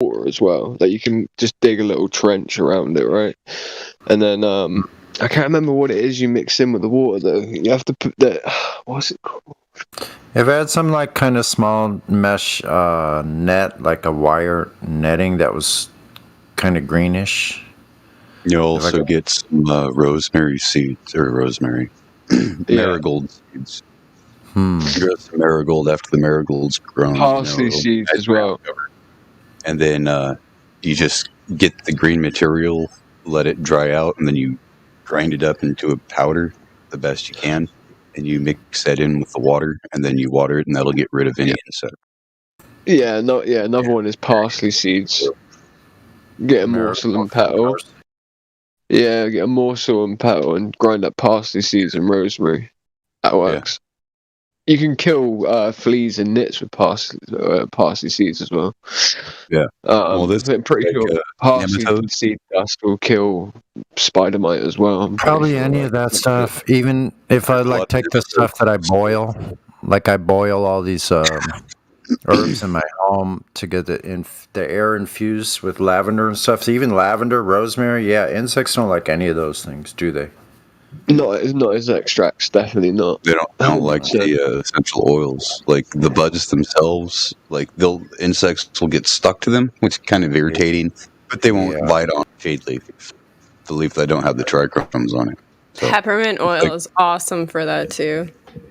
water as well. Like you can just dig a little trench around it, right? And then I can't remember what it is you mix in with the water though. You have to put the what's it called? If I had some like kind of small mesh net, like a wire netting that was kind of greenish. You also get some rosemary seeds or rosemary marigold seeds. You grow some marigold after the marigold's grown. Parsley seeds as well. And then you just get the green material, let it dry out, and then you grind it up into a powder the best you can, and you mix that in with the water, and then you water it, and that'll get rid of any insect. Another one is parsley seeds. Get a morsel and petal. Yeah, get a morsel and petal and grind up parsley seeds and rosemary. That works. You can kill fleas and nits with parsley seeds as well. Yeah. I'm pretty sure parsley seed dust will kill spider mite as well. Probably any of that stuff. Even if I like take the stuff that I boil, like I boil all these herbs in my home to get the air infused with lavender and stuff. So even lavender, rosemary, insects don't like any of those things, do they? Not as extracts, definitely not. They don't like the essential oils, like the buds themselves. Like insects will get stuck to them, which is kind of irritating. But they won't bite on jade leaf, the leaf that don't have the trichomes on it. So, peppermint oil is awesome for that too.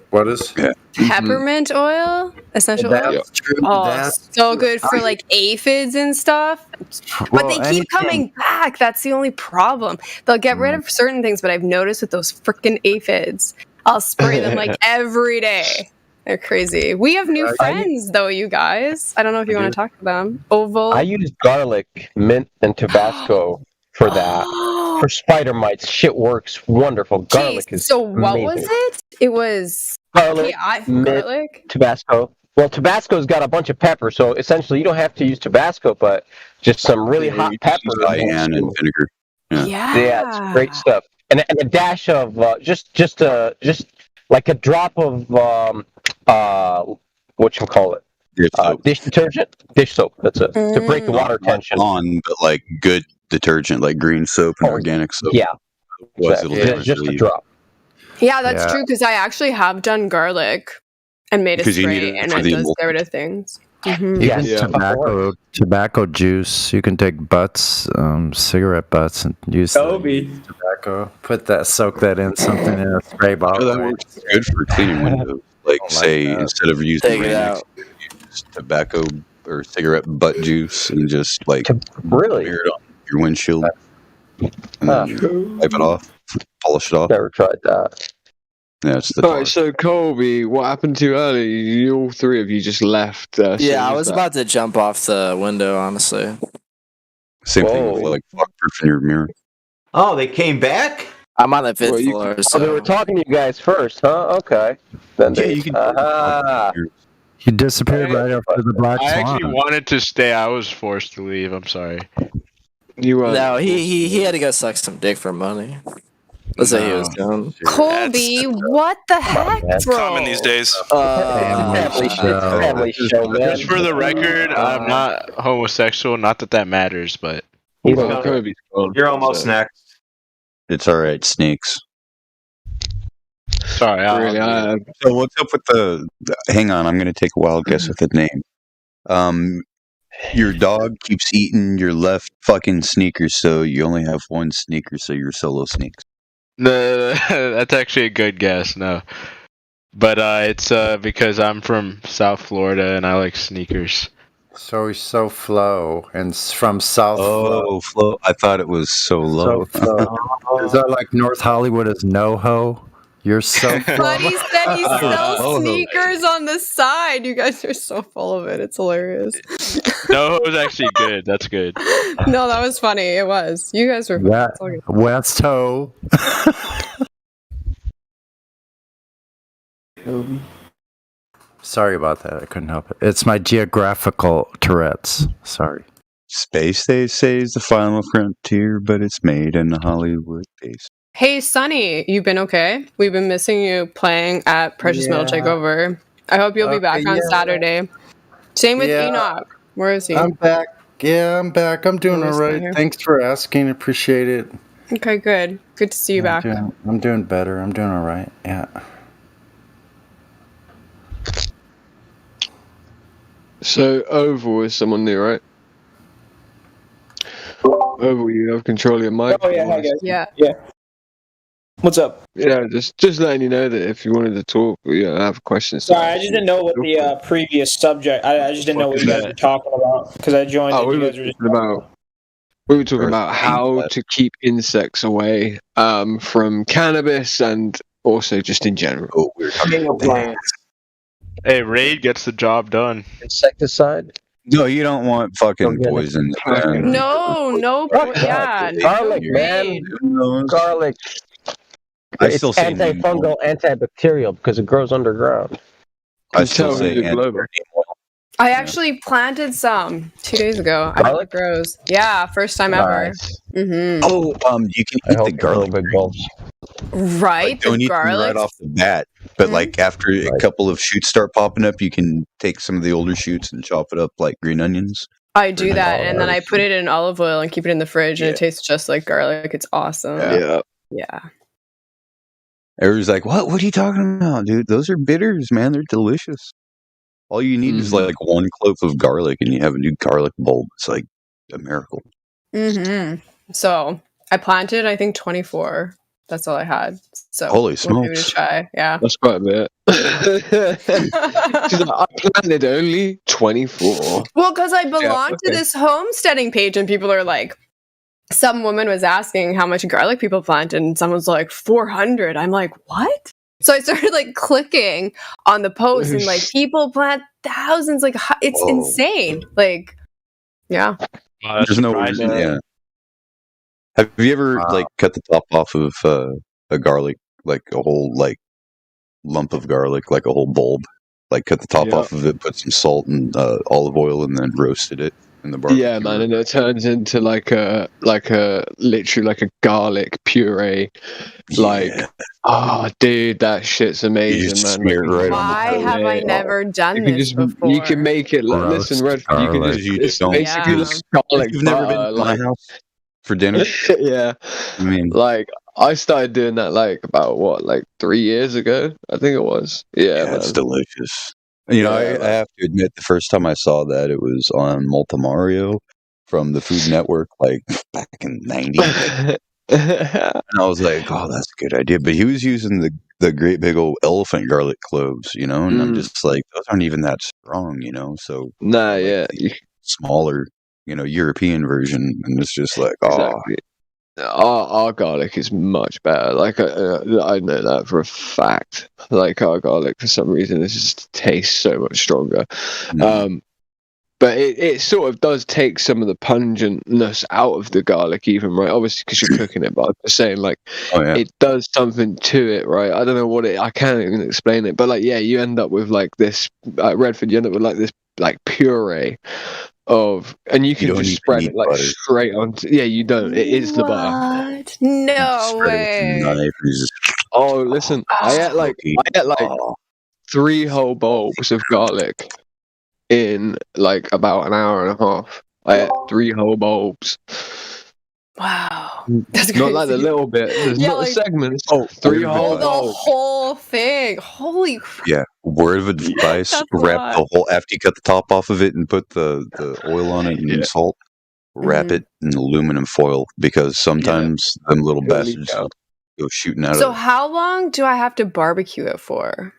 What is? Yeah. Peppermint oil, essential oil. True. Oh, so good for like aphids and stuff. But they keep coming back. That's the only problem. They'll get rid of certain things, but I've noticed with those freaking aphids, I'll spray them like every day. They're crazy. We have new friends, though, you guys. I don't know if you want to talk to them. Oval. I use garlic, mint, and Tabasco for that. For spider mites, shit works wonderful. Garlic is so what was it? It was garlic, garlic, Tabasco. Well, Tabasco's got a bunch of pepper, so essentially you don't have to use Tabasco, but just some really hot pepper. Cayenne and vinegar. Yeah, it's great stuff. And a dash of just like a drop of whatchamacallit? Dish detergent, dish soap. That's it to break the water tension. But like good detergent, like green soap and organic soap. Yeah, exactly. Just a drop. Yeah, that's true because I actually have done garlic and made a spray, and it does get rid of things. Mm-hmm. Even tobacco juice. You can take butts, cigarette butts, and use tobacco. Soak that in something in a spray bottle. That works good for cleaning windows. Like instead of using use tobacco or cigarette butt juice and just like really smear it on your windshield and then wipe it off, polish it off. Never tried that. Yeah, it's Alright, so Colby, what happened to you earlier? All three of you just left. I was about to jump off the window, honestly. Same thing with like blockproof in your mirror. Oh, they came back? I'm on the 5th floor. So they were talking to you guys first, huh? Okay. Then you can. You disappeared right after the black swan. I actually wanted to stay. I was forced to leave. I'm sorry. You were. No, he had to go suck some dick for money. That's what he was doing. Colby, what the heck, bro? Common these days. Family show, man. Just for the record, I'm not homosexual. Not that matters, but you're almost next. It's all right, snakes. Sorry, So what's up with the? Hang on, I'm going to take a wild guess with the name. Your dog keeps eating your left fucking sneaker, so you only have one sneaker, so you're solo sneaks. No, that's actually a good guess. No, but it's because I'm from South Florida and I like sneakers. So he's so Flo and from South. Oh, Flo! I thought it was so low. Is that like North Hollywood is NoHo? You're so full. But he said he sells sneakers on the side. You guys are so full of it. It's hilarious. No, it was actually good. That's good. No, that was funny. It was. You guys were West Ho. Sorry about that. I couldn't help it. It's my geographical Tourette's. Sorry. Space, they say, is the final frontier, but it's made in the Hollywood base. Hey, Sonny, you been okay? We've been missing you playing at Precious Metal Takeover. I hope you'll be back on Saturday. Same with Enoch. Where is he? I'm back. Yeah, I'm back. I'm doing all Always not right. here. Thanks for asking. Appreciate it. Okay, good. Good to see you back. I'm doing better. I'm doing all right. Yeah. So Oval is someone new, right? Oval, you have control of your mic. Oh yeah, hi guys. Yeah. What's up? Yeah, just letting you know that if you wanted to talk, have questions. Sorry, I just didn't know what the previous subject. I just didn't know what you guys were talking about because I joined. Oh, and you guys were just we were talking about how to keep insects away from cannabis and also just in general. Oh, we were talking about plants. Hey, Raid gets the job done. Insecticide? No, you don't want fucking Don't get it. poison. No, yeah. Garlic, Raid. man. Garlic. I It's still say antifungal, antibacterial because it grows underground. I still say I actually planted some 2 days ago. I hope it grows. Yeah, first time ever. Mm-hmm. Oh, you can eat the garlic big bulbs. Right, like, don't the eat them garlic. right off the bat. But like after a couple of shoots start popping up, you can take some of the older shoots and chop it up like green onions. I do that, and then I put it in olive oil and keep it in the fridge, and it tastes just like garlic. It's awesome. Yeah. Everybody's like, "What? What are you talking about, dude? Those are bitters, man. They're delicious. All you need is like one clove of garlic, and you have a new garlic bulb. It's like a miracle." Mm-hmm. So I planted, I think 24. That's all I had. So holy we'll give it smokes! a try. Yeah, that's quite a bit. She's like, I planted only 24. Well, because I belong to this homesteading page, and people are like, some woman was asking how much garlic people plant, and someone's like 400. I'm like, what? So I started like clicking on the post, and like people plant thousands. Like it's insane. Like, yeah. There's no reason. Yeah. Have you ever like cut the top off of a garlic, like a whole like lump of garlic, like a whole bulb? Like cut the top off of it, put some salt and olive oil, and then roasted it in the barbecue. Yeah, man, and it turns into like a literally like a garlic puree. Like, oh, dude, that shit's amazing, man. Smear it right Why on the have I never done this before? You can make it. Listen, Red, you can it's basically like garlic. You've never been to my house for dinner? Yeah, I mean, like I started doing that like about like 3 years ago, I think it was. Yeah, it's delicious. You know, I have to admit, the first time I saw that, it was on Multimario from the Food Network, like back in the 90s. And I was like, oh, that's a good idea. But he was using the great big old elephant garlic cloves, you know, and I'm just like, those aren't even that strong, you know. So smaller, you know, European version, and it's just like, exactly. Our garlic is much better. Like I know that for a fact. Like our garlic, for some reason, it just tastes so much stronger. But it sort of does take some of the pungentness out of the garlic, even, right? Obviously, because you're cooking it. But I'm just saying, like, it does something to it, right? I don't know what I can't even explain it. But like, yeah, you end up with like this Redford. You end up with like this like puree of, and you can just spread it like straight onto. Yeah, you don't. It is the butter. No way. Oh, listen, I ate like 3 whole bulbs of garlic in like about an hour and a half. I ate 3 whole bulbs. Wow, that's not like the little bit. There's not like, the segments. 3 whole bulbs. The whole thing. Holy crap! Yeah, word of advice: wrap the whole after you cut the top off of it and put the oil on it and salt. Wrap it in aluminum foil, because sometimes them little bastards go shooting out of it. So how long do I have to barbecue it for?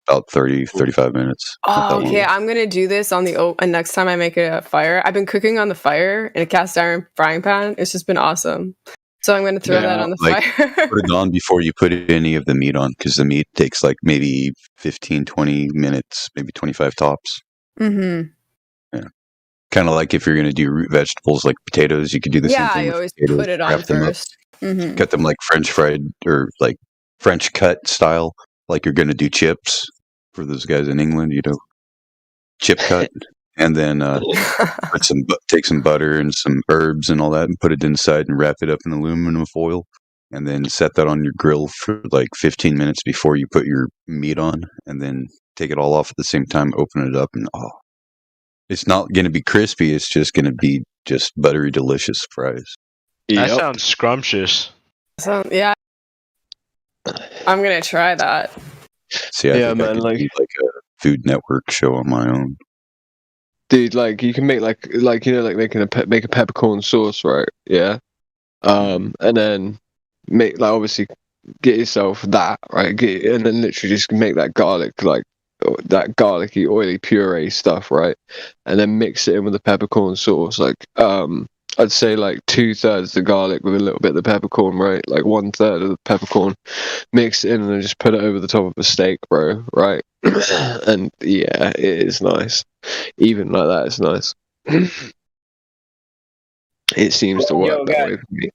About 30-35 minutes. Oh, okay. I'm gonna do this on the next time I make a fire. I've been cooking on the fire in a cast iron frying pan. It's just been awesome. So I'm gonna throw that on the fire. Put it on before you put any of the meat on, because the meat takes like maybe 15-20 minutes, maybe 25 tops. Mm-hmm. Yeah. Kind of like if you're gonna do root vegetables like potatoes, you could do the same thing. Yeah, I always put it on first. Mm-hmm. Cut them like French fried or like French cut style, like you're gonna do chips. For those guys in England, you know, chip cut, and then take some butter and some herbs and all that, and put it inside and wrap it up in aluminum foil, and then set that on your grill for like 15 minutes before you put your meat on, and then take it all off at the same time, open it up, and It's not going to be crispy. It's just going to be just buttery, delicious fries. That sounds scrumptious. So yeah, I'm gonna try that. See, I think I could do like a Food Network show on my own. Dude, like you can make like making make a peppercorn sauce, right? Yeah. And then make like obviously get yourself that, right? And then literally just make that garlic, like that garlicky, oily puree stuff, right? And then mix it in with the peppercorn sauce. Like I'd say like 2/3 the garlic with a little bit of the peppercorn, right? Like 1/3 of the peppercorn. Mix it in and then just put it over the top of a steak, bro, right? And yeah, it is nice. Even like that, it's nice. It seems to work that way for me.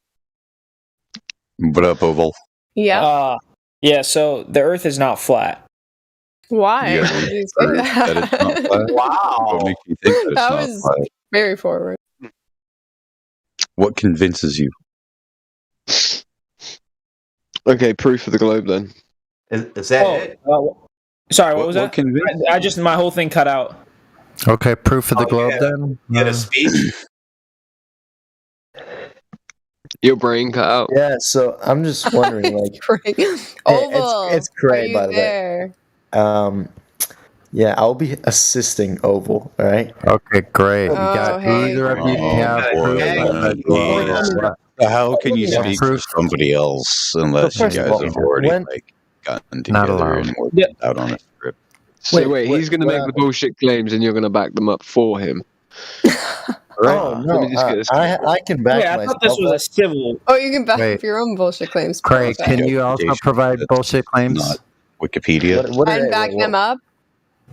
What up, Oval? Yeah. Yeah, so the Earth is not flat. Why? You Why got did you say that it's not that? flat? Wow. What makes you think that it's That not was flat? very forward. What convinces you? Okay, proof of the globe then. Is that it? Sorry, what was What that? I just my whole thing cut out. Okay, proof of the globe then. You had a speech? Your brain cut out. Yeah, so I'm just wondering, like, Oval, it's are Craig, you by the there? way. Yeah, I'll be assisting Oval. All right. Okay, great. You Oh, got hey. either of you have proof of the globe. How can you Yeah. speak for somebody else unless you First of guys all, have already when- gotten Not together allowed. and worked out on a script? So Wait, he's going to what make the bullshit claims and you're going to back them up for him. Oh no, Let me just get this I can back Yeah, I myself. thought this was a civil. Oh, you can back Wait. up your own bullshit claims. Craig, Perfect. can you also provide bullshit claims? Not Wikipedia. What And back them up.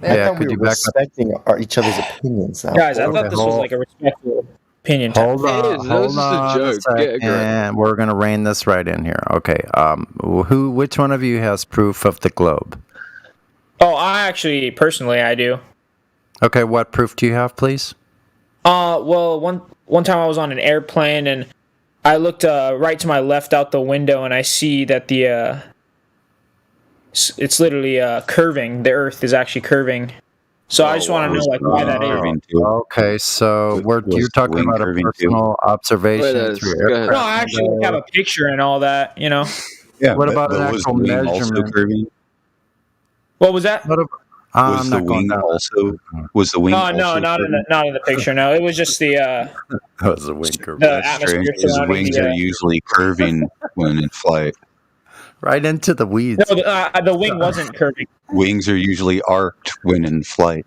I Yeah, thought could we you were back up? respecting each other's opinions. Now. Guys, I Okay, thought this was like a respectful opinion. Hold It on, is. This hold is a on joke. Get a grip. second. We're gonna rein this right in here. Okay. Which one of you has proof of the globe? Oh, I actually, personally, I do. Okay, what proof do you have, please? Well, one time I was on an airplane and I looked right to my left out the window and I see that the it's literally curving. The Earth is actually curving. So I just want to know like why that is. Okay, so you're talking about a personal observation through aircraft. No, I actually have a picture and all that. You know. Yeah. What about an was the actual wing also measurement? curving? What was that? Was I'm the not going wing down. also? Was the wing? No, also not in curving? the picture. No, it was just the That was a wing curve. the That's atmosphere strange because surrounding wings the. are usually curving when in flight. Right into the weeds. No, the wing wasn't curving. Wings are usually arced when in flight.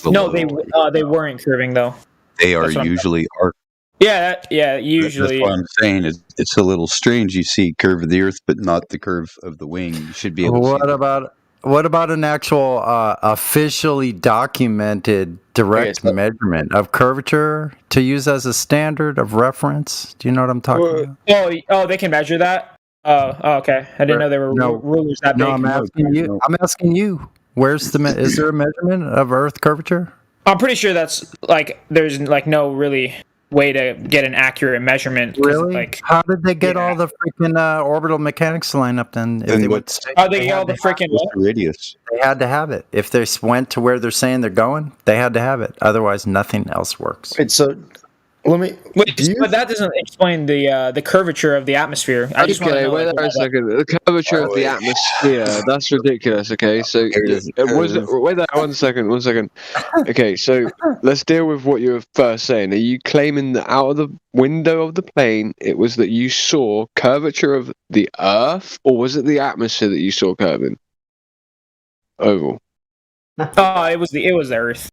No, they weren't curving though. They are That's what I'm- usually arced. Yeah, usually. That's what I'm saying. It's a little strange. You see curve of the Earth, but not the curve of the wing. You should be able to see. What about an actual officially documented direct measurement of curvature to use as a standard of reference? Do you know what I'm talking about? Oh, they can measure that. Oh, okay. I didn't know there were rulers that big. No, I'm asking you. Where's is there a measurement of Earth curvature? I'm pretty sure that's like there's like no really way to get an accurate measurement. Really? Like, how did they get all the freaking orbital mechanics to line up then? If they would say they get all the freaking radius? They had to have it. If they went to where they're saying they're going, they had to have it. Otherwise, nothing else works. Wait, so let me. But that doesn't explain the curvature of the atmosphere. I just want to know. Wait there a second. The curvature of the atmosphere, that's ridiculous, okay? So, wait there 1 second, 1 second. Okay, so let's deal with what you were first saying. Are you claiming that out of the window of the plane, it was that you saw curvature of the Earth, or was it the atmosphere that you saw curving? Oval. Oh, it was the Earth.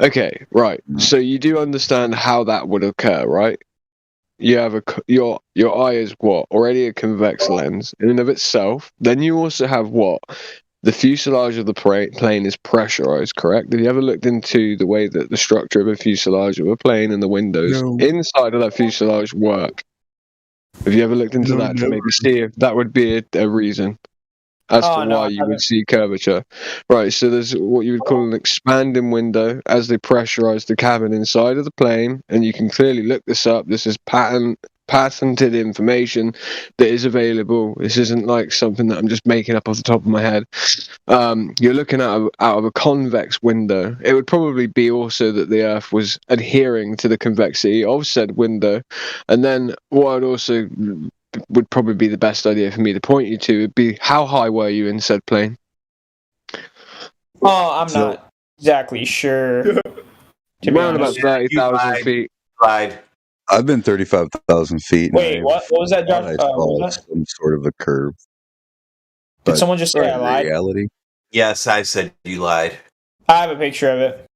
Okay, right. So you do understand how that would occur, right? You have your eye is what? Already a convex lens in and of itself. Then you also have what? The fuselage of the plane is pressurized, correct? Have you ever looked into the way that the structure of a fuselage of a plane and the windows inside of that fuselage work? Have you ever looked into that to maybe see if that would be a reason as to why you would see curvature? Right, so there's what you would call an expanding window as they pressurize the cabin inside of the plane, and you can clearly look this up. This is patent patented information that is available. This isn't like something that I'm just making up off the top of my head. You're looking out of a convex window. It would probably be also that the Earth was adhering to the convexity of said window. And then what I'd also would probably be the best idea for me to point you to would be, how high were you in said plane? Oh, I'm not exactly sure. Around about 30,000 feet. Lied. I've been 35,000 feet. Wait, what was that, Josh? I saw some sort of a curve. Did someone just say I lied? Reality. Yes, I said you lied. I have a picture of it.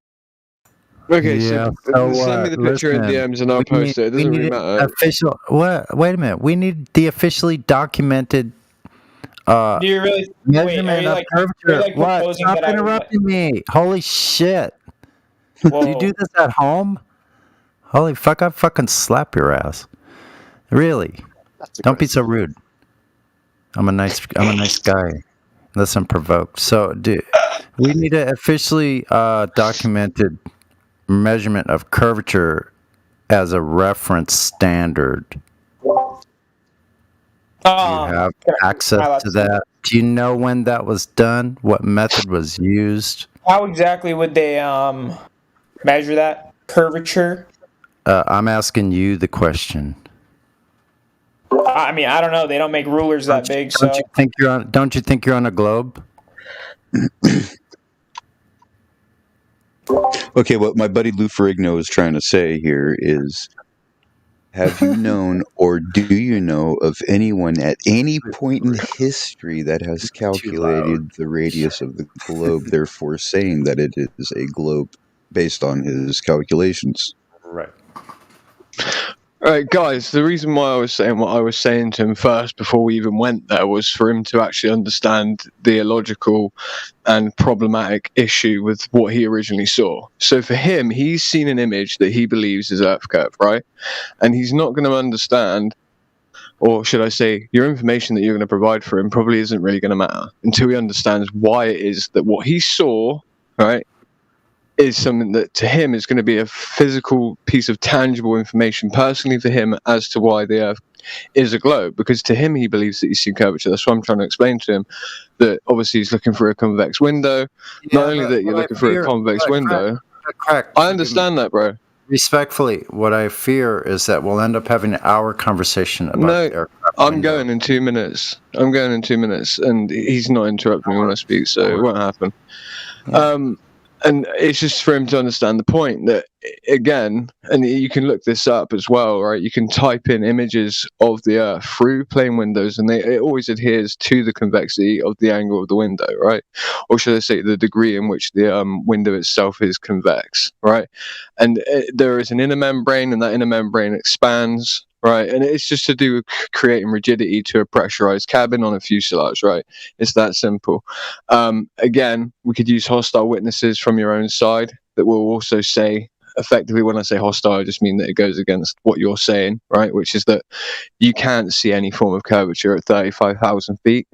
Okay, so send me the picture in DMs and I'll post it. It doesn't really matter. Official. What? Wait a minute. We need the officially documented. Do you really? Measurement of curvature. What? Stop interrupting me! Holy shit! Do you do this at home? Holy fuck! I'd fucking slap your ass. Really? Don't be so rude. I'm a nice guy. Unless I'm provoked. So, we need an officially documented measurement of curvature as a reference standard. Do you have access to that? Do you know when that was done? What method was used? How exactly would they measure that curvature? I'm asking you the question. I mean, I don't know. They don't make rulers that big. Don't you think you're on a globe? Okay, what my buddy Lou Ferrigno is trying to say here is, have you known or do you know of anyone at any point in history that has calculated the radius of the globe, therefore saying that it is a globe based on his calculations? Right. All right, guys, the reason why I was saying what I was saying to him first before we even went there was for him to actually understand the illogical and problematic issue with what he originally saw. So for him, he's seen an image that he believes is Earth curve, right? And he's not going to understand, or should I say, your information that you're going to provide for him probably isn't really going to matter until he understands why it is that what he saw, right, is something that to him is going to be a physical piece of tangible information personally for him as to why the Earth is a globe. Because to him, he believes that he's seen curvature. That's what I'm trying to explain to him, that obviously he's looking for a convex window. Not only that you're looking for a convex window. I understand that, bro. Respectfully, what I fear is that we'll end up having an hour conversation about No, I'm going in 2 minutes. And he's not interrupting me when I speak, so it won't happen. And it's just for him to understand the point that, again, and you can look this up as well, right? You can type in images of the Earth through plane windows, and it always adheres to the convexity of the angle of the window, right? Or should I say the degree in which the window itself is convex, right? And there is an inner membrane, and that inner membrane expands, right? And it's just to do with creating rigidity to a pressurized cabin on a fuselage, right? It's that simple. Again, we could use hostile witnesses from your own side that will also say, effectively, when I say hostile, I just mean that it goes against what you're saying, right? Which is that you can't see any form of curvature at 35,000 feet.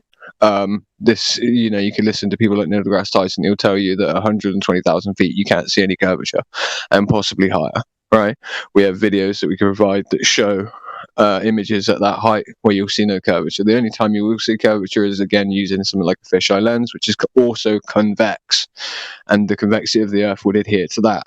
This, you can listen to people like Neil deGrasse Tyson. He'll tell you that 120,000 feet, you can't see any curvature, and possibly higher. Right, we have videos that we can provide that show images at that height where you'll see no curvature. The only time you will see curvature is, again, using something like a fisheye lens, which is also convex, and the convexity of the Earth would adhere to that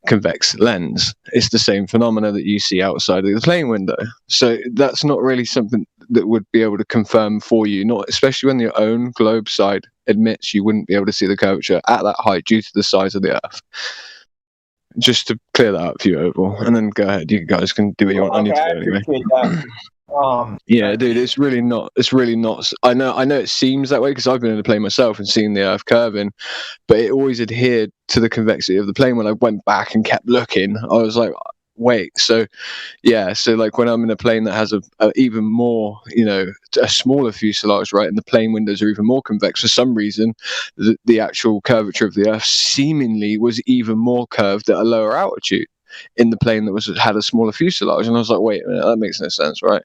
convex lens. It's the same phenomena that you see outside of the plane window. So that's not really something that would be able to confirm for you, not especially when your own globe side admits you wouldn't be able to see the curvature at that height due to the size of the Earth. Just to clear that up for you, Oval, and then go ahead. You guys can do what you want. I need to go anyway. Yeah, dude, it's really not. I know it seems that way because I've been in the plane myself and seen the Earth curving, but it always adhered to the convexity of the plane. When I went back and kept looking, I was like, wait. So like when I'm in a plane that has a even more, a smaller fuselage, right, and the plane windows are even more convex, for some reason the actual curvature of the Earth seemingly was even more curved at a lower altitude. in the plane that had a smaller fuselage. And I was like, wait a minute, that makes no sense, right?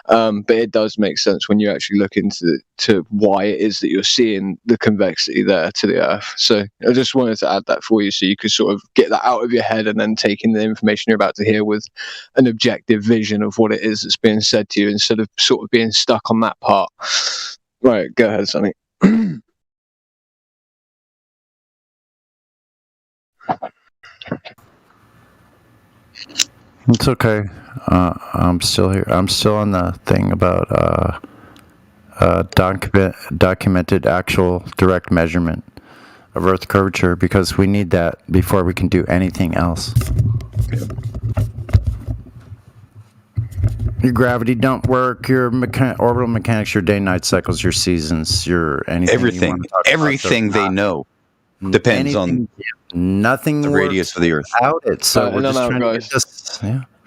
But it does make sense when you actually look into why it is that you're seeing the convexity there to the Earth. So I just wanted to add that for you so you could sort of get that out of your head and then take in the information you're about to hear with an objective vision of what it is that's being said to you instead of sort of being stuck on that part. Right, go ahead, Sonny. It's okay. I'm still here. I'm still on the thing about documented actual direct measurement of Earth curvature because we need that before we can do anything else. Your gravity don't work, your orbital mechanics, your day-night cycles, your seasons, your anything. Everything they know depends on nothing the radius of the Earth. Without it. So we're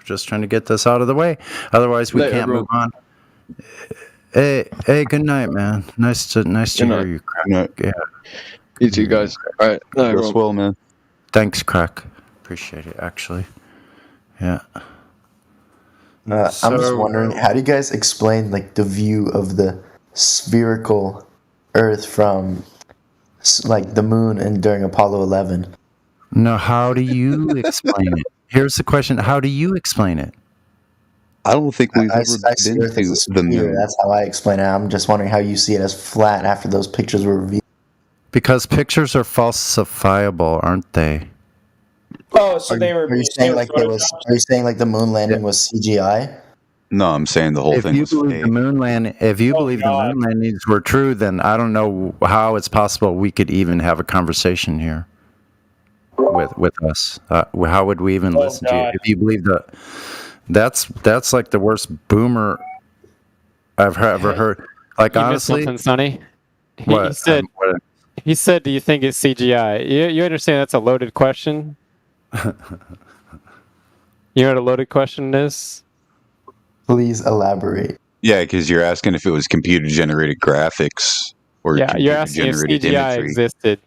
just trying to get this out of the way. Otherwise, we can't move on. Hey, good night, man. Nice to hear you, Crack. Yeah. You too, guys. All right. Go swell, man. Thanks, Crack. Appreciate it, actually. Yeah. I'm just wondering, how do you guys explain like the view of the spherical Earth from like the moon and during Apollo 11? No, how do you explain it? Here's the question: how do you explain it? I don't think we've ever been to the moon. That's how I explain it. I'm just wondering how you see it as flat after those pictures were revealed. Because pictures are falsifiable, aren't they? Oh, so they were. Are you saying like the moon landing was CGI? No, I'm saying the whole thing was fake. If you believe the moon landings were true, then I don't know how it's possible we could even have a conversation here with us. How would we even listen to you if you believe that? That's like the worst boomer I've ever heard. Like you honestly, missed something, Sonny. He said, "Do you think it's CGI?" You understand that's a loaded question. You know what a loaded question is? Please elaborate. Yeah, because you're asking if it was computer-generated graphics or you're asking if CGI existed.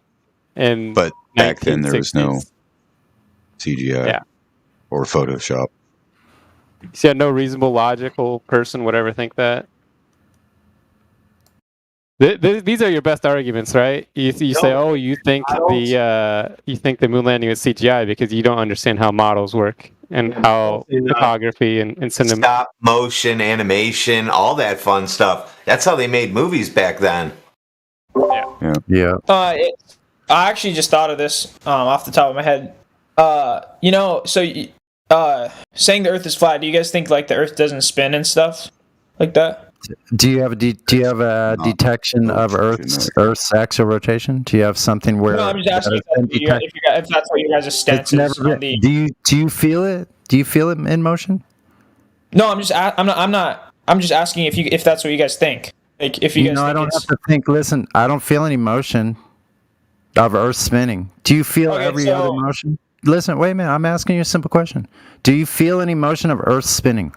But back then there was no CGI or Photoshop. So no reasonable, logical person would ever think that. These are your best arguments, right? You say, "Oh, you think the moon landing was CGI because you don't understand how models work and how photography and cinema, stop motion, animation, all that fun stuff. That's how they made movies back then." Yeah. I actually just thought of this off the top of my head. Saying the Earth is flat. Do you guys think like the Earth doesn't spin and stuff like that? Do you have a detection of Earth's axial rotation? Do you have something where? No, I'm just asking if that's what you guys' stance is. Do you feel it? Do you feel it in motion? No, I'm just asking if that's what you guys think. Like if you guys. No, I don't have to think. Listen, I don't feel any motion of Earth spinning. Do you feel every other motion? Listen, wait a minute. I'm asking you a simple question. Do you feel any motion of Earth spinning?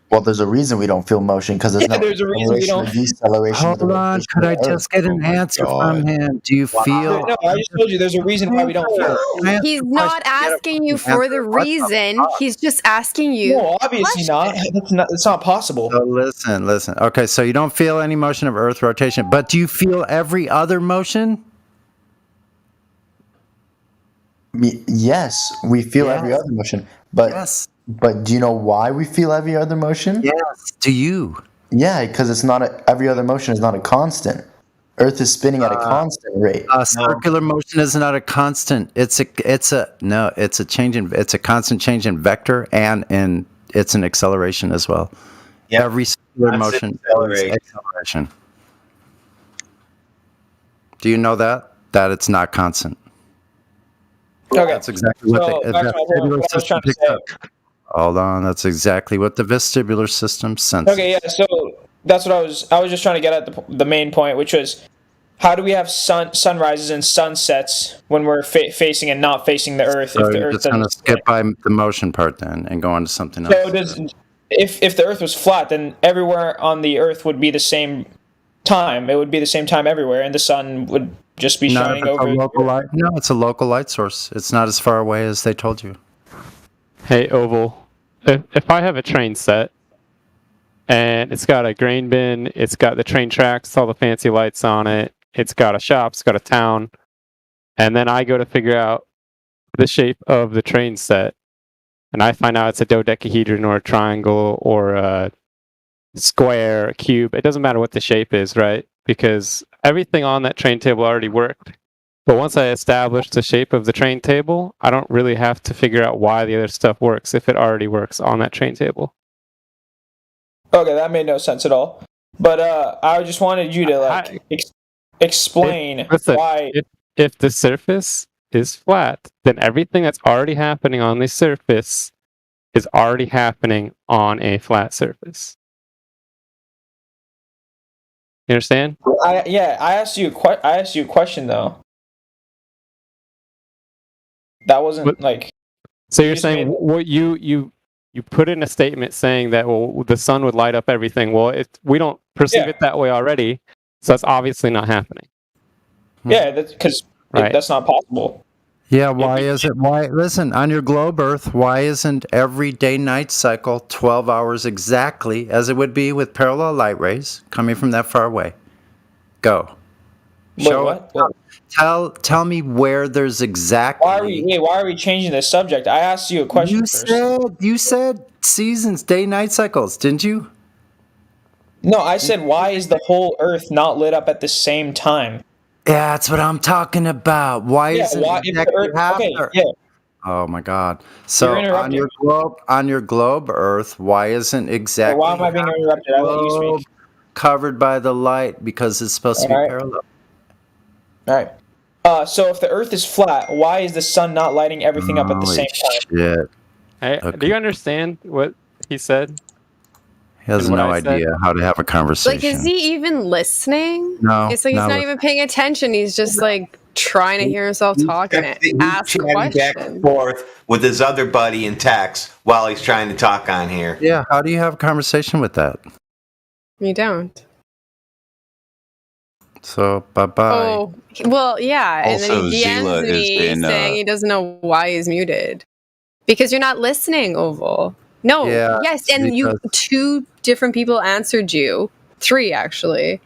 Well, there's a reason we don't feel motion because there's a reason we don't. Deceleration. Hold on, could I just get an answer from him? Do you feel? No, I just told you there's a reason why we don't feel it. He's not asking you for the reason. He's just asking you. No, obviously not. It's not possible. So listen. Okay, so you don't feel any motion of Earth rotation, but do you feel every other motion? Yes, we feel every other motion, but But do you know why we feel every other motion? Yes. Do you? Yeah, because it's not every other motion is not a constant. Earth is spinning at a constant rate. Circular motion is not a constant. It's a constant change in vector and it's an acceleration as well. Yep. Every circular motion is acceleration. Do you know that it's not constant? Okay. That's exactly what the vestibular system picks up. Hold on, that's exactly what the vestibular system senses. Okay, yeah, so that's what I was just trying to get at the main point, which was how do we have sunrises and sunsets when we're facing and not facing the Earth? So if the Earth just going to skip by the motion part then and go on to something else. So if the Earth was flat, then everywhere on the Earth would be the same time. It would be the same time everywhere, and the sun would just be Not if shining it's a over. local light. No, it's a local light source. It's not as far away as they told you. Hey, Oval. If I have a train set and it's got a grain bin, it's got the train tracks, all the fancy lights on it, it's got a shop, it's got a town, and then I go to figure out the shape of the train set, and I find out it's a dodecahedron or a triangle or a square, a cube. It doesn't matter what the shape is, right? Because everything on that train table already worked. But once I establish the shape of the train table, I don't really have to figure out why the other stuff works if it already works on that train table. Okay, that made no sense at all. But I just wanted you to explain why. If the surface is flat, then everything that's already happening on the surface is already happening on a flat surface. You understand? I asked you a question though. That wasn't like. So you're saying what you put in a statement saying that the sun would light up everything. Well, we don't perceive it that way already, so that's obviously not happening. Yeah, that's because that's not possible. Yeah, why is it? Why? Listen, on your globe Earth, why isn't every day-night cycle 12 hours exactly as it would be with parallel light rays coming from that far away? Go. Show it. Tell me where there's exactly. Why are we changing the subject? I asked you a question first. You said seasons, day-night cycles, didn't you? No, I said why is the whole Earth not lit up at the same time? Yeah, that's what I'm talking about. Why isn't exactly okay, yeah. Oh my God! So on your globe Earth, why isn't exactly? Why am I being interrupted? I let you speak. Covered by the light because it's supposed to be parallel. All right. So if the Earth is flat, why is the sun not lighting everything up at the same time? Shit. Hey, do you understand what he said? He has no idea how to have a conversation. Like, is he even listening? No. It's like he's not even paying attention. He's just like trying to hear himself talk and ask questions. Back and forth with his other buddy in text while he's trying to talk on here. Yeah, how do you have a conversation with that? You don't. So, bye-bye. Oh, well, yeah. And then he Zila DMs me saying he doesn't know why he's muted. Because you're not listening, Oval. No, yes, and you 2 different people answered you. 3, actually.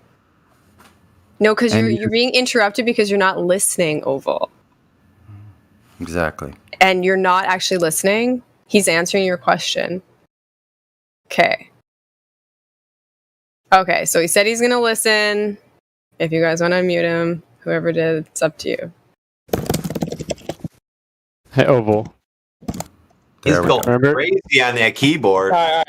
No, because you're being interrupted because you're not listening, Oval. Exactly. And you're not actually listening. He's answering your question. Okay. Okay, so he said he's going to listen. If you guys want to unmute him, whoever did, it's up to you. Hey, Oval. He's going crazy on that keyboard. All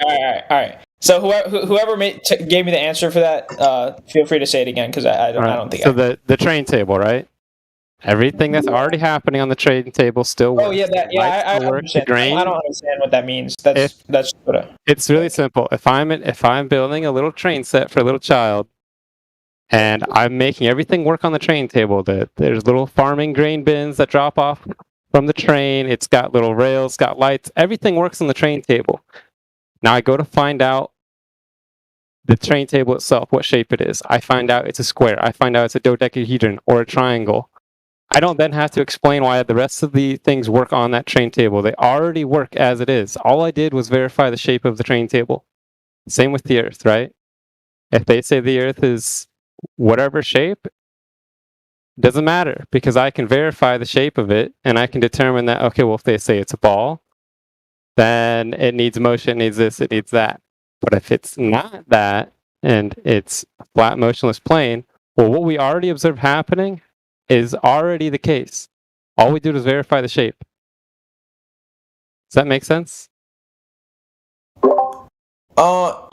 right. So whoever gave me the answer for that, feel free to say it again because I don't think. So the train table, right? Everything that's already happening on the train table still works. Oh yeah, I understand. I don't understand what that means. That's what it's really simple. If I'm building a little train set for a little child, and I'm making everything work on the train table, there's little farming grain bins that drop off from the train. It's got little rails, got lights. Everything works on the train table. Now I go to find out the train table itself, what shape it is. I find out it's a square. I find out it's a dodecahedron or a triangle. I don't then have to explain why the rest of the things work on that train table. They already work as it is. All I did was verify the shape of the train table. Same with the Earth, right? If they say the Earth is whatever shape, doesn't matter because I can verify the shape of it and I can determine that, okay, well, if they say it's a ball, then it needs motion, it needs this, it needs that. But if it's not that and it's a flat, motionless plane, well, what we already observe happening is already the case. All we do is verify the shape. Does that make sense?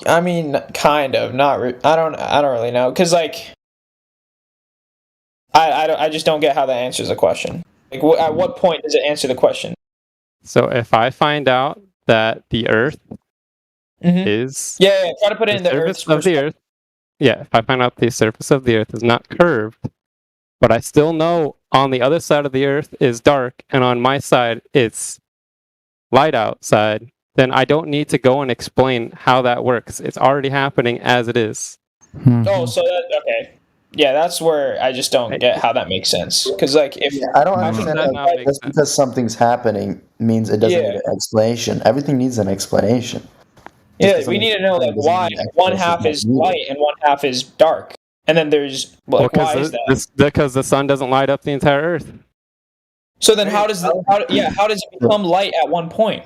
I mean, kind of. I don't really know because like. I just don't get how that answers the question. Like, at what point does it answer the question? So if I find out that the Earth is try to put it in the surface of the Earth. Yeah, if I find out the surface of the Earth is not curved, but I still know on the other side of the Earth is dark, and on my side it's light outside, then I don't need to go and explain how that works. It's already happening as it is. Oh, so that okay. Yeah, that's where I just don't get how that makes sense. Because like if I don't I think understand that how not make just sense? because something's happening means it doesn't need an explanation. Everything needs an explanation. Yeah, we need to know like why one half is light and one half is dark, and then there's like why is that? Because the sun doesn't light up the entire Earth. So then how does it become light at one point?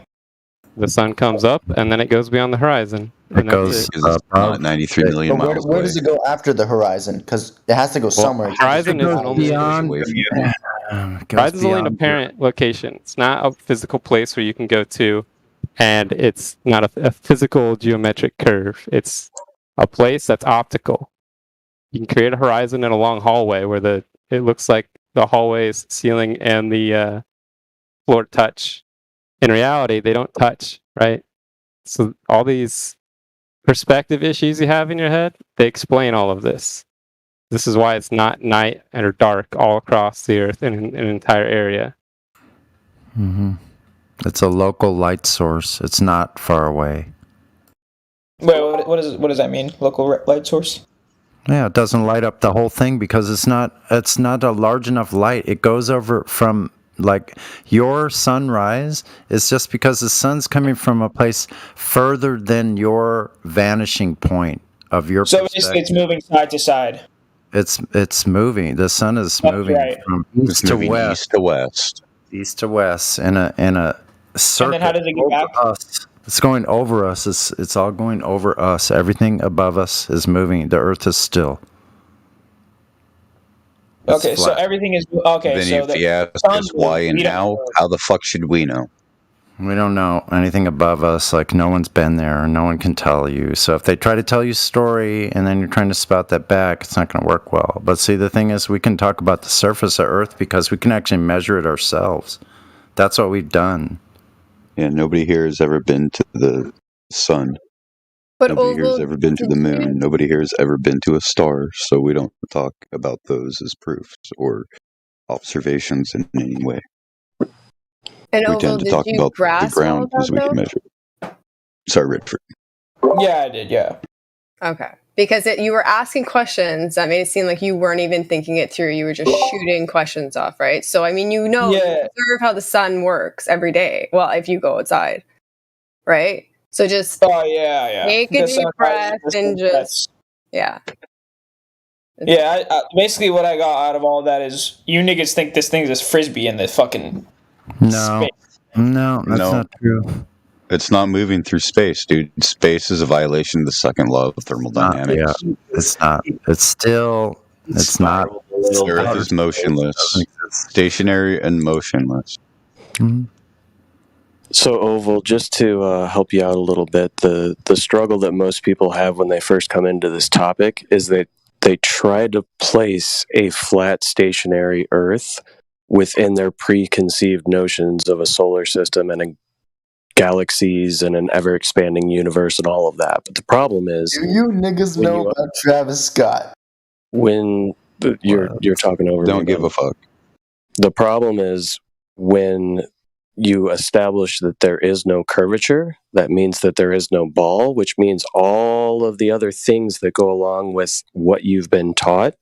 The sun comes up and then it goes beyond the horizon. It goes It's not 93 million But miles where away. does it go after the horizon? Because it has to go somewhere. Horizon is only beyond. Away from you. Horizon's only an apparent location. It's not a physical place where you can go to, and it's not a physical geometric curve. It's a place that's optical. You can create a horizon in a long hallway where it looks like the hallway's ceiling and the floor touch. In reality, they don't touch, right? So all these perspective issues you have in your head, they explain all of this. This is why it's not night or dark all across the Earth in an entire area. Mm-hmm. It's a local light source. It's not far away. Wait, what does that mean? Local light source? Yeah, it doesn't light up the whole thing because it's not a large enough light. It goes over from like your sunrise is just because the sun's coming from a place further than your vanishing point of your So basically it's moving side to side. It's moving. The sun is moving from east to west. East to west. East to west in a circle. And then how does it get back? Us. It's going over us. It's all going over us. Everything above us is moving. The Earth is still. Okay, so everything is okay. Then So if you ask us why and how, how the fuck should we know? We don't know anything above us. Like no one's been there. No one can tell you. So if they try to tell you a story and then you're trying to spout that back, it's not going to work well. But see, the thing is, we can talk about the surface of Earth because we can actually measure it ourselves. That's what we've done. Yeah, nobody here has ever been to the sun. But Nobody here has ever been to the moon. Nobody here has ever been to a star, so we don't talk about those as proofs or observations in any way. And We Oval, tend to did talk you about the grasp all ground that as we can though? measure. Sorry, Redford. Yeah, I did. Yeah. Okay. Because you were asking questions that made it seem like you weren't even thinking it through. You were just shooting questions off, right? So, I mean, you observe how the sun works every day. Well, if you go outside, right? So just take a deep breath and just, yeah. Yeah, basically what I got out of all that is you niggas think this thing's a frisbee in the fucking No, that's not true. It's not moving through space, dude. Space is a violation of the second law of thermodynamics. Yeah, it's not. It's still. It's not. The Earth is motionless, stationary and motionless. Mm-hmm. So Oval, just to help you out a little bit, the struggle that most people have when they first come into this topic is that they try to place a flat stationary Earth within their preconceived notions of a solar system and galaxies and an ever-expanding universe and all of that. But the problem is... Do you niggas know about Travis Scott? When you're talking over Don't me, give a fuck. The problem is when you establish that there is no curvature, that means that there is no ball, which means all of the other things that go along with what you've been taught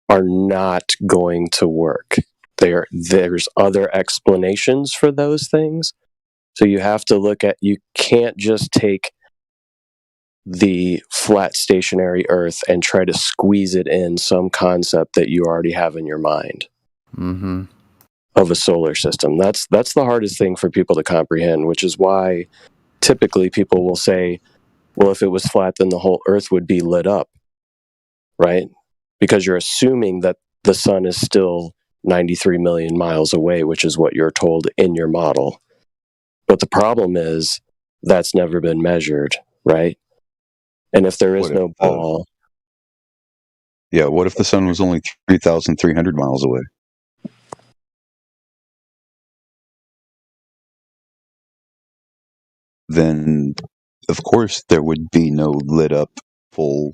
are not going to work. There's other explanations for those things. So you have to you can't just take the flat stationary Earth and try to squeeze it in some concept that you already have in your mind. Mm-hmm. Of a solar system. That's the hardest thing for people to comprehend, which is why typically people will say, well, if it was flat, then the whole Earth would be lit up, right? Because you're assuming that the sun is still 93 million miles away, which is what you're told in your model. But the problem is that's never been measured, right? And if there is no ball... Yeah, what if the sun was only 3,300 miles away? Then, of course, there would be no lit up full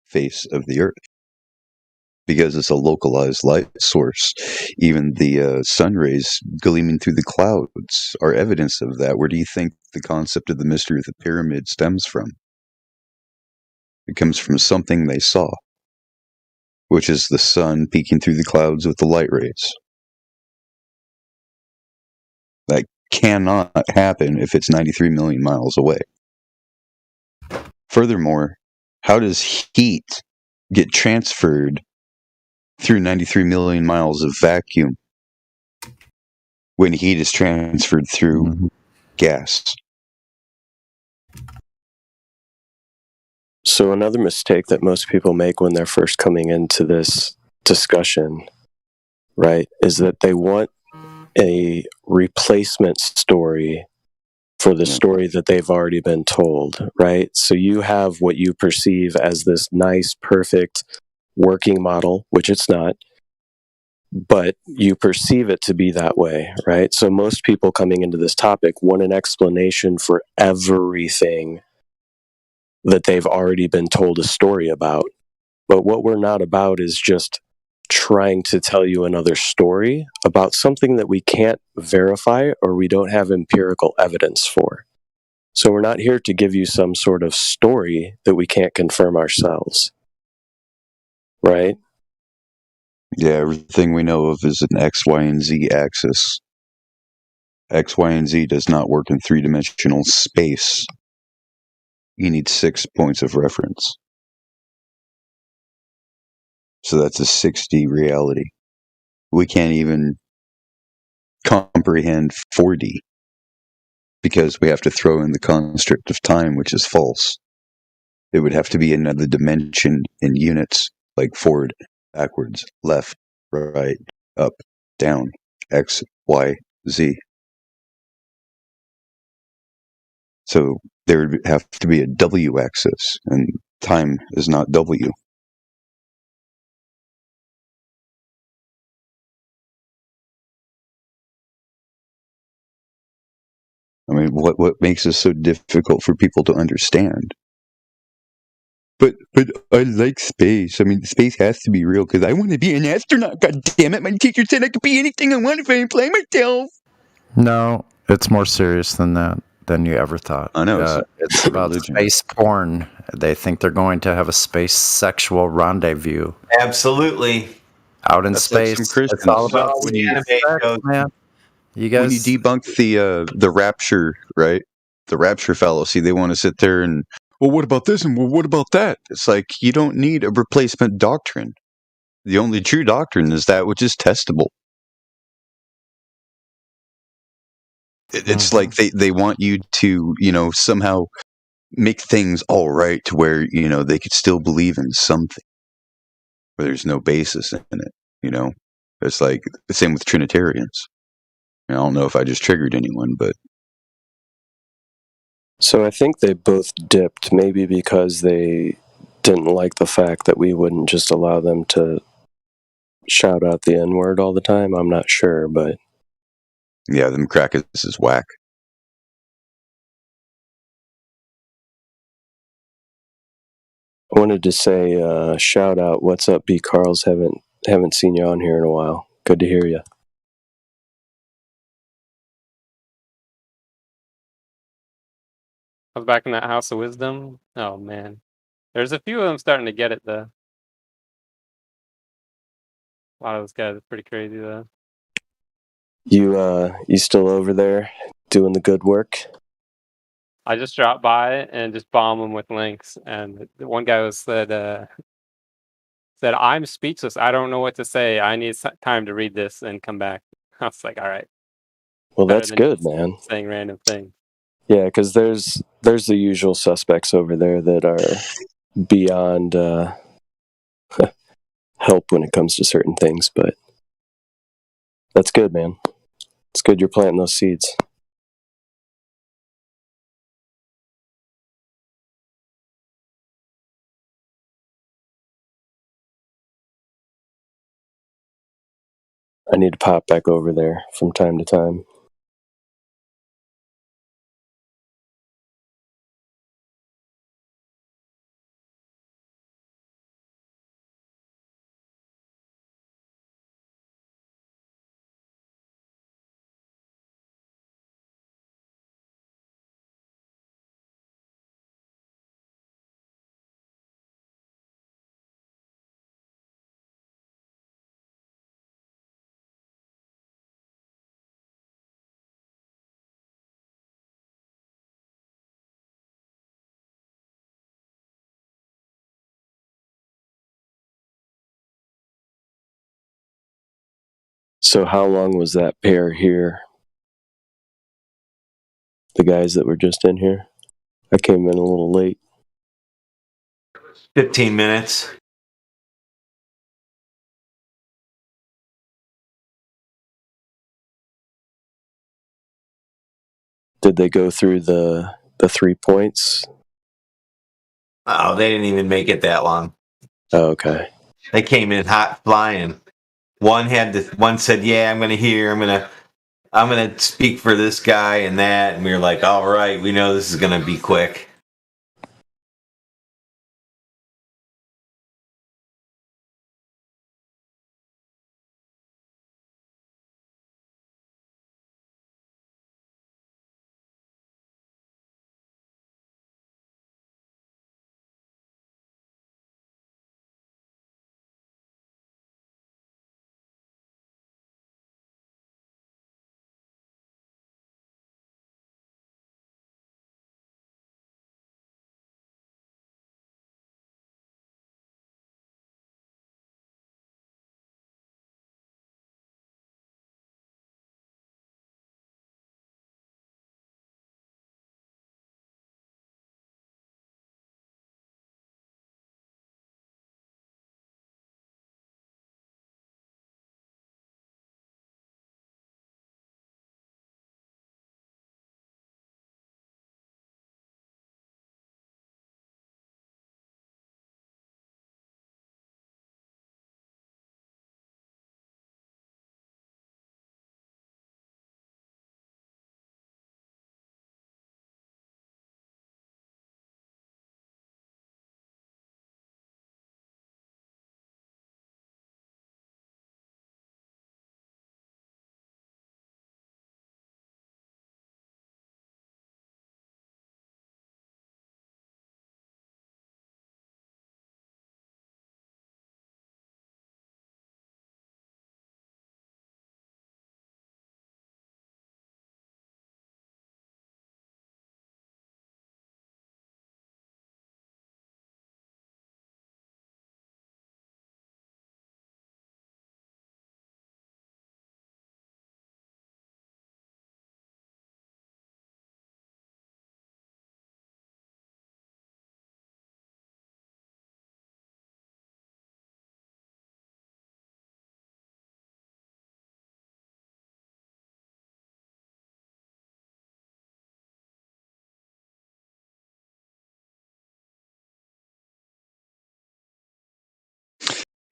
face of the Earth. Because it's a localized light source. Even the sun rays gleaming through the clouds are evidence of that. Where do you think the concept of the mystery of the pyramid stems from? It comes from something they saw. which is the sun peeking through the clouds with the light rays. That cannot happen if it's 93 million miles away. Furthermore, how does heat get transferred through 93 million miles of vacuum when heat is transferred through gas? So another mistake that most people make when they're first coming into this discussion, right, is that they want a replacement story for the story that they've already been told, right? So you have what you perceive as this nice, perfect working model, which it's not, but you perceive it to be that way, right? So most people coming into this topic want an explanation for everything that they've already been told a story about. But what we're not about is just trying to tell you another story about something that we can't verify or we don't have empirical evidence for. So we're not here to give you some sort of story that we can't confirm ourselves. Right? Yeah, everything we know of is an X, Y, and Z axis. X, Y, and Z does not work in three-dimensional space. You need 6 points of reference. So that's a 6D reality. We can't even comprehend 4D because we have to throw in the construct of time, which is false. It would have to be another dimension in units, like forward, backwards, left, right, up, down, X, Y, Z. So there would have to be a W axis, and time is not W. I mean, what makes this so difficult for people to understand? But I like space. I mean, space has to be real because I want to be an astronaut. God damn it! My teacher said I could be anything I want if I apply myself. No, it's more serious than that, than you ever thought. I know. It's about space porn. They think they're going to have a space sexual rendezvous. Absolutely. Out in That's space. like some Christian It's all stuff. about When you, sex, man. You guys, when you debunk the rapture, right? The rapture fallacy, they want to sit there and, well, what about this and well, what about that? It's like you don't need a replacement doctrine. The only true doctrine is that which is testable. It's like they want you to, somehow make things all right to where, they could still believe in something, but there's no basis in it, It's like the same with Trinitarians. I don't know if I just triggered anyone, but. So I think they both dipped, maybe because they didn't like the fact that we wouldn't just allow them to shout out the N-word all the time. I'm not sure, but... Yeah, them crackers is whack. I wanted to say, shout out, what's up, B. Carls? Haven't seen you on here in a while. Good to hear you. I was back in that House of Wisdom. Oh man, there's a few of them starting to get it though. A lot of those guys are pretty crazy though. You still over there doing the good work? I just dropped by and just bomb them with links, and the one guy said, "I'm speechless. I don't know what to say. I need time to read this and come back." I was like, "All right." Well, that's good, man. Saying random things. Yeah, because there's the usual suspects over there that are beyond help when it comes to certain things, but that's good, man. It's good you're planting those seeds. I need to pop back over there from time to time. So how long was that pair here? The guys that were just in here? I came in a little late. 15 minutes. Did they go through the 3 points? Oh, they didn't even make it that long. Oh, okay. They came in hot flying. One said, "Yeah, I'm gonna speak for this guy and that," and we were like, "All right, we know this is gonna be quick."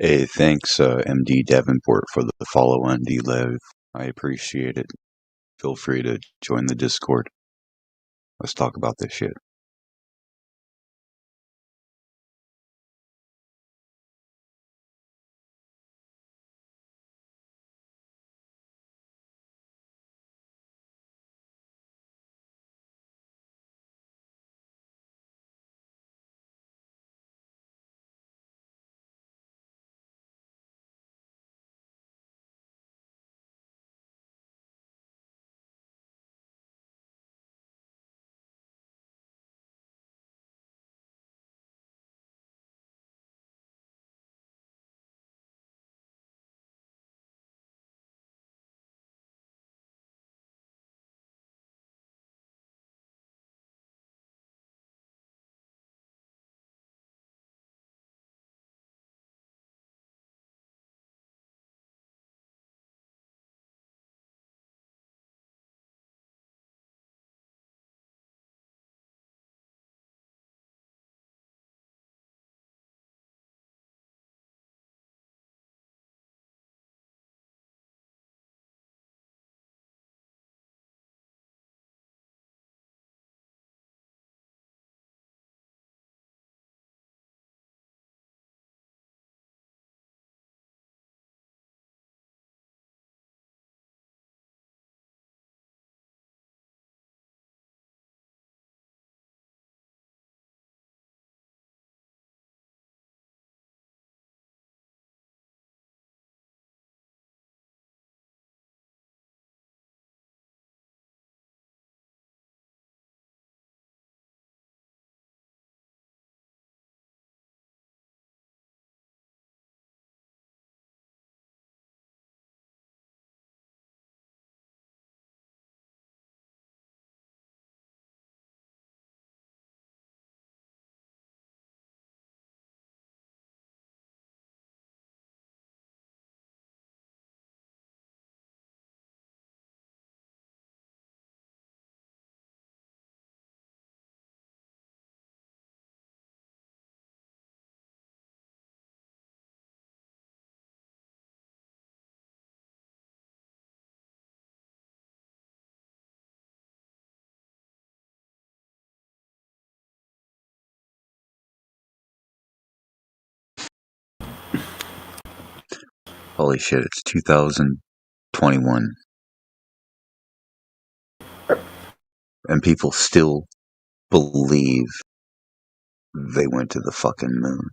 Hey, thanks, MD Davenport, for the follow on DLev. I appreciate it. Feel free to join the Discord. Let's talk about this shit. Holy shit, it's 2021. And people still believe they went to the fucking moon.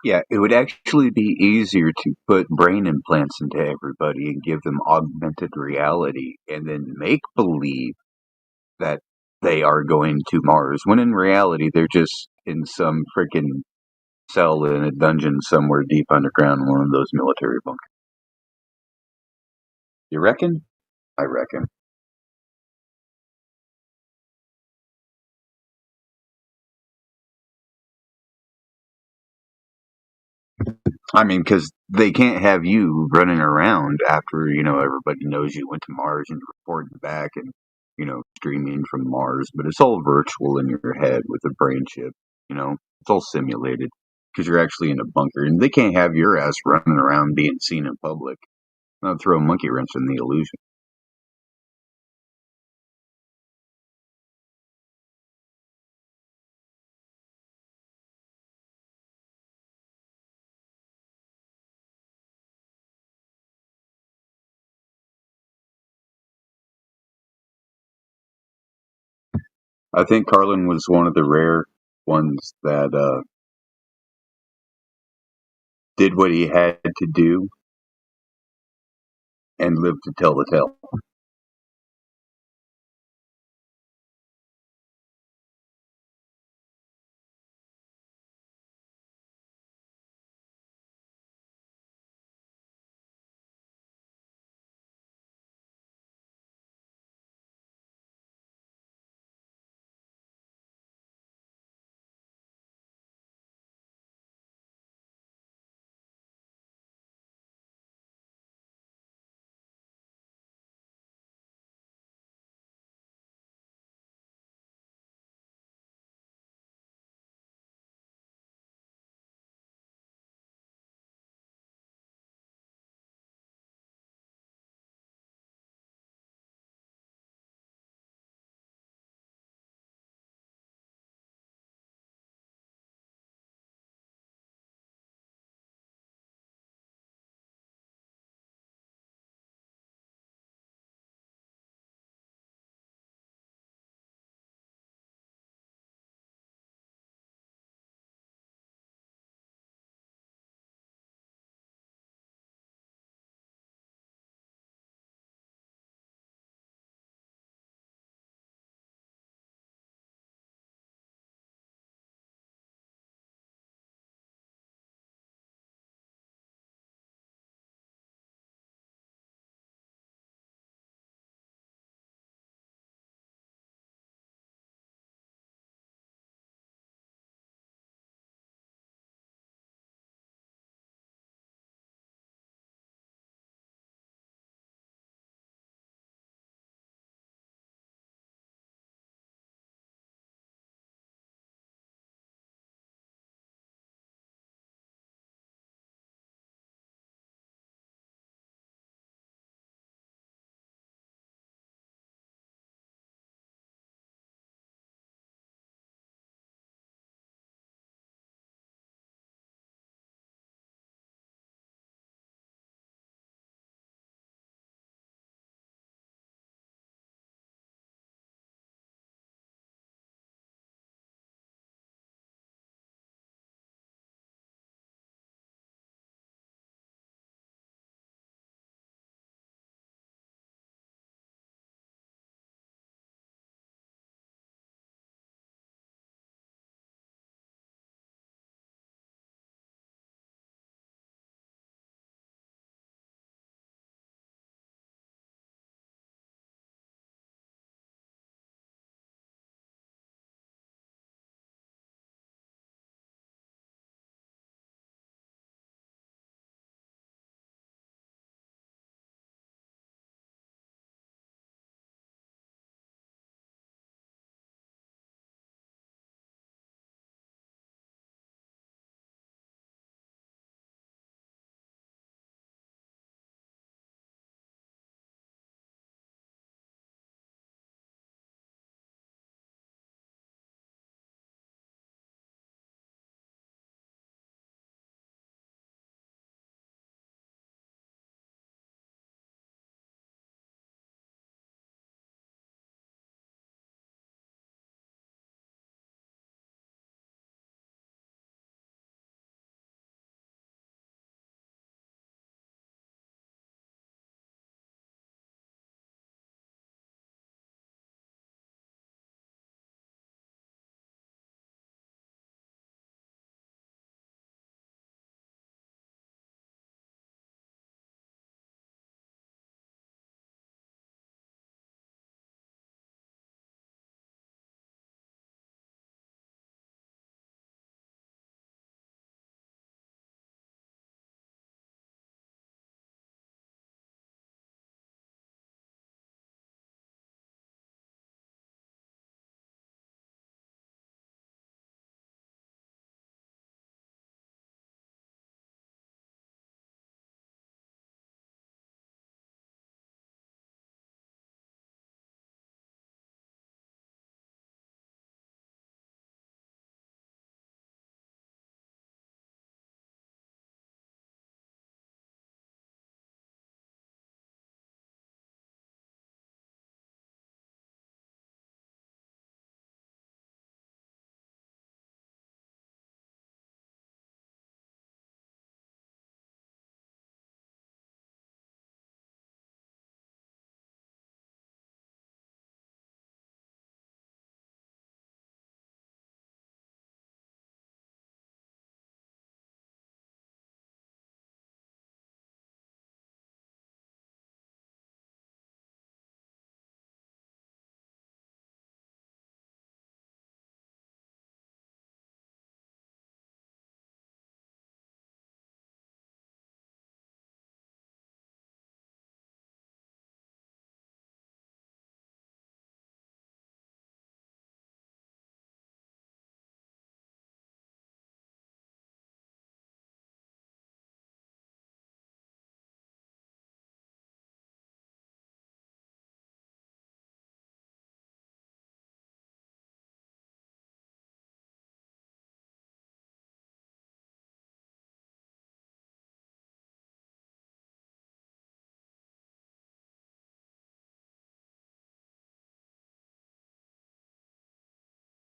Yeah, it would actually be easier to put brain implants into everybody and give them augmented reality and then make believe that they are going to Mars, when in reality they're just in some freaking cell in a dungeon somewhere deep underground in one of those military bunkers. You reckon? I reckon. I mean, because they can't have you running around after, everybody knows you went to Mars and you're reporting back and, streaming from Mars, but it's all virtual in your head with a brain chip, it's all simulated because you're actually in a bunker and they can't have your ass running around being seen in public. I'll throw a monkey wrench in the illusion. I think Carlin was one of the rare ones that did what he had to do and lived to tell the tale.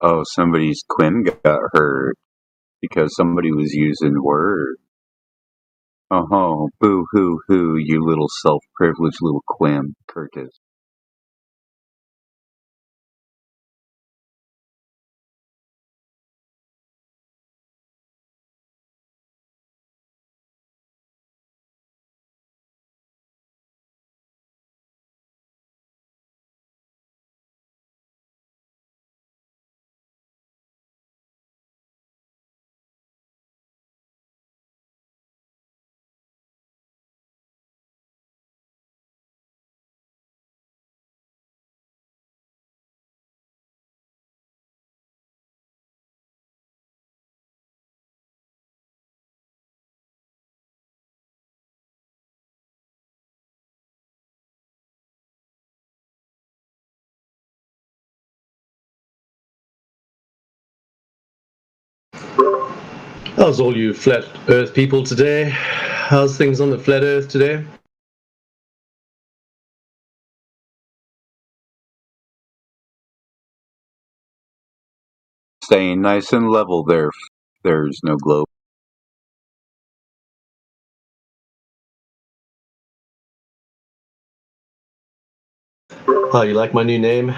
Oh, somebody's Quim got hurt because somebody was using words. Oh, boo hoo hoo, you little self-privileged little Quim, Curtis. How's all you flat Earth people today? How's things on the flat Earth today? Staying nice and level there. There's no globe. Oh, you like my new name?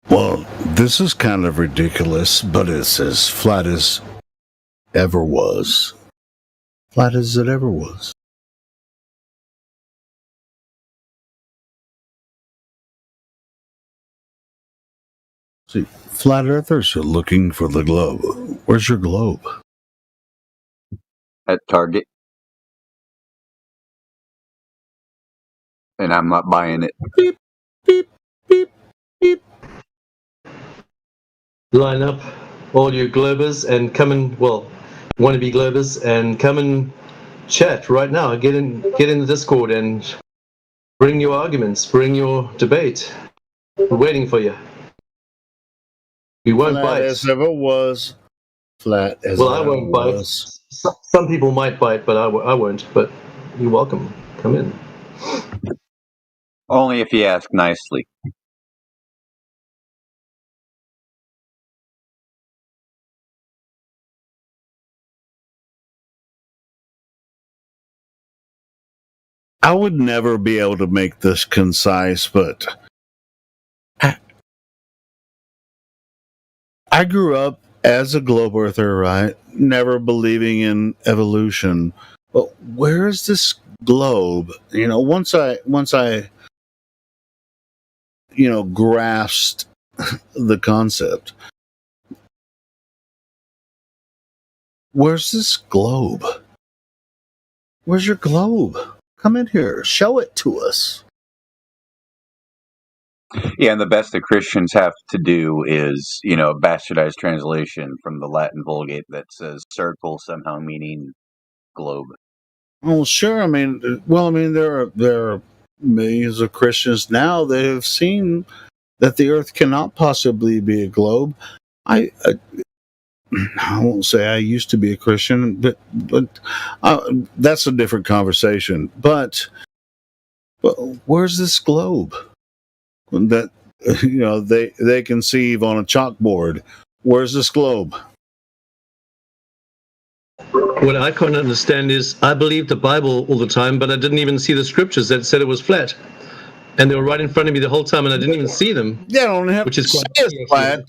Well, this is kind of ridiculous, but it's as flat as ever was. Flat as it ever was. See, flat earthers are looking for the globe. Where's your globe? At Target. And I'm not buying it. Beep, beep, beep, beep. Line up, all you Globers, and come and, well, wannabe Globers, and come and chat right now. Get in the Discord and bring your arguments, bring your debate. We're waiting for you. We won't flat bite. As ever was. Flat as well, ever I won't bite. was. Some people might bite, but I won't. But you're welcome. Come in. Only if you ask nicely. I would never be able to make this concise, but I grew up as a globe earther, right? Never believing in evolution. But where is this globe? You know, once I grasped the concept. Where's this globe? Where's your globe? Come in here. Show it to us. Yeah, and the best that Christians have to do is, a bastardized translation from the Latin Vulgate that says circle, somehow meaning globe. Well, sure. There are millions of Christians now that have seen that the Earth cannot possibly be a globe. I won't say I used to be a Christian, but that's a different conversation. But where's this globe that they conceive on a chalkboard? Where's this globe? What I can't understand is I believed the Bible all the time, but I didn't even see the scriptures that said it was flat. And they were right in front of me the whole time, and I didn't even see them. Yeah, don't have which is flat.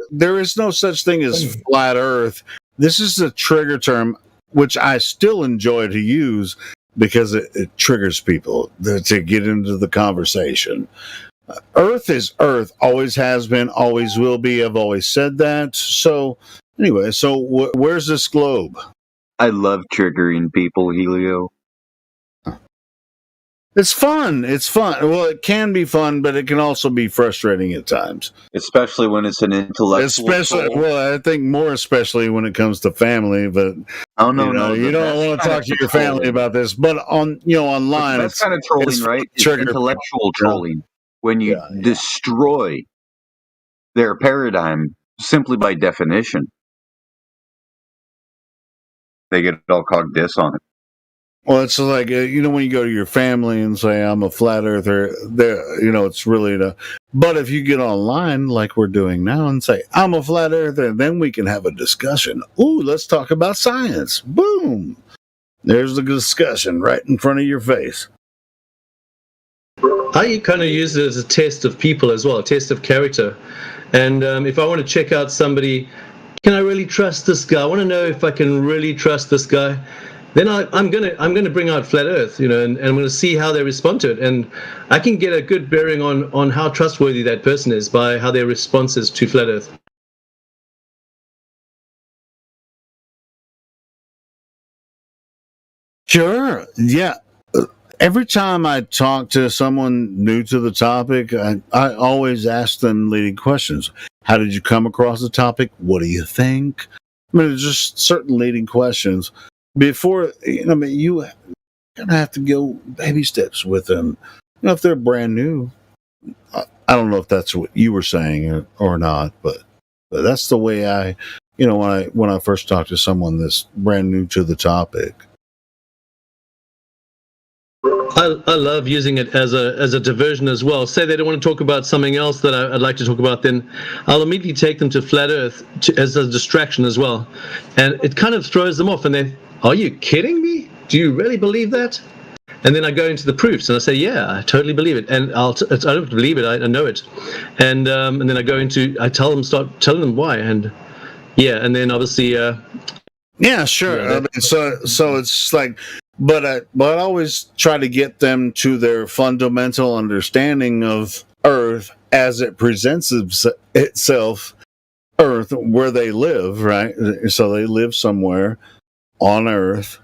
There is no such thing as flat Earth. This is a trigger term, which I still enjoy to use because it triggers people to get into the conversation. Earth is Earth, always has been, always will be. I've always said that. So anyway, where's this globe? I love triggering people, Helio. It's fun. It's fun. Well, it can be fun, but it can also be frustrating at times. Especially when it's an intellectual. I think more especially when it comes to family. But no, you don't want to talk to your family about this. But online, that's kind of trolling, right? It's intellectual trolling when you destroy their paradigm simply by definition. They get all cogged on it. Well, it's like when you go to your family and say I'm a flat earther, it's really the. But if you get online like we're doing now and say I'm a flat earther, then we can have a discussion. Ooh, let's talk about science. Boom, there's the discussion right in front of your face. I kind of use it as a test of people as well, a test of character. And if I want to check out somebody, can I really trust this guy? I want to know if I can really trust this guy. Then I'm gonna bring out Flat Earth, and I'm gonna see how they respond to it, and I can get a good bearing on how trustworthy that person is by how their response is to Flat Earth. Sure, yeah. Every time I talk to someone new to the topic, I always ask them leading questions. How did you come across the topic? What do you think? I mean, it's just certain leading questions. Before, you kind of have to go baby steps with them. If they're brand new, I don't know if that's what you were saying or not, but that's the way I, when I first talk to someone that's brand new to the topic. I love using it as a diversion as well. Say they don't want to talk about something else that I'd like to talk about, then I'll immediately take them to Flat Earth as a distraction as well. And it kind of throws them off, and they, are you kidding me? Do you really believe that? And then I go into the proofs and I say, yeah, I totally believe it. And I don't believe it, I know it. And then I start telling them why. And yeah, and then obviously... yeah, sure. I mean, so it's like... But I always try to get them to their fundamental understanding of Earth as it presents itself, Earth, where they live, right? So they live somewhere on Earth.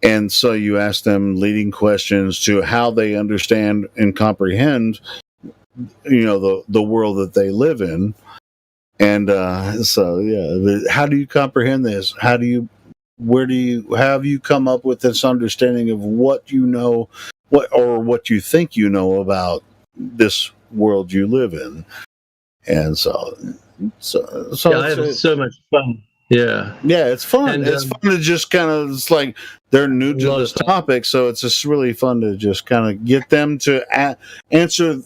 And so you ask them leading questions to how they understand and comprehend, the world that they live in. And so, yeah, how do you comprehend this? How have you come up with this understanding of what you know, what you think you know about this world you live in? And so yeah, I have so much fun. Yeah, it's fun. And, it's fun to just kind of, it's like they're new to this topic, so it's just really fun to just kind of get them to answer.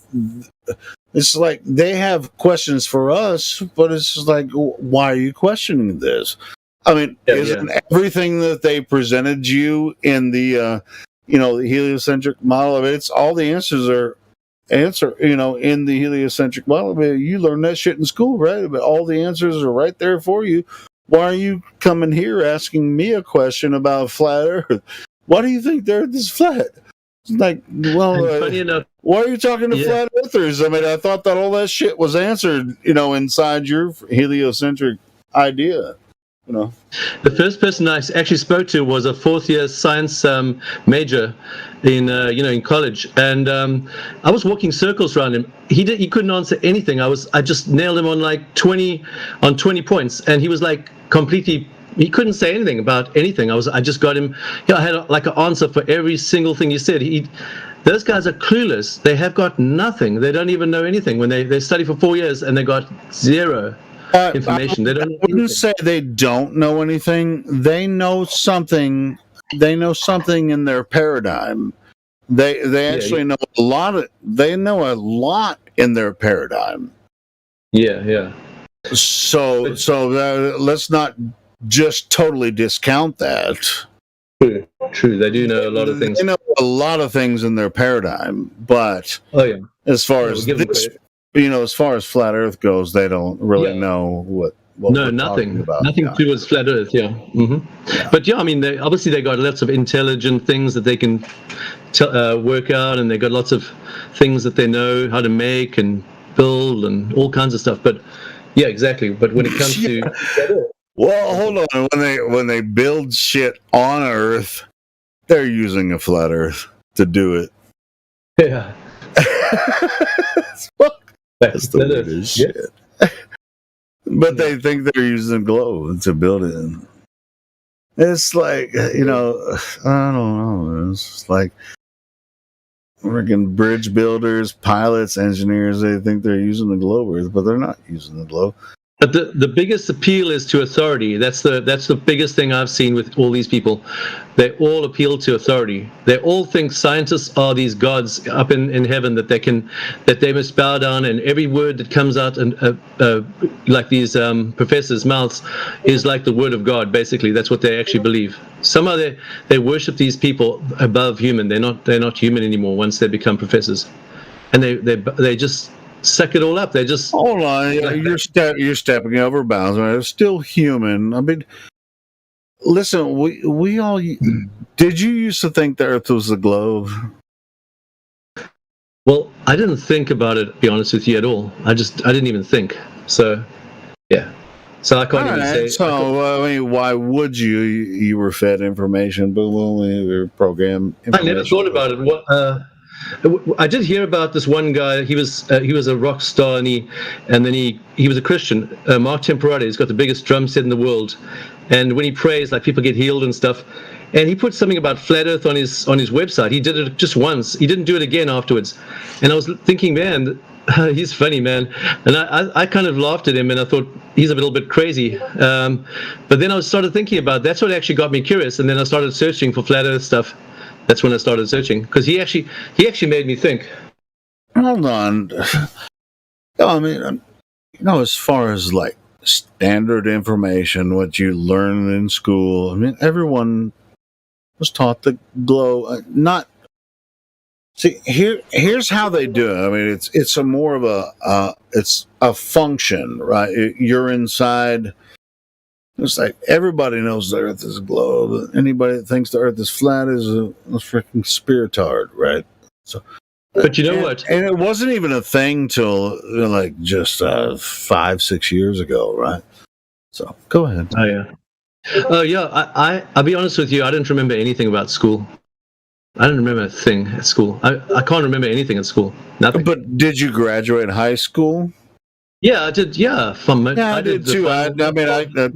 It's like they have questions for us, but it's just like, why are you questioning this? I mean, isn't everything that they presented you in the, the heliocentric model of it? It's all the answers are in the heliocentric model. I mean, you learned that shit in school, right? But all the answers are right there for you. Why are you coming here asking me a question about flat Earth? Why do you think the Earth is flat? It's like, well, funny enough, why are you talking to flat earthers? I mean, I thought that all that shit was answered, inside your heliocentric idea. The first person I actually spoke to was a fourth-year science major in college, and I was walking circles around him. He couldn't answer anything. I just nailed him on 20 points, and he was completely. He couldn't say anything about anything. I just got him. I had an answer for every single thing he said. Those guys are clueless. They have got nothing. They don't even know anything. When they study for 4 years and they got zero information. I wouldn't say they don't know anything. They know something. They know something in their paradigm. They actually know a lot. They know a lot in their paradigm. Yeah. So let's not just totally discount that. True. They do know a lot of things. They know a lot of things in their paradigm, but as far as this, as far as flat Earth goes, they don't really know what we're talking about. Nothing towards flat Earth. Yeah. Mm-hmm. But I mean, they got lots of intelligent things that they can work out, and they got lots of things that they know how to make and build and all kinds of stuff. But yeah, exactly. But when it comes to well, hold on. When they build shit on Earth, they're using a flat Earth to do it. Yeah. That's the weirdest shit. But they think they're using a globe to build it in. It's like, I don't know. It's just like freaking bridge builders, pilots, engineers, they think they're using the globe Earth, but they're not using the globe. But the biggest appeal is to authority. That's the biggest thing I've seen with all these people. They all appeal to authority. They all think scientists are these gods up in heaven that they must bow down, and every word that comes out and like these professors' mouths is like the word of God. Basically, that's what they actually believe. Somehow they worship these people above human. They're not human anymore once they become professors, and they just suck it all up. They just hold on. You're stepping over bounds. They're still human. I mean, listen. We all did. You used to think the Earth was a globe? Well, I didn't think about it. To be honest with you, at all. I didn't even think. So, yeah. So I can't even say. So I mean, why would you? You were fed information, but only your program. I never thought about it. What? I did hear about this one guy. He was a rock star, and then he was a Christian. Mark Temperati. He's got the biggest drum set in the world, and when he prays, like people get healed and stuff. And he put something about flat Earth on his website. He did it just once. He didn't do it again afterwards. And I was thinking, man, he's funny, man. And I kind of laughed at him, and I thought he's a little bit crazy. But then I started thinking about that's what actually got me curious. And then I started searching for flat Earth stuff. That's when I started searching, because he actually made me think. Hold on. I mean, as far as like standard information, what you learn in school, I mean, everyone was taught the glow. Here's how they do it. I mean, it's a more of it's a function, right? You're inside. It's like everybody knows the Earth is a globe. Anybody that thinks the Earth is flat is a freaking spiritard, right? So, but you know what? And it wasn't even a thing till like just 5-6 years ago, right? So go ahead. Oh yeah. Oh yeah. I'll be honest with you. I didn't remember anything about school. I didn't remember a thing at school. I can't remember anything at school. Nothing. But did you graduate high school? Yeah, I did. Yeah, I did too. I graduated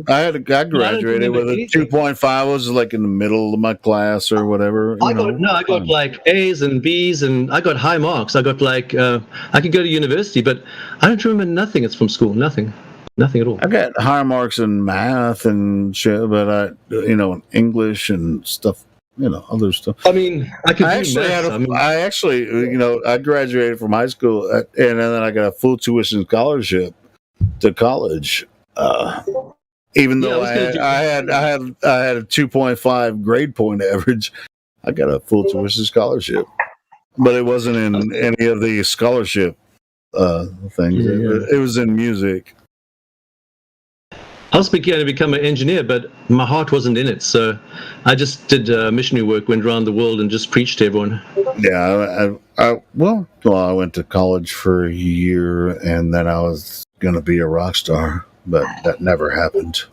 with a 2.5. I was like in the middle of my class or whatever. I got like A's and B's, and I got high marks. I got like I could go to university, but I don't remember nothing. It's from school. Nothing at all. I got high marks in math and shit, but English and stuff. Other stuff. I mean, I graduated from high school, and then I got a full tuition scholarship to college. Even though I had a 2.5 grade point average, I got a full tuition scholarship, but it wasn't in any of the scholarship things. It was in music. I was going to become an engineer, but my heart wasn't in it. So I just did missionary work, went around the world and just preached to everyone. Yeah, I went to college for a year, and then I was going to be a rock star, but that never happened.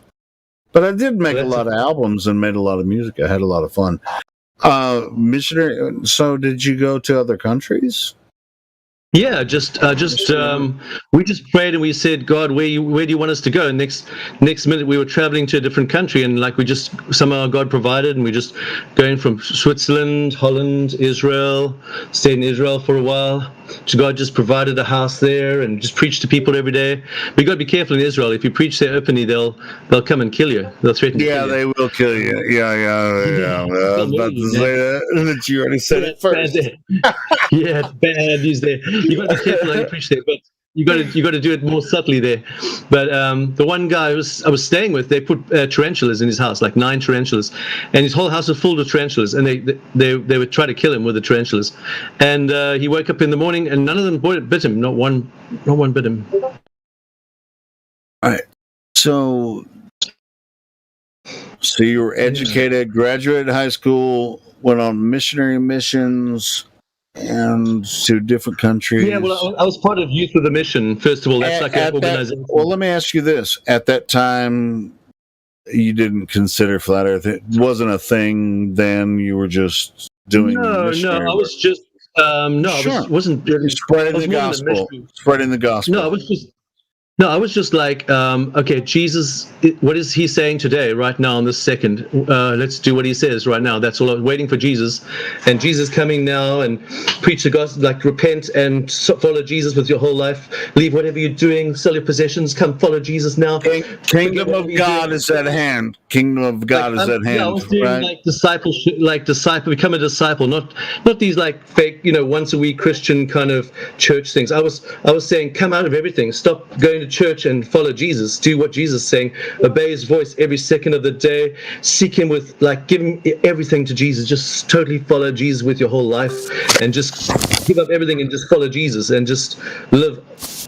But I did make a lot of albums and made a lot of music. I had a lot of fun. Missionary. So did you go to other countries? Yeah, we just prayed and we said, God, where do you want us to go? And next minute we were traveling to a different country, and like somehow God provided, and we just going from Switzerland, Holland, Israel, stayed in Israel for a while. So God just provided a house there and just preached to people every day. But you got to be careful in Israel. If you preach there openly, they'll come and kill you. They'll threaten to kill you. Yeah, they will kill you. Yeah. I was about to say that you already said it first. Yeah, it's bad news there. You got to be careful how you preach there, but you got to do it more subtly there. But the one guy I was staying with, they put tarantulas in his house, like 9 tarantulas, and his whole house was full of tarantulas, and they would try to kill him with the tarantulas. And he woke up in the morning, and none of them bit him. Not one bit him. All right. So you were educated, graduated high school, went on missionary missions, and to different countries. Yeah, well, I was part of Youth with a Mission. First of all, that's like an organization. Well, let me ask you this: at that time, you didn't consider flat Earth. It wasn't a thing then. You were just doing. No, I was just. I wasn't spreading the gospel. Spreading the gospel. No, I was just. No, I was just like, okay, Jesus, what is he saying today, right now, in this second? Let's do what he says right now. That's all. I was waiting for Jesus, and Jesus coming now and preach the gospel, like repent and follow Jesus with your whole life. Leave whatever you're doing, sell your possessions, come follow Jesus now. Kingdom of God is at hand. Kingdom of God is at hand. Yeah, I was doing like discipleship, become a disciple, not these like fake, once a week Christian kind of church things. I was saying, come out of everything, stop going to church and follow Jesus. Do what Jesus is saying. Obey his voice every second of the day. Seek him with, give him everything to Jesus. Just totally follow Jesus with your whole life, and just give up everything and just follow Jesus and just live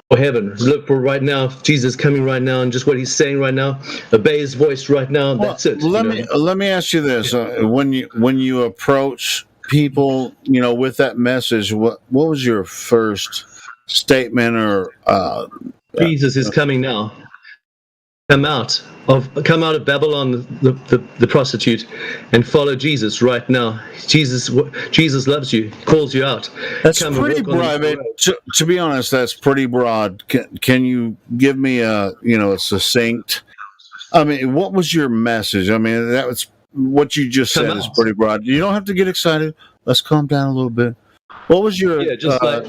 for heaven. Live for right now. Jesus coming right now, and just what he's saying right now. Obey his voice right now. That's it. Let me ask you this: when you approach people, with that message, what was your first statement or? Jesus is coming now. Come out of Babylon, the prostitute, and follow Jesus right now. Jesus loves you, calls you out. That's pretty broad. To be honest, that's pretty broad. Can you give me a succinct? I mean, what was your message? I mean, that was what you just said is pretty broad. You don't have to get excited. Let's calm down a little bit. What was your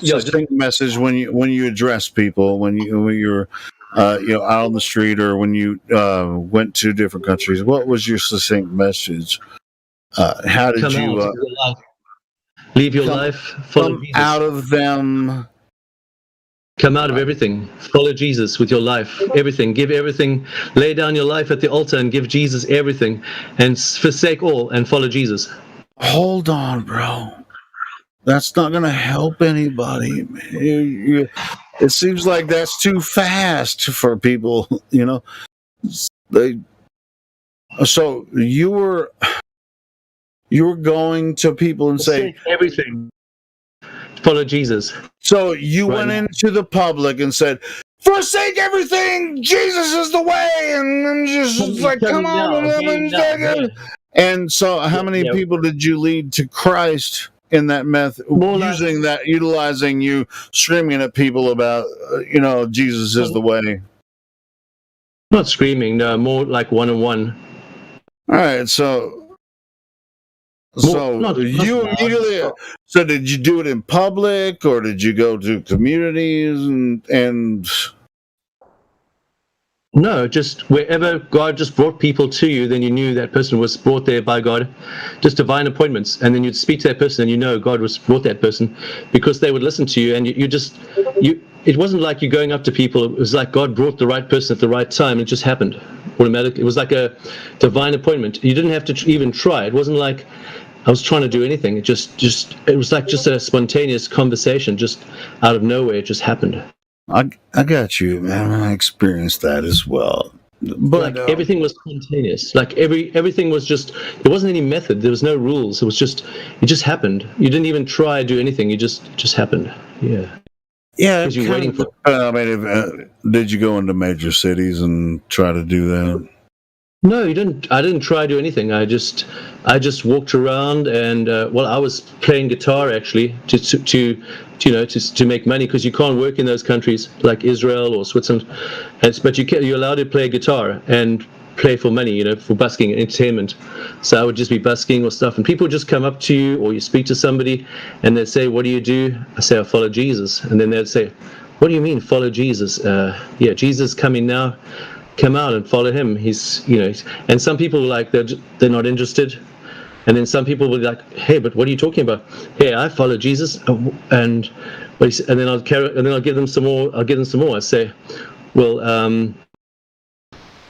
succinct message when you address people, when you're out on the street, or when you went to different countries? What was your succinct message? How did you leave your life? Follow Jesus. Out of them. Come out of everything. Follow Jesus with your life. Everything. Give everything. Lay down your life at the altar and give Jesus everything, and forsake all and follow Jesus. Hold on, bro. That's not going to help anybody. It seems like that's too fast for people, So you were going to people and saying everything. Follow Jesus. So you went into the public and said, "Forsake everything. Jesus is the way," and just like, come on. And so, how many people did you lead to Christ in that method, utilizing you screaming at people about, Jesus is the way? Not screaming, no, more like one-on-one. All right, so you immediately. So did you do it in public, or did you go to communities and? No, just wherever God just brought people to you, then you knew that person was brought there by God, just divine appointments, and then you'd speak to that person, and God was brought that person, because they would listen to you, and you. It wasn't like you going up to people. It was like God brought the right person at the right time. It just happened automatically. It was like a divine appointment. You didn't have to even try. It wasn't like I was trying to do anything. It it was like just a spontaneous conversation, just out of nowhere. It just happened. I got you, man. I experienced that as well. But everything was spontaneous. Like everything was just. There wasn't any method. There was no rules. It just happened. You didn't even try to do anything. It just happened. Yeah. Yeah. Because you're waiting for. I mean, did you go into major cities and try to do that? No, you didn't. I didn't try to do anything. I just walked around, and I was playing guitar actually to make money, because you can't work in those countries like Israel or Switzerland, but you're allowed to play guitar and play for money, for busking and entertainment. So I would just be busking or stuff, and people would just come up to you, or you speak to somebody, and they'd say, "What do you do?" I say, "I follow Jesus," and then they'd say, "What do you mean follow Jesus?" Jesus coming now. Come out and follow him. He's, and some people were like, they're not interested, and then some people were like, "Hey, but what are you talking about?" "Hey, I follow Jesus," and then I'll give them some more. I say, "Well,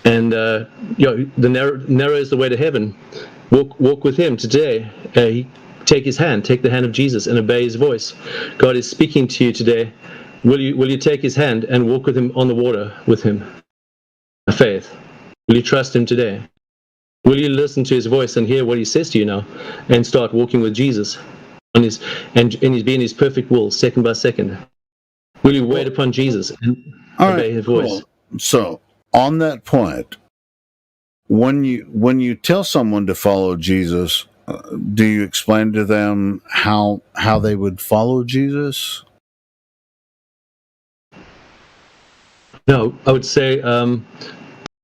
the narrow is the way to heaven. Walk with him today. Take the hand of Jesus, and obey his voice. God is speaking to you today. Will you take his hand and walk with him on the water with him? Faith. Will you trust him today? Will you listen to his voice and hear what he says to you now, and start walking with Jesus and he's being his perfect will, second by second? Will you wait upon Jesus and obey his voice? Cool. So on that point, when you tell someone to follow Jesus, do you explain to them how they would follow Jesus? No, I would say,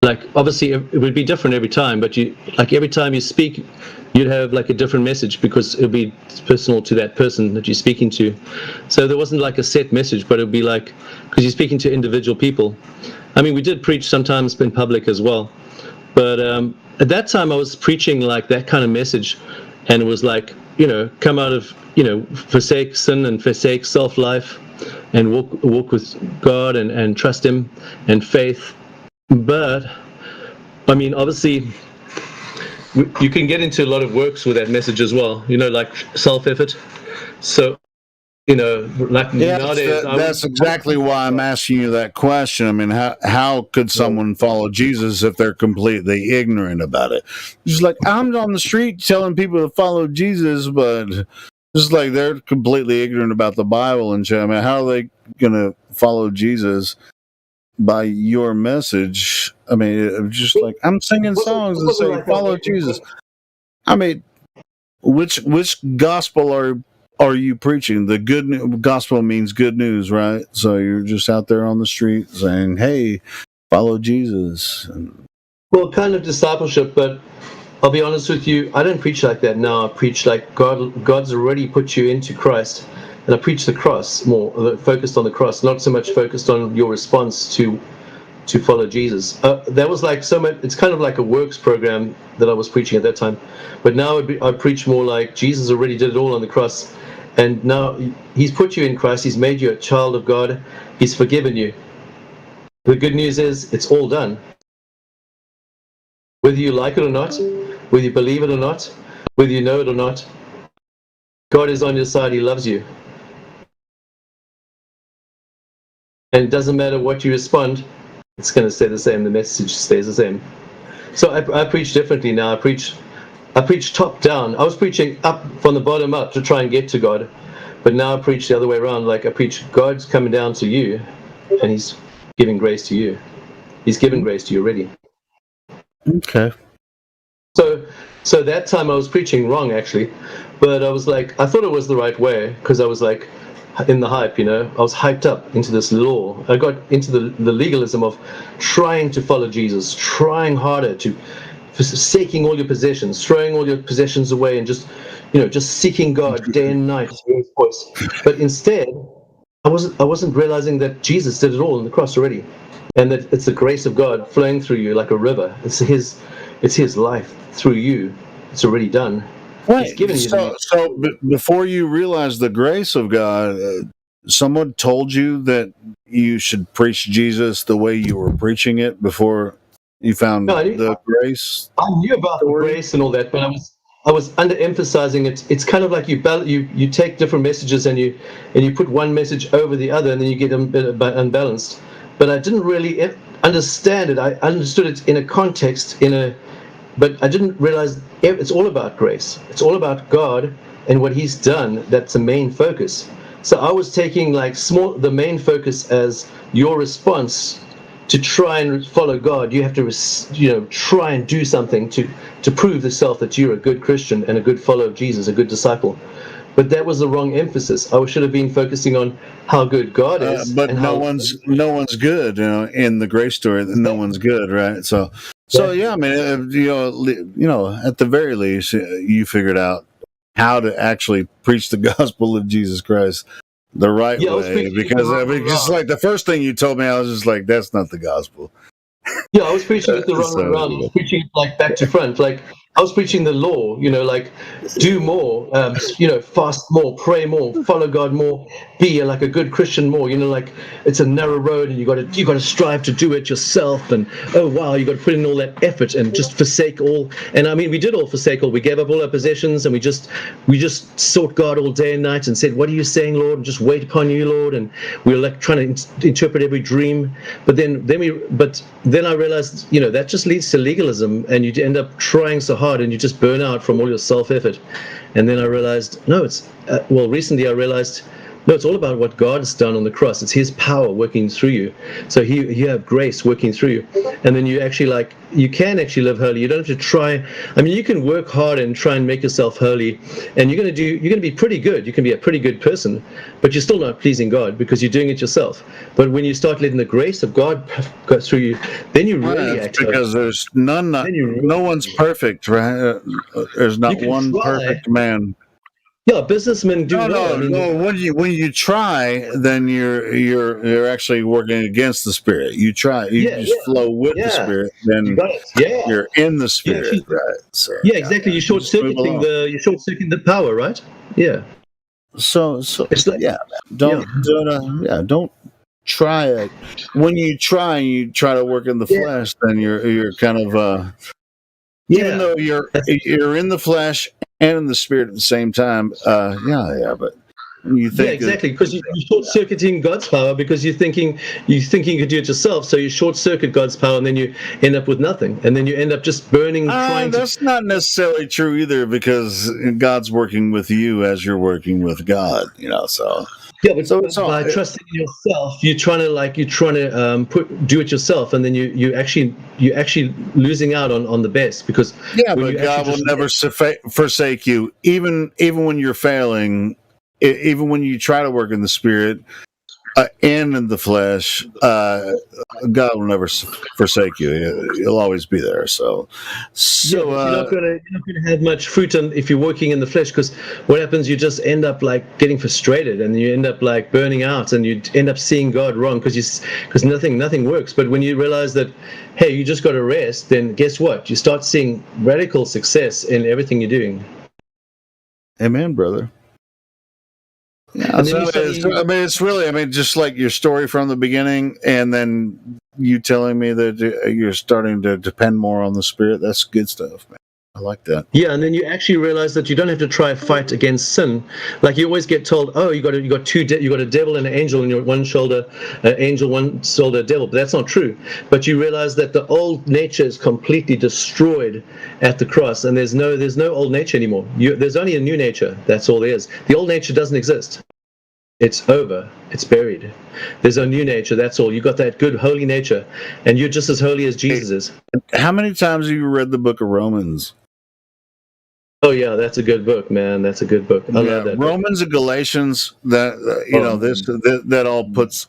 like, obviously it would be different every time, but every time you speak, you'd have like a different message because it would be personal to that person that you're speaking to. So there wasn't like a set message, but it would be like, because you're speaking to individual people. I mean, we did preach sometimes in public as well, but at that time I was preaching like that kind of message, and it was like, come out of, forsake sin and forsake self-life and walk with God and trust Him and faith. But I mean, obviously you can get into a lot of works with that message as well, like self-effort. So like nowadays, that's exactly why I'm asking you that question. I mean, how could someone follow Jesus if they're completely ignorant about it? Just like, I'm on the street telling people to follow Jesus, but just like they're completely ignorant about the Bible and shit. I mean, how are they gonna follow Jesus by your message? I mean, just like, I'm singing songs and saying follow Jesus. I mean, which gospel are you preaching? The gospel means good news, right? So you're just out there on the street saying, hey, follow Jesus. Well, kind of discipleship, but I'll be honest with you, I don't preach like that now. I preach like God's already put you into Christ, and I preach the cross more, focused on the cross, not so much focused on your response to follow Jesus. That was like so much. It's kind of like a works program that I was preaching at that time, but now I preach more like Jesus already did it all on the cross, and now He's put you in Christ. He's made you a child of God. He's forgiven you. The good news is it's all done. Whether you like it or not, whether you believe it or not, whether you know it or not, God is on your side. He loves you. And it doesn't matter what you respond, it's going to stay the same. The message stays the same. So I preach differently now. I preach top down. I was preaching up from the bottom up to try and get to God. But now I preach the other way around. Like I preach God's coming down to you, and He's giving grace to you. He's given grace to you already. Okay. So that time I was preaching wrong, actually. But I was like, I thought it was the right way, because I was like, in the hype, I was hyped up into this law. I got into the legalism of trying to follow Jesus, trying harder forsaking all your possessions, throwing all your possessions away, and just seeking God day and night. But instead, I wasn't realizing that Jesus did it all on the cross already, and that it's the grace of God flowing through you like a river. It's His life through you. It's already done. Right. So before you realized the grace of God, someone told you that you should preach Jesus the way you were preaching it before you found the grace. I knew about the grace and all that, but I was underemphasizing it. It's kind of like you take different messages and you put one message over the other, and then you get them unbalanced. But I didn't really understand it. I understood it in a context, but I didn't realize it's all about grace. It's all about God and what He's done. That's the main focus. So I was taking the main focus as your response to try and follow God. You have to, try and do something to prove to self that you're a good Christian and a good follower of Jesus, a good disciple. But that was the wrong emphasis. I should have been focusing on how good God is. But no one's good, in the grace story. No one's good, right? So yeah, I mean, at the very least, you figured out how to actually preach the gospel of Jesus Christ the right way. Because just like the first thing you told me, I was just like, that's not the gospel. Yeah, I was preaching it the wrong way around. I was preaching it back to front. I was preaching the law, do more, fast more, pray more, follow God more, be like a good Christian more. It's a narrow road, and you got to strive to do it yourself. And oh wow, you got to put in all that effort and just forsake all. And I mean, we did all forsake all. We gave up all our possessions, and we just sought God all day and night and said, "What are you saying, Lord?" And just wait upon you, Lord. And we were trying to interpret every dream. But then I realized, that just leads to legalism, and you end up trying so hard, and you just burn out from all your self-effort. And then I realized, recently I realized No, it's all about what God's done on the cross. It's His power working through you. So you have grace working through you, and then you actually you can actually live holy. You don't have to try. I mean, you can work hard and try and make yourself holy, and you're going to be pretty good. You can be a pretty good person, but you're still not pleasing God because you're doing it yourself. But when you start letting the grace of God go through you, then you really act. Because there's no one's perfect, right? There's not one perfect man. Yeah, businessmen do. No. When you try, then you're actually working against the Spirit. You try, you just flow with the Spirit, then you're in the Spirit, right? So, exactly. You're short circuiting the power, right? Yeah. So don't try it. When you try to work in the flesh, then you're kind of even though you're in the flesh and in the Spirit at the same time, but you think exactly, because you're short-circuiting God's power because you're thinking you could do it yourself, so you short-circuit God's power, and then you end up with nothing, and then you end up just burning. That's not necessarily true either, because God's working with you as you're working with God, so. Yeah, but by trusting in yourself, you're trying to do it yourself, and then you're actually losing out on the best, because but God will never forsake you, even when you're failing, even when you try to work in the Spirit and in the flesh. God will never forsake you. He'll always be there. So you're not going to have much fruit if you're working in the flesh, because what happens? You just end up getting frustrated, and you end up burning out, and you end up seeing God wrong because nothing works. But when you realize that, hey, you just got to rest, then guess what? You start seeing radical success in everything you're doing. Amen, brother. Yeah, it's really, just like your story from the beginning, and then you telling me that you're starting to depend more on the Spirit. That's good stuff, man. I like that. Yeah, and then you actually realize that you don't have to try a fight against sin. Like you always get told, oh, you got a devil and an angel in your one shoulder, angel, one shoulder, devil. But that's not true. But you realize that the old nature is completely destroyed at the cross, and there's no old nature anymore. There's only a new nature. That's all there is. The old nature doesn't exist. It's over. It's buried. There's a new nature. That's all. You got that good holy nature, and you're just as holy as Jesus is. How many times have you read the book of Romans? Oh yeah, that's a good book, man. That's a good book. I love that. Romans and Galatians. That all puts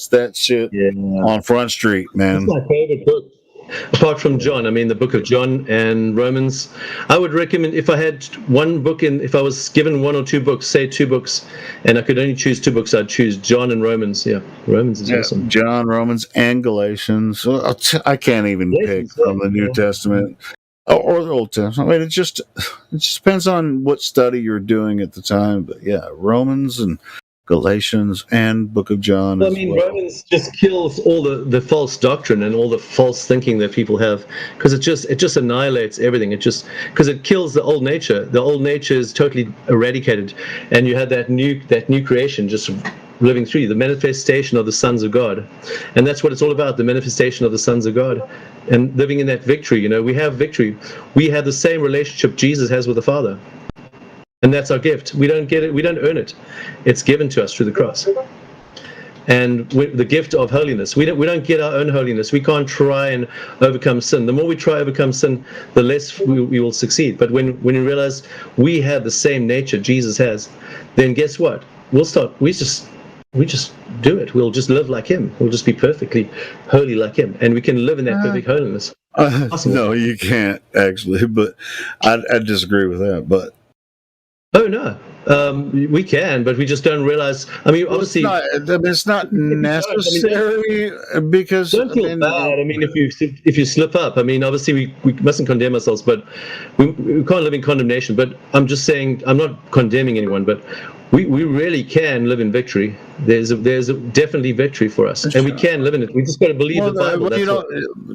that shit on Front Street, man. It's my favorite book. Apart from John, the book of John and Romans, I would recommend, if I had one book if I was given one or two books, say two books, and I could only choose two books, I'd choose John and Romans. Yeah, Romans is awesome. John, Romans, and Galatians. I can't even pick from the New Testament or the Old Testament. It just depends on what study you're doing at the time. But yeah, Romans and Galatians and Book of John. Romans just kills all the false doctrine and all the false thinking that people have, because it just annihilates everything. Because it kills the old nature. The old nature is totally eradicated, and you have that new creation just living through you, the manifestation of the sons of God. And that's what it's all about, the manifestation of the sons of God, and living in that victory. We have victory. We have the same relationship Jesus has with the Father. And that's our gift. We don't get it. We don't earn it. It's given to us through the cross. And the gift of holiness. We don't get our own holiness. We can't try and overcome sin. The more we try to overcome sin, the less we will succeed. But when we realize we have the same nature Jesus has, then guess what? We just do it. We'll just live like Him. We'll just be perfectly holy like Him, and we can live in that perfect holiness. No, you can't actually. But I disagree with that. But. Oh no, we can, but we just don't realize. Obviously, it's not necessary because don't feel bad. If you slip up, obviously we mustn't condemn ourselves, but we can't live in condemnation. But I'm just saying, I'm not condemning anyone, but we really can live in victory. There's definitely victory for us, and we can live in it. We just got to believe the Bible.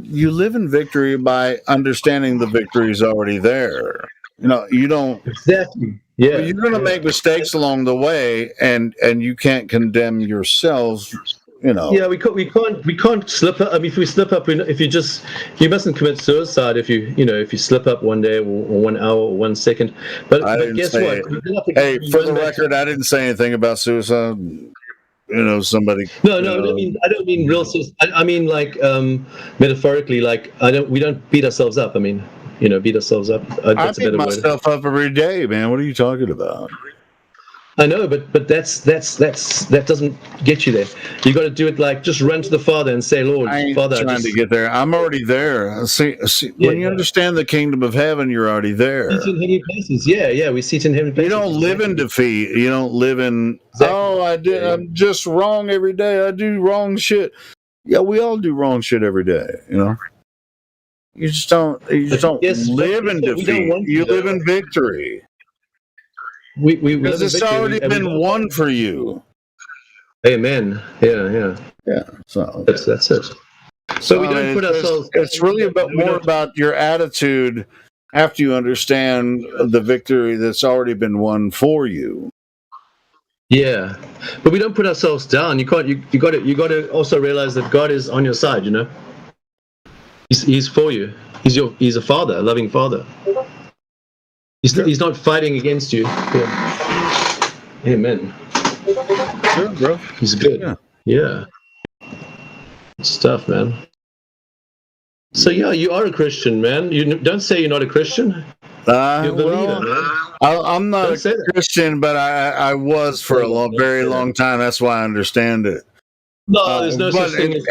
You live in victory by understanding the victory is already there. You don't exactly. Yeah, you're going to make mistakes along the way, and you can't condemn yourselves Yeah, we can't slip up. I mean, if we slip up, you mustn't commit suicide if you slip up one day or 1 hour or 1 second. But guess what? Hey, for the record, I didn't say anything about suicide. Somebody. No, I don't mean real suicide. I mean like metaphorically. Like we don't beat ourselves up. I mean, beat ourselves up. I beat myself up every day, man. What are you talking about? I know, but that doesn't get you there. You got to do it like just run to the Father and say, Lord, I ain't Father, trying to get there. I'm already there. See, when you understand the kingdom of heaven, you're already there. Seat in heavenly places. Yeah, we seat in heavenly places. You don't live in defeat. You don't live in I'm just wrong every day. I do wrong shit. Yeah, we all do wrong shit every day. You just don't live in defeat. You live in victory. Because it's already been won for you. Amen. Yeah. So that's it. So we don't put ourselves. It's really more about your attitude after you understand the victory that's already been won for you. Yeah, but we don't put ourselves down. You can't. You got to also realize that God is on your side. He's for you. He's a father, a loving father. He's not fighting against you. Yeah. Amen. Sure, bro. He's good. Yeah. Good stuff, man. So you are a Christian, man. You don't say you're not a Christian. You're a believer, man. I'm not a Christian, but I was for a very long time. That's why I understand it. No, there's no such thing as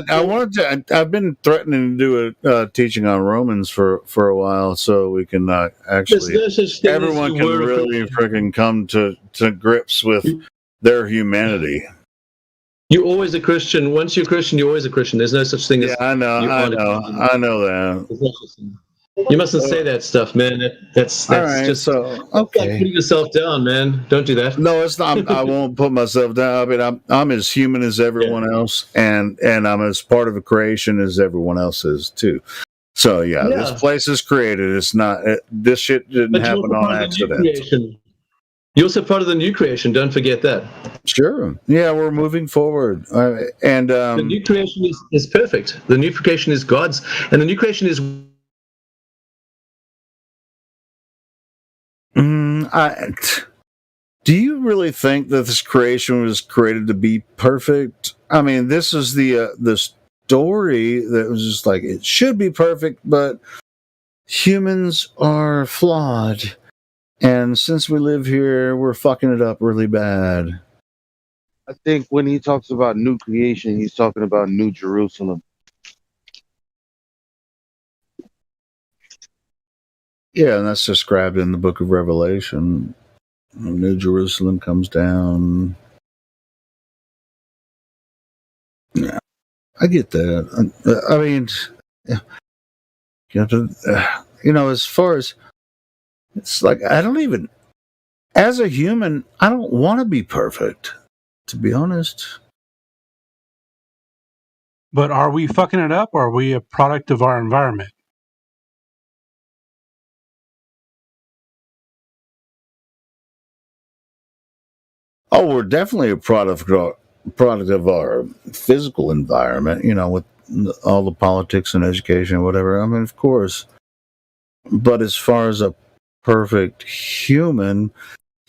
I wanted to. I've been threatening to do a teaching on Romans for a while, so we can actually everyone can really freaking come to grips with their humanity. You're always a Christian. Once you're a Christian, you're always a Christian. There's no such thing as. I know that. You mustn't say that stuff, man. That's all right, just okay. Like putting yourself down, man. Don't do that. No, it's not. I won't put myself down. I mean, I'm as human as everyone else, and I'm as part of a creation as everyone else is too. So this place is created. It's not. This shit didn't happen on accident. You're also part of the new creation. Don't forget that. Sure. Yeah, we're moving forward, and the new creation is perfect. The new creation is God's, and the new creation is. Do you really think that this creation was created to be perfect? I mean, this is the story that was just like it should be perfect, but humans are flawed, and since we live here, we're fucking it up really bad. I think when he talks about new creation, he's talking about New Jerusalem. Yeah, and that's described in the book of Revelation. New Jerusalem comes down. Yeah, I get that. I mean, as far as it's like, I don't even, as a human, I don't want to be perfect, to be honest. But are we fucking it up, or are we a product of our environment? Oh, we're definitely a product of our physical environment, with all the politics and education and whatever. I mean, of course. But as far as a perfect human,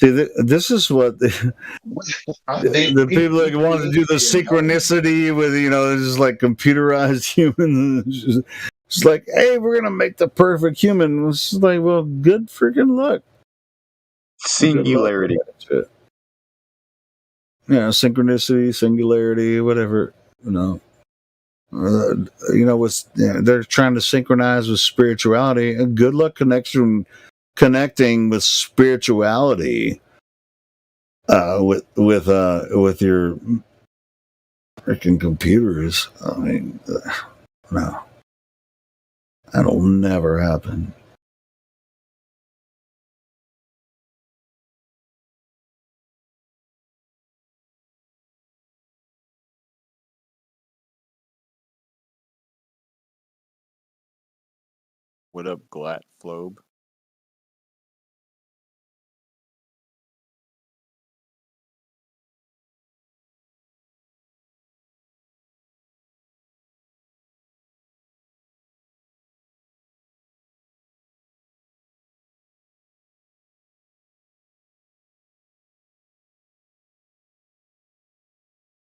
see, this is what the people that want to do the synchronicity with, just like computerized humans. It's like, hey, we're going to make the perfect human. It's like, well, good freaking luck. Singularity. Yeah, synchronicity, singularity, whatever, they're trying to synchronize with spirituality. And good luck connecting with spirituality with your freaking computers. I mean, no, that'll never happen. What up, Glat Flobe?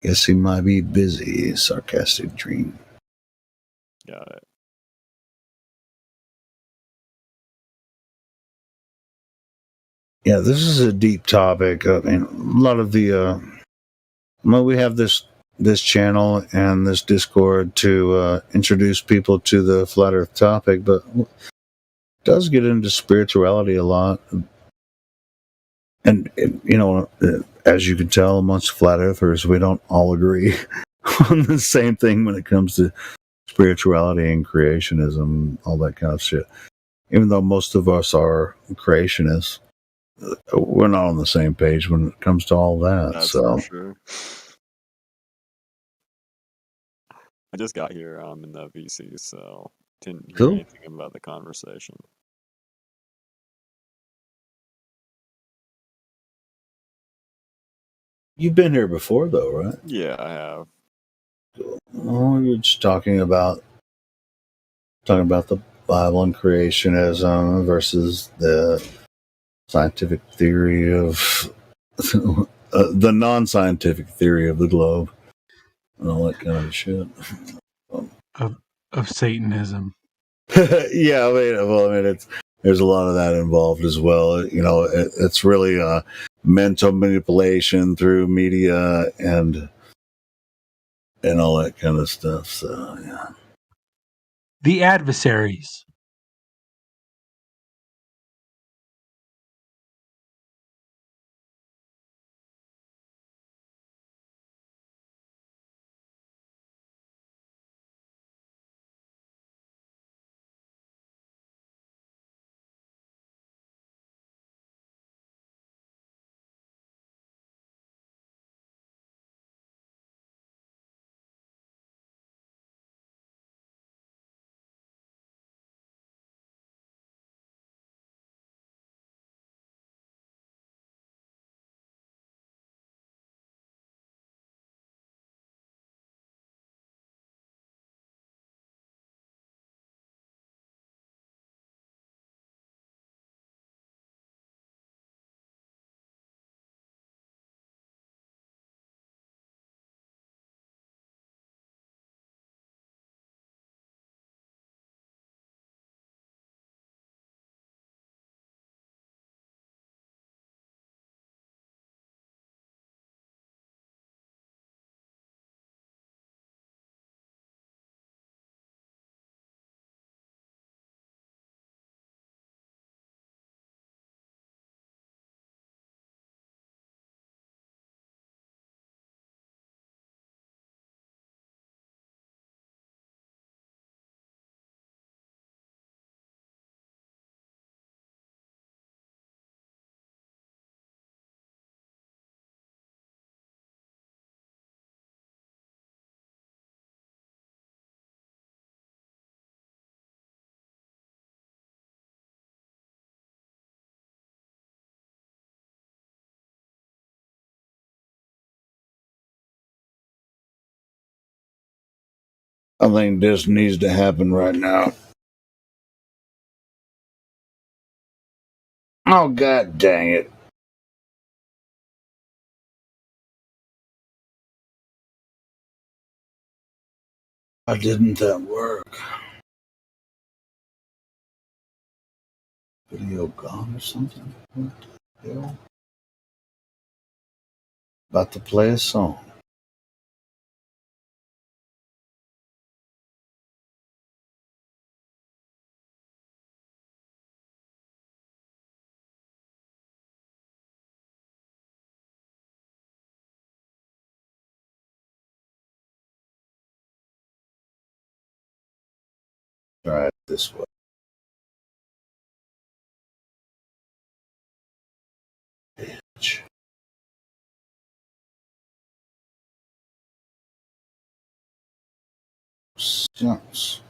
Guess he might be busy. Sarcastic dream. Got it. Yeah, this is a deep topic. I mean, a lot of the well, we have this channel and this Discord to introduce people to the flat Earth topic, but it does get into spirituality a lot. And you know, as you can tell, amongst flat earthers, we don't all agree on the same thing when it comes to spirituality and creationism, all that kind of shit. Even though most of us are creationists, we're not on the same page when it comes to all that. That's so for sure. I just got here in the VC, so didn't hear Cool. anything about the conversation. You've been here before, though, right? Yeah, I have. Oh, you're just talking about the Bible and creationism versus the scientific theory of the non-scientific theory of the globe and all that kind of shit. Of Satanism. Yeah, there's a lot of that involved as well. You know, it's really mental manipulation through media and all that kind of stuff. So yeah. The adversaries. I think this needs to happen right now. Oh, god dang it. Why didn't that work? Video gone or something? What the hell? About to play a song. Try it this way. Bitch. Stunts.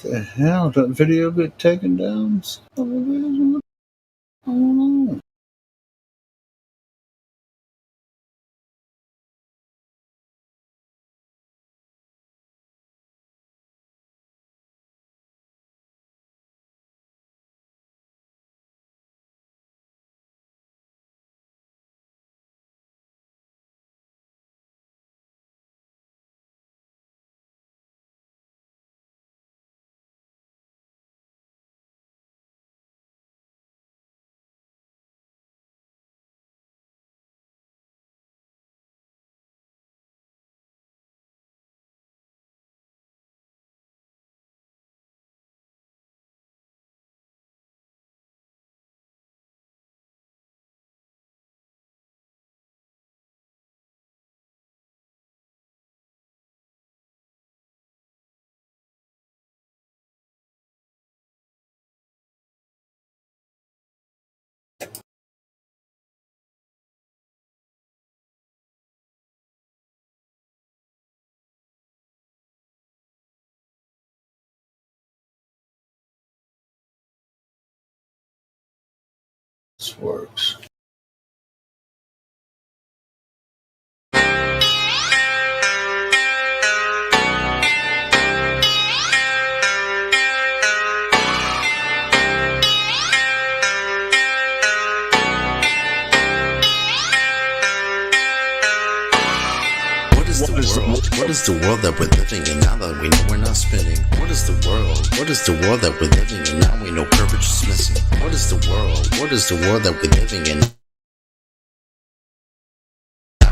The hell? Did that video get taken down? I don't know. This works. What is the world that we're living in now that we know we're not spinning? What is the world? What is the world that we're living in now we know curvature's missing? What is the world? What is the world that we're living in?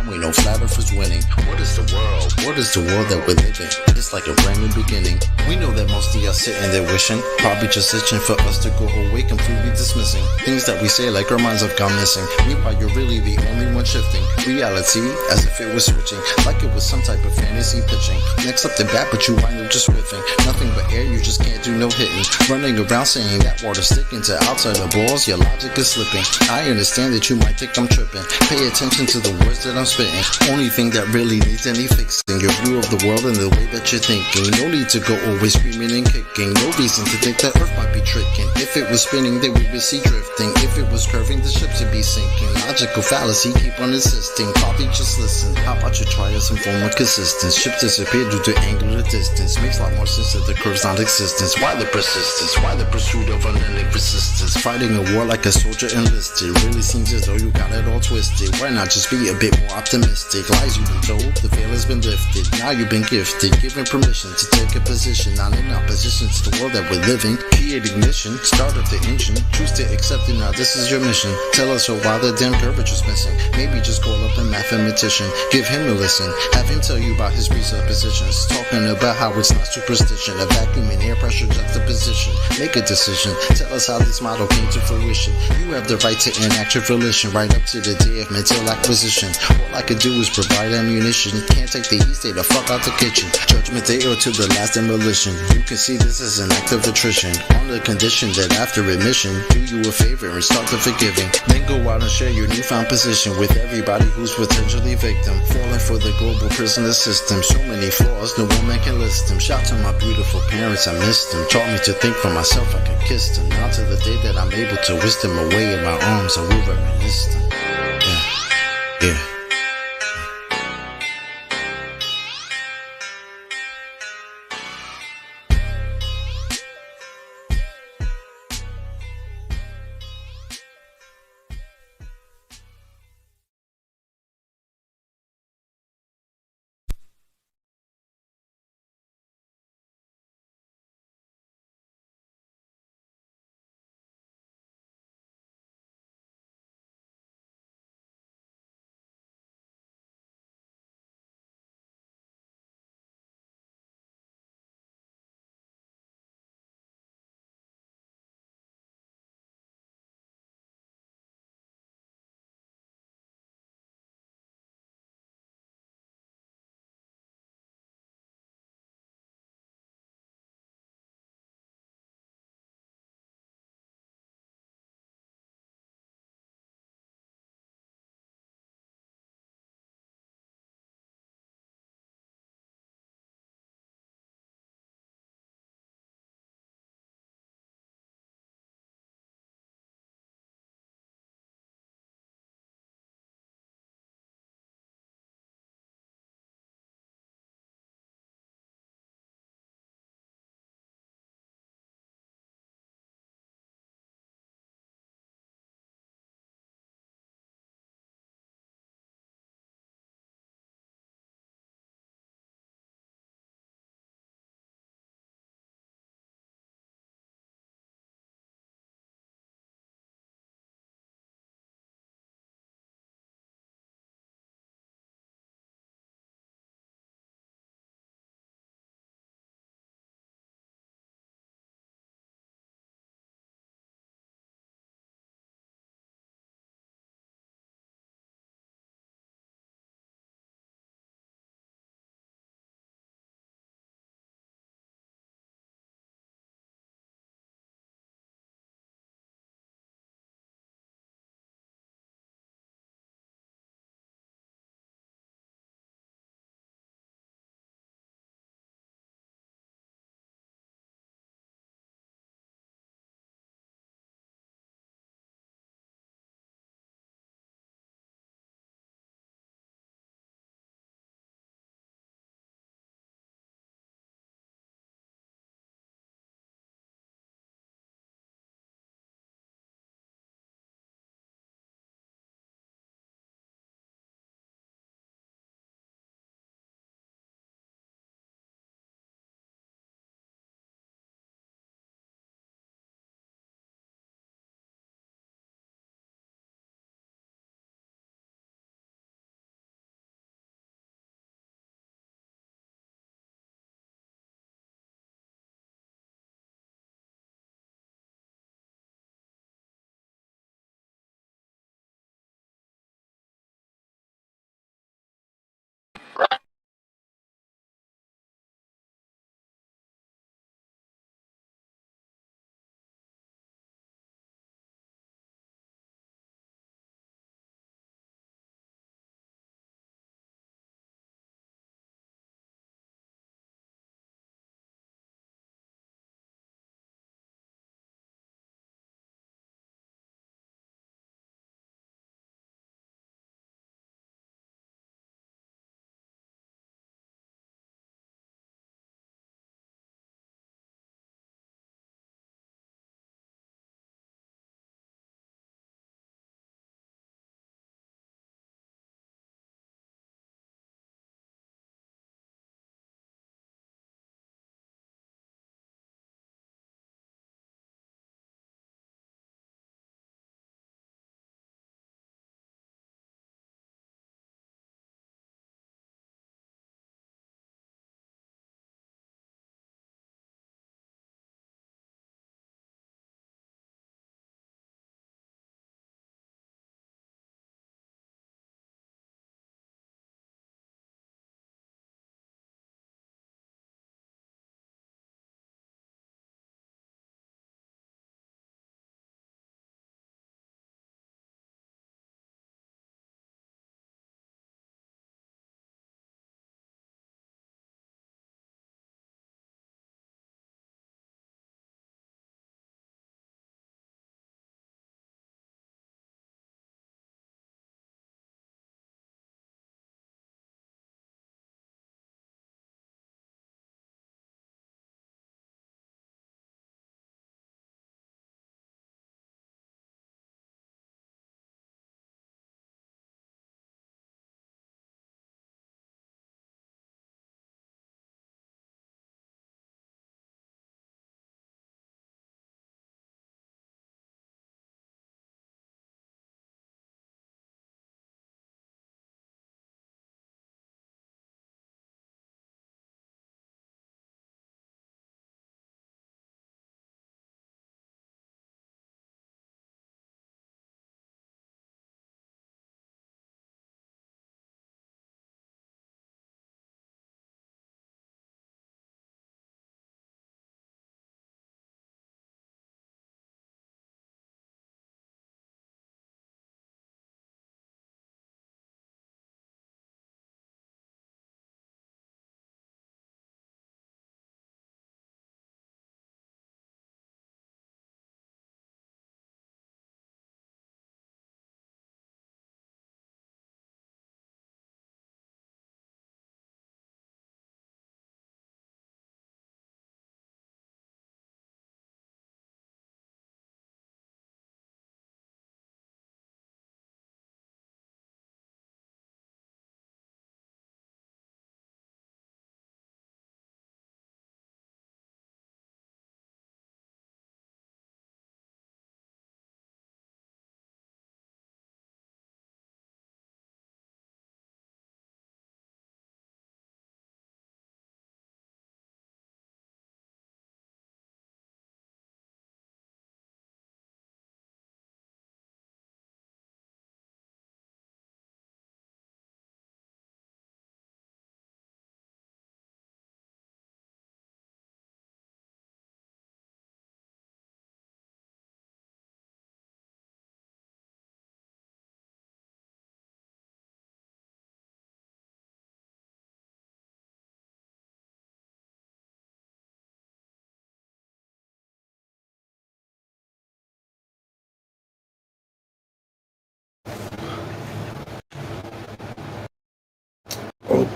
We know flat earth is winning. What is the world? What is the world that we're living? It's like a brand new beginning. We know that most of y'all sitting there wishing, probably just itching for us to go away, completely dismissing things that we say like our minds have gone missing. Meanwhile, you're really the only one shifting reality as if it was switching, like it was some type of fantasy pitching. Next up the bat, but you wind up just whiffing. Nothing but air, you just can't do no hitting. Running around saying that water sticking to outside the balls, your logic is slipping. I understand that you might think I'm tripping. Pay attention to the words that I'm spitting. Only thing that really needs any fixing, your view of the world and the way that you're thinking. No need to go always screaming and kicking. No reason to think that Earth might be tricking. If it was spinning, then we would see drifting. If it was curving, the ships would be sinking. Logical fallacy, keep on insisting. Probably just listen. How about you try some form of consistence? Ships disappear due to angular distance. Makes a lot more sense that the curve's not existence. Why the persistence? Why the pursuit of unending resistance? Fighting a war like a soldier enlisted. Really seems as though you got it all twisted. Why not just be a bit more optimistic? Lies you've been told, the veil has been lifted. Now you've been gifted, given permission to take a position. Not in opposition to the world that we're living. Create ignition, start up the engine. Choose to accept it, now this is your mission. Tell us why the damn curvature's missing. Maybe just call up a mathematician. Give him a listen, have him tell you about his presuppositions. Talking about how it's not superstition. A vacuum and air pressure juxtaposition. Make a decision, tell us how this model came to fruition. You have the right to enact your volition, right up to the day of mental acquisition. All I could do is provide ammunition. Can't take the heat, stay the fuck out the kitchen. Judgment day or to the last demolition. You can see this as an act of attrition. On the condition that after admission, do you a favor and start the forgiving. Then go out and share your newfound position with everybody who's potentially victim. Falling for the global prisoner system. So many flaws, no woman can list them. Shout to my beautiful parents, I missed them. Taught me to think for myself, I could kiss them. Now to the day that I'm able to whisk them away in my arms, I will reminisce them. Yeah, yeah.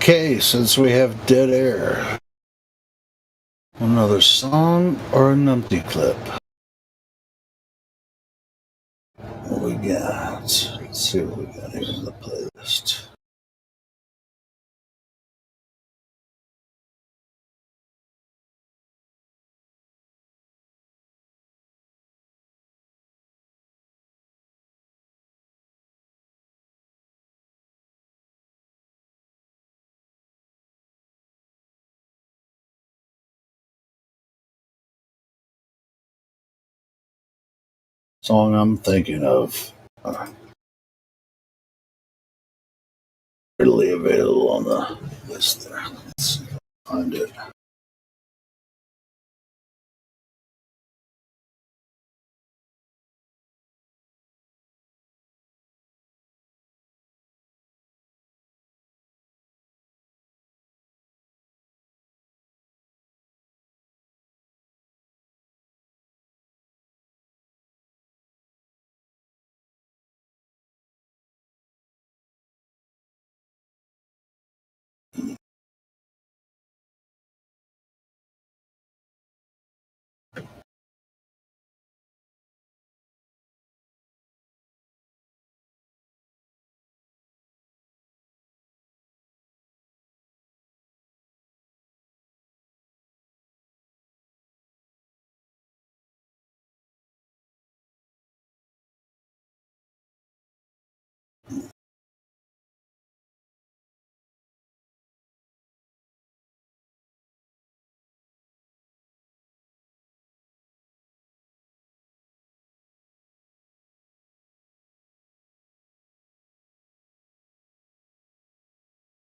Okay, since we have dead air, another song or an empty clip? What we got? Let's see what we got here in the playlist. Song I'm thinking of. Readily available on the list there. Let's see if I can find it.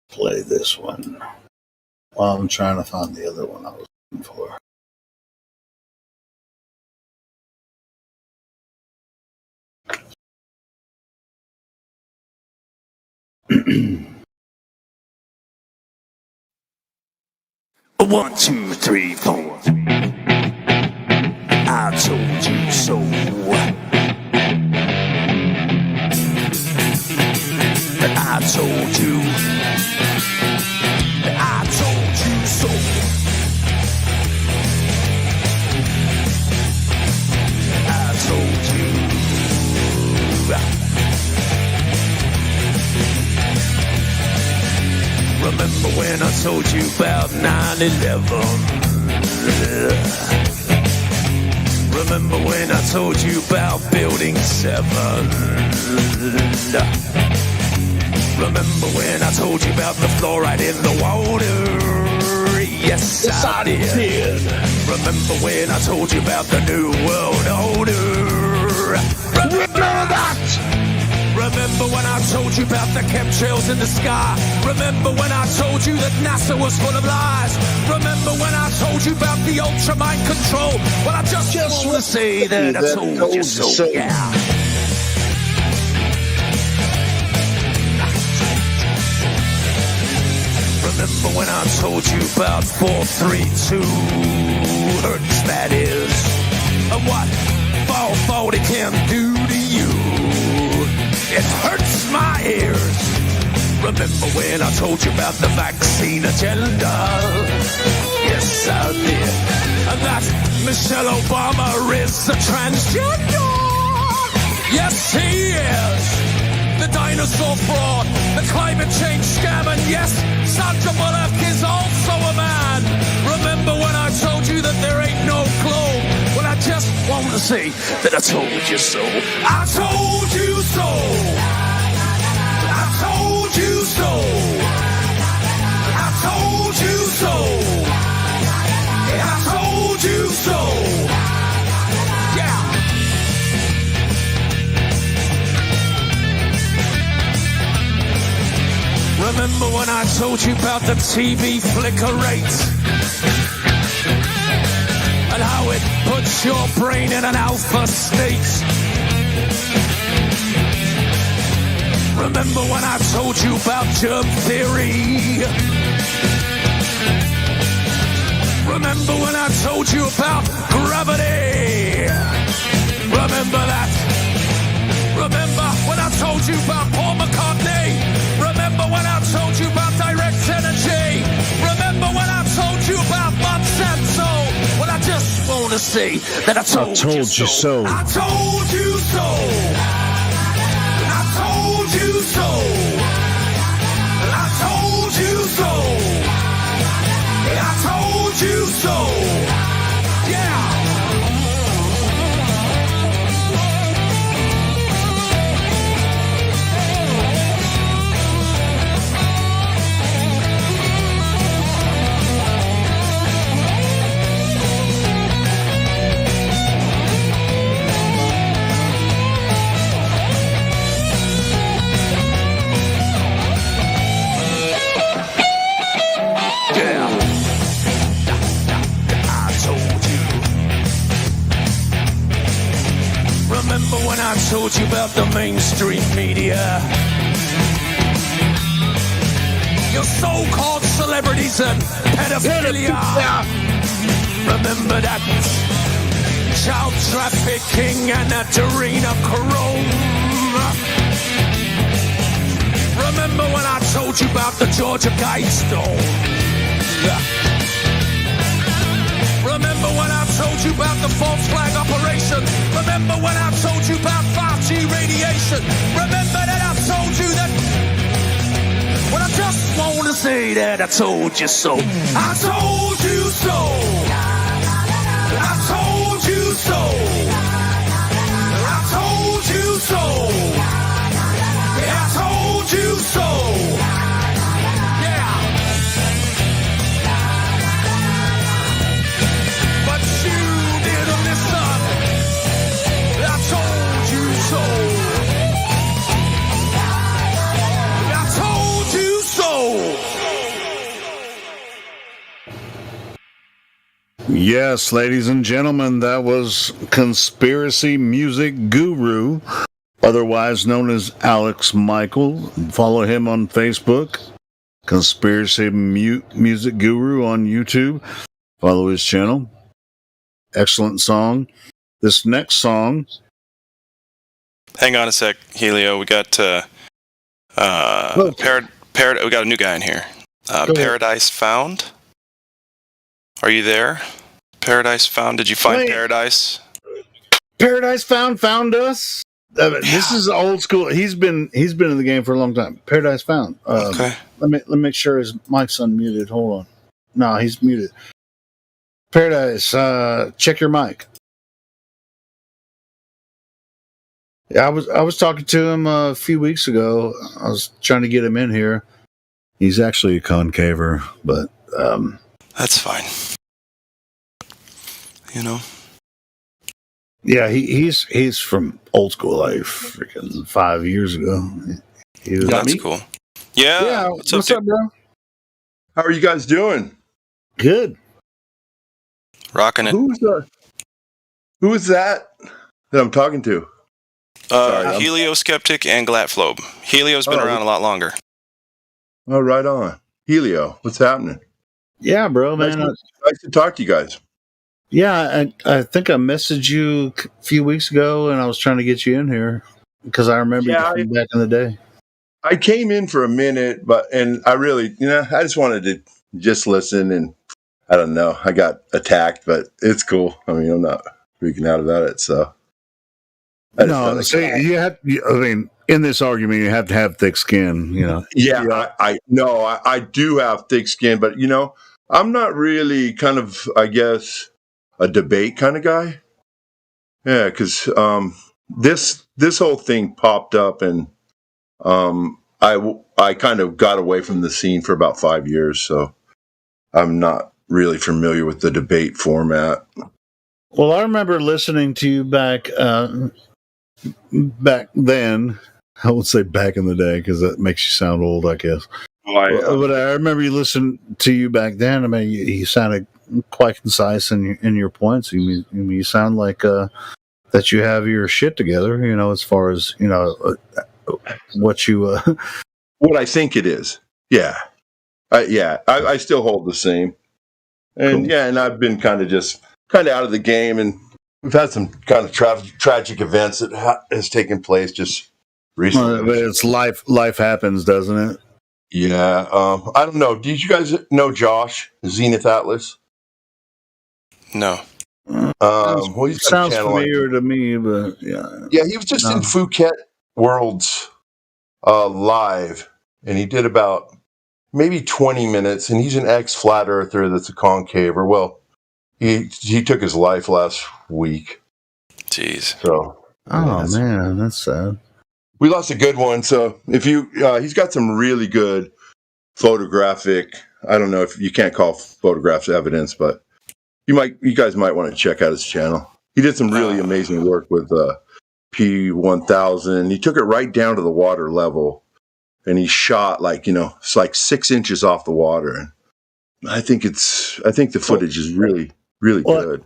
Play this one while I'm trying to find the other one I was looking for. One, two, three, four. I told you so. I told you. I told you so. I told you. Remember when I told you about 9/11? Remember when I told you about Building 7? Remember when I told you about the fluoride in the water? Yes, I did. Remember when I told you about the New World Order? Remember that? Remember when I told you about the chemtrails in the sky? Remember when I told you that NASA was full of lies? Remember when I told you about the ultra mind control? Well, I just want to say that I told you so, yeah. Remember when I told you about 432 hertz, that is, and what 440 can do to you? It hurts my ears. Remember when I told you about the vaccine agenda? Yes, I did. And that Michelle Obama is a transgender. Yes, he is. The dinosaur fraud, the climate change scam, and yes, Sandra Bullock is also a man. Remember when I told you that there ain't no clone? Well, I just want to say that I told you so. I told you so. I told you so. I told you so. I told you so. Yeah. Remember when I told you about the TV flicker rate? And how it puts your brain in an alpha state? Remember when I told you about germ theory? Remember when I told you about gravity? Remember that? Remember when I told you about Paul McCartney? Remember when I told you about direct energy? say that I told you so. I told you so. I told you so. I told you so. I told you so. Yeah. Remember when I told you about the mainstream media? Your so-called celebrities and pedophilia. Remember that child trafficking and that adrenochrome? Remember when I told you about the Georgia Guidestone? Remember when I told you about the false flag operation? Remember when I told you about 5G radiation? Remember that I told you that? Well, I just want to say that I told you so. I told you so. I told you so. I told you so. I told you so. Yes, ladies and gentlemen, that was Conspiracy Music Guru, otherwise known as Alex Michael. Follow him on Facebook, Conspiracy Music Guru on YouTube. Follow his channel. Excellent song. This next song. Hang on a sec, Helio. We got we got a new guy in here. Paradise Found. Are you there? Paradise Found. Did you find Paradise? Paradise found us. This is old school. He's been in the game for a long time. Paradise Found. Okay. Let me make sure his mic's unmuted. Hold on. No, he's muted. Paradise, check your mic. Yeah, I was talking to him a few weeks ago. I was trying to get him in here. He's actually a concaver, but that's fine. You know. Yeah, he's from old school life, freaking 5 years ago. That's cool. Yeah. What's up, bro? How are you guys doing? Good. Rocking it. Who is that I'm talking to? Helio Skeptic and Glatflobe. Helio's been around a lot longer. Oh, right on. Helio, what's happening? Yeah, bro, man. Nice to talk to you guys. Yeah, I think I messaged you a few weeks ago, and I was trying to get you in here because I remember you back in the day. I came in for a minute, and I really, I just wanted to just listen, and I don't know, I got attacked, but it's cool. I mean, I'm not freaking out about it, so. No, in this argument, you have to have thick skin, Yeah, I do have thick skin, but I'm not really kind of, I guess, a debate kind of guy. Yeah, because this whole thing popped up, and I kind of got away from the scene for about 5 years, so I'm not really familiar with the debate format. Well, I remember listening to you back then. I won't say back in the day because that makes you sound old, I guess. But I remember you listened to you back then. I mean, you sounded quite concise in your points. You sound like that you have your shit together. As far as what you what I think it is. Yeah, I still hold the same. And cool. And I've been kind of out of the game, and we've had some kind of tragic events that has taken place just recently. But it's life happens, doesn't it? Yeah. I don't know. Did you guys know Josh, Zenith Atlas? No. Well, he's got a Sounds channel on familiar to me, but yeah. Yeah, he was just in Phuket Worlds live, and he did about maybe 20 minutes, and he's an ex-flat earther that's a concaver. Well, he took his life last week. Jeez. So, oh man, that's sad. We lost a good one. So if you, he's got some really good photographic. I don't know if you can't call photographs evidence, but you guys might want to check out his channel. He did some really amazing work with P1000. He took it right down to the water level, and he shot it's like 6 inches off the water. And I think the footage is really, really good.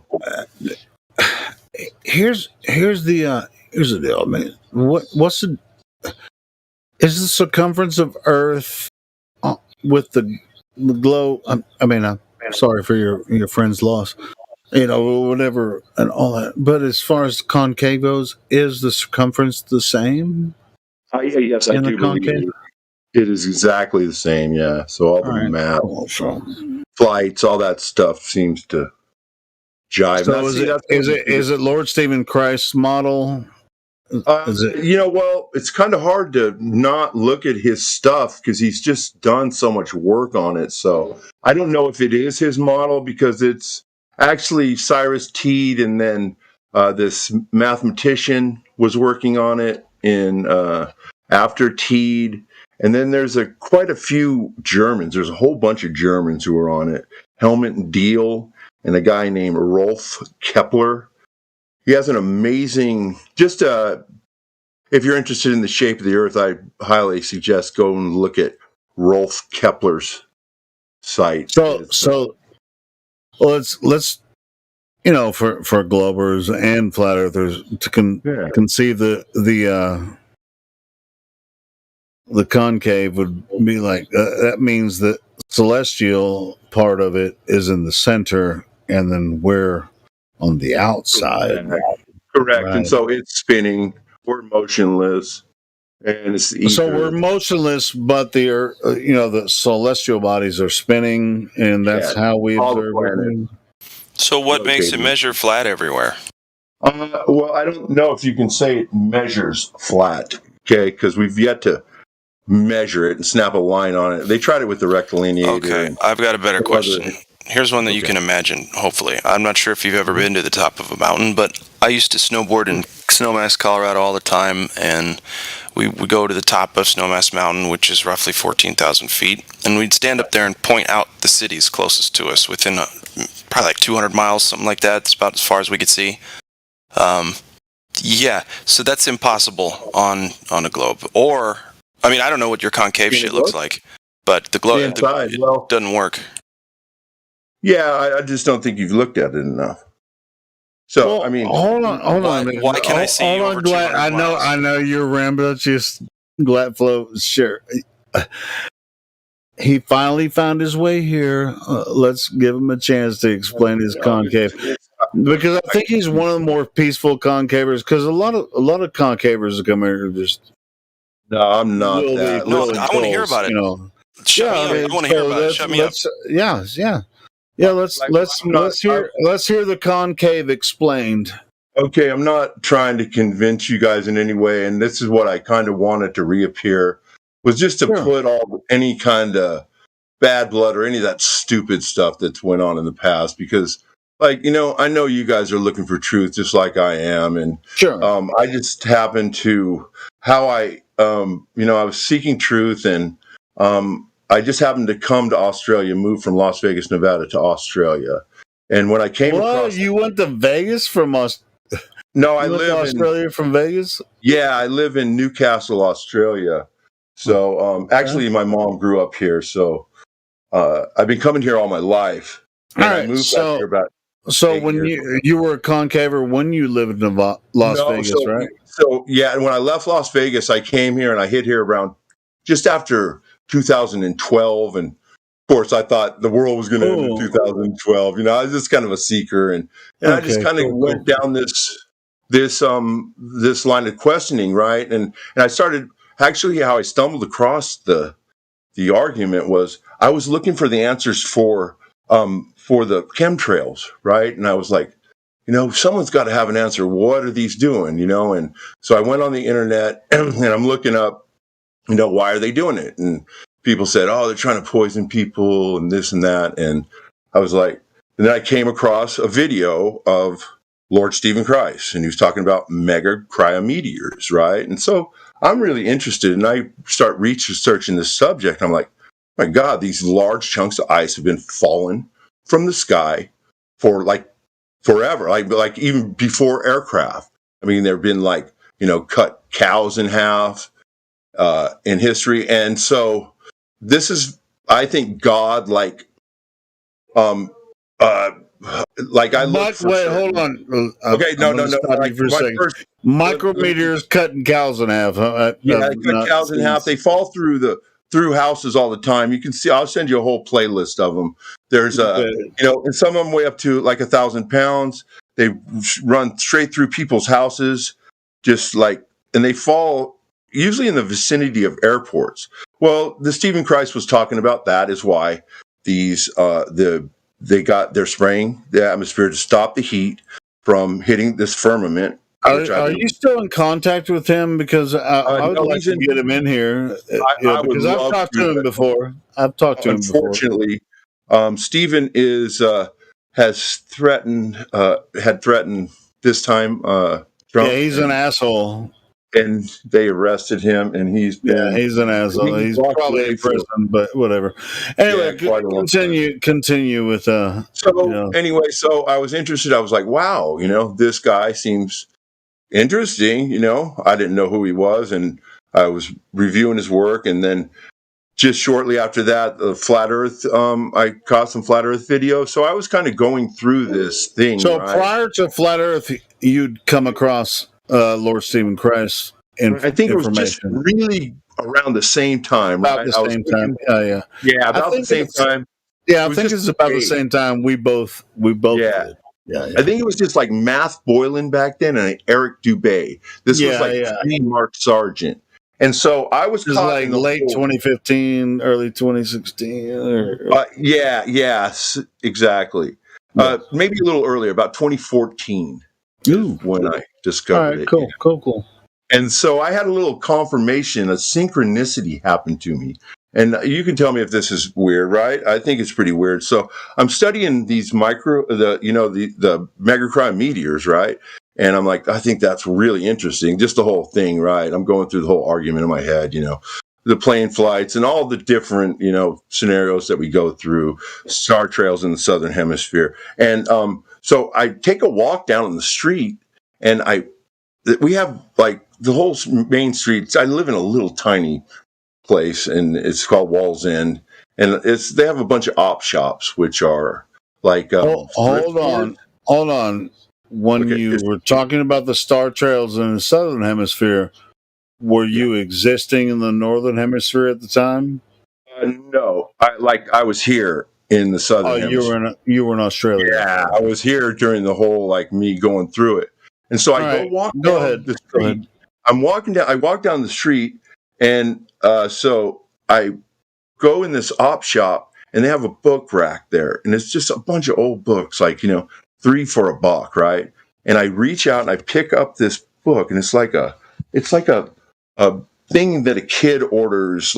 Here's the deal, man. Is the circumference of Earth with the globe? Sorry for your friend's loss. Whatever and all that. But as far as concave goes, is the circumference the same? Yes, I do believe it is exactly the same. Yeah. So all the math, flights, all that stuff seems to jive. So is it Lord Stephen Christ's model? It's kind of hard to not look at his stuff because he's just done so much work on it. So I don't know if it is his model because it's actually Cyrus Teed, and then this mathematician was working on it in after Teed, and then there's quite a few Germans. There's a whole bunch of Germans who are on it. Helmut Diel and a guy named Rolf Kepler. He has an amazing, if you're interested in the shape of the Earth, I highly suggest go and look at Rolf Kepler's site. So let's for Globers and flat earthers to conceive the concave would be like that means that celestial part of it is in the center, and then we're on the outside. Correct. Right. And so it's spinning. We're motionless. And it's the ether. So we're motionless, but the celestial bodies are spinning, and that's how we observe it. So what makes it measure flat everywhere? Well, I don't know if you can say it measures flat, okay, because we've yet to measure it and snap a line on it. They tried it with the rectilineator. Okay, I've got a better question. Here's one that you can imagine, hopefully. I'm not sure if you've ever been to the top of a mountain, but I used to snowboard in Snowmass, Colorado all the time, and we would go to the top of Snowmass Mountain, which is roughly 14,000 feet, and we'd stand up there and point out the cities closest to us within probably like 200 miles, something like that. It's about as far as we could see. So that's impossible on a globe. Or, I don't know what your concave shit looks like, but the globe it doesn't work. Yeah, I just don't think you've looked at it enough. So, hold on. Why can I see you over 200 miles? I know you're rambunctious, Gladflow. Sure. He finally found his way here. Let's give him a chance to explain his concave, because I think he's one of the more peaceful concavers. Because a lot of concavers that come here are just. No, I'm not. I want to hear about it. Shut me up. I want to hear about it. Shut me up. Yeah, let's hear the concave explained. Okay, I'm not trying to convince you guys in any way, and this is what I kind of wanted to reappear, was just to put any kind of bad blood or any of that stupid stuff that's went on in the past, because I know you guys are looking for truth just like I am, and I just happened to I was seeking truth, and I just happened to come to Australia, moved from Las Vegas, Nevada to Australia. And when I came across... you went to Vegas from Australia? No, I live in Australia from Vegas? Yeah, I live in Newcastle, Australia. So actually my mom grew up here, so I've been coming here all my life. And I moved back here about when you were a concaver when you lived in Las Vegas, right? So yeah, and when I left Las Vegas, I came here and I hit here around just after 2012, and of course I thought the world was going to end in 2012. I was just kind of a seeker, and I just kind of went down this line of questioning, right? And I started, actually how I stumbled across the argument was I was looking for the answers for the chemtrails, right? And I was like, someone's got to have an answer. What are these doing? And so I went on the internet and I'm looking up, why are they doing it? And people said, oh, they're trying to poison people and this and that. And I was like, and then I came across a video of Lord Stephen Christ, and he was talking about mega cryometeors, right? And so I'm really interested, and I start researching this subject. I'm like, my God, these large chunks of ice have been falling from the sky for like forever, like even before aircraft. I mean, there have been cut cows in half in history, and so this is, I think, God I look for. Wait, hold on. Okay, no. Stop you for a second. Micrometers cutting cows in half. They cut cows in half. They fall through houses all the time. You can see. I'll send you a whole playlist of them. There's and some of them weigh up to like 1,000 pounds. They run straight through people's houses, and they fall usually in the vicinity of airports. Well, the Stephen Christ was talking about that is why these they're spraying the atmosphere to stop the heat from hitting this firmament. Are you still in contact with him? Because I would like to get him in here. Because I've talked to him before. Unfortunately, Stephen had threatened this time Trump. Yeah, he's an asshole. And they arrested him, and he's an asshole. He's probably in prison, but whatever. Anyway, continue with Anyway, so I was interested. I was like, wow, this guy seems interesting. I didn't know who he was, and I was reviewing his work, and then just shortly after that, Flat Earth. I caught some Flat Earth videos, so I was kind of going through this thing. So prior to Flat Earth, you'd come across Lord Stephen Christ. I think it was just really around the same time. About the same time. Yeah, about the same time. Yeah, I think it's about the same time we both did. Yeah. I think it was just like Math Boylan back then and Eric Dubay. This was Mark Sargent. And so I was caught like late 2015, early 2016. Yes, exactly. Maybe a little earlier, about 2014. When I discovered it. Cool. And so I had a little confirmation, a synchronicity happened to me. And you can tell me if this is weird, right? I think it's pretty weird. So I'm studying these the megacriometeors, right? And I'm like, I think that's really interesting. Just the whole thing, right? I'm going through the whole argument in my head, the plane flights and all the different, scenarios that we go through, star trails in the Southern Hemisphere. And so I take a walk down in the street, and we have like the whole main street. I live in a little tiny place, and it's called Walls End, and they have a bunch of op shops, which are like. Hold on. When you were talking about the star trails in the Southern Hemisphere, were you existing in the Northern Hemisphere at the time? No, I was here in the Southern Hemisphere. You were in Australia. Yeah, I was here during the whole me going through it, and so I go ahead. The street. I'm walking down. I walk down the street, and so I go in this op shop, and they have a book rack there, and it's just a bunch of old books, $3 for $1, right? And I reach out and I pick up this book, and it's like a thing that a kid orders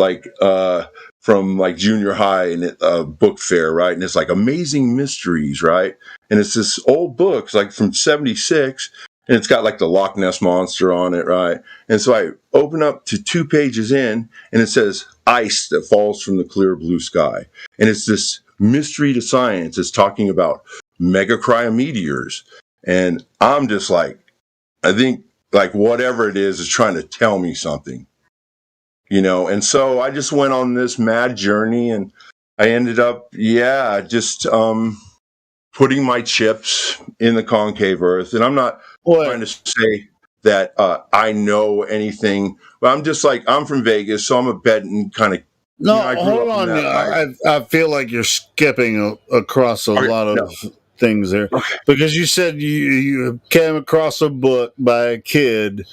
from junior high and book fair, right? And it's like Amazing Mysteries, right? And it's this old book, it's from '76, and it's got the Loch Ness Monster on it, right? And so I open up to 2 pages in, and it says ice that falls from the clear blue sky. And it's this mystery to science. It's talking about mega cryometeors. And I'm just I think whatever it is trying to tell me something, and so I just went on this mad journey, and I ended up, just putting my chips in the concave earth. And I'm not trying to say that I know anything, but I'm just I'm from Vegas, so I'm a betting kind of. No, hold on. I feel like you're skipping across a lot of things there, because you said you came across a book by a kid,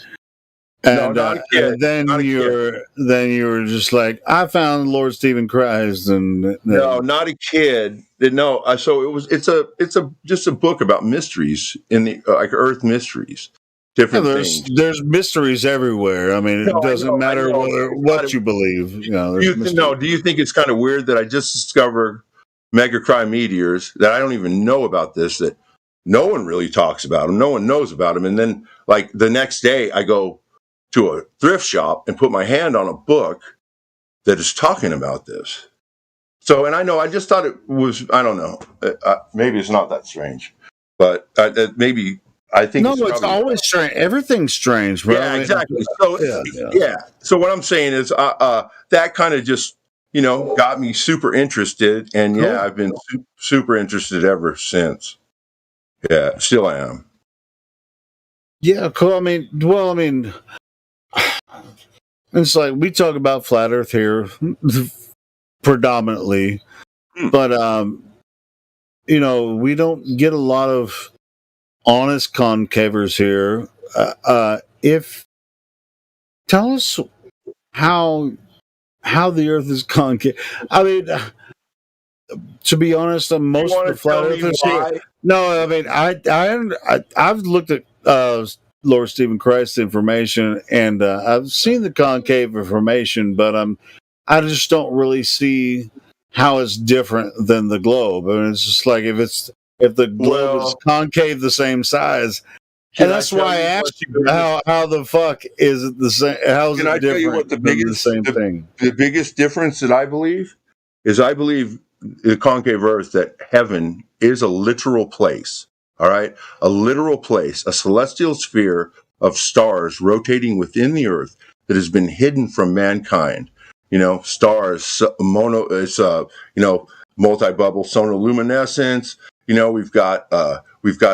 And, not a kid. and then Not a you were just like, I found Lord Stephen Christ, and No, not a kid. No, so it's just a book about mysteries in the like Earth mysteries, different things. There's mysteries everywhere. I mean, it doesn't matter what you believe. You know, do you think it's kind of weird that I just discovered megacry meteors that I don't even know about this, that no one really talks about them, no one knows about them, and then like the next day I go to a thrift shop and put my hand on a book that is talking about this. So, and I just thought it was, I don't know, maybe it's not that strange, but maybe I think it's always strange. Everything's strange, bro. Yeah, exactly. So, yeah. So what I'm saying is that kind of just, got me super interested. And yeah, I've been super interested ever since. Yeah, still am. Yeah, cool. I mean, it's like we talk about flat Earth here predominantly, but we don't get a lot of honest concavers here. Tell us how the Earth is concave. I mean, to be honest, most of the flat Earthers here. No, I mean, I've looked at Lord Stephen Christ's information, and I've seen the concave information, but I just don't really see how it's different than the globe. I mean, it's just like if the globe is concave the same size, and that's why I asked you how the fuck is it the same? How's it different? Can I tell you what the same thing? The biggest difference that I believe is the concave Earth, that heaven is a literal place. All right, a literal place, a celestial sphere of stars rotating within the Earth that has been hidden from mankind. Stars, multi-bubble sonoluminescence. We've got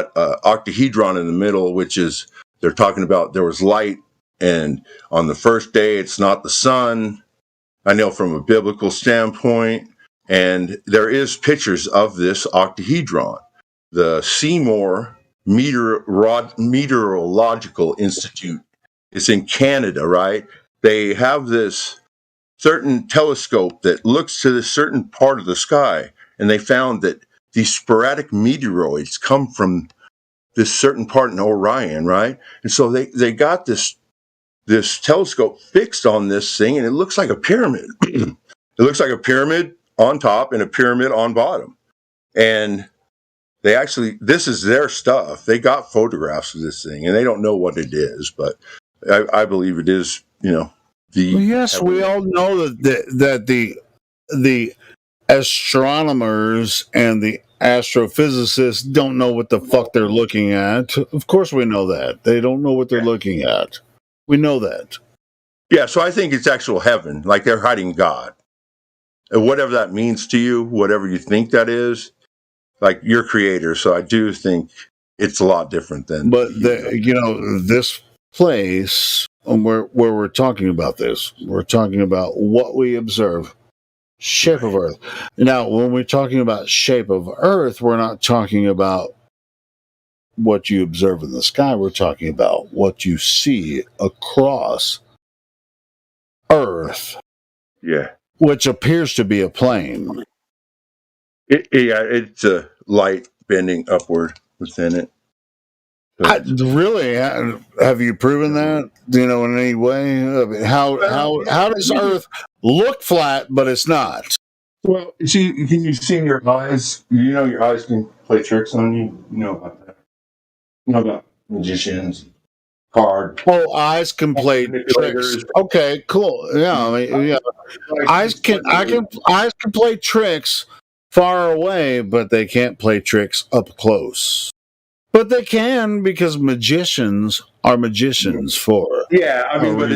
octahedron in the middle, which is, they're talking about there was light, and on the first day it's not the sun. I know from a biblical standpoint, and there is pictures of this octahedron. The Seymour Meteorological Institute, it's in Canada, right? They have this certain telescope that looks to this certain part of the sky, and they found that these sporadic meteoroids come from this certain part in Orion, right? And so they got this telescope fixed on this thing, and it looks like a pyramid. It looks like a pyramid on top and a pyramid on bottom. And this is their stuff. They got photographs of this thing, and they don't know what it is, but I believe it is, yes, we all know that the astronomers and the astrophysicists don't know what the fuck they're looking at. Of course we know that. They don't know what they're looking at. We know that. Yeah, so I think it's actual heaven, like they're hiding God. And whatever that means to you, whatever you think that is, like your creator. So I do think it's a lot different than. But this place where we're talking about this, we're talking about what we observe, shape of Earth. Now, when we're talking about shape of Earth, we're not talking about what you observe in the sky. We're talking about what you see across Earth. Yeah. Which appears to be a plane. It's a light bending upward within it. Really? Have you proven that? In any way? I mean, how does Earth look flat, but it's not? Well, can you see your eyes? Your eyes can play tricks on you. You know about that. You know about magicians, cards. Oh, eyes can play tricks. Okay, cool. Yeah, I mean, yeah. Eyes can play tricks far away, but they can't play tricks up close. But they can, because magicians are magicians for. Yeah, I mean, but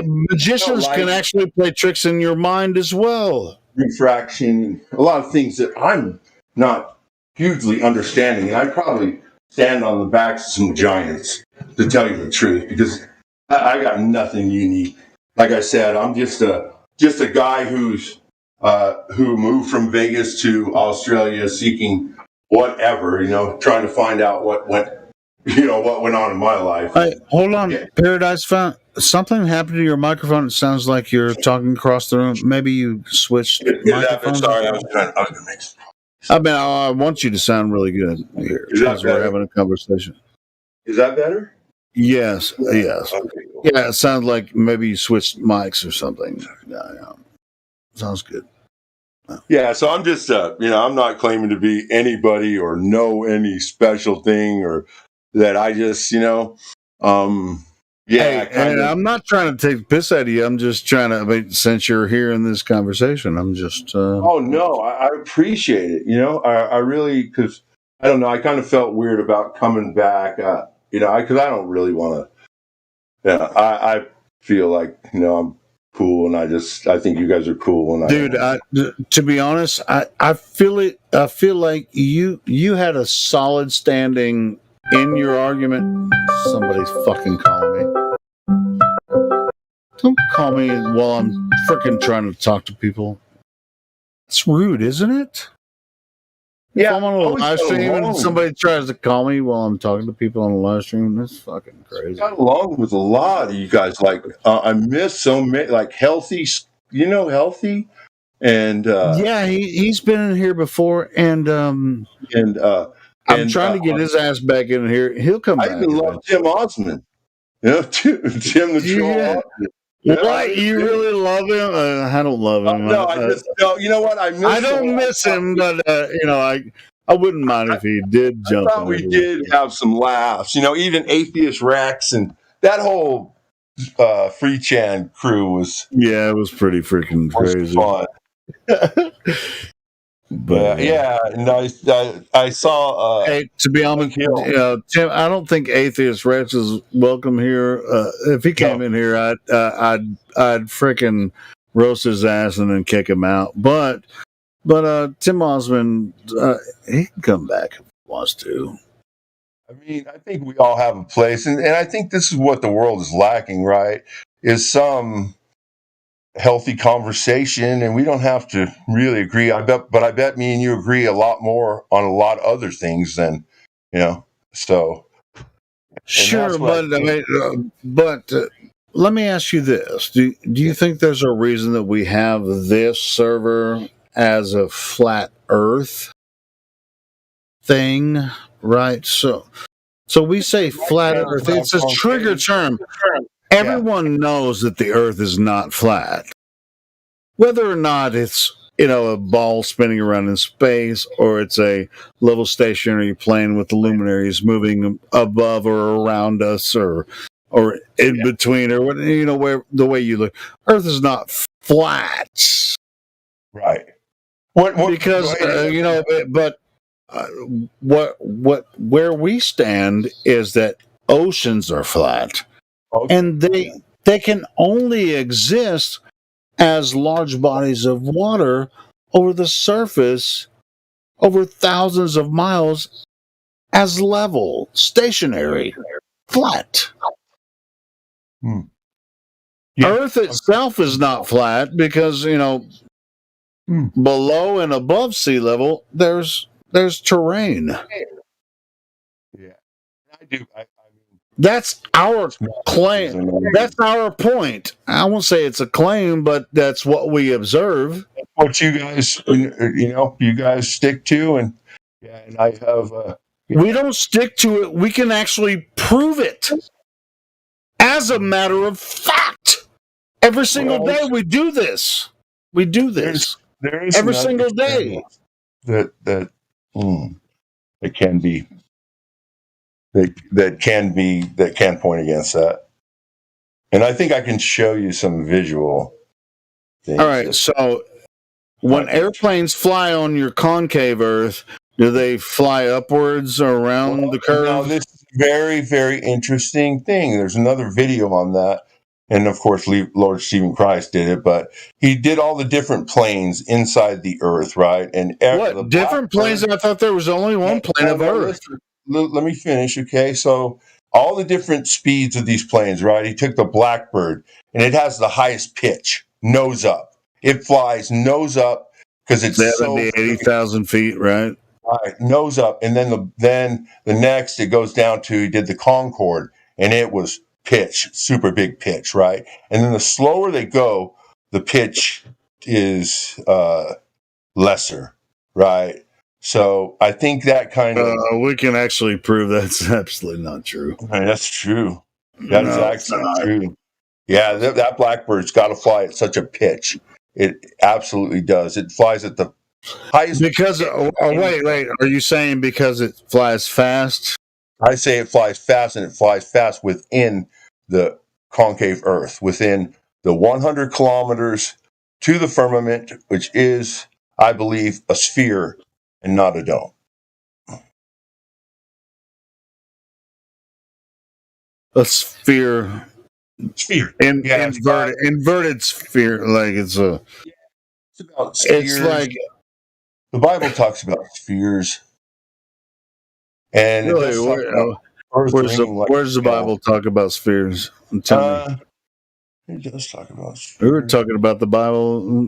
magicians can actually play tricks in your mind as well. Refraction, a lot of things that I'm not hugely understanding, and I probably stand on the backs of some giants, to tell you the truth, because I got nothing unique. Like I said, I'm just a guy who moved from Vegas to Australia seeking whatever, trying to find out what went what went on in my life. Hey, hold on, Paradise Found. Something happened to your microphone. It sounds like you're talking across the room. Maybe you switched microphones. Sorry, I was going to make some. I mean, I want you to sound really good here because we're having a conversation. Is that better? Yes. Yeah, it sounds like maybe you switched mics or something. Yeah. Sounds good. Yeah, so I'm just, I'm not claiming to be anybody or know any special thing or that I just, and I'm not trying to take the piss out of you. I'm just trying to, since you're here in this conversation, I'm just. Oh, no, I appreciate it. I really, because I don't know, I kind of felt weird about coming back, because I don't really want to, I feel like, I'm cool, and I think you guys are cool. And dude, to be honest, I feel it. I feel like you had a solid standing in your argument. Somebody's fucking calling me. Don't call me while I'm freaking trying to talk to people. It's rude, isn't it? Yeah, if I'm on a live stream and somebody tries to call me while I'm talking to people on the live stream, that's fucking crazy. I got along with a lot of you guys. Like, I miss so many, like Healthy, Healthy, and yeah, he's been in here before, and I'm trying to get his ass back in here. He'll come back. I even love Tim Osmond. Tim the Troll. What? You really love him? I don't love him. No, I just don't. You know what? I don't miss him, but I wouldn't mind if he did jump. I thought we did have some laughs. Even Atheist Rex and that whole Free Chan crew was. Yeah, it was pretty freaking crazy. Fun. But and I saw. Hey, to be honest, Tim, I don't think Atheist Rex is welcome here. If he came in here, I'd freaking roast his ass and then kick him out. But Tim Osmond, he can come back if he wants to. I mean, I think we all have a place, and I think this is what the world is lacking, right? Is some healthy conversation, and we don't have to really agree. I bet me and you agree a lot more on a lot of other things than, so. Sure, but let me ask you this: Do you think there's a reason that we have this server as a flat Earth thing, right? So we say flat Earth. It's a trigger term. Everyone knows that the Earth is not flat. Whether or not it's, a ball spinning around in space, or it's a level stationary plane with the luminaries moving above or around us, or in between, or where the way you look, Earth is not flat, right? Because where we stand is that oceans are flat. And they can only exist as large bodies of water over the surface over thousands of miles as level, stationary, flat. Earth itself is not flat because, below and above sea level, there's terrain. Yeah, I do. That's our claim. That's our point. I won't say it's a claim, but that's what we observe. What you guys, you guys stick to, and I have. We don't stick to it. We can actually prove it. As a matter of fact, every single day we do this. We do this every single day. That can be. That can point against that, and I think I can show you some visual things. All right, so when airplanes fly on your concave Earth, do they fly upwards or around the curve? Now, this is a very, very interesting thing. There's another video on that, and of course, Lord Stephen Christ did it, but he did all the different planes inside the Earth, right? And what different planes? I thought there was only one plane of Earth. Let me finish, okay? So all the different speeds of these planes, right? He took the Blackbird, and it has the highest pitch, nose up. It flies nose up because it's 70, 80,000 feet, right? Right, nose up, and then the next it goes down to he did the Concorde, and it was pitch, super big pitch, right? And then the slower they go, the pitch is lesser, right? So I think that kind of we can actually prove that's absolutely not true. that's true. That is actually true. Yeah, that blackbird's got to fly at such a pitch. It absolutely does. It flies at the highest. Because wait, are you saying because it flies fast? I say it flies fast, and it flies fast within the concave Earth, within the 100 kilometers to the firmament, which is, I believe, a sphere and not a dome. A sphere. Sphere. Inverted sphere, like it's a. It's about spheres. It's like the Bible talks about spheres, and really, where's the Bible talk about spheres? Tell me. It does talk about spheres. We were talking about the Bible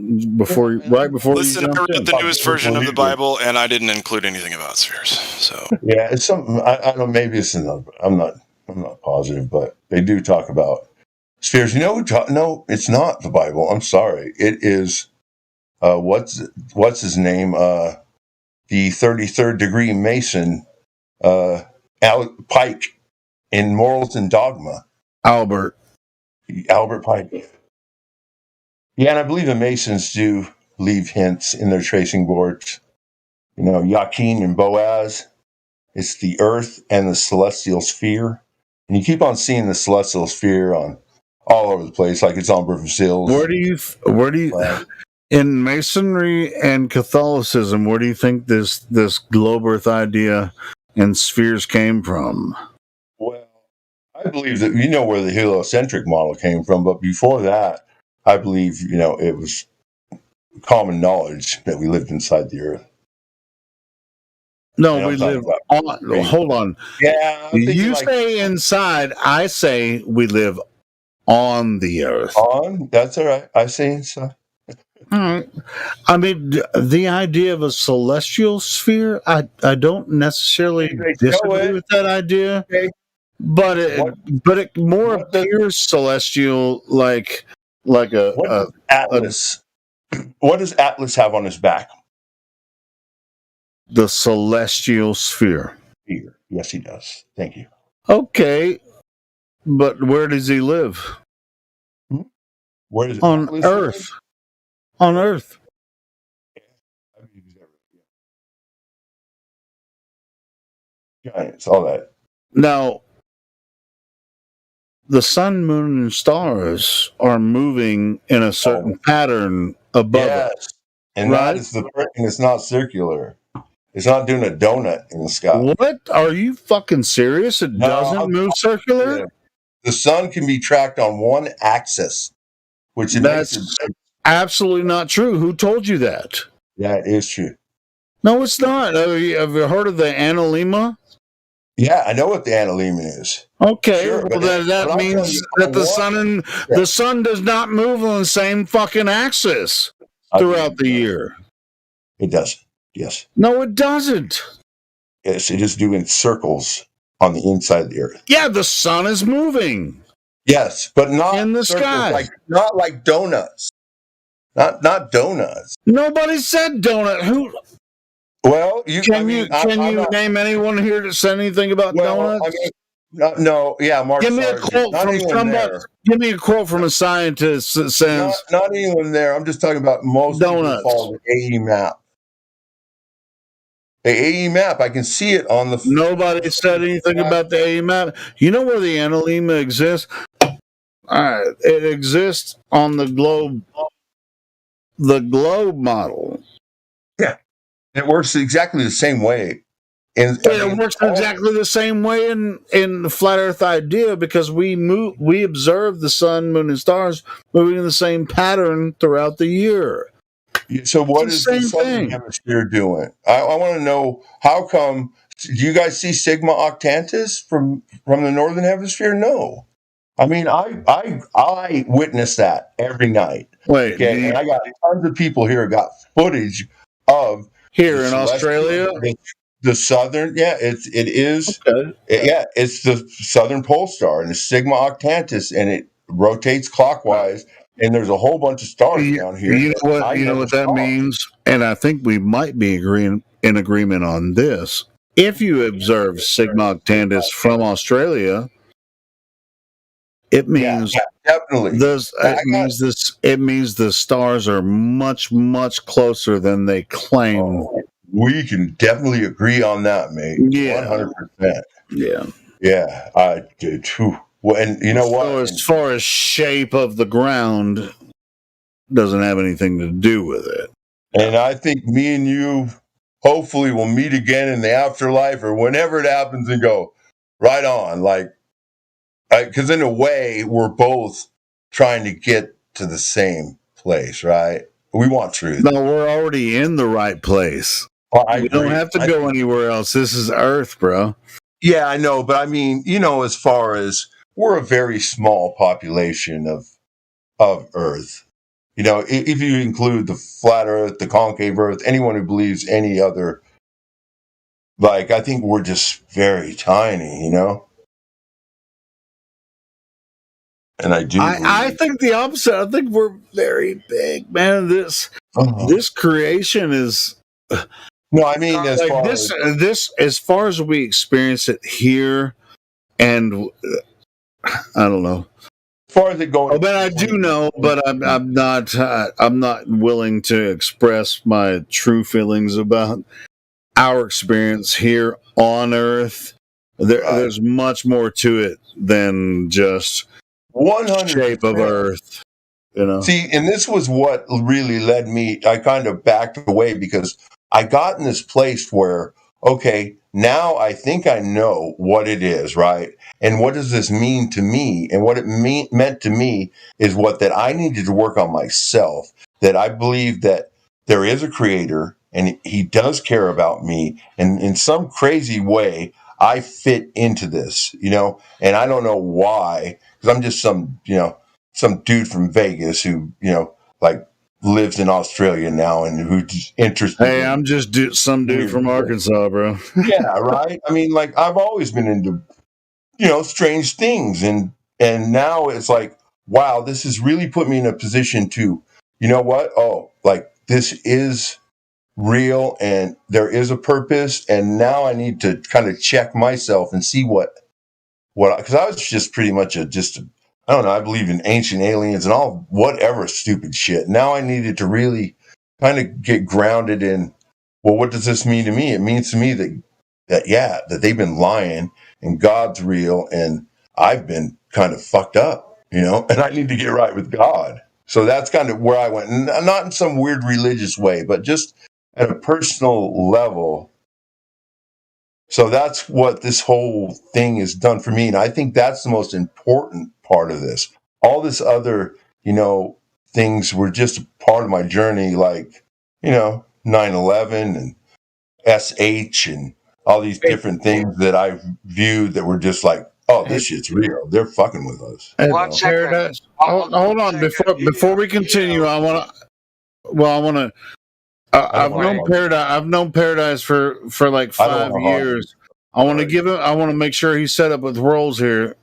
right before. Listen, I read the newest version of the Bible, and I didn't include anything about spheres. So yeah, it's something. I don't know. Maybe it's another. I'm not positive, but they do talk about spheres. No, it's not the Bible. I'm sorry. It is. What's his name? The 33rd degree Mason, Pike, in Morals and Dogma. Albert Pike. Yeah, and I believe the Masons do leave hints in their tracing boards. Jachin and Boaz. It's the Earth and the celestial sphere, and you keep on seeing the celestial sphere on all over the place, like it's on Brazil's. Where do you? In Masonry and Catholicism, where do you think this globe Earth idea and spheres came from? Well, I believe that where the heliocentric model came from, but before that, I believe it was common knowledge that we lived inside the Earth. No, we live on. Hold on. Yeah, you say inside. I say we live on the Earth. On? That's all right. I say inside. I mean, the idea of a celestial sphere, I don't necessarily disagree with that idea, but it more appears celestial, like a Atlas. What does Atlas have on his back? The celestial sphere. Yes, he does. Thank you. Okay, but where does he live? Where does on Atlas Earth? Live? On Earth. Giants, all that. Now, the sun, moon, and stars are moving in a certain pattern above it. And that is and it's not circular. It's not doing a donut in the sky. What? Are you fucking serious? It doesn't move circular? Yeah. The sun can be tracked on one axis, which that's absolutely not true. Who told you that? Yeah, it is true. No, it's not. Have you heard of the analemma? Yeah, I know what the analemma is. Okay, sure, well that means that the sun does not move on the same fucking axis throughout the year. It does. Yes. No, it doesn't. Yes, it is doing circles on the inside of the Earth. Yeah, the sun is moving. Yes, but not in the sky. Not like donuts. Not donuts. Nobody said donut. Who? Well, can you name anyone here that said anything about donuts? No, yeah, Mark. Give me a quote from somebody. Give me a quote from a scientist that says not anyone there. I'm just talking about most donuts. People follow the AE map. The AE map, I can see it on the. Nobody said anything about the AE map. You know where the analemma exists? All right, it exists on the globe. The globe model. Yeah, it works exactly the same way. It works exactly the same way in the flat Earth idea because we observe the sun, moon, and stars moving in the same pattern throughout the year. So what is the southern hemisphere doing? I want to know how come. Do you guys see Sigma Octantis from the northern hemisphere? No. I mean, I witness that every night. Wait, okay, and I got tons of people here who got footage of Here in Australia? The southern, it is. Okay. It's the southern pole star, and it's Sigma Octantis, and it rotates clockwise. And there's a whole bunch of stars down here. You know what that means, and I think we might be in agreement on this. If you observe Sigma Octantis from Australia, it means definitely. It means the stars are much, much closer than they claim. We can definitely agree on that, mate. Yeah, 100%. Yeah, yeah. Well, and you know what? So as far as shape of the ground, doesn't have anything to do with it. And I think me and you, hopefully, will meet again in the afterlife or whenever it happens, and go right on, like, because in a way, we're both trying to get to the same place, right? We want truth. No, we're already in the right place. We don't have to go anywhere else. This is Earth, bro. Yeah, I know, but I mean, as far as we're a very small population of Earth. If you include the flat Earth, the concave Earth, anyone who believes any other, like, I think we're just very tiny, And I do. I think the opposite. I think we're very big, man. This creation is. No, I mean, as far as we experience it here, and I don't know. As far as it going, but I do know. But I'm not willing to express my true feelings about our experience here on Earth. There's much more to it than just 100% shape of Earth. See, and this was what really led me. I kind of backed away because I got in this place where, okay, now I think I know what it is, right? And what does this mean to me? And what it meant to me is that I needed to work on myself, that I believe that there is a creator and he does care about me. And in some crazy way, I fit into this, and I don't know why, because I'm just some dude from Vegas who, like, lives in Australia now and who's interested. Hey, I'm just some dude from Arkansas, bro. Yeah, right. I mean, like, I've always been into, strange things, and now it's like, wow, this has really put me in a position to, you know what? Oh, like, this is real, and there is a purpose, and now I need to kind of check myself and see what because I was just pretty much I don't know, I believe in ancient aliens and all whatever stupid shit. Now I needed to really kind of get grounded in, well, what does this mean to me? It means to me that they've been lying and God's real and I've been kind of fucked up, and I need to get right with God. So that's kind of where I went, not in some weird religious way, but just at a personal level. So that's what this whole thing has done for me. And I think that's the most important part of this. All this other, things were just a part of my journey, like, 9/11 and SH and all these different things that I viewed that were just like, oh, this shit's real. They're fucking with us. One second. Hold on. Before we continue, I've known Paradise for like 5 years. I want to make sure he's set up with rolls here.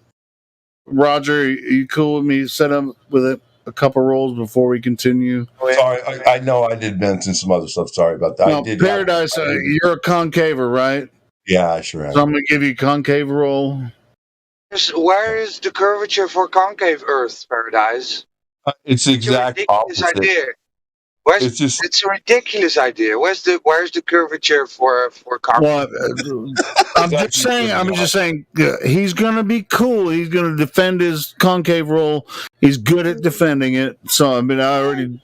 Roger, are you cool with me set up with a couple rolls before we continue? Sorry, I know I did mention some other stuff. Sorry about that. No, Paradise, you're a concaver, right? Yeah, I sure am. So I'm going to give you a concave roll. Where is the curvature for concave Earth, Paradise? It's the exact opposite. Idea. It's a ridiculous idea. Where's the curvature for concave? Well, I'm just saying. He's gonna be cool. He's gonna defend his concave roll. He's good at defending it. So I mean,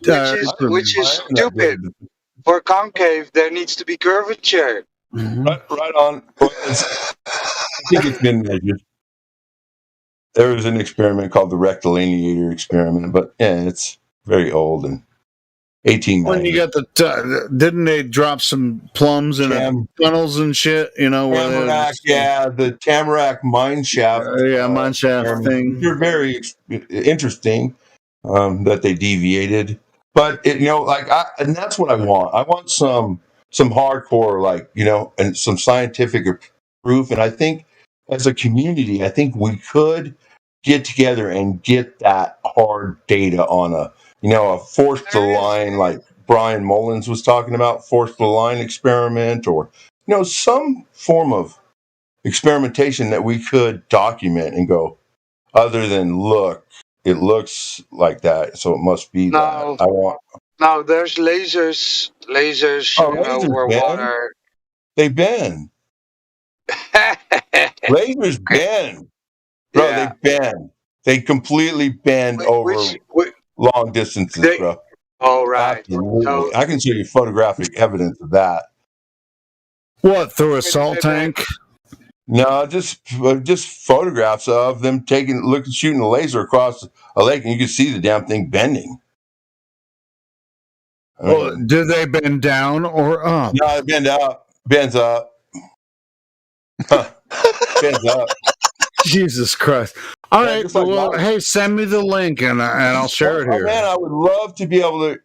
which is stupid. For concave, there needs to be curvature. Mm-hmm. Right on. I think it's been measured. There was an experiment called the rectilineator experiment, but it's very old and 1890. When you got didn't they drop some plums in tunnels and shit? Tamarack, the Tamarack mine shaft. Mine shaft thing. They're very interesting that they deviated, but and that's what I want. I want some some hardcore, like, and some scientific proof. And I think as a community, I think we could get together and get that hard data on a forced to line, like Brian Mullins was talking about, forced to line experiment, or some form of experimentation that we could document and go, other than look, it looks like that, so it must be that. Now there's lasers, Lasers where bend. water. They bend. Lasers bend, bro. Yeah. They bend. They completely bend over long distances, bro. All right. Absolutely. So, I can show you photographic evidence of that. What, through a salt tank? No, just photographs of them shooting a laser across a lake, and you can see the damn thing bending. Well, do they bend down or up? No, they bend up. Bends up. Bends up. Jesus Christ! All right, well, hey, send me the link and I'll share it here. Man, I would love to be able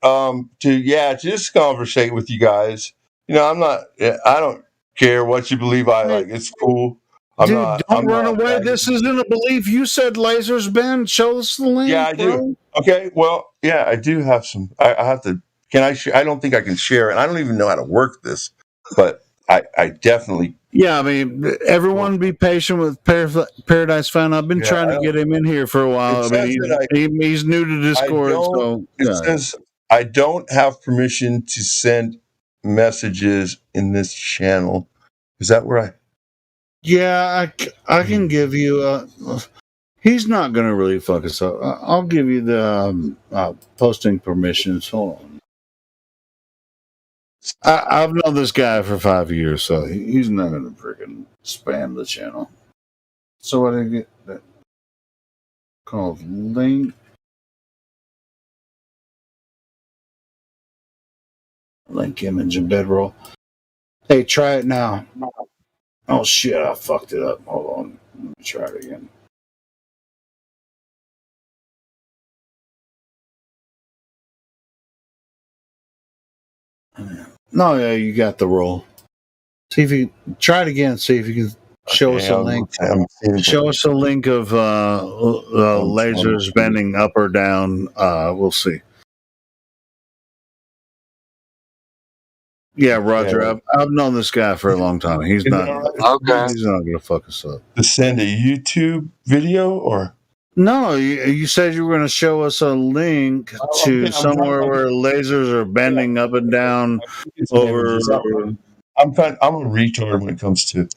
to just conversate with you guys. I don't care what you believe. I like. It's cool. Don't run away. This isn't a belief. You said lasers bend. Show us the link. Yeah, I do. Okay, well, yeah, I do have some. I have to. Can I? I don't think I can share it. I don't even know how to work this, but I definitely. Yeah, I mean, everyone be patient with Paradise Found. I've been trying to get him in here for a while. I mean, he's new to Discord, it says I don't have permission to send messages in this channel. Is that where I? Yeah, I can give you. He's not going to really fuck us up. I'll give you the posting permissions. Hold on. I've known this guy for 5 years, so he's not going to freaking spam the channel. So what did I get? That called link. Link image and bedroll. Hey, try it now. Oh shit, I fucked it up. Hold on. Let me try it again. No, yeah, you got the roll. See if you try it again. See if you can show us a link. Show us a link of lasers bending up or down. We'll see. Yeah, Roger. Yeah. I've known this guy for a long time. He's not. Okay. He's not going to fuck us up. To send a YouTube video or? No, you said you were going to show us a link to somewhere where lasers are bending up and down over. I'm a retard when it comes to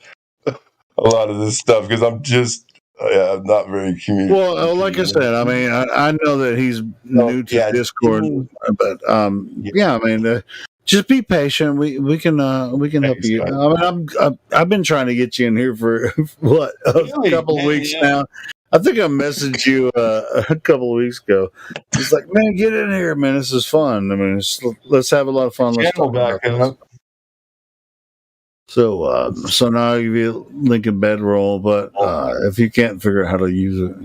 a lot of this stuff because I'm not very communicative. Well, like I said, I mean, I know that he's new to Discord, but yeah, I mean, just be patient. We can help you. I mean, I've been trying to get you in here for what a couple of weeks now. I think I messaged you a couple of weeks ago. It's like, man, get in here, man. This is fun. I mean, let's have a lot of fun. Let's talk about this. So now you link in bedroll, but if you can't figure out how to use it,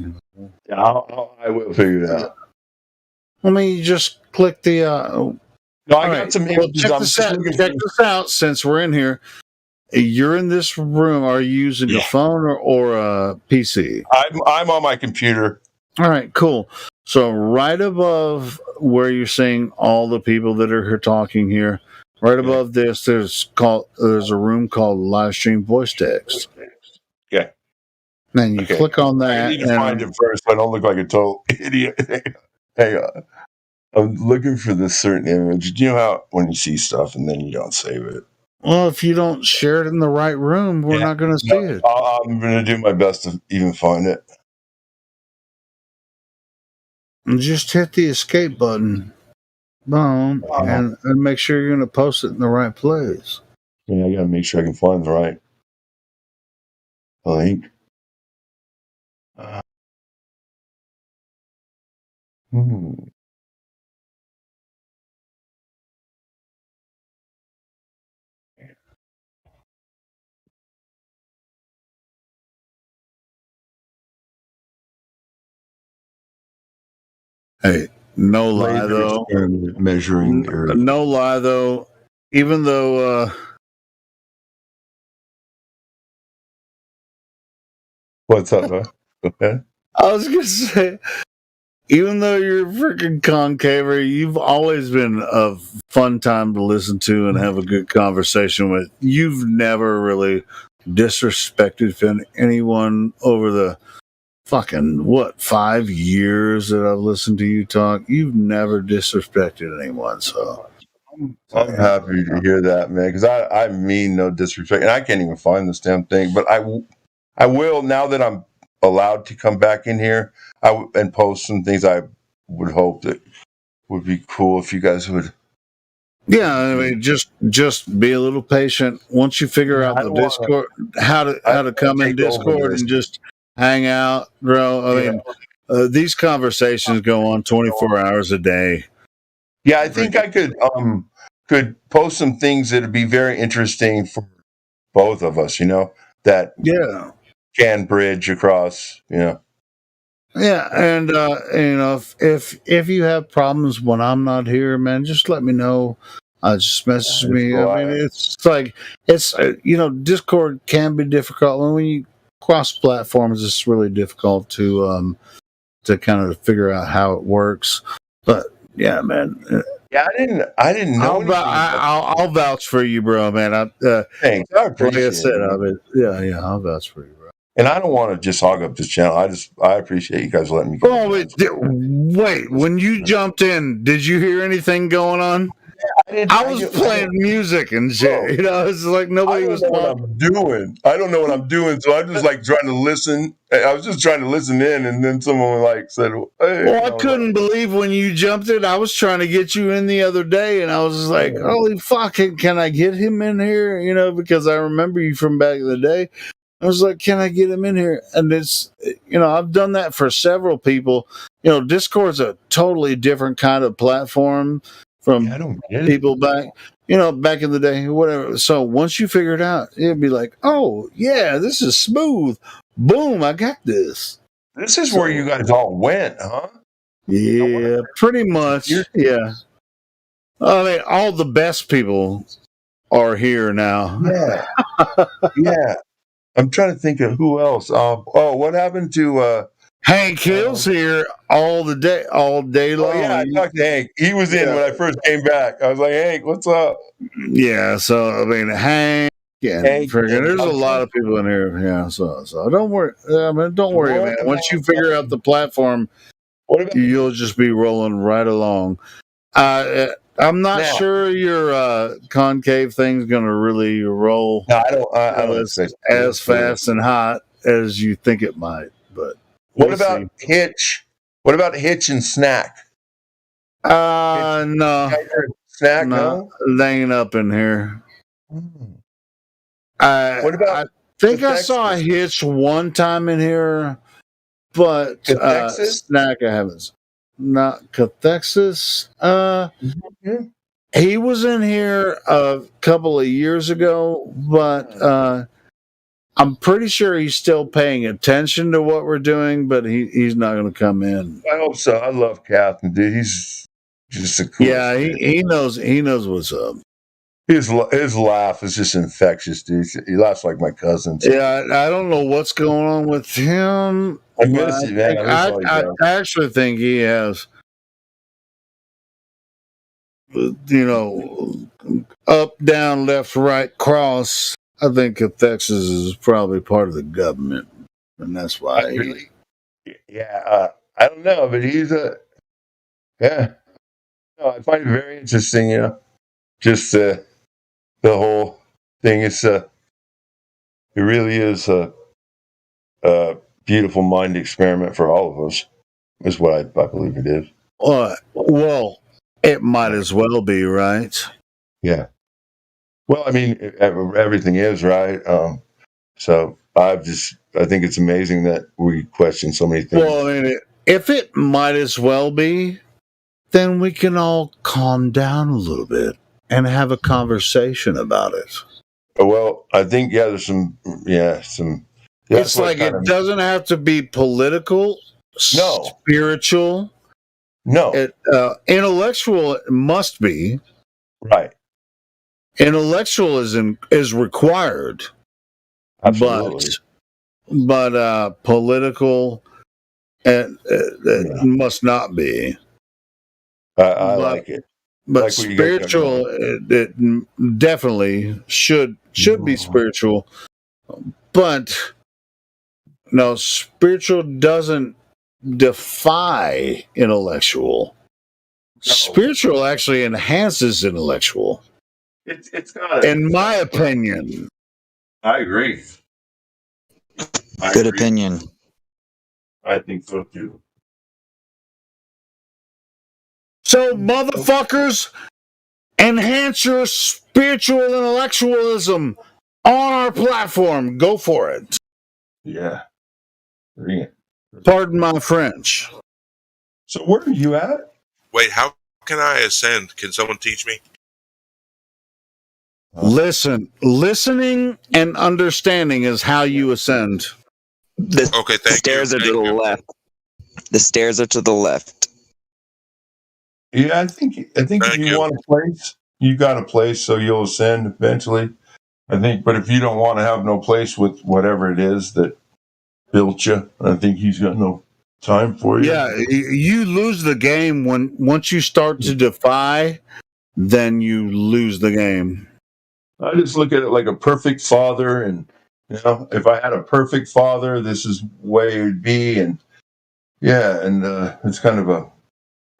I will figure it out. I mean, you just click the. No, I got some images. Check this out. Since we're in here, you're in this room. Are you using a phone or a PC? I'm on my computer. All right, cool. So right above where you're seeing all the people that are here talking here, right above this, there's a room called live stream voice text. Okay. Then you click on that. I need to find it first so I don't look like a total idiot. Hang on. I'm looking for this certain image. Do you know how when you see stuff and then you don't save it? Well, if you don't share it in the right room, we're not going to see it. I'm going to do my best to even find it. And just hit the escape button. Boom. And make sure you're going to post it in the right place. Yeah, I got to make sure I can find the right link. Hey, no lie though. Measuring. No lie though. even though what's up, man? Okay. I was gonna say, even though you're a freaking concaver, you've always been a fun time to listen to and have a good conversation with. You've never really disrespected anyone over the fucking 5 years that I've listened to you talk. You've never disrespected anyone, so I'm happy to hear that, man, because I mean no disrespect, and I can't even find this damn thing, but I will, now that I'm allowed to come back in here and post some things. I would hope that would be cool if you guys would. Yeah, I mean, just be a little patient. Once you figure out the Discord, how to come in Discord and just hang out, bro. I mean, these conversations go on 24 hours a day. Yeah, I think I could post some things that'd be very interesting for both of us. That can bridge across. Yeah, and if you have problems when I'm not here, man, just let me know. Just message me. I mean, it's Discord can be difficult, and when you cross platforms, it's really difficult to kind of figure out how it works. But yeah, man. Yeah, I didn't know. I'll vouch for you, bro, man. Thanks. I appreciate like I said, it. I'll vouch for you, bro. And I don't want to just hog up this channel. I appreciate you guys letting me go. Oh, wait! When you jumped in, did you hear anything going on? I was playing music and shit. It's like nobody was. I don't know what I'm doing, so I'm just like trying to listen. I was just trying to listen in, and then someone said, "Hey." Well, I couldn't believe when you jumped in. I was trying to get you in the other day, and I was just like, "Holy fuck! Can I get him in here?" Because I remember you from back in the day. I was like, "Can I get him in here?" And it's, I've done that for several people. Discord's a totally different kind of platform from people back in the day, whatever. So once you figure it out, it'd be like, oh yeah, this is smooth. Boom, I got this. This is where you guys all went, huh? Yeah, pretty much. Yeah. I mean, all the best people are here now. Yeah. Yeah. I'm trying to think of who else. What happened to Hank Hill's here all day long. Oh yeah, I talked to Hank. He was in when I first came back. I was like, Hank, what's up? Yeah, so I mean, Hank and there's a lot of people in here. Yeah, so don't worry. Don't worry, man. Once you figure out the platform, you'll just be rolling right along. I'm not sure your concave thing's gonna really roll. No, I don't as fast and hot as you think it might. But what about Hitch? What about Hitch and Snack? No. Snack, no, they ain't up in here. What about? I think I saw a Hitch one time in here, but Snack I haven't. Not Cathexis. He was in here a couple of years ago, but I'm pretty sure he's still paying attention to what we're doing, but he's not going to come in. I hope so. I love Captain, dude. He's just a cool. Yeah, he knows what's up. His laugh is just infectious, dude. He laughs like my cousin. Yeah, I don't know what's going on with him. I miss it, man. I actually think he has, up, down, left, right, cross. I think Cathexis is probably part of the government, and that's why. I don't know, but he's No, I find it very interesting. Just the whole thing. It really is a beautiful mind experiment for all of us. Is what I believe it is. Well, it might as well be, right? Yeah. Well, I mean, everything is, right? So I think it's amazing that we question so many things. Well, I mean, if it might as well be, then we can all calm down a little bit and have a conversation about it. Well, I think, there's some. It's like it doesn't have to be political, spiritual. No. Intellectual it must be. Right. intellectualism is required, Absolutely. but political must not be. I like it. But Like what you guys got spiritual, it definitely should be spiritual. But no, spiritual doesn't defy intellectual. Spiritual actually enhances intellectual. It's got in my opinion. I agree. Good opinion. I think so too. So, motherfuckers, enhance your spiritual intellectualism on our platform. Go for it. Yeah. Bring it. Pardon my French. So where are you at? Wait, how can I ascend? Can someone teach me? Listening and understanding is how you ascend. The stairs are to the left. The stairs are to the left. Yeah, I think if you want a place, you got a place, so you'll ascend eventually. I think, but if you don't want to have no place with whatever it is that built you, I think he's got no time for you. Yeah, you lose the game once you start to defy, then you lose the game. I just look at it like a perfect father, and if I had a perfect father, this is the way it would be, and it's kind of a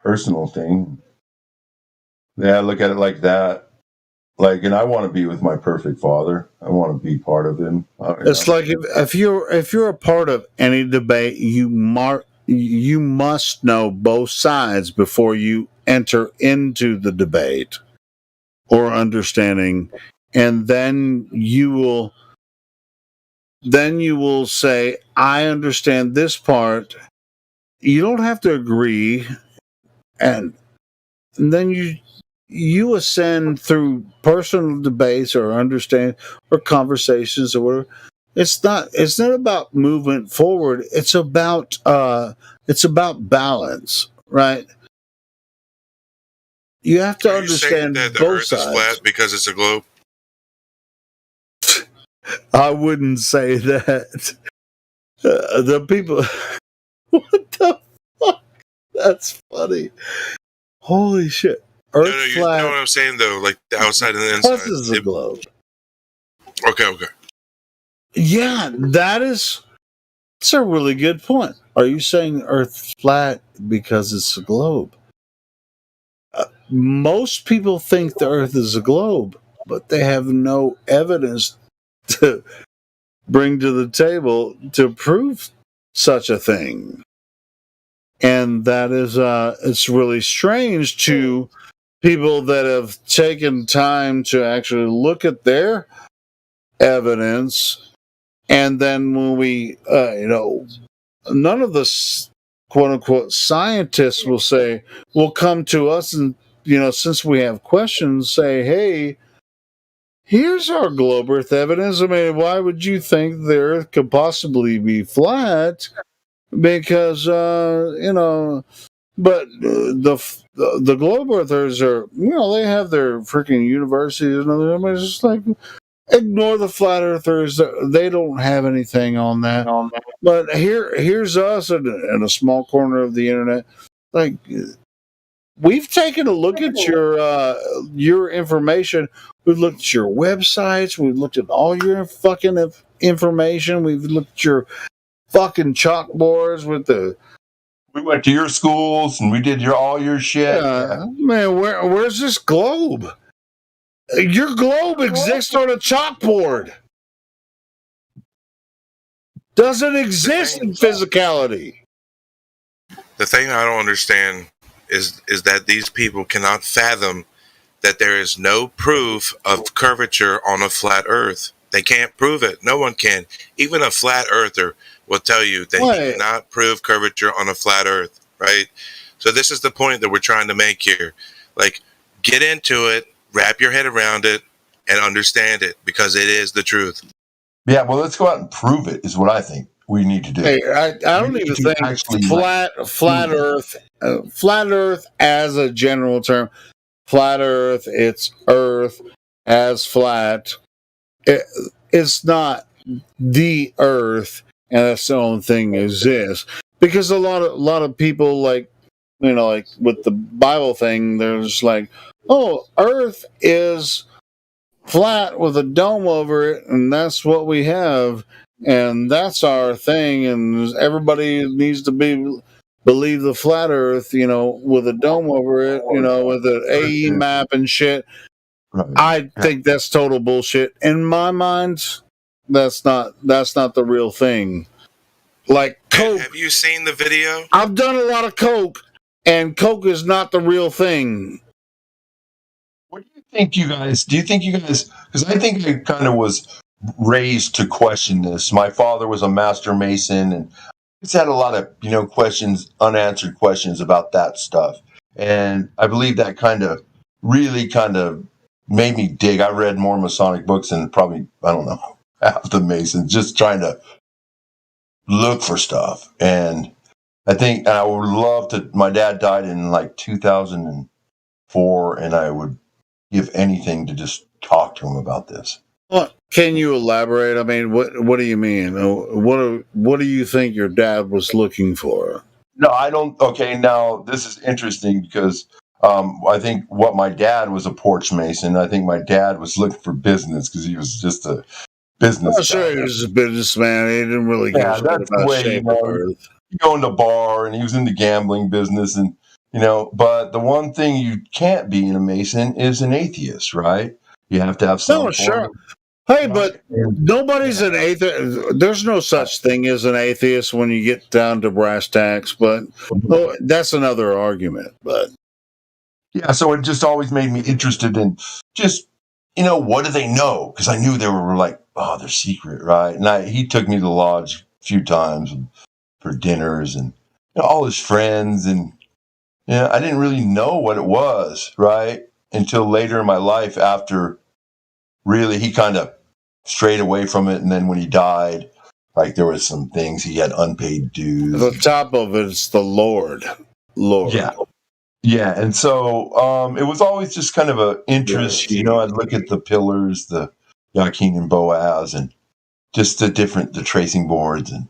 personal thing. Yeah, I look at it like that. And I want to be with my perfect father. I want to be part of him. It's like if you're a part of any debate, you must know both sides before you enter into the debate or understanding, and then you will say, I understand this part. You don't have to agree, and then you ascend through personal debates or understand or conversations or whatever. It's not about movement forward. It's about balance, right? You have to understand that the both Earth sides. is flat because it's a globe. I wouldn't say that. The people. What the fuck? That's funny. Holy shit. Earth No, you flat. know what I'm saying though, like the outside and the inside. Plus is a globe. Okay. Yeah, that's a really good point. Are you saying Earth's flat because it's a globe? Most people think the Earth is a globe, but they have no evidence to bring to the table to prove such a thing. And that is, it's really strange to people that have taken time to actually look at their evidence. And then when we, none of the quote unquote scientists will come to us and, since we have questions, say, hey, here's our globe Earth evidence. I mean, why would you think the Earth could possibly be flat? Because, but the globe Earthers are, they have their freaking universities and other. I mean, it's just like, ignore the flat earthers. They don't have anything on that. But here's us in a small corner of the internet. Like, we've taken a look at your information. We've looked at your websites. We've looked at all your fucking information. We've looked at your fucking chalkboards with the. We went to your schools and we did all your shit. Man, where's this globe? Your globe exists on a chalkboard. Doesn't exist in physicality. The thing I don't understand is that these people cannot fathom that there is no proof of curvature on a flat Earth. They can't prove it. No one can. Even a flat earther will tell you that he cannot prove curvature on a flat Earth, right? So this is the point that we're trying to make here. Like, get into it, wrap your head around it, and understand it, because it is the truth. Yeah, well, let's go out and prove it, is what I think we need to do. Hey, I don't even think flat Earth as a general term. Flat Earth, it's Earth. as flat. It's not the Earth, and that's the only thing exists. Because a lot of people, like, you know, like with the Bible thing, there's like, oh, Earth is flat with a dome over it, and that's what we have, and that's our thing, and everybody needs to believe the flat Earth, you know, with a dome over it, you know, with an AE map and shit. I think that's total bullshit. In my mind, that's not the real thing. Like Coke. Have you seen the video? I've done a lot of Coke, and Coke is not the real thing. Do you think you guys, because I think I kind of was raised to question this. My father was a master mason, and he's had a lot of, you know, unanswered questions about that stuff. And I believe that really made me dig. I read more Masonic books than probably, I don't know, half the Masons, just trying to look for stuff. And I think, and I would love to, my dad died in like 2004, and I would give anything to just talk to him about this. Well, can you elaborate? I mean, what do you mean? What do you think your dad was looking for? No, I don't. Okay, now this is interesting because I think what my dad was a porch mason. I think my dad was looking for business because he was just a business guy. Sure, he was a businessman. He didn't really give a shit about shape of Earth. He owned a bar and he was in the gambling business, and you know. But the one thing you can't be in a mason is an atheist, right? You have to have some. No, sure. Hey, but nobody's an atheist. There's no such thing as an atheist when you get down to brass tacks. But that's another argument. But yeah, so it just always made me interested in just, you know, what do they know? Because I knew they were like, oh, they're secret, right? And he took me to the lodge a few times for dinners and, you know, all his friends, and you know, I didn't really know what it was, right? Until later in my life, after really he kind of strayed away from it, and then when he died, like there was some things he had unpaid dues. The top of it's the Lord. Yeah, and so it was always just kind of an interest. You know, I'd look at the pillars, the Yakin and Boaz, and just the tracing boards, and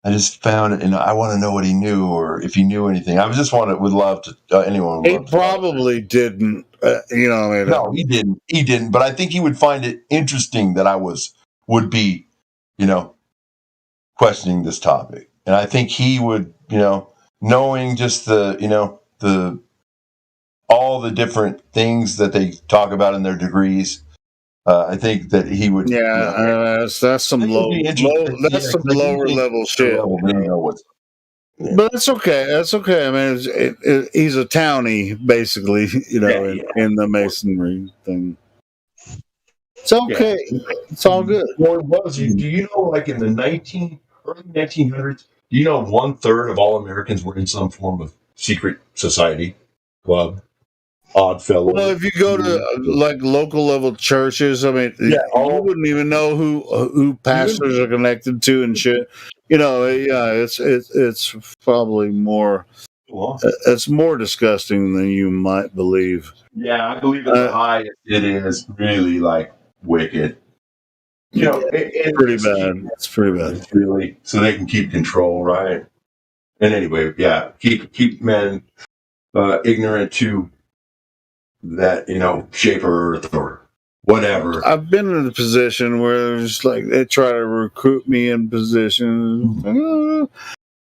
I just found it, and I want to know what he knew, or if he knew anything. I just would love to. Anyone would he love probably didn't. You know, I mean, no, he didn't. He didn't. But I think he would find it interesting that I would be, you know, questioning this topic, and I think he would, you know, knowing just all the different things that they talk about in their degrees. I think that he would. Yeah, that's some lower level shit. But that's okay. That's okay. I mean, he's a townie, basically, you know, in the masonry thing. It's okay. Yeah. It's all good. Well, do you know, like in the early 1900s, do you know 1/3 of all Americans were in some form of secret society, club, odd fellow? Well, if you go to like local level churches, I mean, you wouldn't even know who pastors are connected to and shit. You know, yeah, it's probably more. It's more disgusting than you might believe. Yeah, I believe at the highest it is really like wicked. You know, it's pretty bad. It's pretty bad. It's really, so they can keep control, right? And anyway, yeah, keep men ignorant to that, you know, shape of Earth or whatever. I've been in a position where it's like they try to recruit me in positions,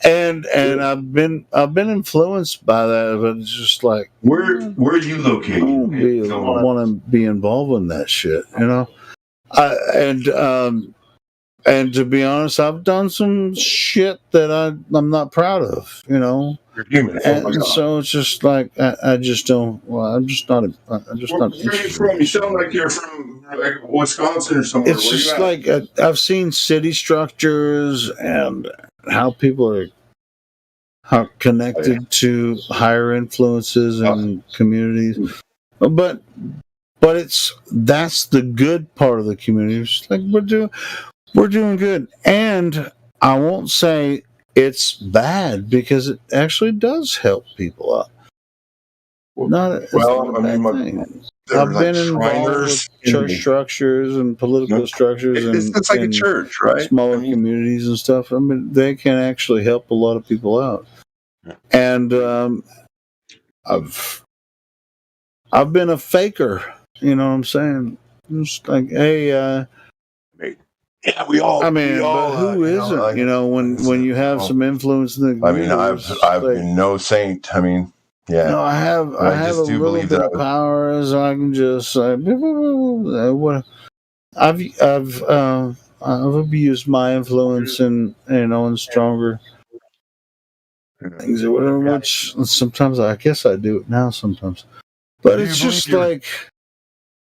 and I've been influenced by that. But it's just like, where are you located? I don't want to be involved in that shit, you know. And to be honest, I've done some shit that I'm not proud of, you know. You're human. And so it's just like I just don't. Well, I'm just not. I'm just not. Where are you from? You sound like you're from like Wisconsin or somewhere. It's just like I've seen city structures and how people are connected to higher influences and communities, but that's the good part of the community. It's just like we're doing good, and I won't say it's bad because it actually does help people out. I've been involved with church structures and political structures It's and like a church, right? smaller communities and stuff. I mean, they can actually help a lot of people out. And I've been a faker. You know what I'm saying? Just like, hey, yeah, we all. I mean, we all, but who isn't? You know, when you have some influence in the I mean, universe, I've like, been no saint. I mean, yeah. no, I have But a just do little believe bit that I of was. power, as I can just say, what I've abused my influence and in stronger things or whatever. Which sometimes I guess I do it now sometimes, but Do you it's believe just you're like.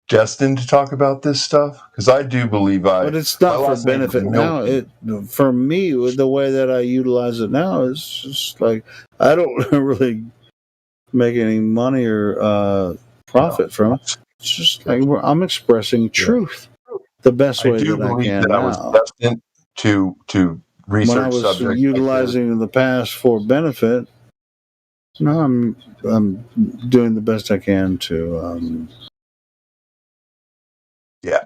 destined to talk about this stuff? Because I do believe But it's not my for last name is benefit now. Milton. For me, with the way that I utilize it now, is just like I don't really make any money or profit from it. It's just like I'm expressing truth the best I way do that I believe can that I was now. destined to When I research was subjects like this. utilizing in the past for benefit, no, I'm doing the best I can to. Yeah,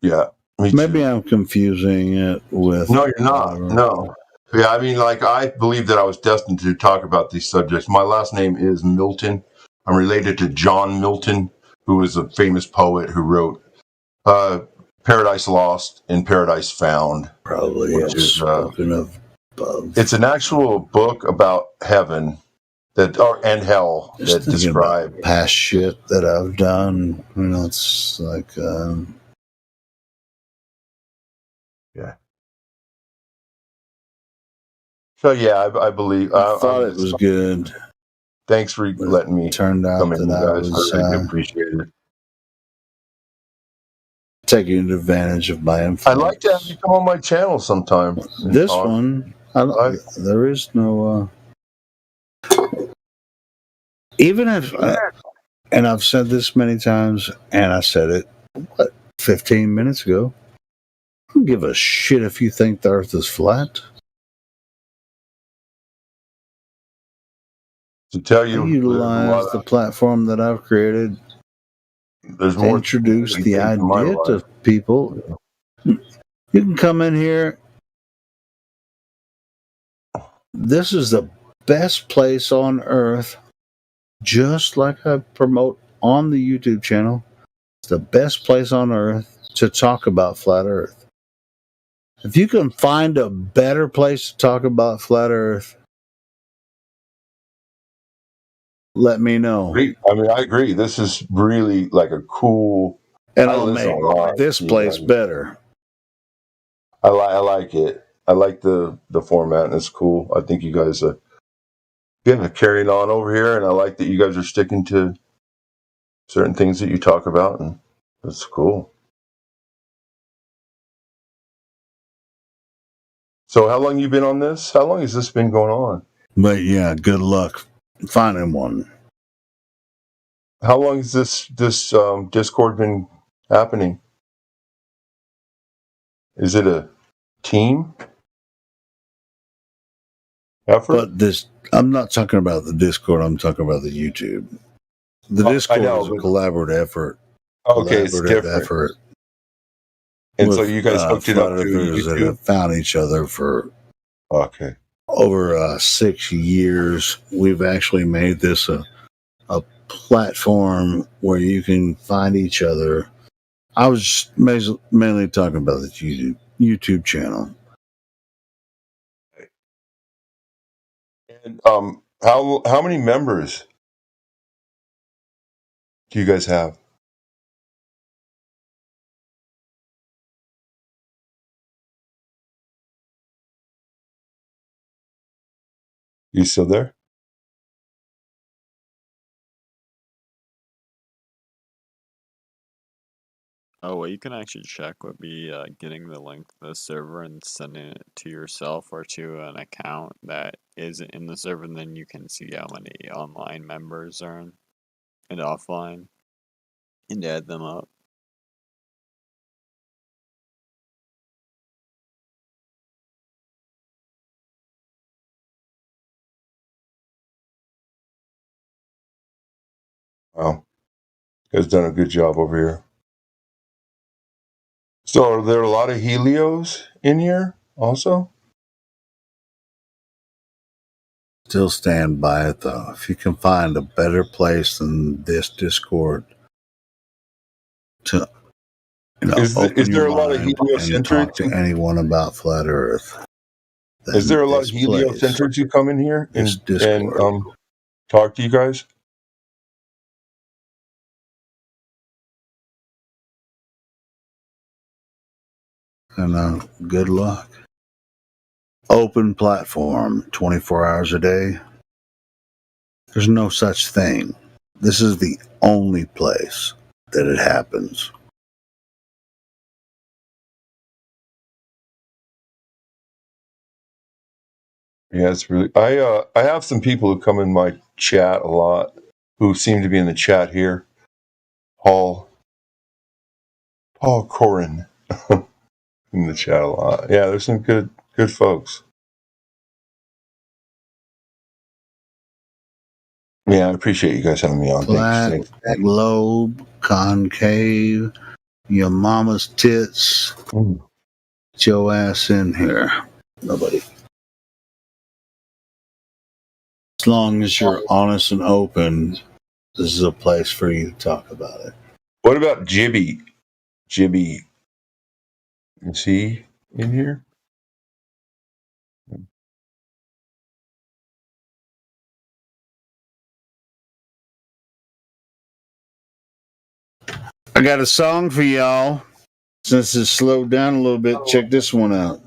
yeah. Me Maybe I'm confusing it with. No, you're not. No. Yeah, I mean, like, I believe that I was destined to talk about these subjects. My last name is Milton. I'm related to John Milton, who was a famous poet who wrote Paradise Lost and Paradise Found. Probably which have is spoken of above. It's an actual book about heaven and hell Just that thinking describe. about past shit that I've done. You know, it's like. Yeah. So yeah, I believe. I thought it was good. Thanks for letting me turned out come in, that you I guys. was I really do appreciate it. taking advantage of my influence. I'd like to have you come on my channel sometime. and This talk. one, there is no. Even if, and I've said this many times, and I said it 15 minutes ago. I don't give a shit if you think the Earth is flat. To tell you, I utilize the platform that I've created there's to more introduce to the think in my idea life. to people. You can come in here. This is the best place on earth, just like I promote on the YouTube channel. It's the best place on earth to talk about flat earth. If you can find a better place to talk about flat earth, let me know. I mean, I agree. This is really like a cool. And I I'll listen make a lot this to you place guys. better. I like it. I like the format, and it's cool. I think you guys are carrying on over here, and I like that you guys are sticking to certain things that you talk about, and that's cool. So, how long you been on this? How long has this been going on? But yeah, good luck finding one. How long has this Discord been happening? Is it a team effort? But this, I'm not talking about the Discord. I'm talking about the YouTube. The Discord is a collaborative effort. Okay, it's different. Effort. And so you guys hooked it up to earthers that YouTube? have found each other for Okay. over 6 years. We've actually made this a platform where you can find each other. I was mainly talking about the YouTube channel. And how many members do you guys have? You still there? Oh, what you can actually check would be getting the link to the server and sending it to yourself or to an account that is in the server, and then you can see how many online members are in and offline and add them up. Wow. You guys done a good job over here. So are there a lot of Helios in here also? Still stand by it though. If you can find a better place than this Discord to, is there a lot of heliocentrics? Talk to anyone about flat Earth. Is there a lot of heliocentrics who come in here and talk to you guys? And good luck. Open platform 24 hours a day. There's no such thing. This is the only place that it happens. Yeah, it's really. I have some people who come in my chat a lot, who seem to be in the chat here. Paul Corin in the chat a lot. Yeah, there's some good folks. Yeah, I appreciate you guys having me on. Flat, globe, concave, your mama's tits. Get your ass in here. Nobody. As long as you're honest and open, this is a place for you to talk about it. What about Jibby? Jibby, is he in here? I got a song for y'all. Since it's slowed down a little bit, check this one out.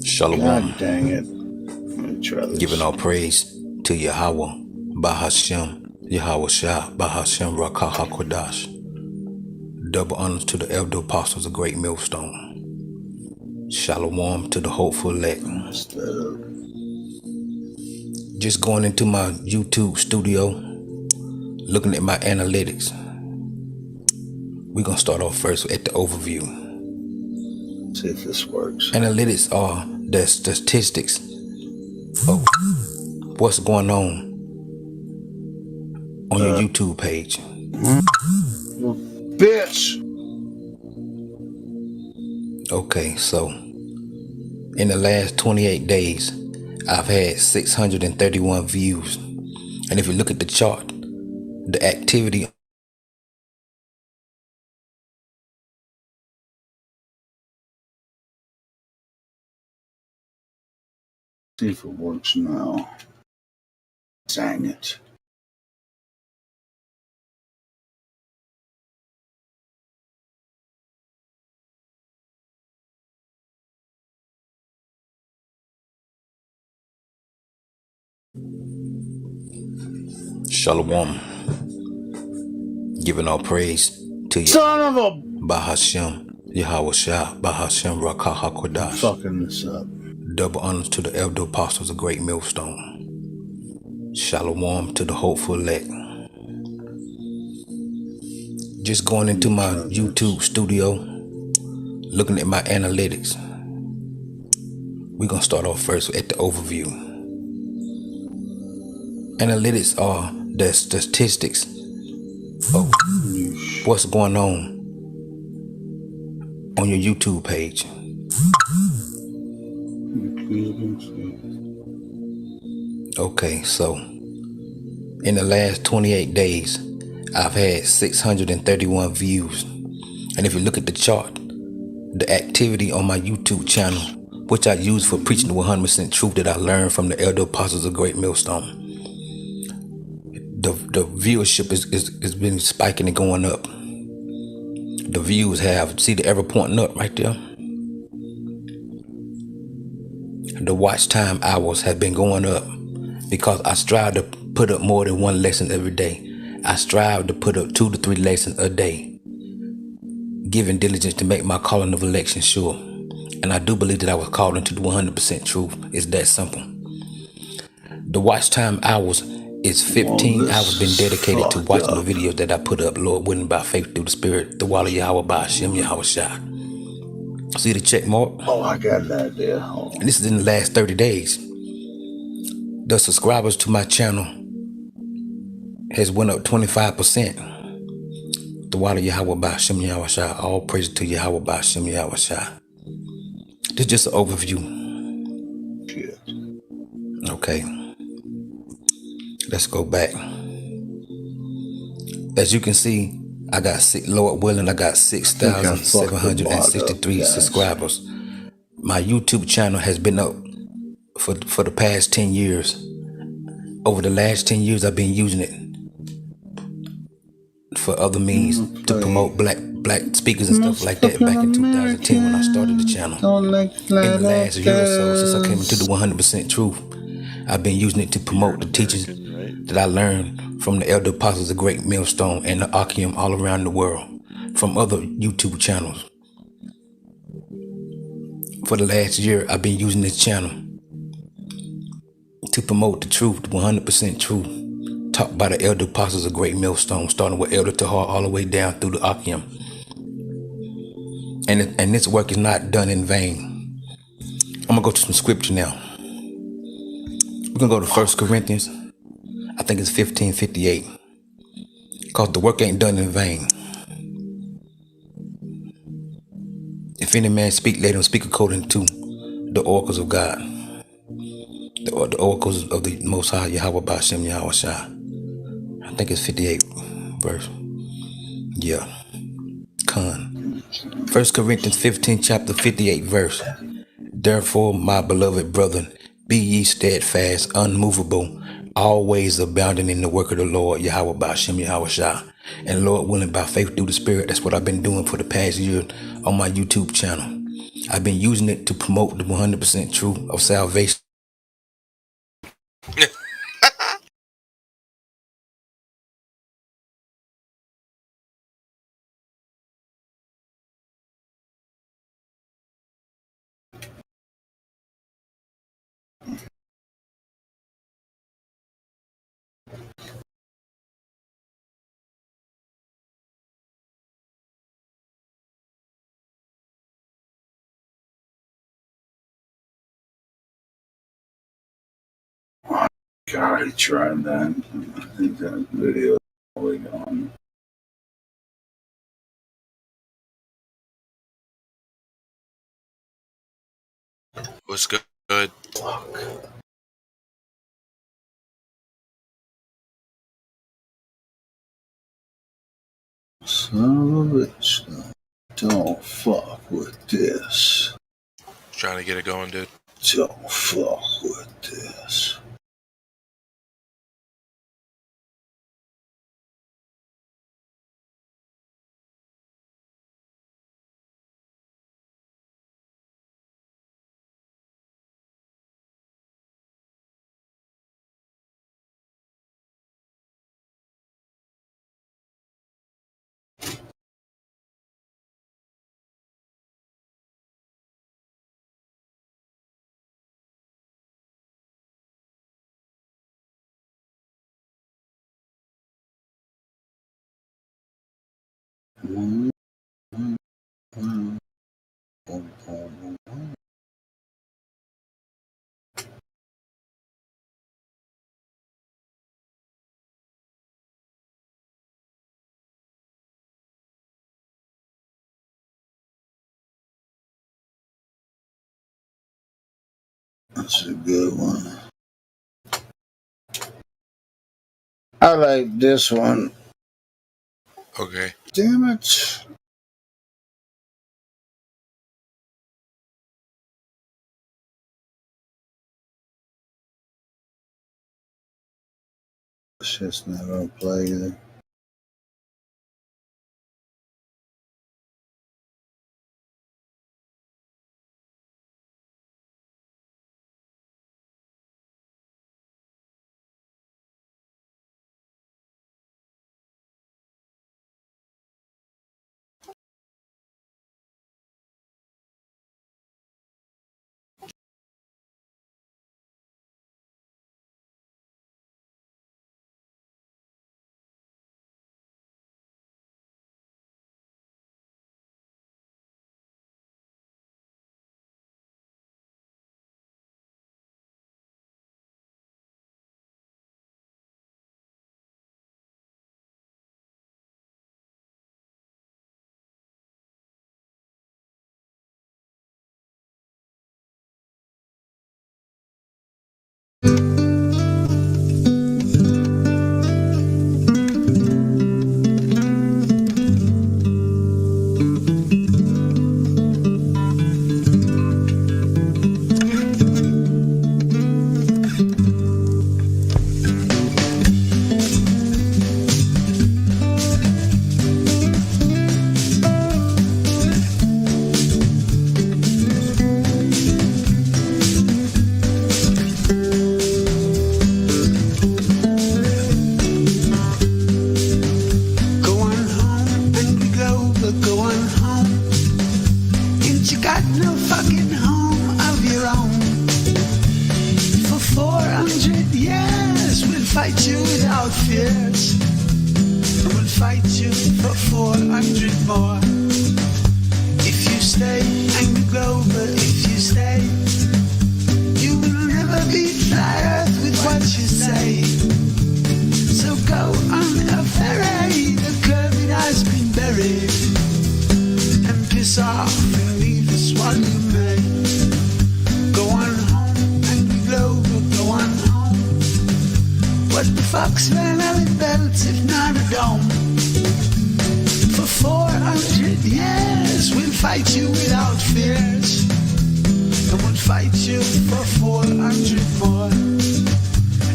Shalom. God dang it. Let me try this. Giving all praise to Yahweh, Bahashem, Yahweh Shah, Bahashem, Rakah HaKodash. Double honors to the elder apostles of Great Millstone. Shalom to the hopeful elect. Just going into my YouTube studio, looking at my analytics. We're going to start off first at the overview. See if this works. Analytics are the statistics of what's going on your YouTube page. Bitch! Okay, so in the last 28 days, I've had 631 views. And if you look at the chart, the activity See if it works now. Dang it. Shalom. Giving all praise to you. Son of a Bahashem, Yahweh Shah, Bahashem, Rakah HaKodash. Fucking this up. Double honors to the elder apostles of Great Millstone. Shalom to the hopeful elect. Just going into my YouTube studio, looking at my analytics. We're going to start off first at the overview. Analytics are the statistics of what's going on your YouTube page. Okay, so in the last 28 days, I've had 631 views. And if you look at the chart, the activity on my YouTube channel, which I use for preaching the 100% truth that I learned from the elder apostles of Great Millstone, the viewership is been spiking and going up. The views have, see the arrow pointing up right there? The watch time hours have been going up because I strive to put up more than one lesson every day. I strive to put up 2 to 3 lessons a day, giving diligence to make my calling of election sure. And I do believe that I was called into the 100% truth. It's that simple. The watch time hours is 15 hours been dedicated to watching the videos that I put up, Lord willing, by faith through the Spirit, the Walla Yahweh, by Hashem, Yahweh Shah. See the check mark? Oh, I got an idea. And this is in the last 30 days. the subscribers to my channel has went up 25%. The water Yahweh Ba'Shem Yahweh Shai. All praise to Yahweh Ba'Shem Yahweh Shai. This is just an overview. Okay. Let's go back. As you can see, I got Lord willing, I got 6,763 subscribers. My YouTube channel has been up for the past 10 years. Over the last 10 years, I've been using it for other means to promote black speakers and stuff like that. Back in 2010 when I started the channel. In the last year or so, since I came into the 100% truth, I've been using it to promote the teachings that I learned from the elder apostles of Great Millstone and the Akim all around the world from other YouTube channels. For the last year, I've been using this channel to promote the truth, the 100% truth, taught by the elder apostles of Great Millstone, starting with Elder Tahar all the way down through the Akim. And this work is not done in vain. I'm gonna go to some scripture now. We're gonna go to 1 Corinthians. I think it's 15:58. Because the work ain't done in vain. If any man speak, let him speak according to the oracles of God. The oracles of the Most High Yahweh Ba'Shem Yahweh Shai. I think it's 58 verse. Yeah. Con. 1 Corinthians 15 chapter 58 verse. Therefore, my beloved brethren, be ye steadfast, unmovable, always abounding in the work of the Lord, Yahweh Ba'Shem Yahweh Shai. And Lord willing, by faith through the Spirit. That's what I've been doing for the past year on my YouTube channel. I've been using it to promote the 100% truth of salvation. God, I tried that. I think that video is probably gone. What's good? Son of a bitch. Don't fuck with this. Trying to get it going, dude. Don't fuck with this. That's a good one. I like this one. Okay. Damn it. It's just not gonna play either. fight you for 400 more. If you stay, Angry Glober, if you stay, you will never be flat earth with what you say. So go on a ferry, the curve has been buried, and piss off and leave us while you may. Go on home, Angry Glober, go on home. What the fuck's Van Allen belts if not a dome? For 400 years we'll fight you without fears, and we'll fight you for 400 more.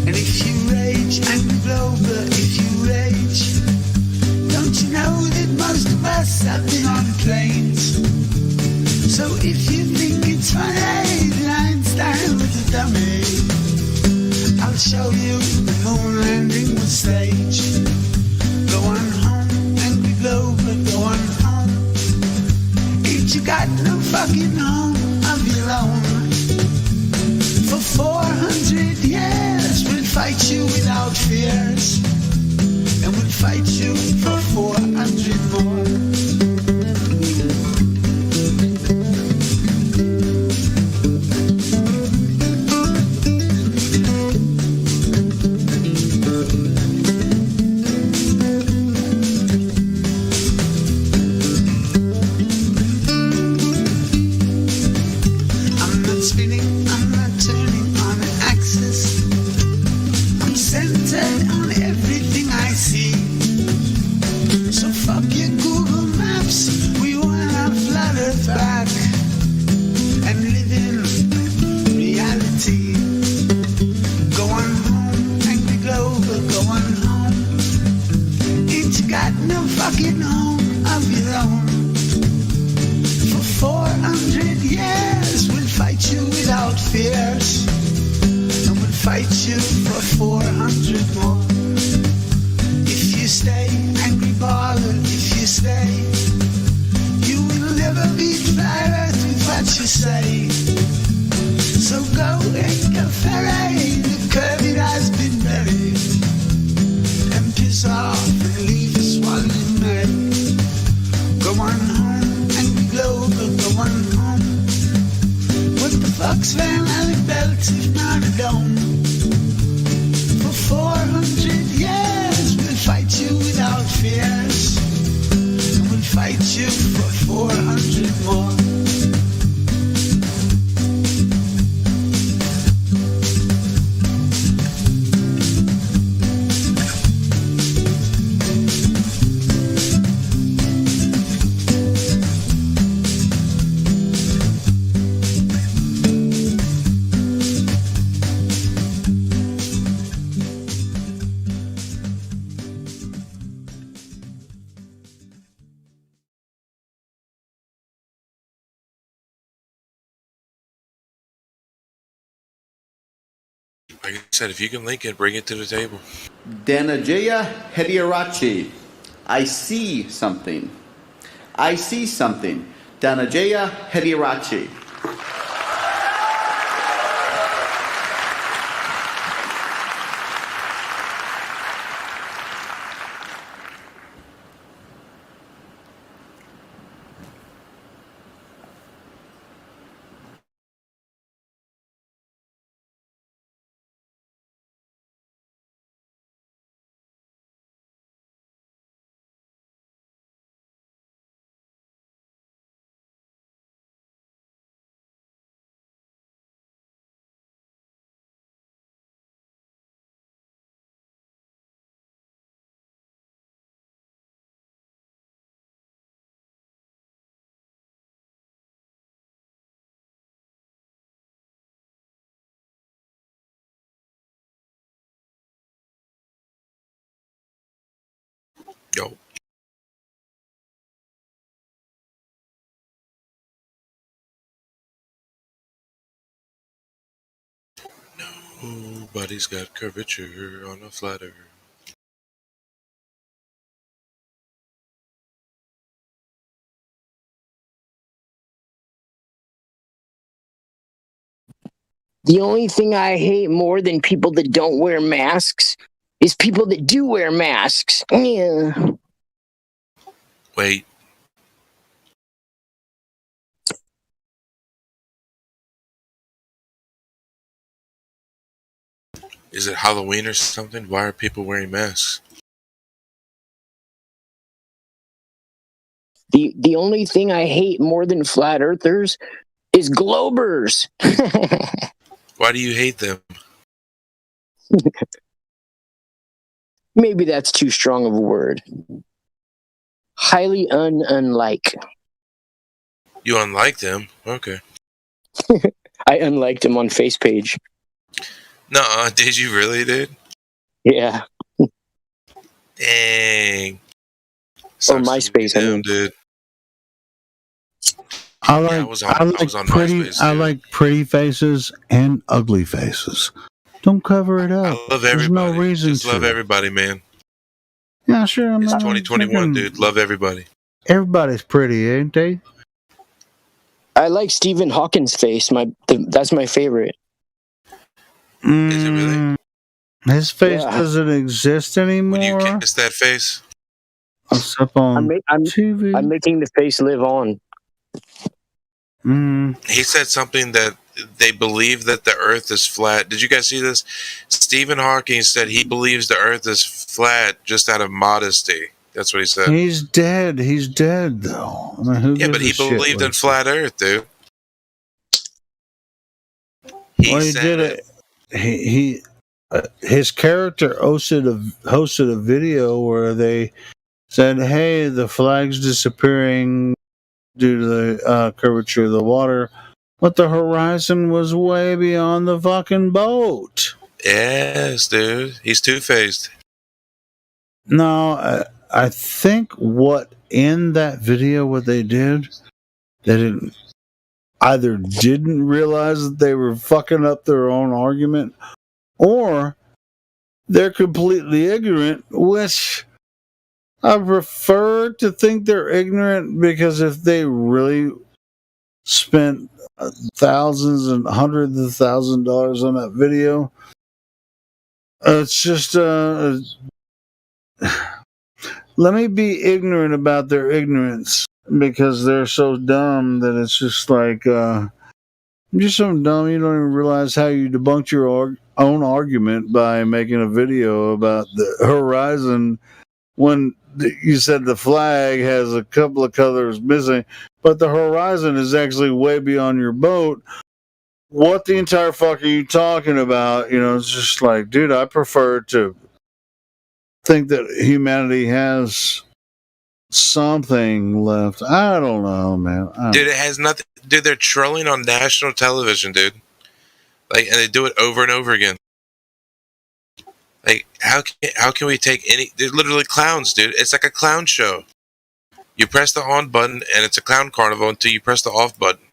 And if you rage, Angry Glober, if you rage, don't you know that most of us have been on planes? So if you think it's funny that Einstein was a dummy, I'll show you the moon landing was staged. Go on home, Angry Glober, go on home. Ain't you got no fucking home of your own? For 400 years we'll fight you without fears, and we'll fight you for 400 more. Like I said, if you can link it, bring it to the table. Dhananjaya Hedirachi. I see something. I see something. Dhananjaya Hedirachi. Yo. Nobody's got curvature on a flat earth. The only thing I hate more than people that don't wear masks is people that do wear masks. Yeah. Wait. Is it Halloween or something? Why are people wearing masks? The only thing I hate more than flat earthers is globers. Why do you hate them? Maybe that's too strong of a word. Highly unlike. You unlike them? Okay. I unliked him on Face page. Nuh-uh, did you really, dude? Yeah. Dang. Or MySpace, I mean. Dude. I like, I was on MySpace, I like pretty faces and ugly faces. Don't cover it up. I love There's everybody. no reason Just to. love everybody, man. Yeah, sure. It's 2021, dude. Love everybody. Everybody's pretty, ain't they? I like Stephen Hawking's face. That's my favorite. Is it really? His face doesn't exist anymore. Would you kiss that face? It's up on TV. I'm making the face live on. He said something that they believe that the Earth is flat. Did you guys see this? Stephen Hawking said he believes the Earth is flat just out of modesty. That's what he said. He's dead. He's dead, though. I mean, who Yeah, gives but he a shit believed what in he flat Earth, dude. He did it. His character hosted a video where they said, "Hey, the flag's disappearing due to the curvature of the water, but the horizon was way beyond the fucking boat." Yes, dude. He's two-faced. No, I think what in that video, what they did, they didn't realize that they were fucking up their own argument, or they're completely ignorant, which I prefer to think they're ignorant, because if they really spent thousands and hundreds of thousands of dollars on that video, it's just let me be ignorant about their ignorance, because they're so dumb that it's just like you're so dumb you don't even realize how you debunked your own argument by making a video about the horizon when you said the flag has a couple of colors missing, but the horizon is actually way beyond your boat. What the entire fuck are you talking about? You know, it's just like, dude, I prefer to think that humanity has something left. I don't know, man. Dude, it has nothing. Dude, they're trolling on national television, dude. Like, and they do it over and over again. Like, how can we take any? They're literally clowns, dude. It's like a clown show. You press the on button, and it's a clown carnival until you press the off button.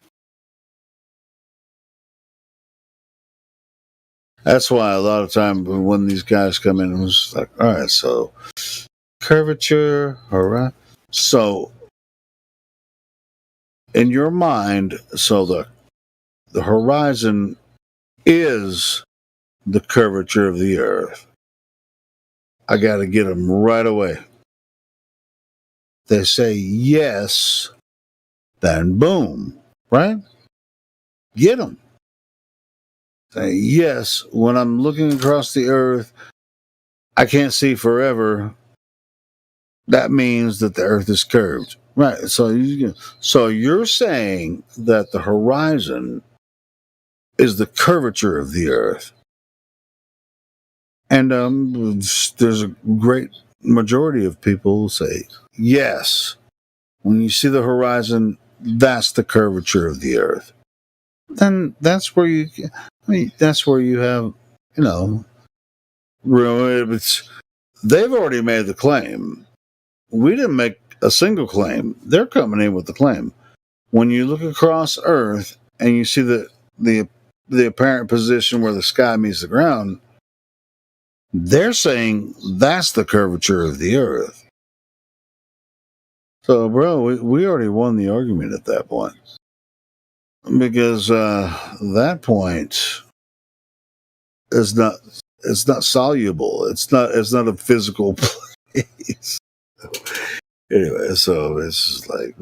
That's why a lot of time when these guys come in, it was like, all right, so curvature, all right. So in your mind, so the horizon is the curvature of the Earth. I got to get them right away. They say yes, then boom, right? Get them. Say yes, when I'm looking across the Earth, I can't see forever. That means that the Earth is curved, right? So you're saying that the horizon is the curvature of the Earth, and there's a great majority of people who say yes. When you see the horizon, that's the curvature of the Earth. Then that's where you have, you know, they've already made the claim. We didn't make a single claim. They're coming in with the claim. When you look across Earth and you see the apparent position where the sky meets the ground, they're saying that's the curvature of the Earth. So, bro, we already won the argument at that point. Because that point is not soluble. It's not a physical place. Anyway, so it's just like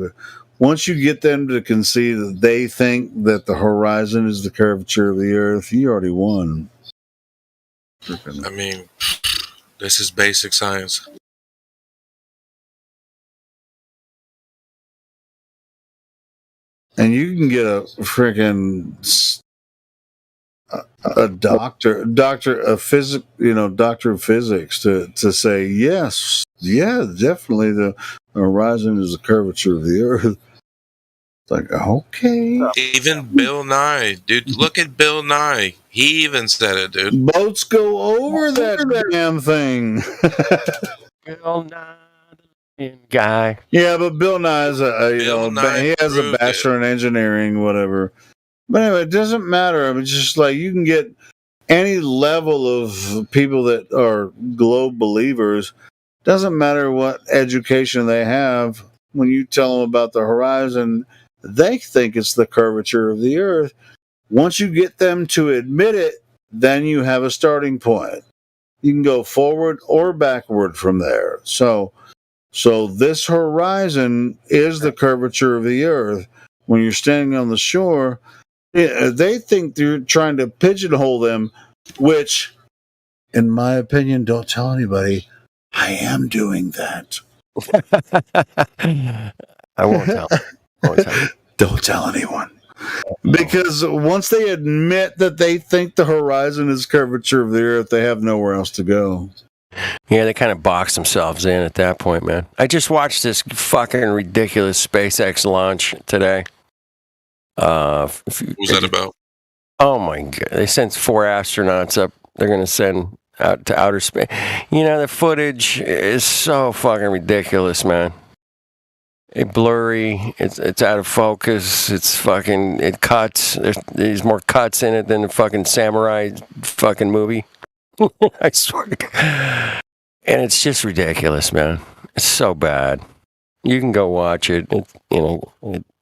once you get them to concede that they think that the horizon is the curvature of the Earth, you already won. I mean, this is basic science. And you can get a freaking a doctor of physics, doctor of physics to say yes, yeah, definitely the horizon is the curvature of the Earth. It's like, okay. Even Bill Nye, dude. Look at Bill Nye. He even said it, dude. Boats go over that damn thing. Bill Nye. Guy. Yeah, but Bill Nye is he has a bachelor in engineering, whatever. But anyway, it doesn't matter. I mean, it's just like you can get any level of people that are globe believers. Doesn't matter what education they have. When you tell them about the horizon, they think it's the curvature of the Earth. Once you get them to admit it, then you have a starting point. You can go forward or backward from there. So this horizon is the curvature of the Earth. When you're standing on the shore, they think you're trying to pigeonhole them, which, in my opinion, don't tell anybody. I am doing that. I won't tell. Don't tell anyone. Because once they admit that they think the horizon is curvature of the Earth, they have nowhere else to go. Yeah, they kind of box themselves in at that point, man. I just watched this fucking ridiculous SpaceX launch today. What was that about? Oh my god! They sent 4 astronauts up. They're going to send out to outer space. The footage is so fucking ridiculous, man. It's blurry. It's out of focus. It cuts. There's more cuts in it than the fucking samurai fucking movie. I swear to God. And it's just ridiculous, man. It's so bad. You can go watch it.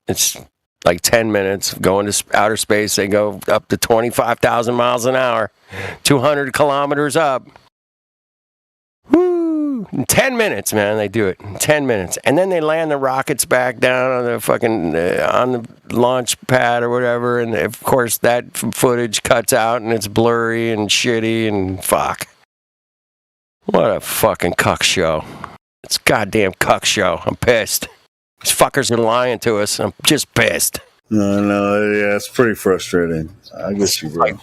It's like 10 minutes going to outer space. They go up to 25,000 miles an hour, 200 kilometers up. Woo! In 10 minutes, man, they do it. In 10 minutes. And then they land the rockets back down on the fucking, on the launch pad or whatever. And of course, that footage cuts out and it's blurry and shitty and fuck. What a fucking cuck show. It's a goddamn cuck show. I'm pissed. These fuckers are lying to us. I'm just pissed. No, yeah, it's pretty frustrating. I guess you're right.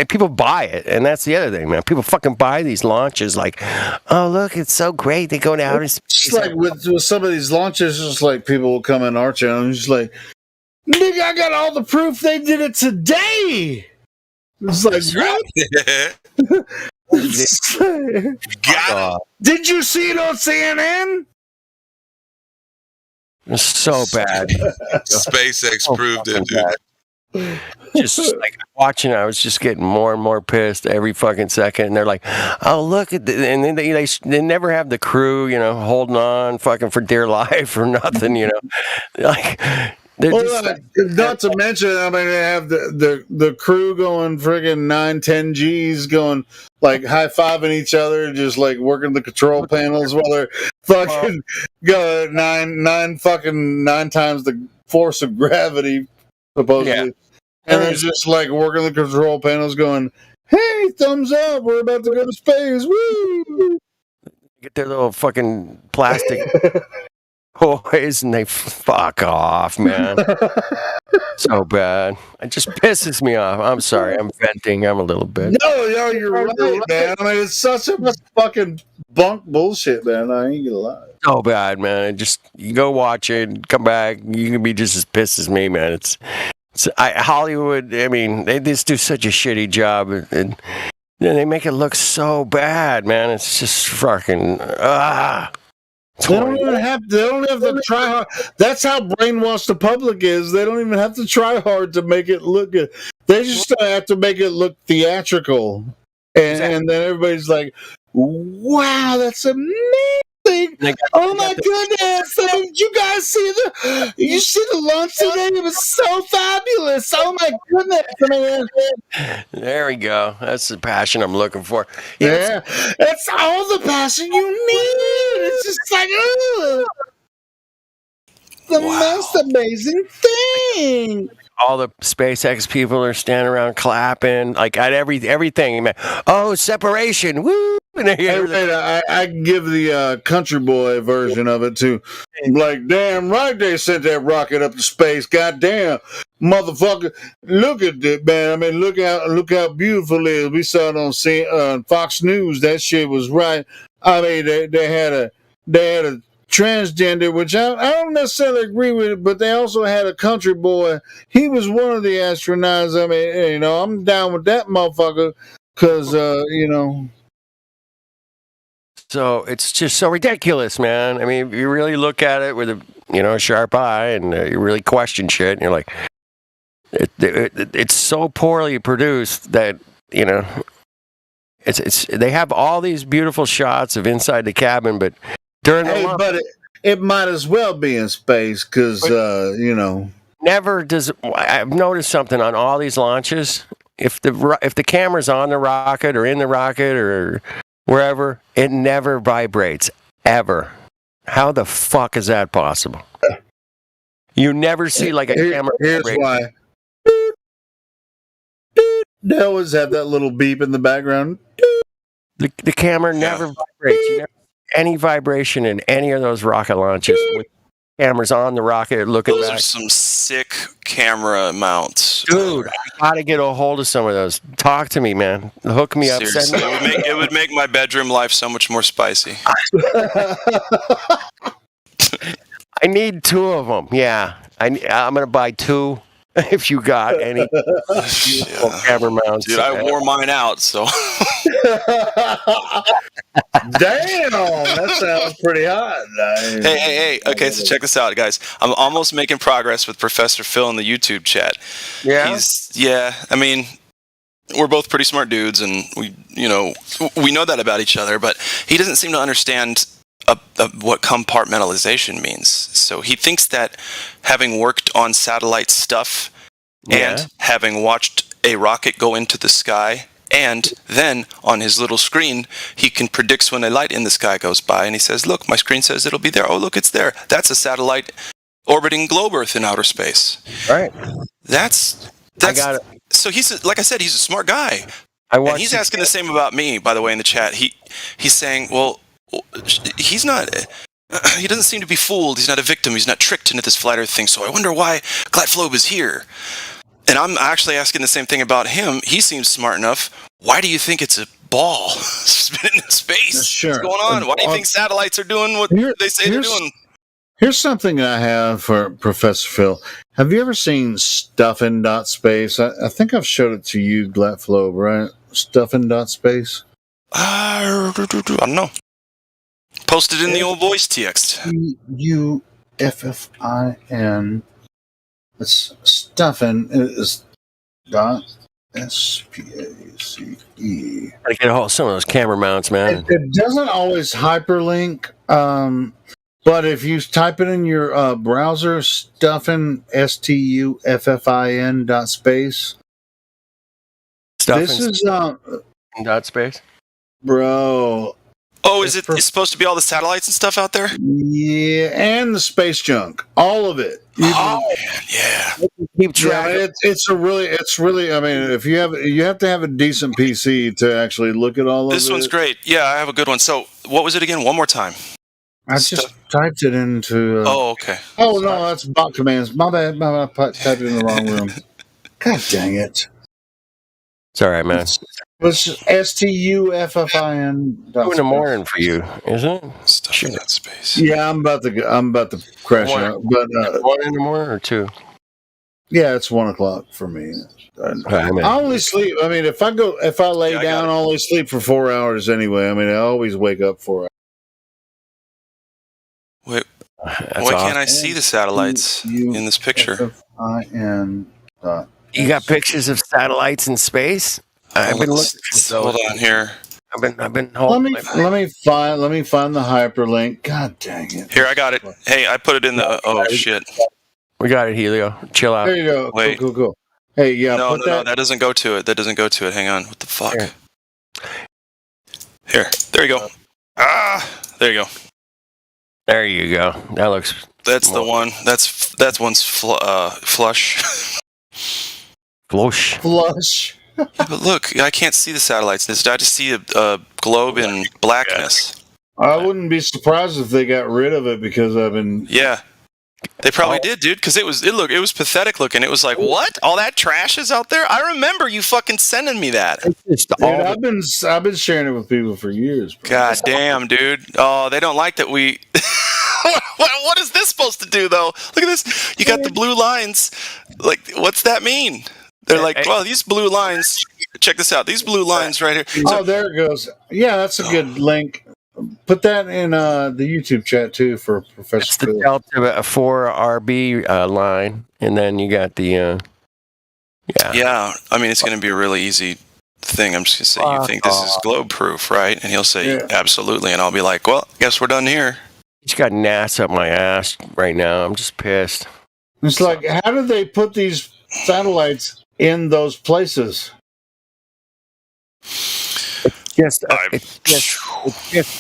People buy it, and that's the other thing, man. People fucking buy these launches like, oh, look, it's so great. They go to outer space. It's like with some of these launches, it's just like people will come in our channel and just like, nigga, I got all the proof they did it today. It's like, what? Did you see it on CNN? It's so bad. SpaceX proved it, dude. Just like watching, I was just getting more and more pissed every fucking second. And they're like, "Oh, look at," and then they never have the crew, holding on, fucking for dear life or nothing, like. Not to mention, I mean, they have the crew going friggin' 9-10 G's going like high fiving each other, just like working the control panels while they're fucking go nine times the force of gravity, supposedly. Yeah. And they're just like working the control panels going, hey, thumbs up, we're about to go to space. Woo! Get their little fucking plastic toys and they fuck off, man. So bad. It just pisses me off. I'm sorry. I'm venting. I'm a little bit. No, you're right, man. I mean, it's such a fucking bunk bullshit, man. I ain't gonna lie. So bad, man. You go watch it, come back. You can be just as pissed as me, man. Hollywood, I mean, they just do such a shitty job. And they make it look so bad, man. It's just fucking, They don't even have to try hard. That's how brainwashed the public is. They don't even have to try hard to make it look good. They just have to make it look theatrical. And then everybody's like, wow, that's amazing. Oh my goodness. Did you guys see the launch today? It was so fabulous. Oh my goodness. There we go. That's the passion I'm looking for. Yeah. That's all the passion you need. It's just like, ugh. the most amazing thing. All the SpaceX people are standing around clapping, like at everything. Oh, separation! Woo! I give the country boy version of it too. Like, damn right, they sent that rocket up to space. Goddamn, motherfucker! Look at it, man. I mean, look how beautiful it is. We saw it on Fox News. That shit was right. I mean, they had a transgender, which I don't necessarily agree with it, but they also had a country boy. He was one of the astronauts. I mean, I'm down with that motherfucker because, So it's just so ridiculous, man. I mean, if you really look at it with a sharp eye and you really question shit, and you're like, it's so poorly produced that it's they have all these beautiful shots of inside the cabin, but during the but it might as well be in space because never does. I've noticed something on all these launches. If the camera's on the rocket or in the rocket or wherever, it never vibrates ever. How the fuck is that possible? You never see like a camera. Here's why. They always have that little beep in the background. The camera never vibrates. You never see any vibration in any of those rocket launches with cameras on the rocket looking Those back. are some sick camera mounts. Dude, I gotta get a hold of some of those. Talk to me, man. Hook me up. Seriously, Send me. it would make my bedroom life so much more spicy. I need 2 of them. Yeah, I'm gonna buy 2 if you got any beautiful camera mounts. Dude, I wore mine out, so. Damn, that sounds pretty hot. Hey. Okay, so check this out, guys. I'm almost making progress with Professor Phil in the YouTube chat. Yeah? I mean, we're both pretty smart dudes, and we know that about each other, but he doesn't seem to understand what compartmentalization means. So he thinks that having worked on satellite stuff and having watched a rocket go into the sky, and then on his little screen, he can predict when a light in the sky goes by, and he says, look, my screen says it'll be there. Oh, look, it's there. That's a satellite orbiting globe Earth in outer space. Right. That's I got it. So like I said, he's a smart guy. And he's asking the same about me, by the way, in the chat. He's saying, well, he's not. He doesn't seem to be fooled. He's not a victim. He's not tricked into this flat Earth thing. So I wonder why Glatflobe is here. And I'm actually asking the same thing about him. He seems smart enough. Why do you think it's a ball spinning in space? Sure. What's going on? Why do you think satellites are doing what they say they're doing? Here's something I have for Professor Phil. Have you ever seen Stuffin.Space? I think I've showed it to you, Glatflobe, right? Stuffin.Space? I don't know. Posted in the old voice text. Stuffin. It's Stuffin is .space. I get a hold of some of those camera mounts, man. It doesn't always hyperlink, but if you type it in your browser, Stuffin, STUFFIN.space. This is .space, bro. Oh, is it's supposed to be all the satellites and stuff out there? Yeah, and the space junk, all of it. Yeah. Keep track. Yeah, it's really. I mean, if you have to have a decent PC to actually look at all of it. This one's great. Yeah, I have a good one. So, what was it again? One more time. I just typed it into. Oh, okay. Oh no, that's bot commands. My bad. I typed it in the wrong room. God dang it! It's all right, man. It's STUFFIN. 2 in the morning for you, isn't it? Stuff in that space. Yeah, I'm about to crash out. But 1 in the morning or 2? Yeah, it's 1 o'clock for me. I only sleep. I mean, if I lay down, I only sleep for 4 hours anyway. I mean, I always wake up 4 hours. Wait, why can't I see the satellites in this picture? You got pictures of satellites in space? I've been looking. Hold on here. I've been. Let me find the hyperlink. God dang it! Here, I got it. Hey, I put it in the. Oh shit. We got it, Helio. Chill out. There you go. Wait. Cool. Hey, yeah. No, that doesn't go to it. That doesn't go to it. Hang on. What the fuck? Here. There you go. There you go. There you go. That looks That's the one. That's one's flush. Flush. Flush. Yeah, but look, I can't see the satellites. I just see a globe in blackness. I wouldn't be surprised if they got rid of it because I've been. Yeah, they probably did, dude. Because it was pathetic looking. It was like, what? All that trash is out there. I remember you fucking sending me that. Dude, I've been sharing it with people for years. Bro. God damn, dude. Oh, they don't like that we. What is this supposed to do, though? Look at this. You got the blue lines. Like, what's that mean? They're like, well, these blue lines. Check this out. These blue lines right here. Oh, there it goes. Yeah, that's a good link. Put that in the YouTube chat too for Professor. It's the Delta 4 RB line, and then you got the Yeah, I mean, it's going to be a really easy thing. I'm just going to say, you think this is globe proof, right? And he'll say, absolutely. And I'll be like, well, guess we're done here. He's got NASA up my ass right now. I'm just pissed. It's like, how did they put these satellites in those places? It's just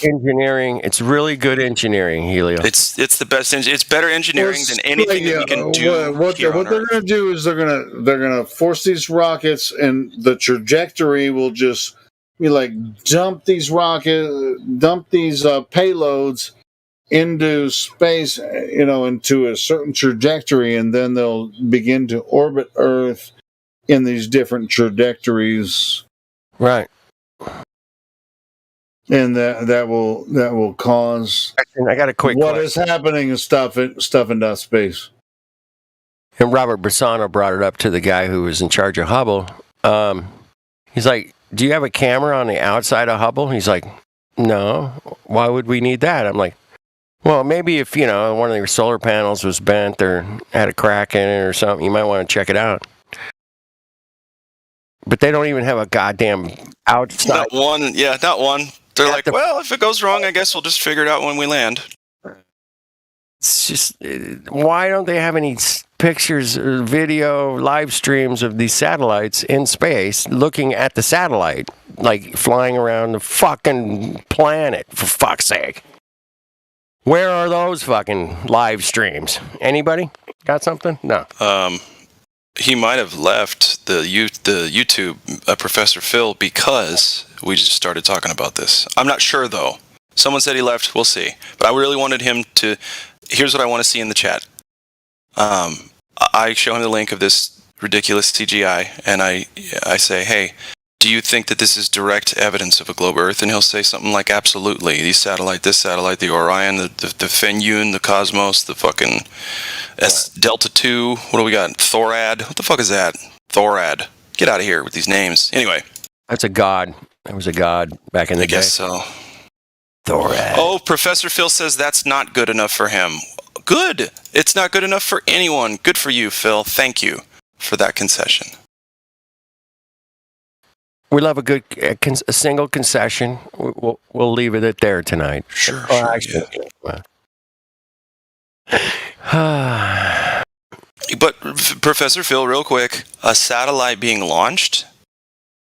engineering. It's really good engineering, Helio. It's the best. It's better engineering than anything that we can do. What they're going to do is they're going to force these rockets, and the trajectory will just be like dump these payloads into space, into a certain trajectory, and then they'll begin to orbit Earth in these different trajectories. Right. And that will cause. I got a quick. What is happening is stuff into space. And Robert Bressano brought it up to the guy who was in charge of Hubble. He's like, "Do you have a camera on the outside of Hubble?" He's like, "No. Why would we need that?" I'm like, "Well, maybe if one of your solar panels was bent or had a crack in it or something, you might want to check it out." But they don't even have a goddamn outside. Not one. They're like, well, if it goes wrong, I guess we'll just figure it out when we land. It's just, why don't they have any pictures or video live streams of these satellites in space looking at the satellite, like flying around the fucking planet, for fuck's sake? Where are those fucking live streams? Anybody got something? No. He might have left the YouTube, Professor Phil, because we just started talking about this. I'm not sure, though. Someone said he left. We'll see. But I really wanted him to... Here's what I want to see in the chat. I show him the link of this ridiculous CGI, and I say, hey, do you think that this is direct evidence of a globe Earth? And he'll say something like, absolutely. This satellite, the Orion, the Fenyun, the Cosmos, the fucking Delta 2. What do we got? Thorad. What the fuck is that? Thorad. Get out of here with these names. Anyway. That's a god. That was a god back in the day. I guess so. Thorad. Oh, Professor Phil says that's not good enough for him. Good. It's not good enough for anyone. Good for you, Phil. Thank you for that concession. We love a single concession. We'll leave it at there tonight. Sure. But Professor Phil, real quick, a satellite being launched,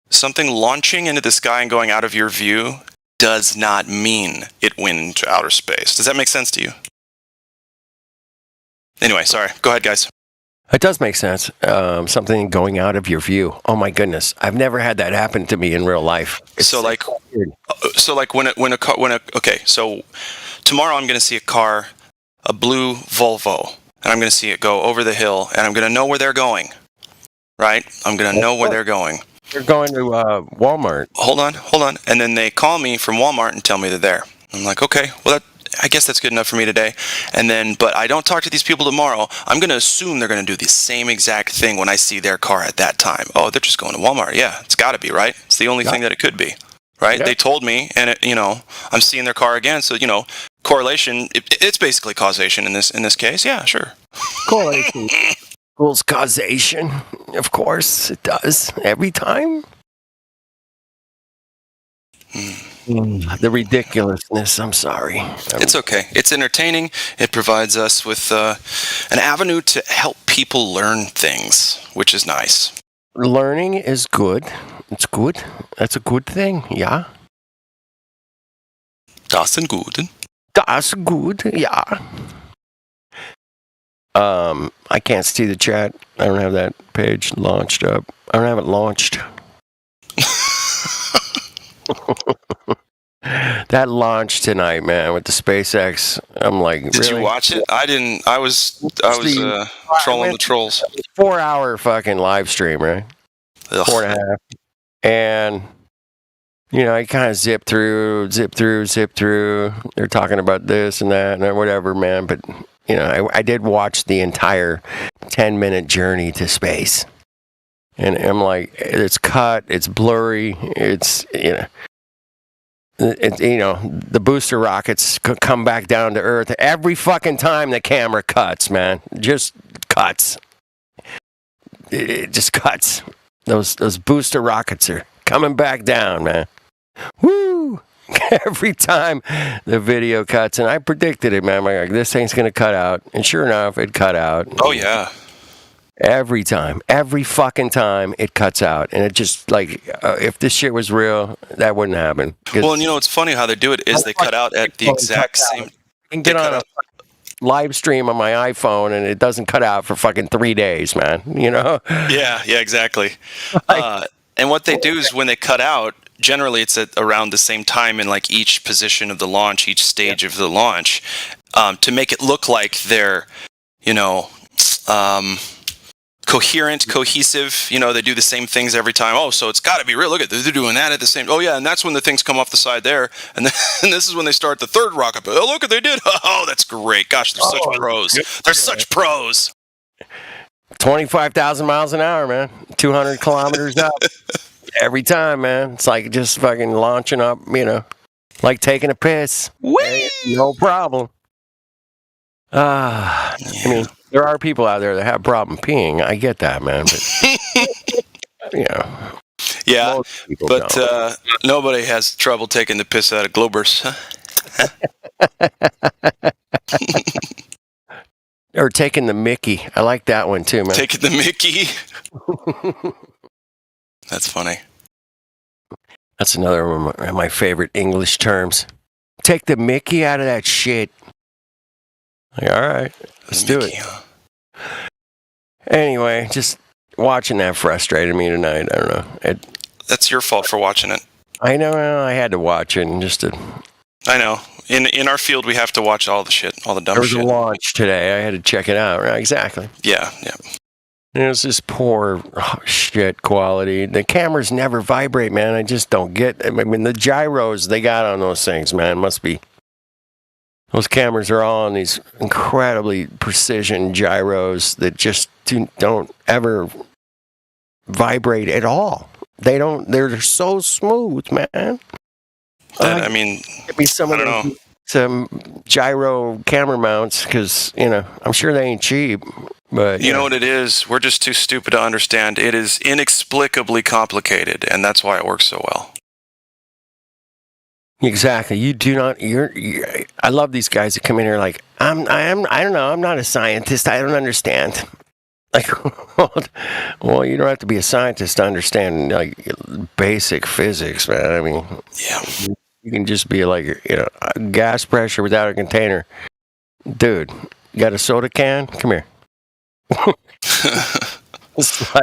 something launching into the sky and going out of your view does not mean it went into outer space. Does that make sense to you? Anyway, sorry. Go ahead, guys. It does make sense. Something going out of your view. Oh my goodness, I've never had that happen to me in real life. So tomorrow I'm going to see a car, a blue Volvo, and I'm going to see it go over the hill, and I'm going to know where they're going. Right? I'm going to know where they're going. They're going to Walmart. Hold on. And then they call me from Walmart and tell me they're there. I'm like, okay, well, I guess that's good enough for me today. And then, but I don't talk to these people tomorrow. I'm going to assume they're going to do the same exact thing when I see their car at that time. Oh, they're just going to Walmart. Yeah, it's got to be, right? It's the only thing that it could be, right? Yeah. They told me, and I'm seeing their car again. So, correlation, it's basically causation in this case. Yeah, sure. Correlation equals causation. Of course, it does. Every time. The ridiculousness. I'm sorry. It's okay. It's entertaining. It provides us with an avenue to help people learn things, which is nice. Learning is good. It's good. That's a good thing. Yeah. Das ist gut. Das ist gut. Yeah. I can't see the chat. I don't have that page launched up. I don't have it launched. That launched tonight, man, with the SpaceX. I'm like, Did you watch it? I didn't. I was trolling the trolls. 4-hour fucking live stream, right? Ugh. 4.5. And, you know, I kind of zip through. They're talking about this and that and whatever, man. But, you know, I did watch the entire 10-minute journey to space. And I'm like, it's cut, it's blurry, it's, you know. The booster rockets could come back down to Earth every fucking time the camera cuts, man. Just cuts. It just cuts. Those booster rockets are coming back down, man. Woo! Every time the video cuts, and I predicted it, man. I'm like, this thing's gonna cut out, and sure enough, it cut out. Oh yeah. Every fucking time it cuts out. And it just, like, if this shit was real, that wouldn't happen. Well, and you know, it's funny how they do it is they cut out at the exact same... I can get on a live stream on my iPhone and it doesn't cut out for fucking 3 days, man. You know? Yeah, exactly. And what they do is when they cut out, generally it's at around the same time in like each position of the launch, each stage of the launch, to make it look like they're, you know... coherent, cohesive, you know, they do the same things every time. Oh, so it's got to be real. Look at they're doing that at the same. Oh yeah, and that's when the things come off the side there, and then and this is when they start the third rocket. Oh, look what they did. Oh, that's great. Gosh, they're such pros. They're such pros. 25,000 miles an hour, man. 200 kilometers up every time, man. It's like just fucking launching up, you know, like taking a piss. Whee! No problem. I mean, there are people out there that have problem peeing. I get that, man. But, you know. Yeah, but nobody has trouble taking the piss out of Globers. Or taking the Mickey. I like that one too, man. Taking the Mickey. That's funny. That's another one of my favorite English terms. Take the Mickey out of that shit. Like, all right, let's do it. Anyway, just watching that frustrated me tonight. I don't know. That's your fault for watching it. I know. I had to watch it and just to. I know. In our field, we have to watch all the shit, all the dumb shit. There was a launch today. I had to check it out. Right? Exactly. Yeah. And it was just poor shit quality. The cameras never vibrate, man. I just don't get. I mean, the gyros they got on those things, man, must be. Those cameras are all on these incredibly precision gyros that just don't ever vibrate at all. They don't. They're so smooth, man. I mean, give me some gyro camera mounts because you know I'm sure they ain't cheap. But you know what it is? We're just too stupid to understand. It is inexplicably complicated, and that's why it works so well. Exactly. You do not. I love these guys that come in here like I don't know. I'm not a scientist. I don't understand. Like, well, you don't have to be a scientist to understand like basic physics, man. I mean, yeah, you can just be like, you know, gas pressure without a container, dude. You got a soda can? Come here. Like,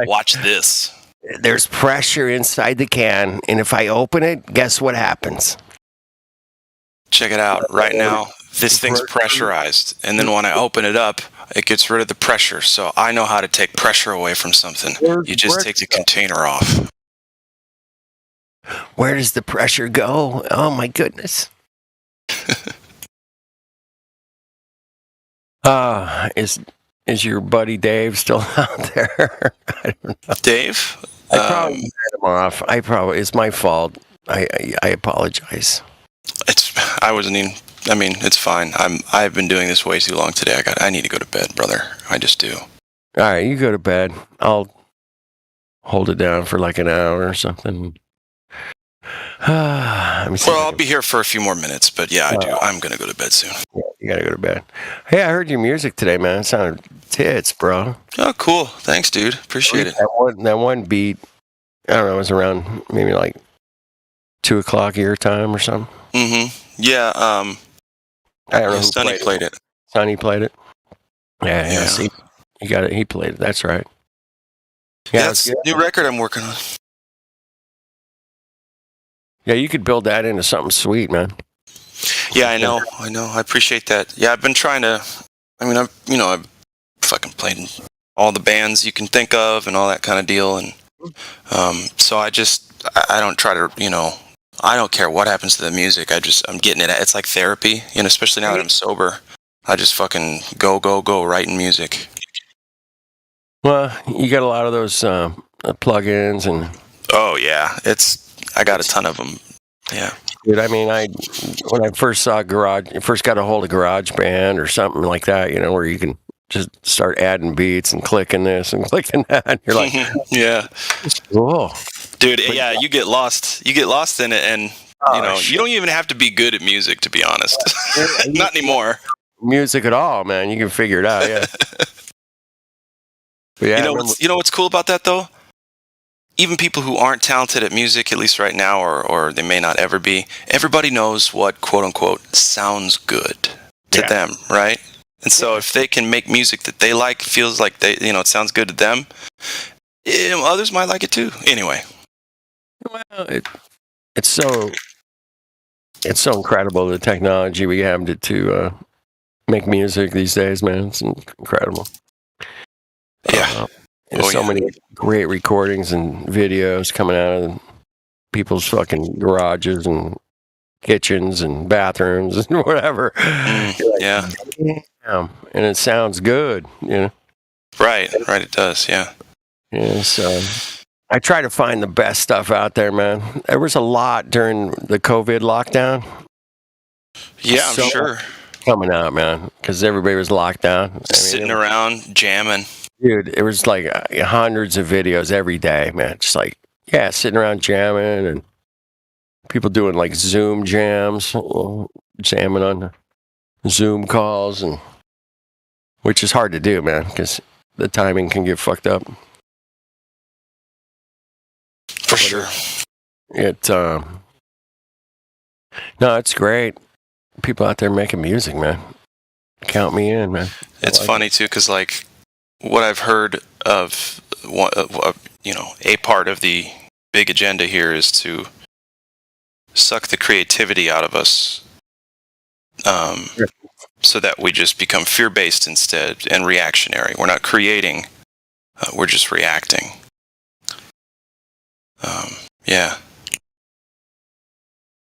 watch this. There's pressure inside the can, and if I open it, guess what happens? Check it out right now. This thing's pressurized, and then when I open it up, it gets rid of the pressure. So I know how to take pressure away from something. You just take the container off. Where does the pressure go? Oh my goodness. Is your buddy Dave still out there? I don't know. Dave? I probably had him off. It's my fault. I apologize. I wasn't even. I mean, it's fine. I've been doing this way too long today. I need to go to bed, brother. I just do. All right, you go to bed. I'll hold it down for like an hour or something. I'll be here for a few more minutes, but yeah, I do. I'm gonna go to bed soon. Yeah, you gotta go to bed. Hey, I heard your music today, man. It sounded tits, bro. Oh, cool. Thanks, dude. Appreciate it. That one beat. I don't know. It was around maybe like 2:00 your time or something. Mm-hmm. Yeah. I don't know. Sonny played it. Sonny played it. Yeah. See, he got it. He played it. That's right. Yeah, that's a new record I'm working on. Yeah, you could build that into something sweet, man. Yeah, I know. I appreciate that. Yeah, I've been trying to. I mean, I've fucking played in all the bands you can think of and all that kind of deal, and so I don't try to, I don't care what happens to the music. I'm getting it. It's like therapy, especially now that I'm sober. I just fucking go writing music. Well, you got a lot of those plugins and. Oh yeah, I got a ton of them. Yeah. Dude, I mean, when I first got a hold of GarageBand or something like that, where you can just start adding beats and clicking this and clicking that, and you're like, yeah, cool, dude. Yeah, you get lost. You get lost in it, and you don't even have to be good at music, to be honest. Not anymore. Music at all, man. You can figure it out. Yeah. But yeah, you know what's cool about that though? Even people who aren't talented at music, at least right now, or they may not ever be, everybody knows what, quote unquote, sounds good to them, right? And so if they can make music that they like, feels like it sounds good to them, others might like it too. Anyway. Well, it's so incredible, the technology we have to make music these days, man. It's incredible. Yeah. There's so many great recordings and videos coming out of people's fucking garages and kitchens and bathrooms and whatever. Yeah. And it sounds good, Right, it does, yeah. Yeah, so I try to find the best stuff out there, man. There was a lot during the COVID lockdown. Yeah, I'm sure. Coming out, man, because everybody was locked down. Sitting around, jamming. Dude, it was like hundreds of videos every day, man. Just like, sitting around jamming and people doing like Zoom jams, jamming on Zoom calls, and which is hard to do, man, because the timing can get fucked up. For sure. No, it's great. People out there making music, man. Count me in, man. It's funny too, because like what I've heard of, a part of the big agenda here is to suck the creativity out of us, so that we just become fear-based instead and reactionary. We're not creating; we're just reacting. Yeah.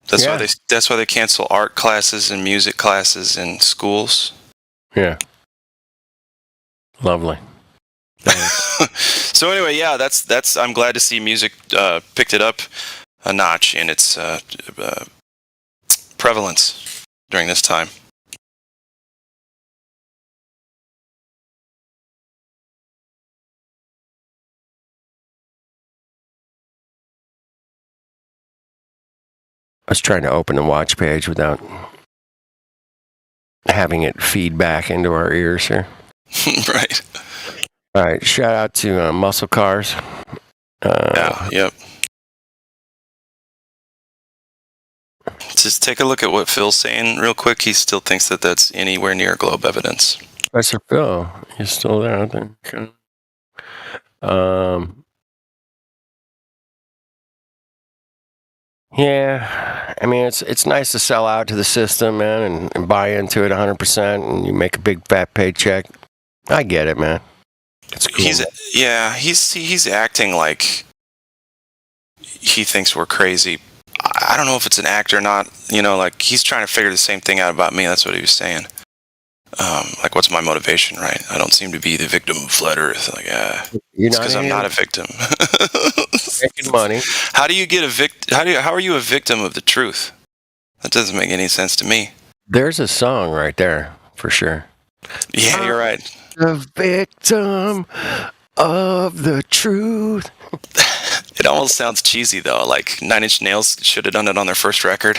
That's why they cancel art classes and music classes in schools. Yeah. Lovely. So anyway, yeah, that's. I'm glad to see music picked it up a notch in its prevalence during this time. I was trying to open the watch page without having it feed back into our ears here. Right. All right. Shout out to Muscle Cars. Yep. Just take a look at what Phil's saying real quick. He still thinks that that's anywhere near globe evidence. Professor Phil, he's still there, I think. Yeah, I mean, it's nice to sell out to the system, man, and buy into it 100%, and you make a big fat paycheck. I get it, man. It's cool. He's acting like he thinks we're crazy. I don't know if it's an act or not. Like he's trying to figure the same thing out about me. That's what he was saying. Like, what's my motivation, right? I don't seem to be the victim of flat Earth. Like, it's because I'm not a victim. Making money. How do you get How are you a victim of the truth? That doesn't make any sense to me. There's a song right there for sure. Yeah, you're right. The victim of the truth. It almost sounds cheesy though. Like 9 Inch Nails should have done it on their first record.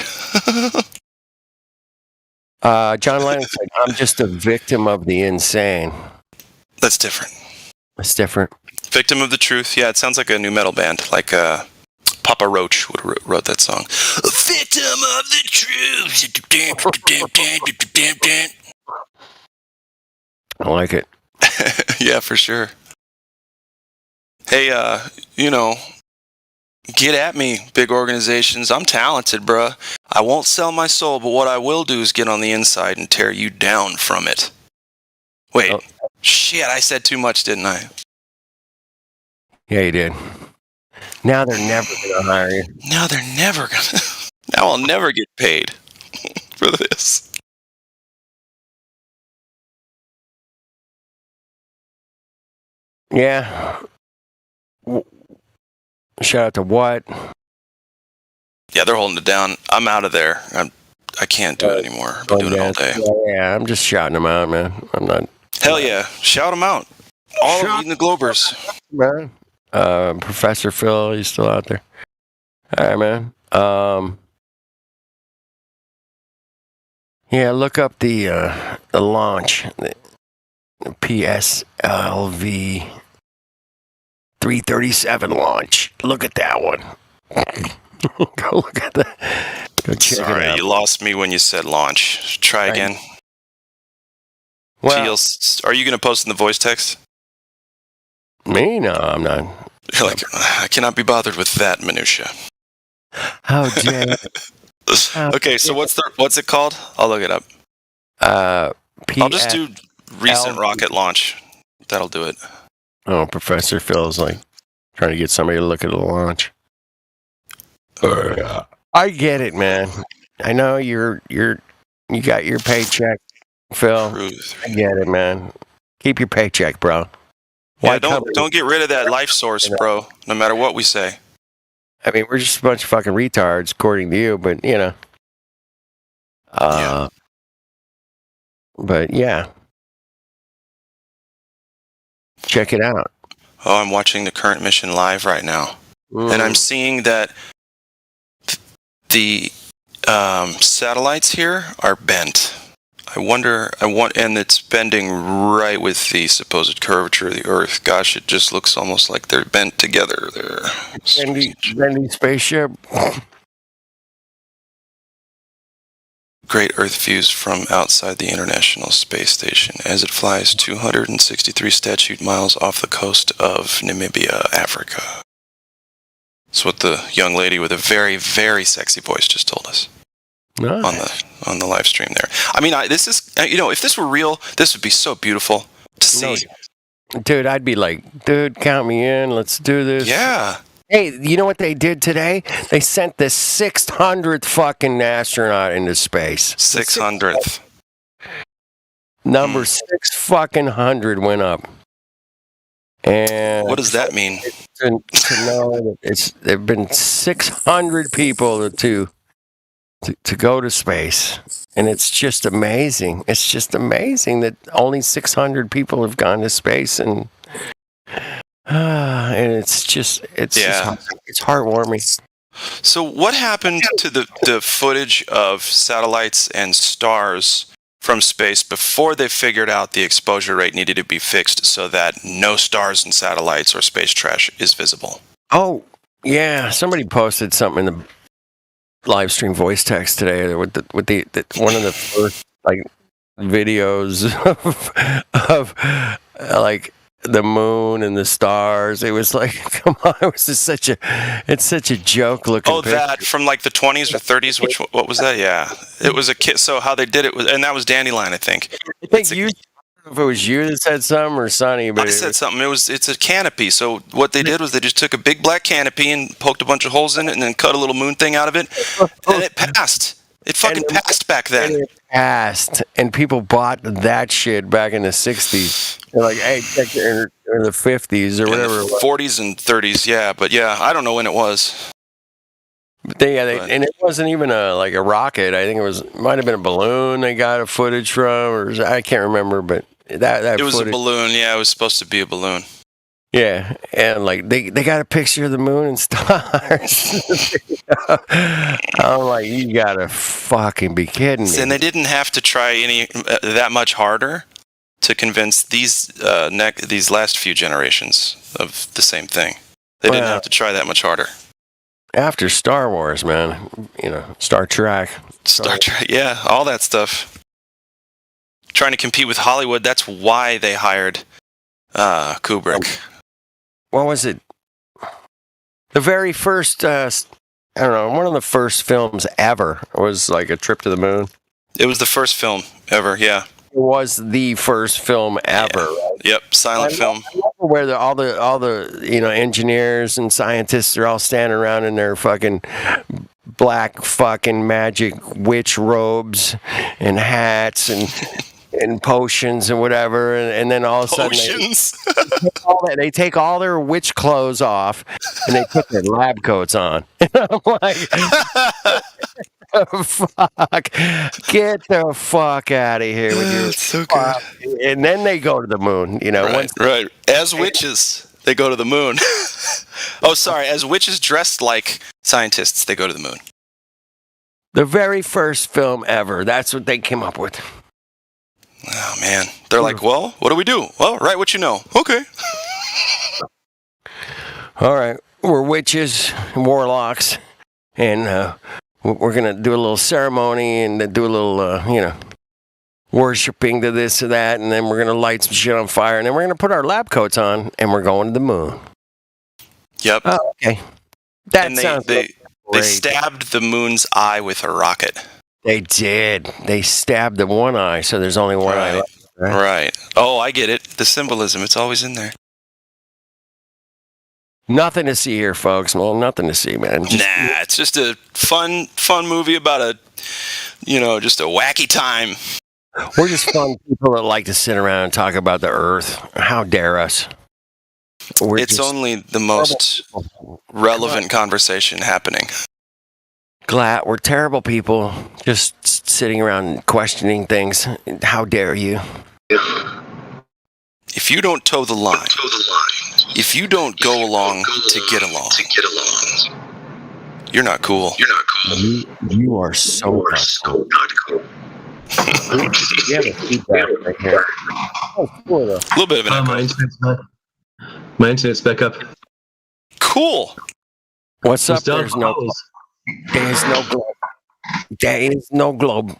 John Lennon said, "I'm just a victim of the insane." That's different. It's different. Victim of the Truth. Yeah, it sounds like a new metal band. Like Papa Roach would have wrote that song. A victim of the truth. I like it. Yeah, for sure. Hey, get at me, big organizations. I'm talented, bruh. I won't sell my soul, but what I will do is get on the inside and tear you down from it. Wait, shit, I said too much, didn't I? Yeah, you did. Now they're never going to hire you. Now they're never going to. Now I'll never get paid for this. Yeah. Shout out to what? Yeah, they're holding it down. I'm out of there. I can't do it anymore. I've been doing it all day. Yeah, I'm just shouting them out, man. I'm not. Hell yeah. Shout them out. All of you, the Globers. Man. Professor Phil, he's still out there. All right, man. Yeah, look up the launch. The PSLV 337 launch. Look at that one. Go look at that. Go check it out. Sorry, you lost me when you said launch. Try again. Well, are you going to post in the voice text? Me? No, I'm not. You're like, I cannot be bothered with that minutia. How dare? Okay, so what's it called? I'll look it up. I'll just do recent rocket launch. That'll do it. Oh, Professor Phil's like trying to get somebody to look at the launch. I get it, man. I know you got your paycheck, Phil. Truth. I get it, man. Keep your paycheck, bro. Yeah, don't get rid of that life source, bro. No matter what we say. I mean, we're just a bunch of fucking retards, according to you, but you know. But yeah. Check it out. Oh, I'm watching the current mission live right now. And I'm seeing that the satellites here are bent. And it's bending right with the supposed curvature of the Earth. Gosh, it just looks almost like they're bent together there. Bendy spaceship. Great Earth views from outside the International Space Station as it flies 263 statute miles off the coast of Namibia, Africa. That's what the young lady with a very, very sexy voice just told us. Nice. On the live stream there. I mean, this is, if this were real, this would be so beautiful to see. Dude, I'd be like, dude, count me in. Let's do this. Yeah. Hey, you know what they did today? They sent the 600th fucking astronaut into space. 600th. Number 6 fucking 100 went up. And what does that mean? To know that there've been 600 people to go to space, and it's just amazing. It's just amazing that only 600 people have gone to space, and it's just it's heartwarming. So what happened to the footage of satellites and stars from space before they figured out the exposure rate needed to be fixed so that no stars and satellites or space trash is visible? Oh, yeah. Somebody posted something in the live stream voice text today with the one of the first like videos of like the moon and the stars. It was like, come on, it's such a joke looking. Oh, that from like the 20s or 30s. What was that? Yeah, it was a kid. So how they did it was, and that was Dandelion, I think. I think you. If it was you that said something or Sonny, but I said something. It's a canopy. So what they did was they just took a big black canopy and poked a bunch of holes in it, and then cut a little moon thing out of it, and it passed. It fucking passed back then. And it passed, and people bought that shit back in the 60s. They're like, hey, or the 50s or whatever. In the 40s and 30s, yeah. But yeah, I don't know when it was. But and it wasn't even like a rocket. I think might have been a balloon they got a footage from, or I can't remember. But that it was footage, a balloon. Yeah, it was supposed to be a balloon. Yeah, and like they got a picture of the moon and stars. I'm like, you gotta fucking be kidding me. And they didn't have to try any that much harder to convince these last few generations of the same thing. They didn't have to try that much harder. After Star Wars, man, Star Trek, yeah, all that stuff. trying to compete with Hollywood. That's why they hired Kubrick. What was it? The very first, I don't know, one of the first films ever was like a trip to the moon. It was the first film ever, yeah. It was the first film ever. Yeah. Right? Yep, silent film. Where all the engineers and scientists are all standing around in their fucking black fucking magic witch robes and hats and potions and whatever, and then all of a sudden they take all their witch clothes off and they put their lab coats on. And I'm like, fuck, get the fuck out of here with your so good. And then they go to the moon, Right. As witches, they go to the moon. Oh, sorry. As witches dressed like scientists, they go to the moon. The very first film ever. That's what they came up with. Oh, man. They're like, well, what do we do? Well, write what you know. Okay. All right. We're witches and warlocks, and we're going to do a little ceremony and do a little, worshiping to this or that, and then we're going to light some shit on fire, and then we're going to put our lab coats on, and we're going to the moon. Yep. Oh, okay. That sounds They stabbed the moon's eye with a rocket. They did. They stabbed the one eye, so there's only one eye left. Right. Oh, I get it. The symbolism, it's always in there. Nothing to see here, folks. Well, nothing to see, man. It's just a fun movie about just a wacky time. We're just fun people that like to sit around and talk about the Earth. How dare us? It's only the most relevant conversation happening. Glad we're terrible people just sitting around questioning things. How dare you? If you don't toe the line, if you don't go along to get along, you're not cool. You are so not cool. You have a feedback right here. A little bit of an echo. My internet's back up. Cool. What's up? There is no globe. There is no globe.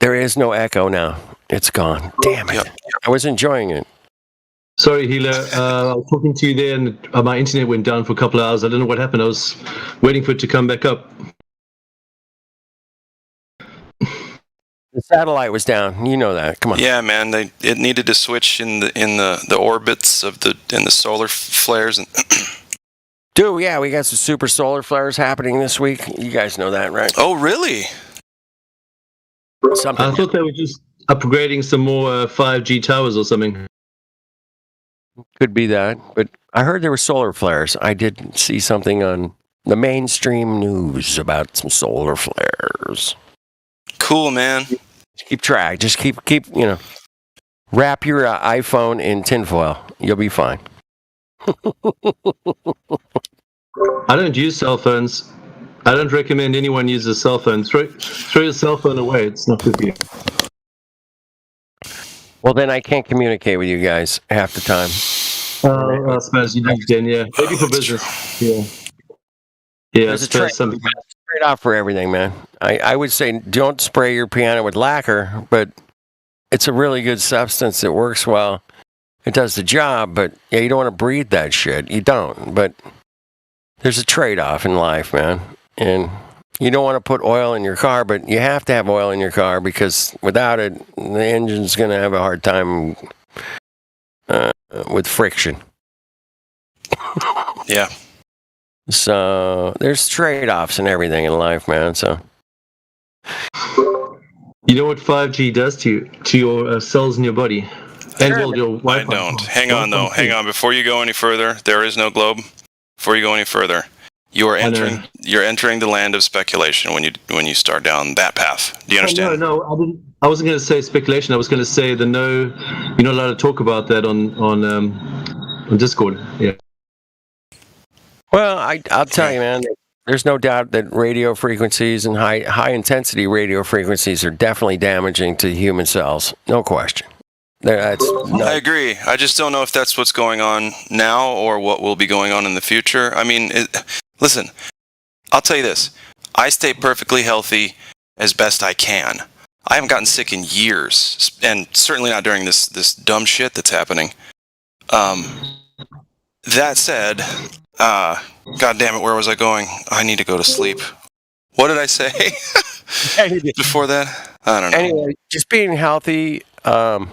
There is no echo now. It's gone. Damn it. Yep. I was enjoying it. Sorry, Hila. I was talking to you there, and my internet went down for a couple of hours. I don't know what happened. I was waiting for it to come back up. The satellite was down. You know that. Come on. Yeah, man. It needed to switch in the orbits of the solar flares. And Dude, yeah, we got some super solar flares happening this week. You guys know that, right? Oh, really? I thought they were just upgrading some more 5G towers or something. Could be that, but I heard there were solar flares. I did see something on the mainstream news about some solar flares. Cool, man. Just keep track. Just keep. Wrap your iPhone in tinfoil. You'll be fine. I don't use cell phones. I don't recommend anyone use a cell phone. Throw your cell phone away. It's not good for you. Well, then I can't communicate with you guys half the time. I suppose you can, yeah. Maybe for business. Yeah. Yeah, There's a trade-off for everything, man. I would say don't spray your piano with lacquer, but it's a really good substance that works well. It does the job, but yeah, you don't want to breathe that shit. You don't, but there's a trade-off in life, man. And you don't want to put oil in your car, but you have to have oil in your car because without it, the engine's going to have a hard time with friction. Yeah. So there's trade-offs in everything in life, man. So you know what 5G does to your cells in your body, and well, your Wi-Fi. I don't. Hang on, though. Hang on. Before you go any further, there is no globe. Before you go any further, you're entering the land of speculation when you start down that path. Do you understand? No, I didn't. I wasn't going to say speculation. I was going to say you're not allowed to talk about that on Discord. Yeah. Well, I'll tell you, man. There's no doubt that radio frequencies and high intensity radio frequencies are definitely damaging to human cells. No question. I agree. I just don't know if that's what's going on now or what will be going on in the future. I mean, listen, I'll tell you this. I stay perfectly healthy as best I can. I haven't gotten sick in years, and certainly not during this dumb shit that's happening. That said, God damn it, where was I going? I need to go to sleep. What did I say before that? I don't know. Anyway, just being healthy, trying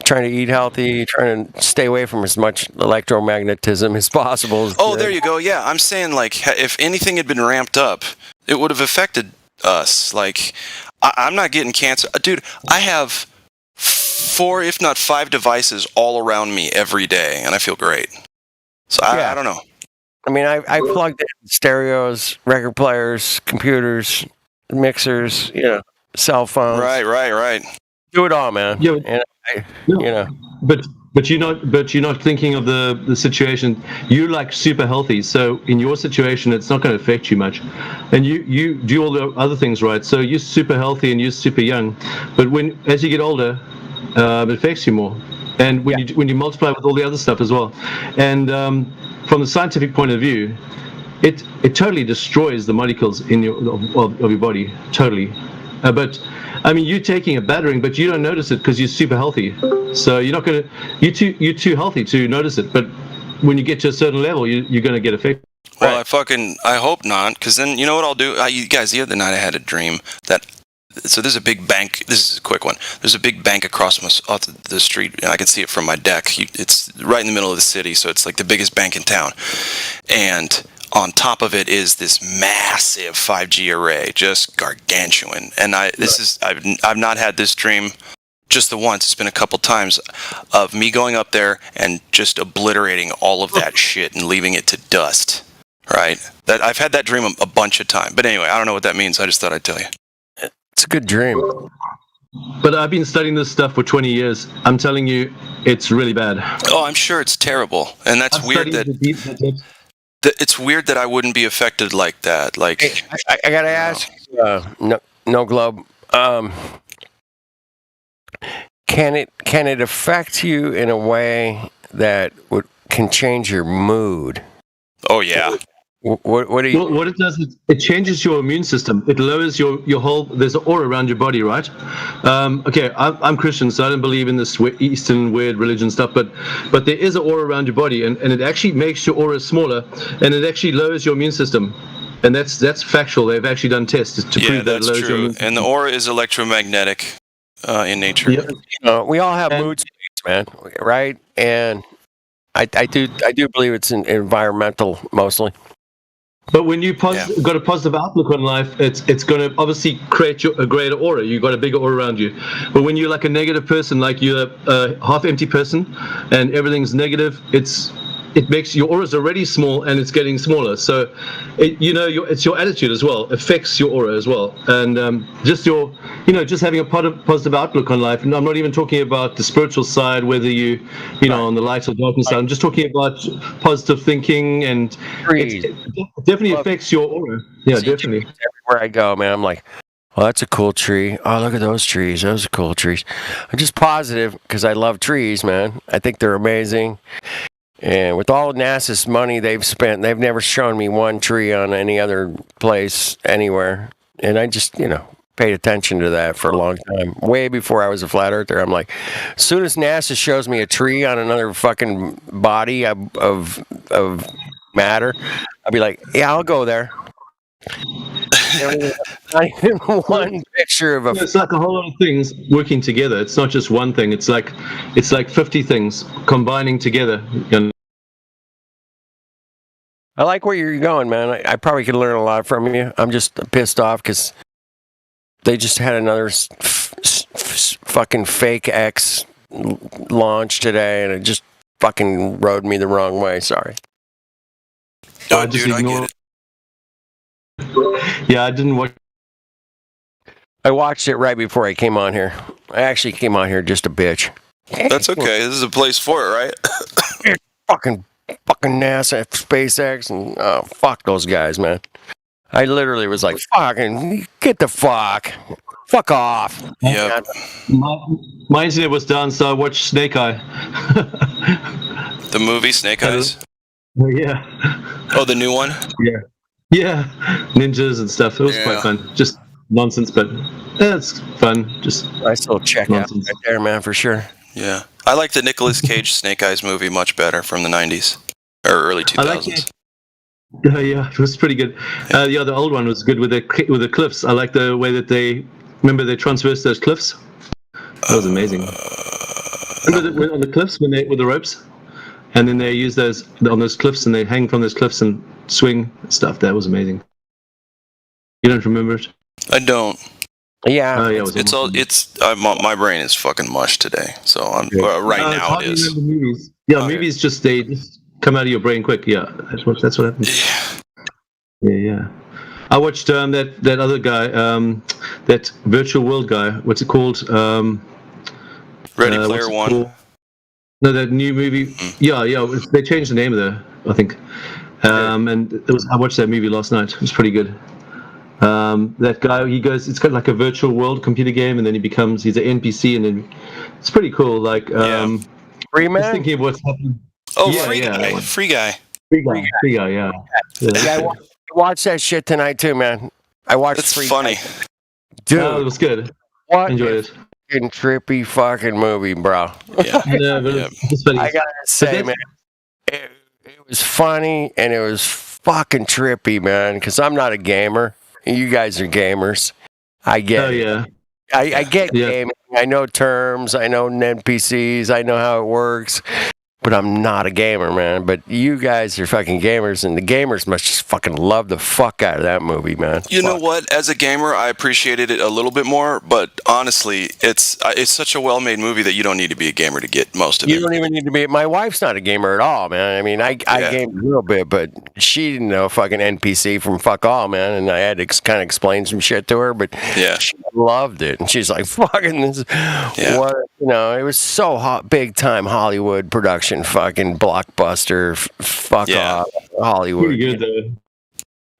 to eat healthy, trying to stay away from as much electromagnetism as possible. Oh, there you go. Yeah, I'm saying, like, if anything had been ramped up, it would have affected us. Like, I'm not getting cancer. Dude, I have 4, if not 5 devices all around me every day, and I feel great. So I don't know. I mean, I plugged in stereos, record players, computers, mixers, cell phones. Right. Do it all, man. Yeah, and But you're not thinking of the situation. You're like super healthy, so in your situation, it's not going to affect you much, and you do all the other things right. So you're super healthy and you're super young, but as you get older, it affects you more. And when you multiply with all the other stuff as well, and from the scientific point of view, it totally destroys the molecules in of your body, totally. But I mean, you're taking a battering, but you don't notice it because you're super healthy. So you're too healthy to notice it. But when you get to a certain level, you're going to get affected. Well, I hope not, because then you know what I'll do? You guys, the other night I had a dream that. So there's a big bank. This is a quick one. There's a big bank across the street, and I can see it from my deck. It's right in the middle of the city, so it's like the biggest bank in town. And on top of it is this massive 5G array, just gargantuan. And I've not had this dream just the once. It's been a couple times of me going up there and just obliterating all of that shit and leaving it to dust. Right? That I've had that dream a bunch of times. But anyway, I don't know what that means. I just thought I'd tell you. It's a good dream. But I've been studying this stuff for 20 years. I'm telling you, it's really bad. Oh, I'm sure it's terrible. And that's weird that it's weird that I wouldn't be affected like that. Like, hey, I gotta ask, no globe. Can it affect you in a way that can change your mood? Oh yeah. What do you? Well, what it does is it changes your immune system. It lowers your whole. There's an aura around your body, right? Okay, I'm Christian, so I don't believe in this Eastern weird religion stuff. But there is an aura around your body, and it actually makes your aura smaller, and it actually lowers your immune system. And that's factual. They've actually done tests to prove that it lowers your immune system. And the aura is electromagnetic in nature. Yep. We all have mood swings, man. Right? And I do believe it's environmental mostly. But when you got a positive outlook on life, it's going to obviously create a greater aura. You've got a bigger aura around you. But when you're like a negative person, like you're a half-empty person, and everything's negative, it makes your aura's already small and it's getting smaller. So, it's your attitude as well affects your aura as well, and just having a positive outlook on life. And I'm not even talking about the spiritual side, whether you on the light or darkness side. I'm just talking about positive thinking, and it definitely affects your aura. Yeah, definitely. Everywhere I go, man, I'm like, well, that's a cool tree. Oh, look at those trees. Those are cool trees. I'm just positive because I love trees, man. I think they're amazing. And with all NASA's money they've spent, they've never shown me one tree on any other place anywhere. And I just, paid attention to that for a long time. Way before I was a flat earther. I'm like, as soon as NASA shows me a tree on another fucking body of matter, I'll be like, yeah, I'll go there. Not even one picture of It's like a whole lot of things working together. It's not just one thing. It's like 50 things combining together. I like where you're going, man. I probably could learn a lot from you. I'm just pissed off because they just had another fucking fake X launch today, and it just fucking rode me the wrong way. Sorry. Oh, dude, I get it. Yeah, I didn't watch. I watched it right before I came on here. I actually came on here just a bitch. That's okay. This is a place for it, right? fucking NASA, SpaceX, and fuck those guys, man. I literally was like, fucking get the fuck off. Yeah. My internet was down, so I watched Snake Eye. The movie Snake Eyes? Yeah. Oh, the new one? Yeah, ninjas and stuff. It was quite fun. Just nonsense, but it's fun. Just nice little check out right there, man, for sure. Yeah, I like the Nicolas Cage Snake Eyes movie much better from the 90s or early 2000s. Yeah, it was pretty good. The old one was good with the cliffs. I like the way that they transversed those cliffs. That was amazing. Remember on the cliffs when with the ropes, and then they use those on those cliffs and they hang from those cliffs and swing and stuff. That was amazing. You don't remember it? I don't. Yeah, it's all. My brain is fucking mush today. So I'm right now it is. Movies. Yeah, movies just come out of your brain quick. Yeah, that's what happens. Yeah. I watched that other guy, that virtual world guy. What's it called? Ready Player One. No, that new movie. Yeah. They changed the name of it, I think. And I watched that movie last night. It was pretty good. That guy, it's got like a virtual world computer game, and then he's an NPC, and then it's pretty cool. Like, Free Man? Just thinking of what's happening. Oh, Free Guy. Yeah. I watched that shit tonight too, man. I watched. It's funny, dude. It was good. What? Enjoyed it. Fucking trippy fucking movie, bro. Yeah. I gotta say, man, it was funny and it was fucking trippy, man. Because I'm not a gamer. You guys are gamers. I get. Oh yeah. I get gaming. I know terms. I know NPCs. I know how it works. But I'm not a gamer, man. But you guys are fucking gamers, and the gamers must just fucking love the fuck out of that movie, man. You know what? As a gamer, I appreciated it a little bit more. But honestly, it's such a well-made movie that you don't need to be a gamer to get most of it. You don't even need to be. My wife's not a gamer at all, man. I mean, I gamed a little bit, but she didn't know fucking NPC from fuck all, man. And I had to kind of explain some shit to her, but she loved it, and she's like, "Fucking this, what?" You know, it was so hot, big time Hollywood production. Fucking blockbuster, fuck off, Hollywood. Pretty good though.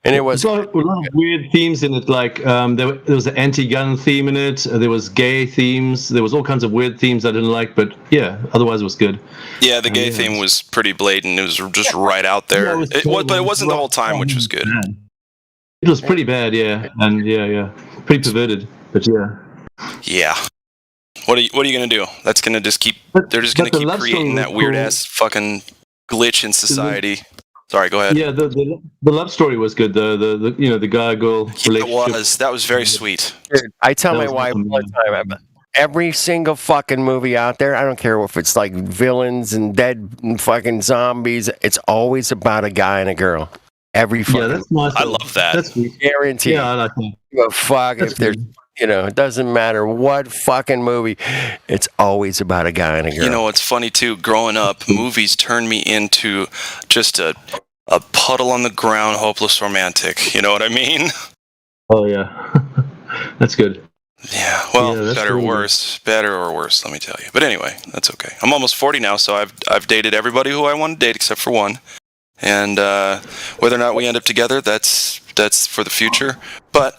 And it was a lot of weird themes in it. Like there was an anti-gun theme in it. There was gay themes. There was all kinds of weird themes I didn't like, but otherwise it was good. Yeah, the gay theme was pretty blatant. It was just right out there. But it wasn't the whole time, which was good. It was pretty bad, and pretty perverted, but yeah. What are you gonna do? That's gonna just keep. They're just gonna keep creating that weird ass fucking glitch in society. Sorry, go ahead. Yeah, the love story was good. The guy girl relationship. That was very sweet. I tell my wife all the time. Every single fucking movie out there, I don't care if it's like villains and dead and fucking zombies. It's always about a guy and a girl. Every fucking. Yeah, that's nice. I love that. That's guaranteed. Yeah, I like that. But fuck if there's. You know, it doesn't matter what fucking movie, it's always about a guy and a girl. You know, it's funny too, growing up, movies turned me into just a puddle on the ground, hopeless romantic. You know what I mean? Oh, yeah. That's good. Yeah, well, better or worse, let me tell you. But anyway, that's okay. I'm almost 40 now, so I've dated everybody who I want to date except for one. And whether or not we end up together, that's for the future. But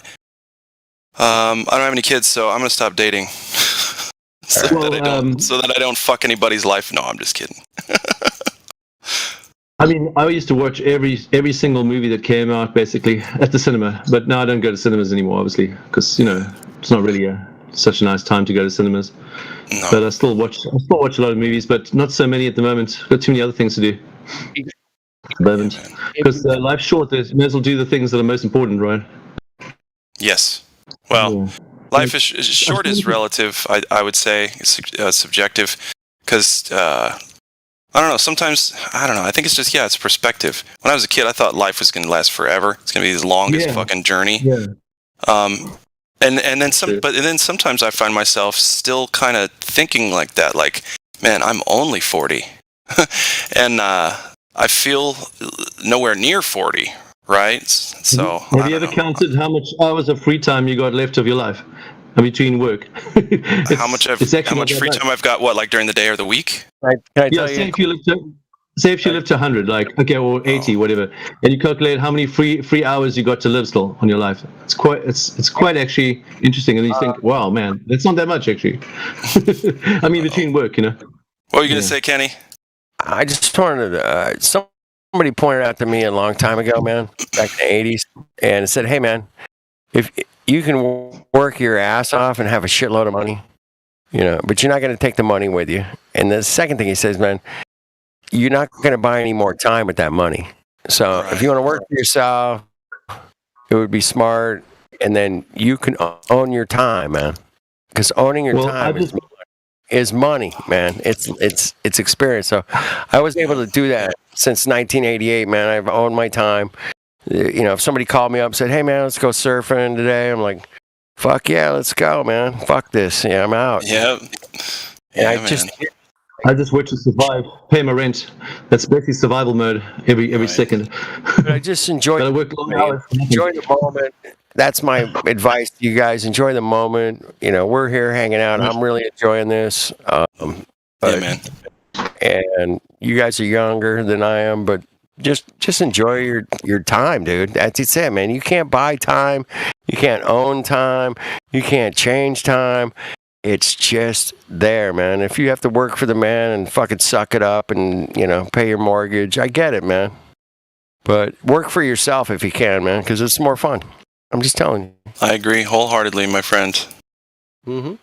I don't have any kids, so I'm gonna stop dating so that I don't fuck anybody's life. No, I'm just kidding. I mean, I used to watch every single movie that came out basically at the cinema, but now I don't go to cinemas anymore, obviously, because it's not really such a nice time to go to cinemas. No. But I still watch a lot of movies, but not so many at the moment. Got too many other things to do. Because life's short. You may as well do the things that are most important, right? Yes. Well, life is short is relative, I would say, subjective, because, I don't know, sometimes, I don't know, I think it's just, it's perspective. When I was a kid, I thought life was going to last forever. It's going to be the longest fucking journey. Yeah. And then sometimes I find myself still kind of thinking like that, like, man, I'm only 40. And I feel nowhere near 40. Right? So have you ever counted how much hours of free time you got left of your life between work? How much free time I've got? What, like during the day or the week? Can I tell say if you live to 100, like or 80, whatever, and you calculate how many free hours you got to live still on your life. It's quite actually interesting, and you think, wow, man, that's not that much actually. I mean, between work, What were you gonna say, Kenny? I just wanted to. Somebody pointed out to me a long time ago, man, back in the 80s, and said, "Hey, man, if you can work your ass off and have a shitload of money, but you're not going to take the money with you. And the second thing he says, man, you're not going to buy any more time with that money. So if you want to work for yourself, it would be smart, and then you can own your time, man. Because owning your time is money, man. It's experience. So I was able to do that since 1988, man. I've owned my time. If somebody called me up and said, "Hey, man, let's go surfing today," I'm like, "Fuck yeah, let's go, man. Fuck this. Yeah, I'm out." Yep. And I just wait to survive, pay my rent. That's basically survival mode every second. But I just enjoy the moment. That's my advice to you guys. Enjoy the moment. We're here hanging out. I'm really enjoying this. Man. And you guys are younger than I am, but just enjoy your time, dude. That's it, man. You can't buy time. You can't own time. You can't change time. It's just there, man. If you have to work for the man and fucking suck it up and, pay your mortgage, I get it, man. But work for yourself if you can, man, because it's more fun. I'm just telling you. I agree wholeheartedly, my friend. Mm-hmm.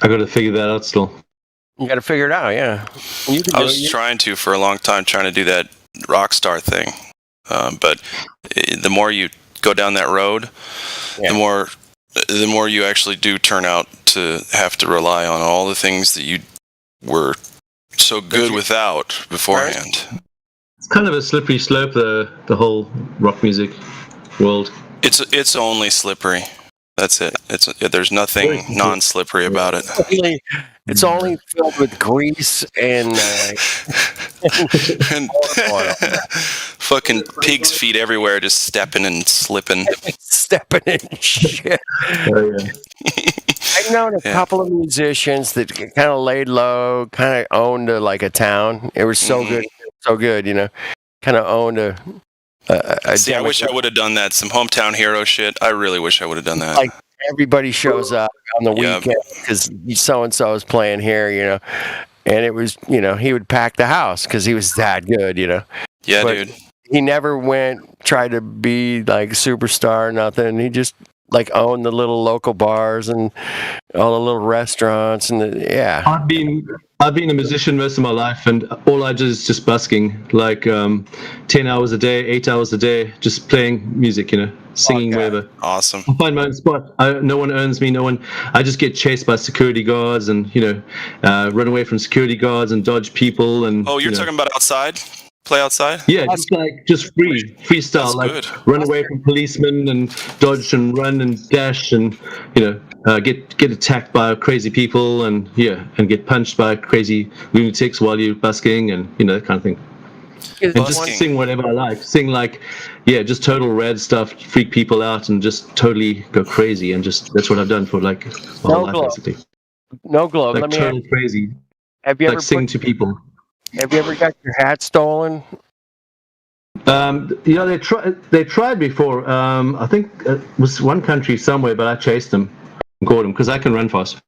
I got to figure that out still. You got to figure it out, yeah. I was trying to for a long time, trying to do that rock star thing. But the more you go down that road, the more you actually do turn out to have to rely on all the things that you were so good without beforehand. It's kind of a slippery slope, the whole rock music world. It's only slippery. That's it. There's nothing non-slippery about it. It's only filled with grease and fucking pig's feet everywhere, just stepping and slipping. Stepping in shit. I've known a couple of musicians that kind of laid low, kind of owned a town. It was so good, kind of owned a See, I wish I would have done that. Some hometown hero shit. I really wish I would have done that. Like everybody shows up on the weekend because so-and-so is playing here, and it was, he would pack the house because he was that good, Yeah, but dude. He never tried to be like a superstar or nothing. He just owned the little local bars and all the little restaurants and I've been a musician most of my life, and all I do is just busking, 10 hours a day, 8 hours a day, just playing music, singing, wherever. Awesome. I find my own spot. No one earns me. I just get chased by security guards and, run away from security guards and dodge people. And you're talking about outside? Play outside? Yeah, just freestyle, run away from policemen and dodge and run and dash and get attacked by crazy people and get punched by crazy lunatics while you're busking and that kind of thing. And just sing whatever I like. Sing just total rad stuff, freak people out and just totally go crazy, and just that's what I've done for my whole life basically. No glove. Let me total crazy. Have you ever sing to people? Have you ever got your hat stolen? They tried before. I think it was one country somewhere, but I chased them and caught them because I can run fast.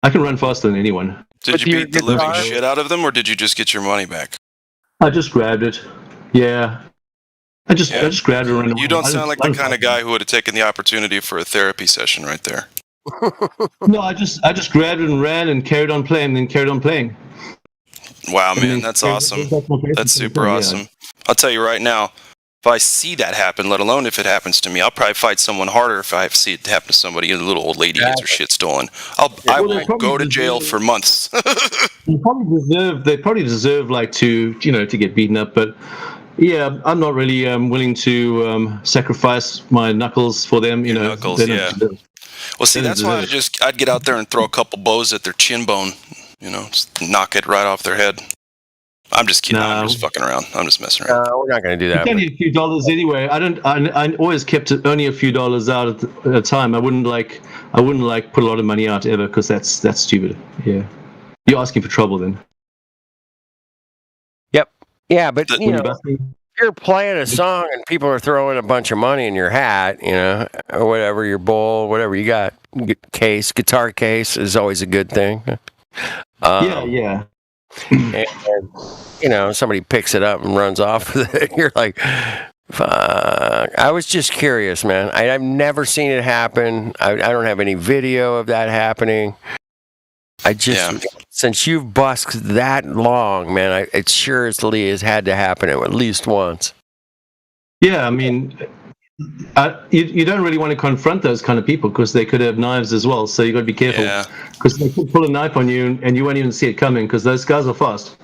I can run faster than anyone. Did you beat the living shit out of them, or did you just get your money back? I just grabbed it. Yeah. I just grabbed it and ran away. You don't sound like the kind of guy who would have taken the opportunity for a therapy session right there. No, I just grabbed it and ran and carried on playing. Wow, man, that's awesome. That's super awesome. I'll tell you right now, if I see that happen, let alone if it happens to me, I'll probably fight someone harder if I see it happen to somebody. A little old lady gets her shit stolen. I will go to jail for months. They probably deserve to get beaten up, but yeah, I'm not really willing to sacrifice my knuckles for them. Knuckles, yeah. Well, see, that's why I'd get out there and throw a couple blows at their chin bone. Just knock it right off their head. I'm just kidding. I'm just fucking around. I'm just messing around. No, we're not going to do that. It's only a few dollars anyway. I always kept only a few dollars out at a time. I wouldn't put a lot of money out ever because that's stupid. Yeah, you're asking for trouble then. Yep. Yeah, but you're playing a song and people are throwing a bunch of money in your hat, or whatever, your bowl, whatever you got. Guitar case is always a good thing. Yeah. And somebody picks it up and runs off with it. You're like, Fuck. I was just curious, man. I've never seen it happen. I don't have any video of that happening. I just, since you've busked that long, man, it surely has had to happen at least once. Yeah, I mean, you don't really want to confront those kind of people because they could have knives as well. So you got to be careful because they could pull a knife on you and you won't even see it coming because those guys are fast.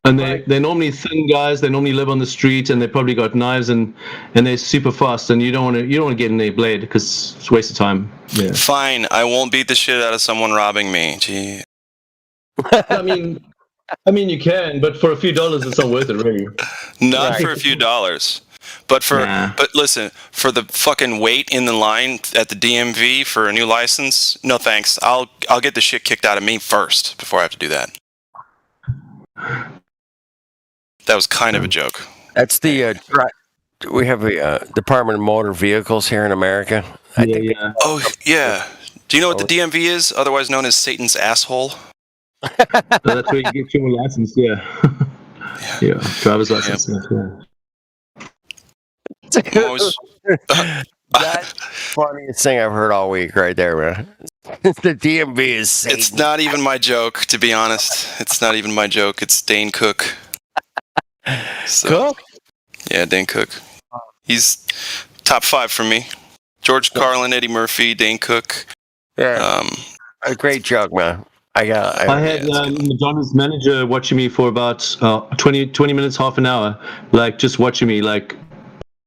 And they're normally thin guys. They normally live on the street, and they probably got knives, and they're super fast. And you don't want to get in their blade because it's a waste of time. Yeah. Fine, I won't beat the shit out of someone robbing me. Gee. I mean, you can, but for a few dollars, it's not worth it, really. Not for a few dollars, but but listen, for the fucking wait in the line at the DMV for a new license, no thanks. I'll get the shit kicked out of me first before I have to do that. That was kind of a joke. That's the we have a Department of Motor Vehicles here in America. Oh yeah. Do you know what the DMV is? Otherwise known as Satan's asshole. That's where you get your license. Yeah. Yeah. Driver's license. That's the funniest thing I've heard all week, right there, man. The DMV is Satan. It's not even my joke, to be honest. It's not even my joke. It's Dane Cook. Cook? Yeah, Dane Cook. He's top 5 for me. George Carlin, Eddie Murphy, Dane Cook. Yeah. A great joke, man. I had Madonna's manager watching me for about 20 minutes, half an hour, like just watching me. Like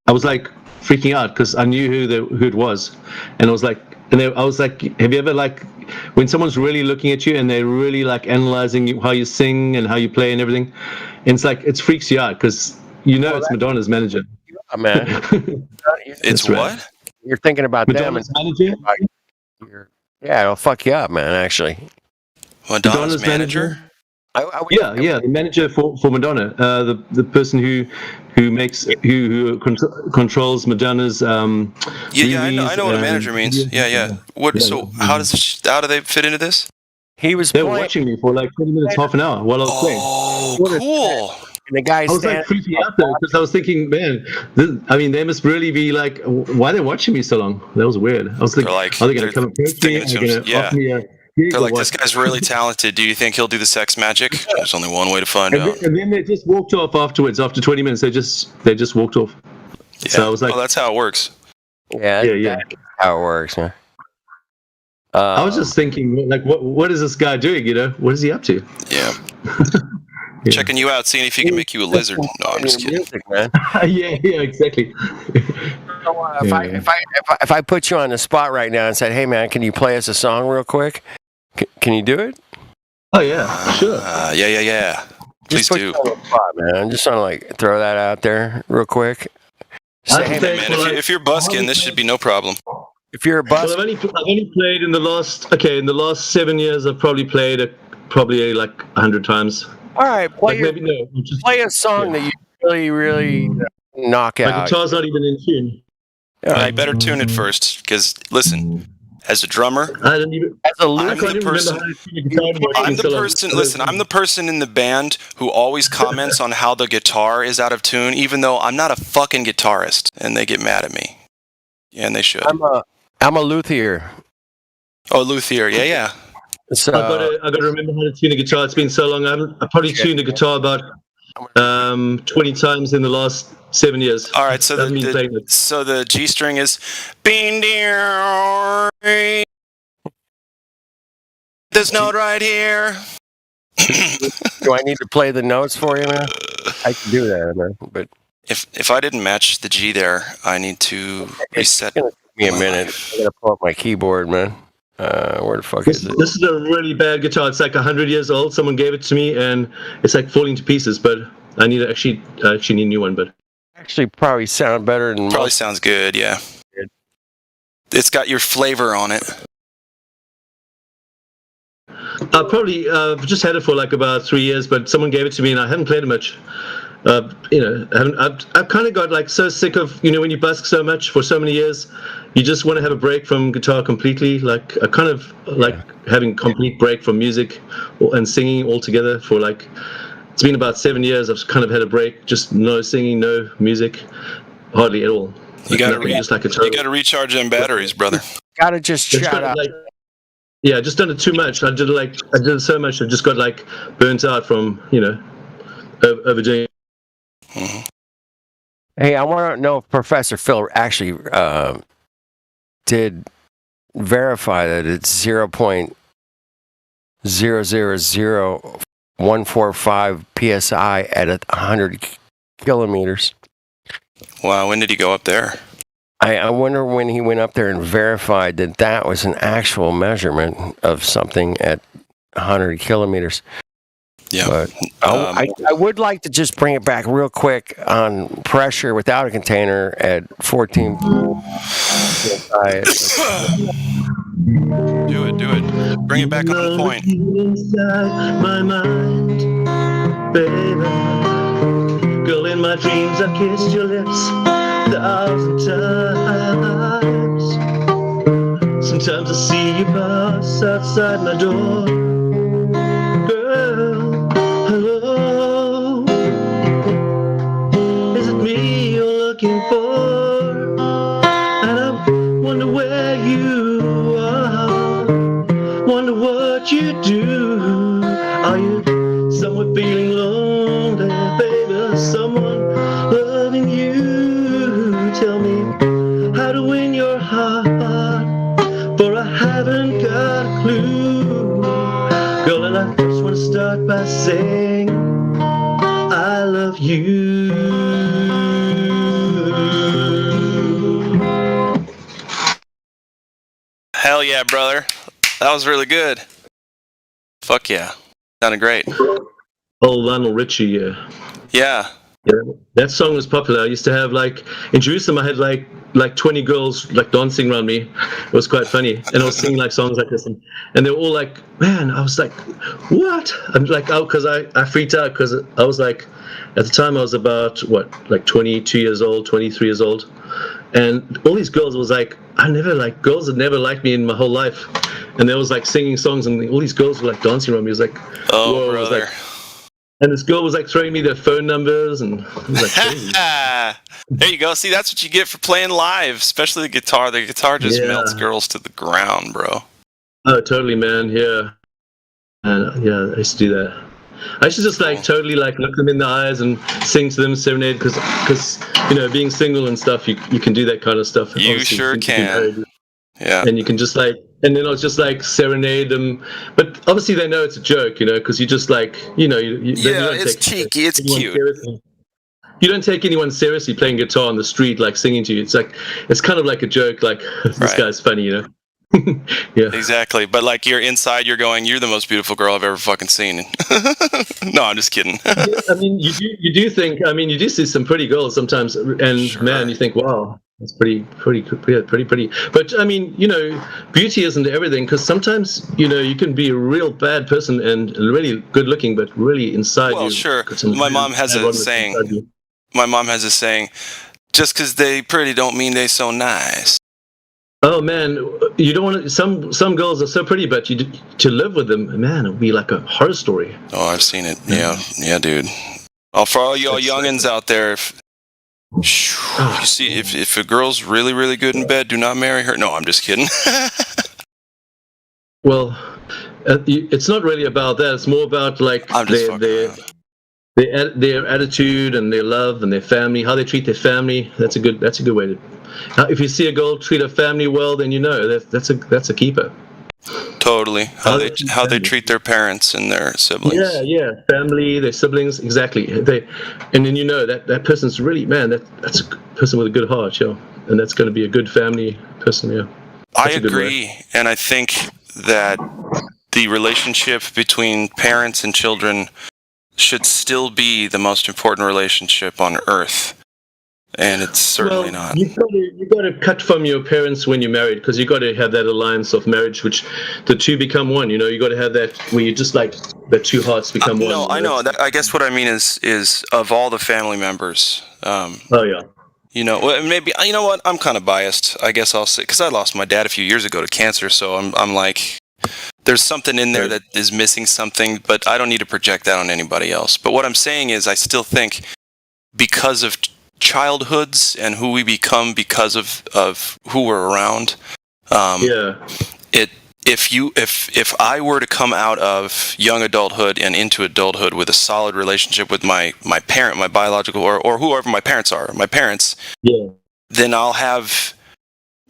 I was like freaking out because I knew who it was, and I was like, have you ever like when someone's really looking at you and they're really like analyzing how you sing and how you play and everything, and it's like it freaks you out because it's Madonna's manager. Man, it's what? You're thinking about Madonna's manager? Yeah, it'll fuck you up, man. Actually. Madonna's manager? The manager for Madonna, the person who controls Madonna's. I know what a manager means. Yeah. What? So how do they fit into this? They were watching me for like 20 minutes, half an hour while I was playing. Oh, cool. And the guy I was like freaking out there because I was thinking, man, they must really be like, why are they watching me so long? That was weird. I was thinking, are they going to come approach me? Are they going to offer me a gig? They're like, this guy's really talented. Do you think he'll do the sex magic? There's only one way to find out. And then they just walked off afterwards. After 20 minutes, they just walked off. Yeah. So I was like, that's how it works. Yeah. That's how it works, man. I was just thinking, like, what is this guy doing? What is he up to? Yeah. Checking you out, seeing if he can make you a lizard. No, I'm just kidding. Music, man. yeah, exactly. If I put you on the spot right now and said, "Hey, man, can you play us a song real quick?" Can you do it? Oh yeah, sure. Yeah. Please do. Spot, man. I'm just trying to like throw that out there real quick. Say, hey, man, if you're busking, this should be no problem. If you're a bus, I've only played in the last 7 years. I've probably played probably like 100 times. All right, play a song that you really knock out. My guitar's not even in tune. All right, better tune it first, because listen, as a drummer, I'm the person in the band who always comments on how the guitar is out of tune, even though I'm not a fucking guitarist, and they get mad at me. Yeah, and they should. I'm a luthier. Oh, luthier, yeah. So, I got to remember how to tune a guitar. It's been so long. I probably tuned a guitar about 20 times in the last 7 years. All right, so the G string is this note right here. Do I need to play the notes for you, man? I can do that, man. But if I didn't match the G there, I need to reset. Give me a minute. I gotta pull up my keyboard, man. Where the fuck is it? This is a really bad guitar. It's like 100 years old. Someone gave it to me, and it's like falling to pieces. But I need actually need a new one. But actually, probably sound better than. Probably sounds good. Yeah. It's got your flavor on it. I probably just had it for like about 3 years, but someone gave it to me, and I haven't played it much. I've kind of got like so sick of when you busk so much for so many years, you just want to have a break from guitar completely. Like I kind of like having complete break from music and singing altogether for like it's been about 7 years. I've kind of had a break, just no singing, no music, hardly at all. You got to to recharge them batteries, brother. Got to just shut up. Yeah, just done it too much. I did it so much. I just got like burnt out from overdoing. Mm-hmm. Hey, I want to know if Professor Phil actually did verify that it's 0.000145 psi at 100 kilometers. Wow, when did he go up there? I wonder when he went up there and verified that that was an actual measurement of something at 100 kilometers. Yeah. But I would like to just bring it back real quick on pressure without a container at 14 psi. Do it. Bring it back on point. Inside my mind, baby. Girl, in my dreams, I kissed your lips 1,000 times. Sometimes I see you pass outside my door. Girl, hello. Is it me you're looking for? And I wonder where you are. Wonder what you do. Are you somewhere feeling lonely, baby? Someone loving you? Tell me how to win your heart, for I haven't got a clue. Girl, and I just want to start by saying I love you. Hell yeah, brother. That was really good. Fuck yeah. Sounded great. Oh, Lionel Richie, yeah. Yeah. That song was popular. I used to have in Jerusalem I had like 20 girls dancing around me. It was quite funny. And I was singing songs like this and they were all like, man, I was like, what? I'm like, because I freaked out because I was like, at the time I was about 22 years old, 23 years old. And all these girls was like, girls had never liked me in my whole life. And they was singing songs and all these girls were dancing around me. It was like, oh, whoa. brother. It was and this girl was throwing me their phone numbers and it was crazy. There you go. See, that's what you get for playing live, especially the guitar. The guitar just melts girls to the ground, bro. Oh, totally, man. Yeah. And yeah, I used to do that. I used to just totally look them in the eyes and sing to them, serenade, because being single and stuff, you can do that kind of stuff. You Obviously, sure can. Yeah. And you can just and then I was just serenade them, but obviously they know it's a joke, because you just yeah, it's cheeky, it's cute. Seriously. You don't take anyone seriously playing guitar on the street, singing to you. It's it's kind of like a joke, this guy's funny, Yeah. Exactly. But you're inside, you're going, you're the most beautiful girl I've ever fucking seen. No, I'm just kidding. I mean, you do think, you do see some pretty girls sometimes, and man, you think, wow, that's pretty. But beauty isn't everything, because sometimes, you can be a real bad person and really good looking, but really inside well, sure. My mom has a saying. Just because they pretty don't mean they so nice. Oh man, you don't want to. Some girls are so pretty, but to live with them, man, it would be like a horror story. Oh, I've seen it. Yeah, dude. For all y'all youngins out there, you see, if a girl's really, really good in bed, do not marry her. No, I'm just kidding. Well, it's not really about that. It's more about their attitude and their love and their family, how they treat their family. That's a good way to. If you see a girl treat her family well, then that's a keeper. Totally. How they treat their parents and their siblings. Yeah, family, their siblings, exactly. And then that person's really, man, that's a person with a good heart, and that's going to be a good family person, yeah. I agree, and I think that the relationship between parents and children should still be the most important relationship on earth. And it's certainly not. You've got to cut from your parents when you're married, because you've got to have that alliance of marriage, which the two become one. You've got to have that where you just the two hearts become one. No, I know. I guess what I mean is of all the family members. Oh yeah. Maybe you know what? I'm kind of biased. I guess I'll say, because I lost my dad a few years ago to cancer, so I'm there's something in there that is missing something, but I don't need to project that on anybody else. But what I'm saying is I still think because of childhoods and who we become because of who we're around, if I were to come out of young adulthood and into adulthood with a solid relationship with my parent, my biological or whoever my parents are, then I'll have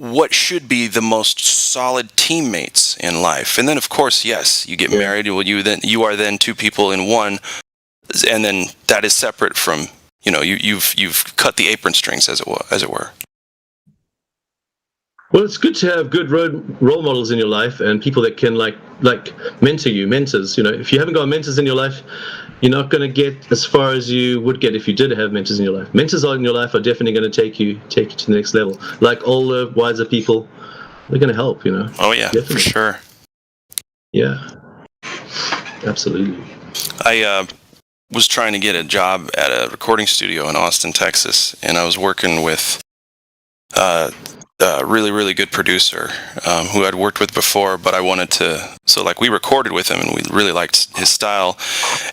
what should be the most solid teammates in life. And then of course, yes, you get married, well, you are then two people in one, and then that is separate from, you've cut the apron strings as it were. Well, it's good to have good role models in your life and people that can like mentor you, mentors. If you haven't got mentors in your life, you're not going to get as far as you would get if you did have mentors in your life. Mentors in your life are definitely going to take you to the next level. Like older, wiser people, they're going to help. Oh yeah, definitely. For sure. Yeah, absolutely. I was trying to get a job at a recording studio in Austin, Texas, and I was working with a really, really good producer who I'd worked with before, but I wanted to, we recorded with him and we really liked his style,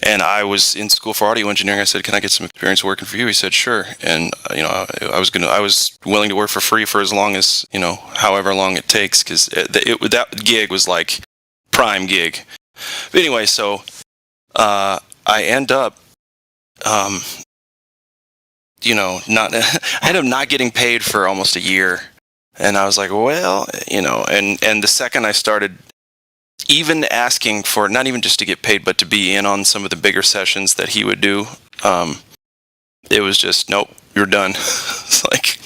and I was in school for audio engineering. I said, can I get some experience working for you? He said, sure. And, I was willing to work for free for as long as, however long it takes, because that gig was like prime gig. But anyway, so I end up, I ended up not getting paid for almost a year. And I was like, well, and the second I started even asking for, not even just to get paid, but to be in on some of the bigger sessions that he would do, it was just, nope, you're done. It's like,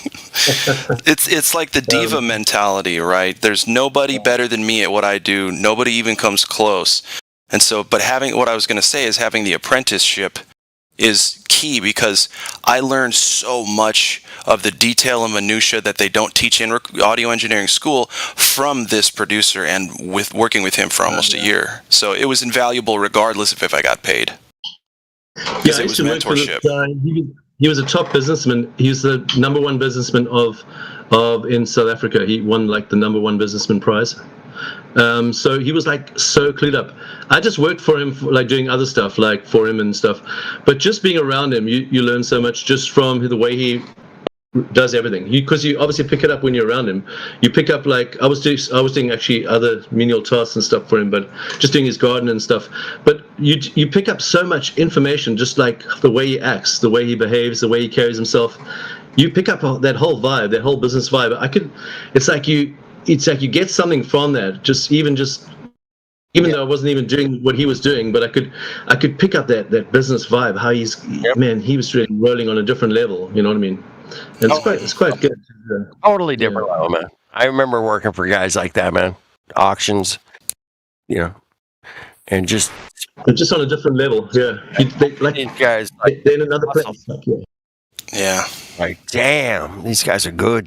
it's like the diva mentality, right? There's nobody better than me at what I do. Nobody even comes close. And so, but what I was going to say is having the apprenticeship is key, because I learned so much of the detail and minutia that they don't teach in audio engineering school from this producer, and with working with him for almost a year. So it was invaluable regardless of if I got paid. Yeah, I used to work for this guy. He was a top businessman. He was the number one businessman of in South Africa. He won the number one businessman prize. So he was so clued up. I just worked for him, doing other stuff, for him and stuff. But just being around him, you learn so much just from the way he does everything. Because you obviously pick it up when you're around him. You pick up I was doing actually other menial tasks and stuff for him, but just doing his garden and stuff. But you pick up so much information, just the way he acts, the way he behaves, the way he carries himself. You pick up that whole vibe, that whole business vibe. It's like you get something from that. Even though I wasn't even doing what he was doing, but I could pick up that business vibe. How he was really rolling on a different level. You know what I mean? And it's quite good. Totally different level, man. I remember working for guys like that, man. Auctions, and just on a different level. Yeah, these guys, they're in another place. Yeah. Like, damn, these guys are good.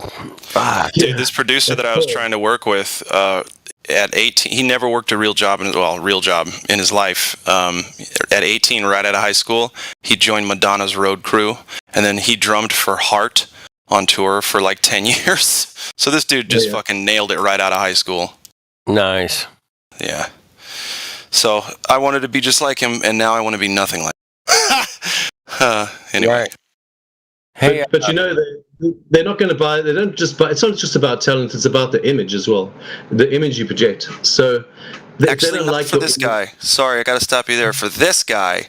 Dude, this producer that I was trying to work with, at 18, he never worked a real job in his life. At 18, right out of high school, he joined Madonna's road crew, and then he drummed for Heart on tour for 10 years. So this dude just fucking nailed it right out of high school. Nice. Yeah. So I wanted to be just like him, and now I want to be nothing like him. Anyway. Right. Hey, but they're not going to buy. They don't just buy. It's not just about talent. It's about the image as well. The image you project. So actually, not like for this guy. Sorry, I got to stop you there. For this guy,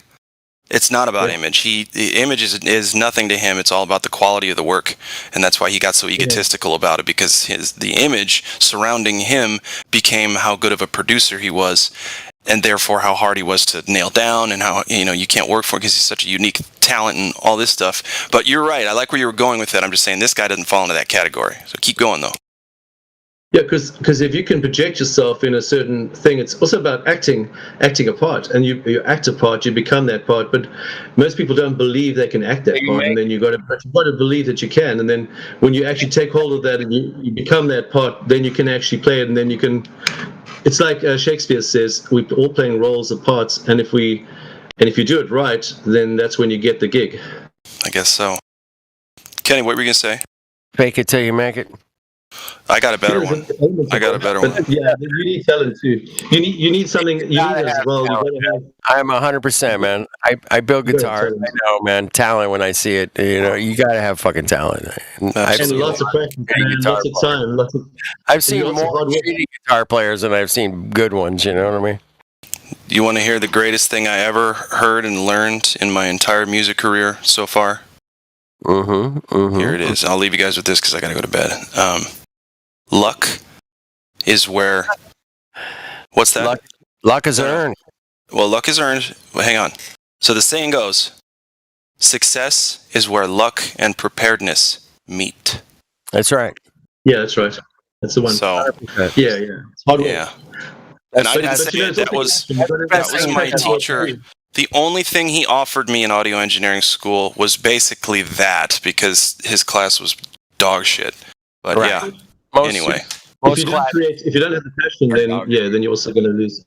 it's not about image. The image is nothing to him. It's all about the quality of the work, and that's why he got so egotistical about it, because the image surrounding him became how good of a producer he was, and therefore how hard he was to nail down, and how you can't work for him because he's such a unique talent and all this stuff. But you're right. I like where you were going with that. I'm just saying this guy doesn't fall into that category. So keep going though. Yeah, because if you can project yourself in a certain thing, it's also about acting a part, and you act a part, you become that part. But most people don't believe they can act that part, and then you've got to believe that you can. And then when you actually take hold of that and you become that part, then you can actually play it, and then you can. It's like Shakespeare says, we're all playing roles of parts, and if you do it right, then that's when you get the gig. I guess so. Kenny, what were you gonna say? Fake it till you make it. I got a better one. I got a better one. Yeah, you need talent too. You need something. You need as well. I'm 100%, man. I build guitars. I know, man. Talent when I see it. You know, you got to have fucking talent. I've And seen lots of practice, man, lots of time. I've seen more shitty guitar players than I've seen good ones. You know what I mean? You want to hear the greatest thing I ever heard and learned in my entire music career so far? Here it is. I'll leave you guys with this because I got to go to bed. Luck is where... What's that? Luck is earned. Well, luck is earned. Well, hang on. So the saying goes, success is where luck and preparedness meet. That's right. Yeah, that's right. That's the one. So, yeah. It's hard work. Yeah. And I didn't say it. That was my teacher. The only thing he offered me in audio engineering school was basically that, because his class was dog shit. But yeah. Anyway. If you don't have the passion, then you're also going to lose.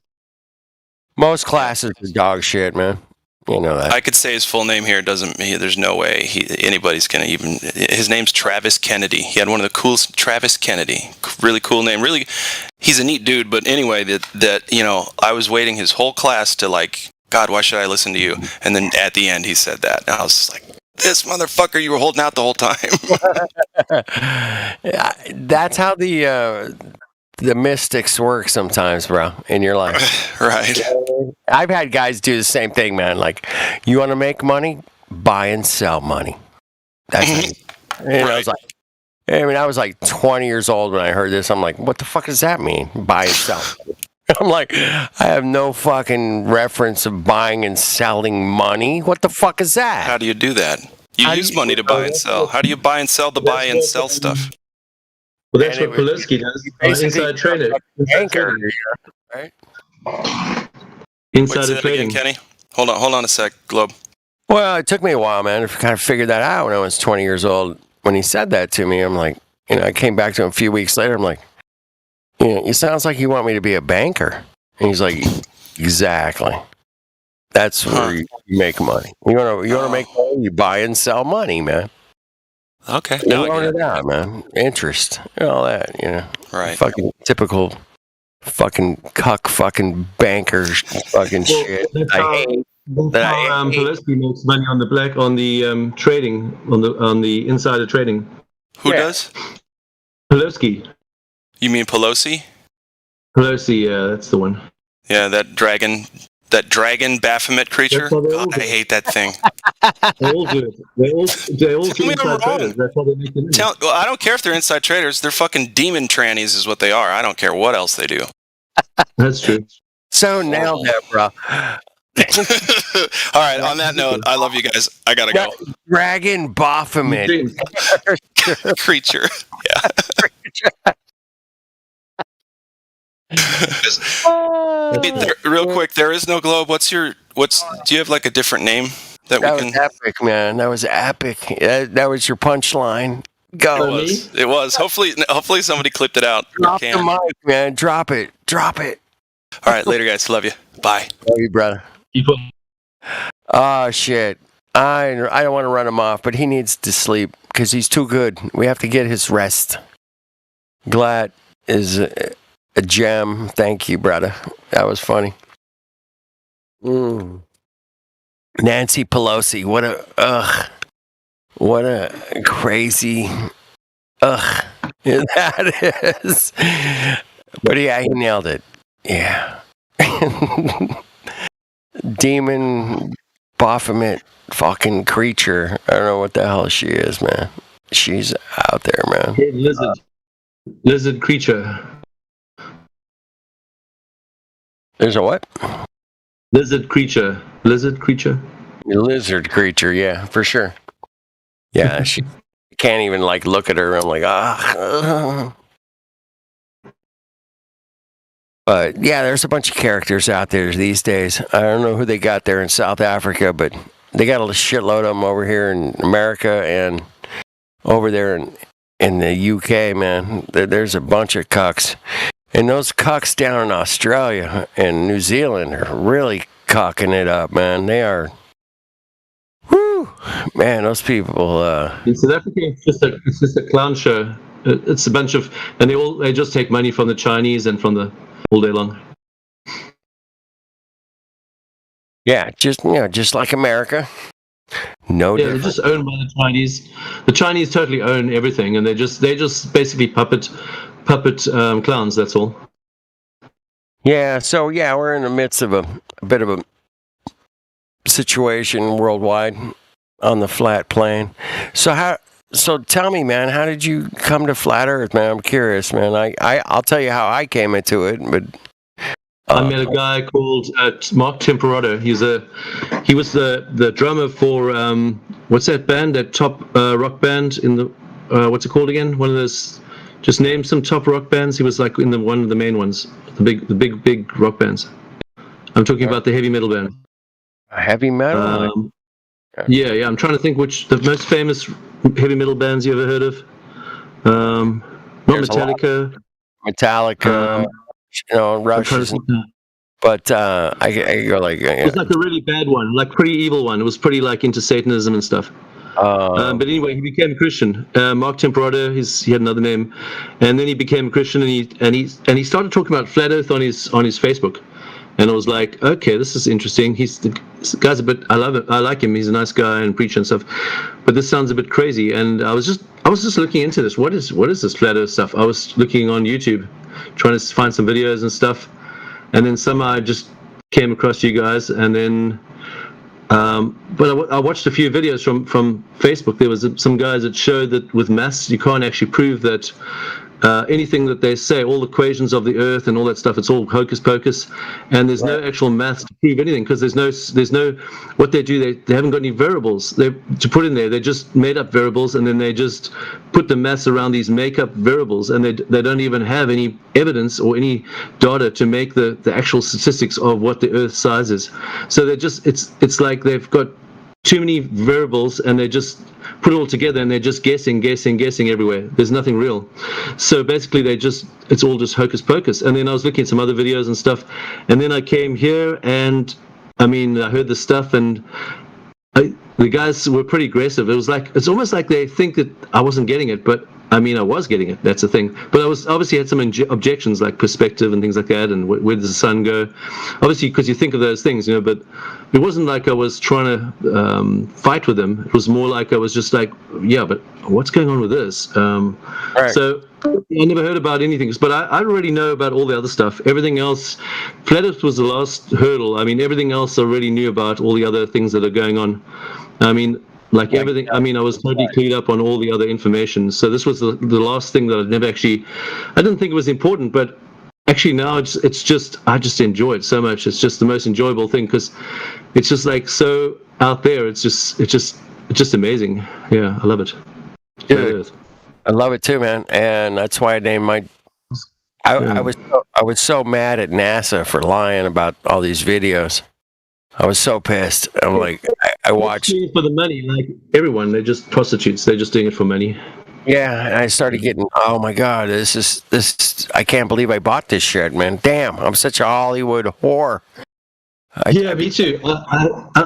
Most classes are dog shit, man. You know that. I could say his full name here. There's no way anybody's going to even... His name's Travis Kennedy. He had one of the coolest... Travis Kennedy. Really cool name. Really, he's a neat dude. But anyway, I was waiting his whole class to like, God, why should I listen to you? And then at the end, he said that. And I was just like, this motherfucker, you were holding out the whole time. That's how the mystics work sometimes, bro, in your life. Right. I've had guys do the same thing, man. Like, you want to make money? Buy and sell money. That's it. I was like 20 years old when I heard this. I'm like, what the fuck does that mean? Buy and sell. I'm like, I have no fucking reference of buying and selling money. What the fuck is that? How do you do that? You use money to buy and sell. How do you buy and sell buy and sell stuff? Well, that's what Pulaski does. Inside trader. Right? Insider trading. Again, Kenny? Hold on a sec, Globe. Well, it took me a while, man, to kind of figure that out when I was 20 years old. When he said that to me, I'm like, I came back to him a few weeks later. I'm like, it sounds like you want me to be a banker. And he's like, exactly. That's where you make money. You want to make money, you buy and sell money, man. Okay. You own it out, man. Interest. All that, Right. Fucking typical fucking cuck fucking bankers fucking shit. Pulaski makes money on the trading, on the insider trading. Who does? Pulaski. You mean Pelosi? Pelosi, yeah, that's the one. Yeah, that dragon Baphomet creature. God, I hate that thing. They all do it. They all do inside traders. That's how they make the money. Well, I don't care if they're inside traders. They're fucking demon trannies is what they are. I don't care what else they do. That's true. So nailed that, bro. All right, on that note, I love you guys. I gotta go. Dragon Baphomet creature. Yeah. Real quick, there is no Globe. Do you have like a different name that we can? Was epic, man. That was epic. That was your punchline. Go. It was. Hopefully somebody clipped it out. Drop the mic, man. Drop it. All right, later, guys. Love you. Bye. Love you, brother. Oh shit. I don't want to run him off, but he needs to sleep because he's too good. We have to get his rest. Glad is a gem. Thank you, brother. That was funny. Nancy Pelosi. What a crazy that is. But yeah, he nailed it. Yeah. Demon Baphomet fucking creature. I don't know what the hell she is, man. She's out there, man. Lizard creature. There's a what? Lizard creature. Lizard creature, yeah, for sure. Yeah, she can't even like look at her. I'm like, But yeah, there's a bunch of characters out there these days. I don't know who they got there in South Africa, but they got a shitload of them over here in America and over there in the UK, man. There's a bunch of cucks. And those cucks down in Australia and New Zealand are really cocking it up, man. They are. Woo! Man, those people. In South Africa, it's just a clown show. It's a bunch of, and they just take money from the Chinese and from the all day long. Yeah, just like America. No Yeah, different. they're just owned by the Chinese. The Chinese totally own everything, and they just basically puppet clowns. That's all. Yeah, so we're in the midst of a bit of a situation worldwide on the flat plane. So tell me, man, how did you come to flat Earth, man? I'm curious, man. I'll tell you how I came into it, but I met a guy called Mark Temperato. He was the drummer for what's that band? That top rock band in the what's it called again? One of those. Just name some top rock bands. He was like in one of the main ones, the big rock bands. I'm talking about the heavy metal band. Heavy metal. Yeah. I'm trying to think which the most famous heavy metal bands you ever heard of. Not There's Metallica. Metallica. Rush. But I go like. It was like a really bad one, like pretty evil one. It was pretty like into Satanism and stuff. But anyway, he became a Christian. Mark Temperato, he had another name, and then he became a Christian, and he started talking about flat Earth on his Facebook, and I was like, okay, this is interesting. This guy's a bit. I love it. I like him. He's a nice guy and preacher and stuff, but this sounds a bit crazy. And I was just looking into this. What is this flat Earth stuff? I was looking on YouTube, trying to find some videos and stuff, and then somehow I just came across you guys, and then. But I watched a few videos from Facebook. There was some guys that showed that with maths you can't actually prove that anything that they say, all the equations of the Earth and all that stuff, it's all hocus pocus, and there's no actual maths to prove anything because there's no what they do. They haven't got any variables to put in there. They just made up variables, and then they just put the maths around these make-up variables, and they don't even have any evidence or any data to make the actual statistics of what the Earth size is. So they just it's like they've got too many variables, and they just put it all together, and they're just guessing everywhere. There's nothing real. So basically it's all just hocus pocus. And then I was looking at some other videos and stuff, and then I came here, and I heard the stuff, and the guys were pretty aggressive. It's almost like they think that I wasn't getting it, but I was getting it. That's the thing. But I was obviously had some objections, like perspective and things like that, and where does the sun go? Obviously, because you think of those things, but it wasn't like I was trying to fight with them. It was more like I was just like, yeah, but what's going on with this? Right. So I never heard about anything, but I already know about all the other stuff. Everything else, flat Earth was the last hurdle. Everything else I already knew about, all the other things that are going on. Like everything, I was totally clued up on all the other information. So this was the last thing that I didn't think it was important, but actually now it's just, I just enjoy it so much. It's just the most enjoyable thing because it's just like so out there. It's just amazing. Yeah, I love it. Dude, I love it too, man. And that's why I named my, I was so mad at NASA for lying about all these videos. I was so pissed. I'm like, I watched it for the money, like everyone. They're just prostitutes. They're just doing it for money. Yeah, and I started getting, oh my God, this. I can't believe I bought this shit, man. Damn, I'm such a Hollywood whore. Me too.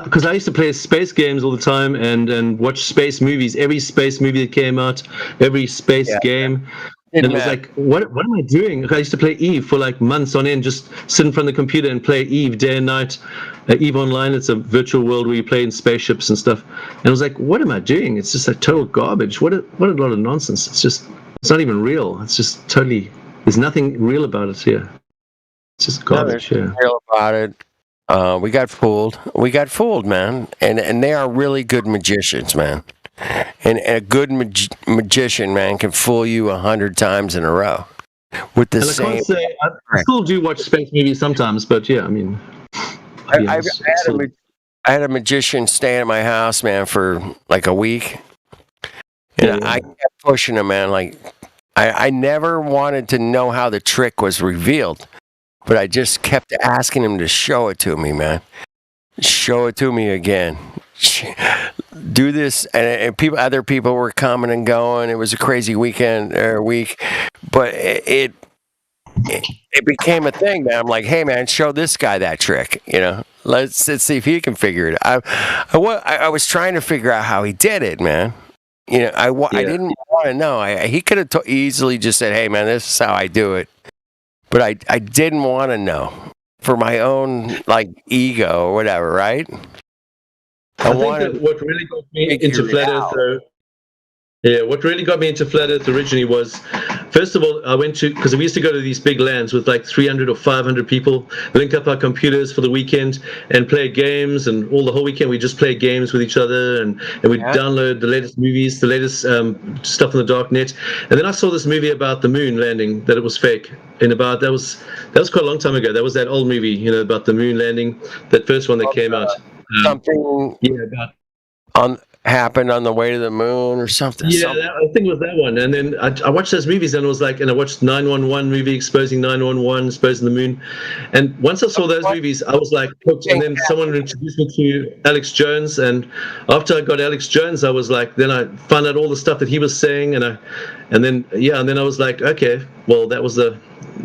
Because I used to play space games all the time and watch space movies. Every space movie that came out, every space game. And it was like, what am I doing? I used to play Eve for like months on end, just sit in front of the computer and play Eve day and night. Eve Online, it's a virtual world where you play in spaceships and stuff. And I was like, what am I doing? It's just like total garbage. What a lot of nonsense. It's not even real. It's just totally, there's nothing real about it here. It's just garbage. Nothing real about it. We got fooled, man. And they are really good magicians, man. And a good magician, man, can fool you 100 times in a row with the same. I can't say, I still do watch space movies sometimes, but yeah, I had a magician staying at my house, man, for like a week, and I kept pushing him, man. Like I never wanted to know how the trick was revealed, but I just kept asking him to show it to me, man. Show it to me again. Do this, and other people were coming and going. It was a crazy week, but it became a thing, man. I'm like, hey, man, show this guy that trick. Let's see if he can figure it out. I was trying to figure out how he did it, man. I didn't want to know. He could have easily just said, "Hey, man, this is how I do it," but I didn't want to know for my own ego or whatever, right? I think that what really got me into Flat Earth, what really got me into Flat Earth originally was, first of all, I went to, because we used to go to these big lands with 300 or 500 people, link up our computers for the weekend and play games, and the whole weekend we just play games with each other, and we'd download the latest movies, the latest stuff on the dark net. And then I saw this movie about the moon landing, that it was fake. And that was quite a long time ago. That was that old movie, about the moon landing, that first one that came out. Something happened on the way to the moon or something. Yeah, I think it was that one. And then I watched those movies, and it was and I watched 911 movie exposing 911, exposing the moon. And once I saw those movies, I was hooked. And then someone introduced me to Alex Jones, and after I got Alex Jones, I was then I found out all the stuff that he was saying, and then I was like, okay, well, that was it.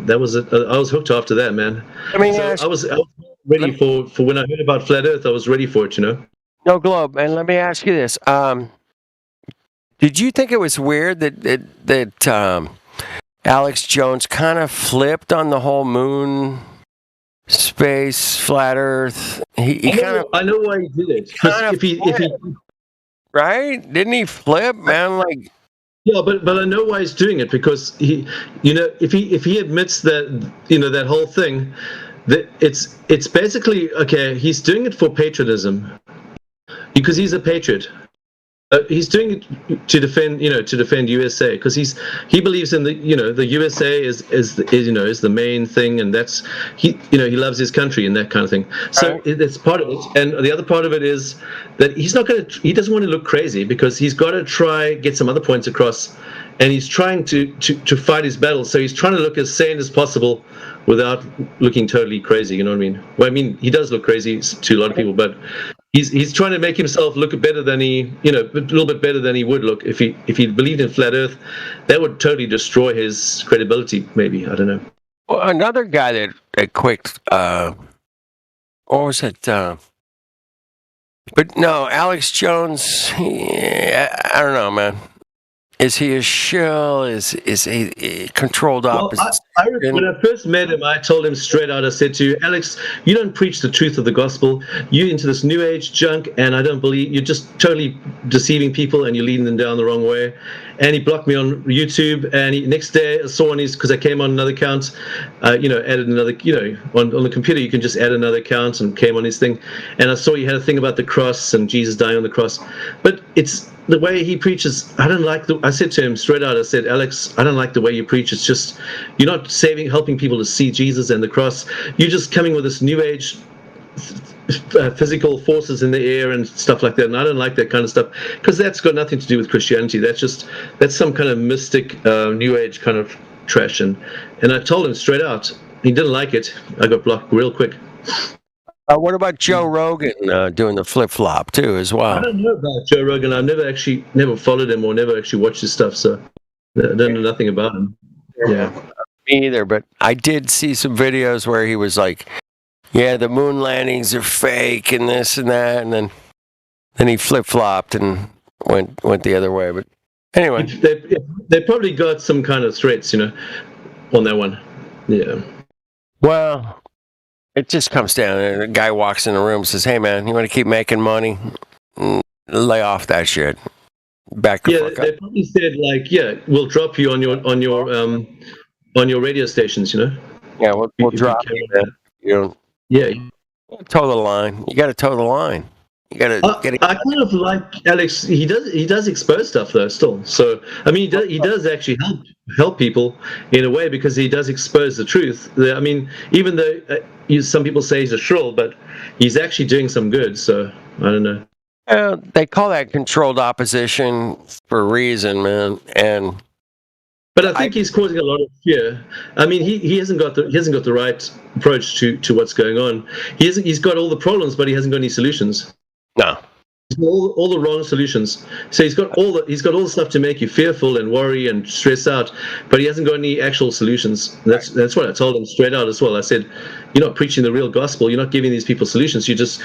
I was hooked after that, man. I was ready for when I heard about Flat Earth. I was ready for it, No Globe, and let me ask you this: did you think it was weird that Alex Jones kind of flipped on the whole moon, space, flat Earth? I know why he did it. If he right? Didn't he flip, man? Yeah, but I know why he's doing it, because if he admits that that whole thing, that it's basically okay. He's doing it for patriotism, because he's a patriot. He's doing it to defend USA, because he believes in the USA is the main thing, and that's he loves his country and that kind of thing. So it's part of it, and the other part of it is that he doesn't want to look crazy, because he's got to get some other points across, and he's trying to fight his battle. So he's trying to look as sane as possible without looking totally crazy. You know what I mean? Well, I mean, he does look crazy to a lot of people, but he's trying to make himself look better than a little bit better than he would look if he believed in Flat Earth. That would totally destroy his credibility. Maybe, I don't know. Well, another guy that quit. What was it? But no, Alex Jones. I don't know, man. Is he a shill? Is he a controlled opposition? When I first met him, I told him straight out, I said to you, Alex, you don't preach the truth of the gospel. You're into this new age junk, and I don't believe you're just totally deceiving people, and you're leading them down the wrong way. And he blocked me on YouTube, and next day I saw because I came on another account, added another, on the computer you can just add another account, and came on his thing. And I saw he had a thing about the cross and Jesus dying on the cross. But it's the way he preaches. I don't like I said to him straight out, I said, Alex, I don't like the way you preach. It's just, you're not helping people to see Jesus and the cross. You're just coming with this new age physical forces in the air and stuff like that, and I don't like that kind of stuff, because that's got nothing to do with Christianity. That's some kind of mystic new age kind of trash, and I told him straight out. He didn't like it. I got blocked real quick. What about Joe Rogan doing the flip flop too as well? I don't know about Joe Rogan. I've never followed him or never actually watched his stuff, so I don't know nothing about him. Yeah, me either. But I did see some videos where he was like, yeah, the moon landings are fake and this and that, and then he flip-flopped and went the other way. But anyway, they probably got some kind of threats, on that one. Yeah. Well, it just comes down, and a guy walks in the room and says, "Hey, man, you want to keep making money? Lay off that shit. Back the fuck up." They probably said we'll drop you on your radio stations, Yeah, we'll drop you. Yeah. Toe the line. You got to toe the line. You got to get it. I kind of like Alex. He does expose stuff though still. So I mean, he does actually help people in a way, because he does expose the truth. I mean, even though some people say he's a shrill, but he's actually doing some good. So I don't know. They call that controlled opposition for a reason, man. But I think he's causing a lot of fear. I mean, he hasn't got the right approach to what's going on. He's got all the problems, but he hasn't got any solutions. No. All the wrong solutions. So he's got all the stuff to make you fearful and worry and stress out, but he hasn't got any actual solutions. That's what I told him straight out as well. I said, you're not preaching the real gospel. You're not giving these people solutions. They're just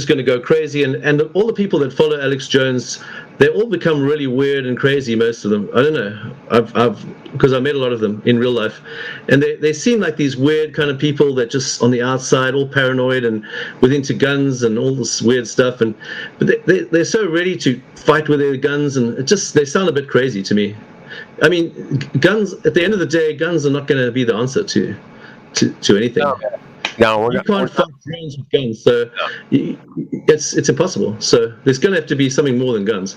going to go crazy. And all the people that follow Alex Jones, they all become really weird and crazy. Most of them, I don't know. Because I met a lot of them in real life, and they seem like these weird kind of people that just on the outside, all paranoid and with into guns and all this weird stuff. But they're so ready to fight with their guns, and they sound a bit crazy to me. I mean, guns. At the end of the day, guns are not going to be the answer to anything. No, you can't fight drones with guns, so it's impossible. So there's going to have to be something more than guns.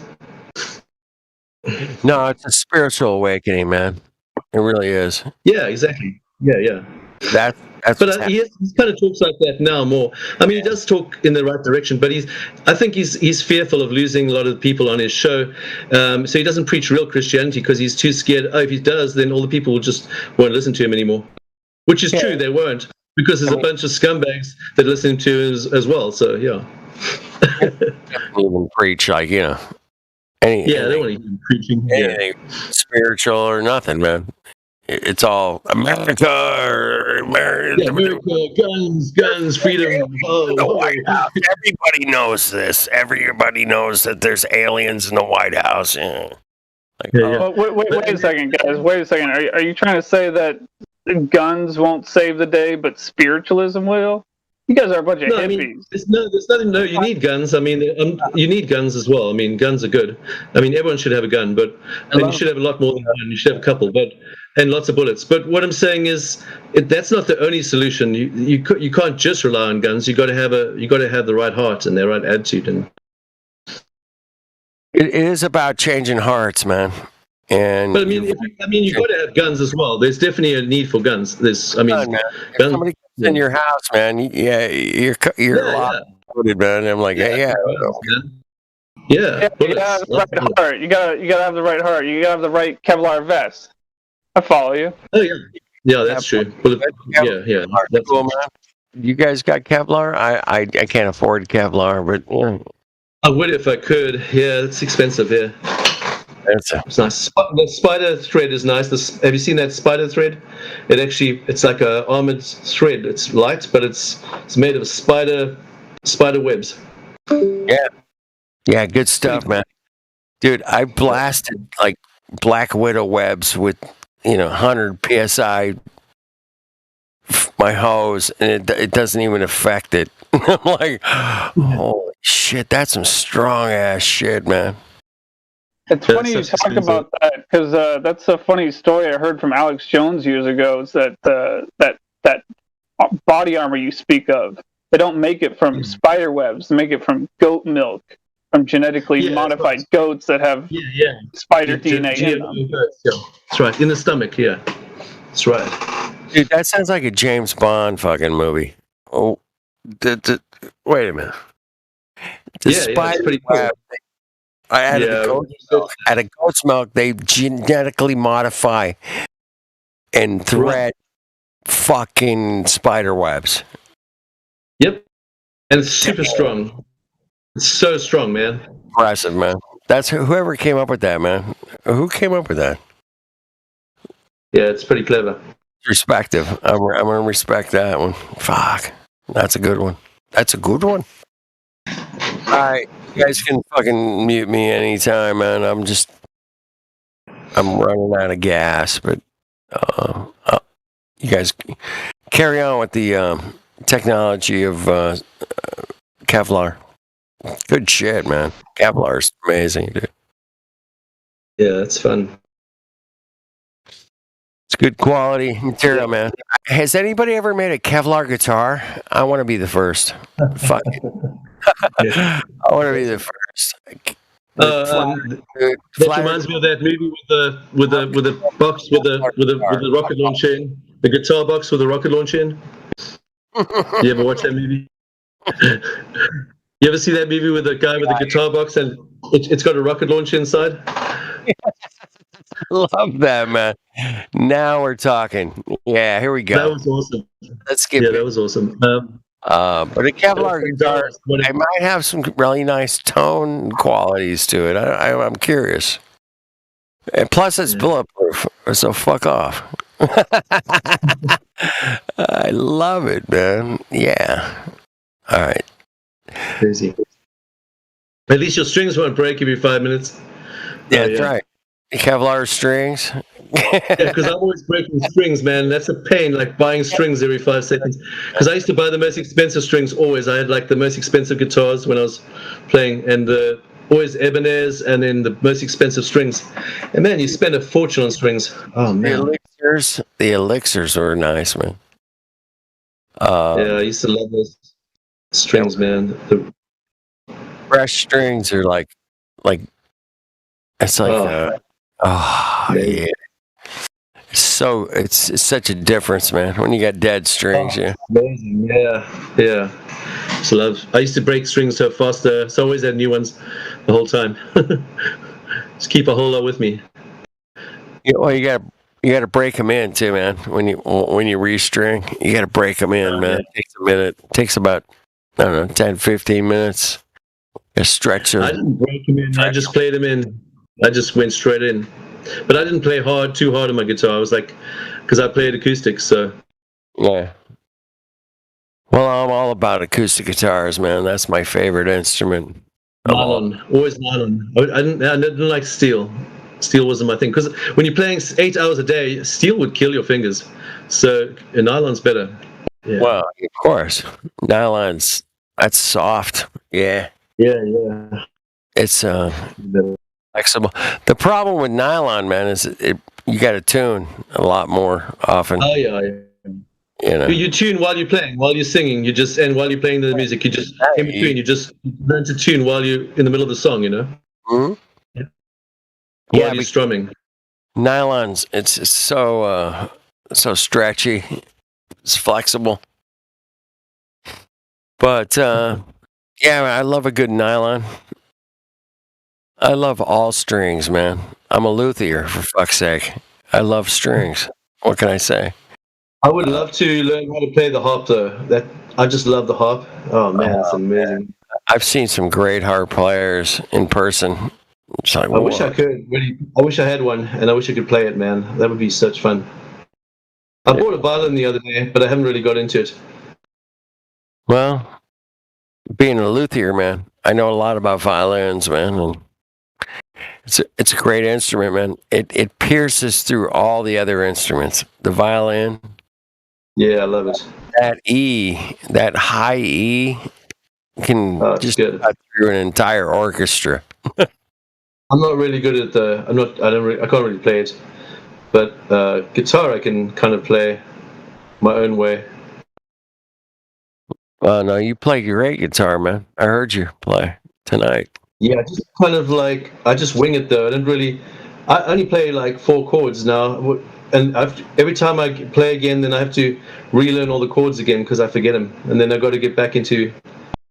No, it's a spiritual awakening, man. It really is. Yeah, exactly. Yeah. That's but he kind of talks like that now more. I mean, he does talk in the right direction, but I think he's fearful of losing a lot of people on his show. So he doesn't preach real Christianity because he's too scared. If he does, then all the people won't listen to him anymore. Which is true, they won't, because there's a bunch of scumbags that listen to him as well. So yeah. Even preach anything. They won't even preaching anything spiritual or nothing, man. It's all America or America. Yeah, America, guns, freedom. The White House. Everybody knows this. Everybody knows that there's aliens in the White House. Wait a second, guys. Wait a second. Are you trying to say that guns won't save the day, but spiritualism will? You guys are a bunch of hippies. I mean, there's nothing. No, you need guns. I mean, you need guns as well. I mean, guns are good. I mean, everyone should have a gun, and you should have a lot more than one. You should have a couple, and lots of bullets. But what I'm saying is, that's not the only solution. You can't just rely on guns. You got to have the right heart and the right attitude. And it is about changing hearts, man. But I mean, you got to have guns as well. There's definitely a need for guns. Guns. Somebody comes in your house, man. Yeah, you're loaded, man. I'm like, yeah. You gotta have the right heart. You gotta have the right heart. You gotta have the right Kevlar vest. I follow you. Oh yeah, that's true. Yeah. That's cool, man. You guys got Kevlar? I can't afford Kevlar, but I would if I could. Yeah, it's expensive. Yeah. It's nice. The spider thread is nice. Have you seen that spider thread? It's like a armored thread. It's light, but it's made of spider webs. Yeah, good stuff, man. Dude, I blasted like Black Widow webs with 100 psi my hose, and it doesn't even affect it. I'm like, holy shit, that's some strong ass shit, man. It's funny you talk about that, because that's a funny story I heard from Alex Jones years ago. Is that that body armor you speak of? They don't make it from spider webs. They make it from goat milk, from genetically modified goats that have spider DNA in them. That's right, in the stomach. Yeah, that's right. Dude, that sounds like a James Bond fucking movie. Oh, wait a minute. The spider pretty cool. Out of goat's milk, they genetically modify and thread fucking spider webs. Yep. And it's super strong. It's so strong, man. Impressive, man. That's whoever came up with that, man. Who came up with that? Yeah, it's pretty clever. Respective. I'm going to respect that one. Fuck. That's a good one. All right. You guys can fucking mute me anytime, man. I'm running out of gas, but you guys carry on with the technology of Kevlar. Good shit, man. Kevlar's amazing, dude. Yeah, it's fun. It's good quality material, man. Has anybody ever made a Kevlar guitar? I want to be the first. Fuck it. I want to be the first. That reminds me of that movie with the box with the rocket launcher in, the guitar box with the rocket launcher in. You ever watch that movie? You ever see that movie with the guy with the guitar box and it's got a rocket launcher inside? Love that, man. Now we're talking. Yeah, here we go. That was awesome. Let's get that was awesome. But a Kevlar guitar, it might have some really nice tone qualities to it. I'm curious. And plus, it's bulletproof, so fuck off. I love it, man. Yeah. All right. Crazy. At least your strings won't break every 5 minutes. Yeah, that's right. Kevlar strings. Yeah, because I'm always breaking strings, man. That's a pain, like buying strings every 5 seconds. Because I used to buy the most expensive strings always. I had like the most expensive guitars when I was playing, and always Ebenez, and then the most expensive strings. And man, you spend a fortune on strings. Oh man. The elixirs were nice, man. Yeah, I used to love those strings, man. The fresh strings are like it's like yeah. So it's such a difference, man. When you got dead strings, yeah. Amazing, yeah. So I used to break strings so faster, so I always had new ones the whole time. Just keep a whole lot with me. Yeah, well, you got to break them in too, man. When you restring, you got to break them in, man. It takes a minute. It takes about 10, 15 minutes. A stretch them. I didn't break them in. I just played them in. I just went straight in. But I didn't play too hard on my guitar. I was like, because I played acoustic, so. Yeah. Well, I'm all about acoustic guitars, man. That's my favorite instrument. Nylon, always nylon. I didn't like steel. Steel wasn't my thing, because when you're playing 8 hours a day, steel would kill your fingers. So nylon's better. Yeah. Well, of course, that's soft. Yeah. Yeah. It's flexible. The problem with nylon, man, is you got to tune a lot more often. Oh yeah. You know, you tune while you're playing, while you're singing. And while you're playing the music, you just in between. You just learn to tune while you're in the middle of the song. You know. Mm-hmm. Yeah. While you're strumming. Nylon's it's so stretchy. It's flexible. But yeah, I love a good nylon. I love all strings, man. I'm a luthier, for fuck's sake. I love strings. What can I say? I would love to learn how to play the harp, though. I just love the harp. Oh man, it's amazing. I've seen some great harp players in person. It's like, I wish I could. Really, I wish I had one, and I wish I could play it, man. That would be such fun. I bought a violin the other day, but I haven't really got into it. Well, being a luthier, man, I know a lot about violins, man, and it's a great instrument, man. It pierces through all the other instruments. The violin. Yeah, I love it. That high E, can just cut through an entire orchestra. I'm not really good at I can't really play it, but guitar I can kind of play my own way. No, you play great guitar, man. I heard you play tonight. Yeah, just kind of like I just wing it though. I only play like 4 chords now, and every time I play again, then I have to relearn all the chords again because I forget them, and then I got to get back into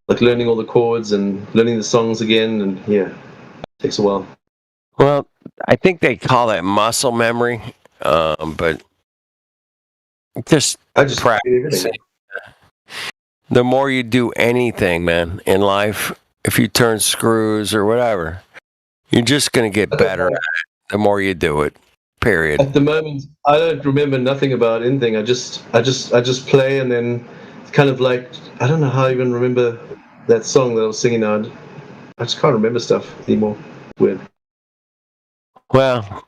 like learning all the chords and learning the songs again, and yeah, it takes a while. Well, I think they call that muscle memory, but just practice. The more you do anything, man, in life, if you turn screws or whatever, you're just going to get better at it the more you do it. Period. At the moment, I don't remember nothing about anything. I just play, and then it's kind of like I don't know how I even remember that song that I was singing now. I just can't remember stuff anymore. Weird. Well,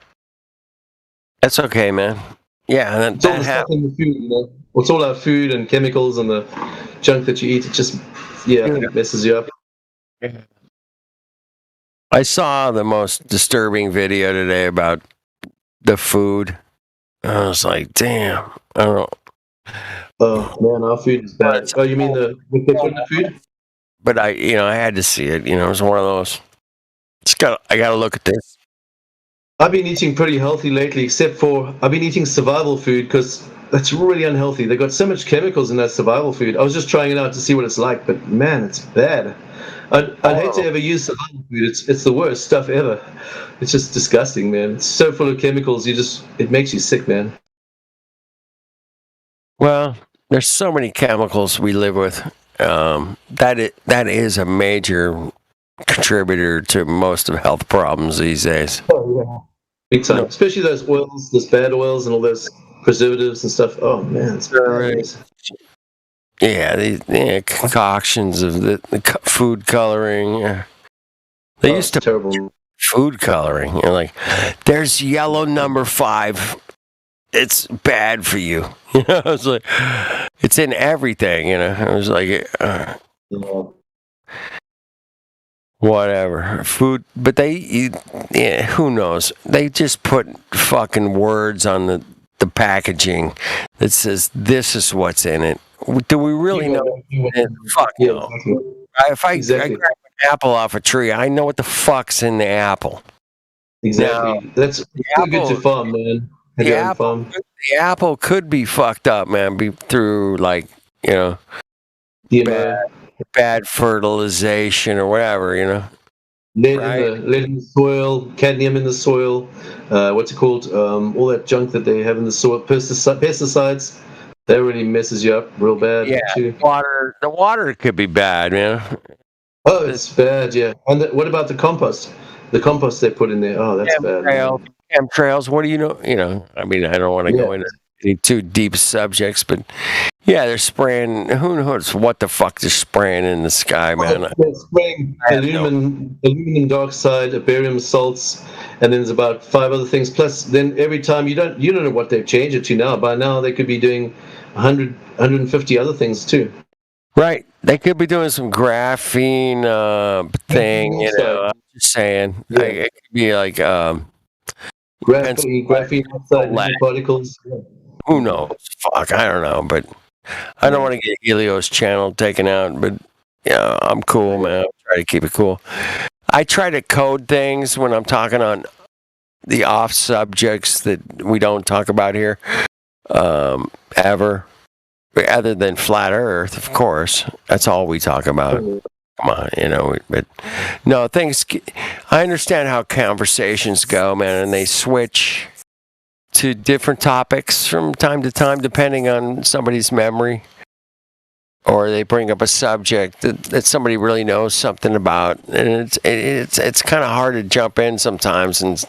that's okay, man. Yeah, that happens. Food, you know? It's all our food and chemicals and the junk that you eat. It just it messes you up. I saw the most disturbing video today about the food. I was like, damn, I don't know. Oh man, our food is bad. Oh, you mean the food? But I had to see it. It was one of those. I got to look at this. I've been eating pretty healthy lately, except for I've been eating survival food because that's really unhealthy. They got so much chemicals in that survival food. I was just trying it out to see what it's like, but man, it's bad. I'd hate to ever use survival food. It's the worst stuff ever. It's just disgusting, man. It's so full of chemicals. It makes you sick, man. Well, there's so many chemicals we live with. That is a major contributor to most of health problems these days. Oh yeah, big time. Especially those oils, those bad oils, and all those preservatives and stuff. Oh man, it's bad. Yeah, the concoctions of the food coloring. They used to terrible food coloring. You're like, there's yellow number 5. It's bad for you. You know, it's like it's in everything. You know, I was like, whatever food, but who knows? They just put fucking words on the packaging that says this is what's in it. Do we really know? Fuck no. If I grab an apple off a tree, I know what the fuck's in the apple. Exactly. Now, That's good to farm, man. The apple could be fucked up, man, through like, you know, bad fertilization or whatever, you know. Lead in the soil, cadmium in the soil, what's it called? All that junk that they have in the soil, pesticides. That really messes you up real bad. Yeah, too. The water could be bad, man. Oh, it's bad, yeah. And what about the compost? The compost they put in there. Oh, that's bad. Chemtrails. What do you know? You know, I mean, I don't want to go into any too deep subjects, but yeah, they're spraying. Who knows what the fuck they're spraying in the sky, man? They're spraying aluminum dioxide, barium salts, and then there's about 5 other things. Plus, then every time you don't know what they've changed it to now. By now, they could be doing 100, 150 other things too. Right. They could be doing some graphene thing, you know. I'm just saying. Yeah. It could be like graphene oxide particles. Who knows? Fuck, I don't know. But I don't want to get Helios channel taken out. But yeah, I'm cool, man. I try to keep it cool. I try to code things when I'm talking on the off subjects that we don't talk about here ever. Other than flat Earth, of course. That's all we talk about. Come on, you know. But no, I understand how conversations go, man, and they switch to different topics from time to time, depending on somebody's memory. Or they bring up a subject that somebody really knows something about, and it's kind of hard to jump in sometimes and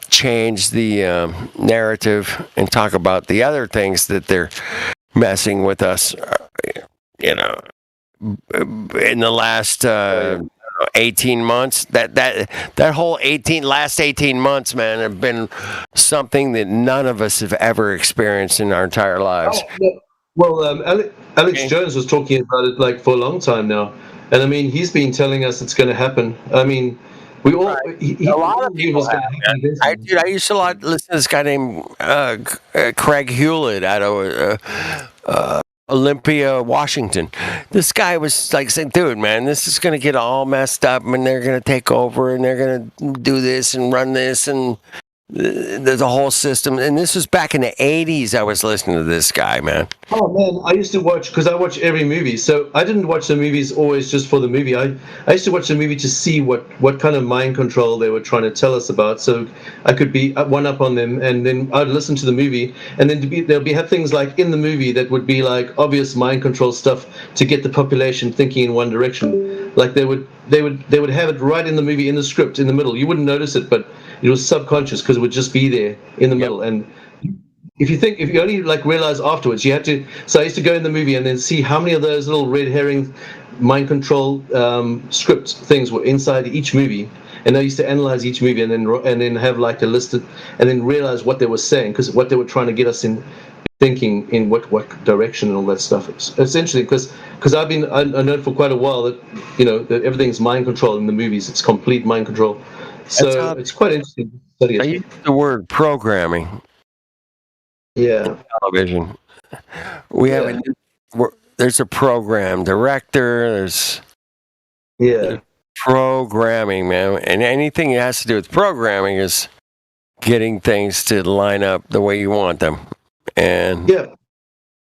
change the narrative and talk about the other things that they're messing with us, you know, in the last 18 months. That whole last 18 months, man, have been something that none of us have ever experienced in our entire lives. Well, Alex Jones was talking about it like for a long time now, and I mean, he's been telling us it's going to happen. I mean, we all a lot of people have. I used to listen to this guy named Craig Hewlett out of Olympia, Washington. This guy was like saying, dude, man, this is going to get all messed up, and they're going to take over, and they're going to do this and run this, and there's a whole system. And this was back in the 80s. I was listening to this guy, man. Oh man, I used to watch, because I watch every movie, so I didn't watch the movies always just for the movie. I used to watch the movie to see what kind of mind control they were trying to tell us about, so I could be one up on them, and then I'd listen to the movie, and then there'll be have things like in the movie that would be like obvious mind control stuff to get the population thinking in one direction. Like they would have it right in the movie, in the script, in the middle. You wouldn't notice it, but it was subconscious because it would just be there in the middle. And if you only like realize afterwards, you had to. So I used to go in the movie and then see how many of those little red herring mind control script things were inside each movie. And I used to analyze each movie and then have like a list and then realize what they were saying, because what they were trying to get us in thinking in what direction and all that stuff. It's essentially because I know for quite a while that, you know, that everything's mind control in the movies. It's complete mind control. So it's quite interesting to study. I use the word programming. Yeah. Television. We have there's a program director. There's programming, man, and anything that has to do with programming is getting things to line up the way you want them, and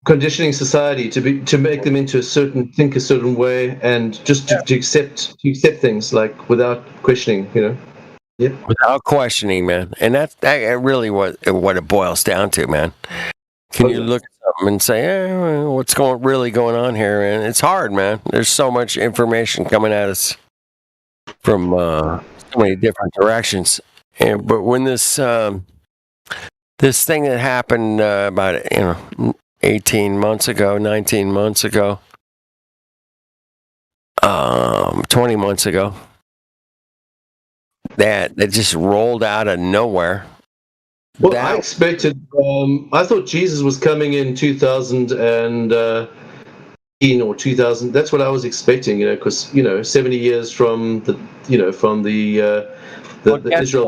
conditioning society to make them into think a certain way, and just to accept things like without questioning, you know. Yep. Without questioning, man, and that's really what it boils down to, man. Can you look at something and say, what's really going on here? And it's hard, man. There's so much information coming at us from so many different directions. But when this thing that happened about 18 months ago, 19 months ago, 20 months ago. that just rolled out of nowhere. Well, I expected. I thought Jesus was coming in 2010 or 2000. That's what I was expecting. Because 70 years from the Israel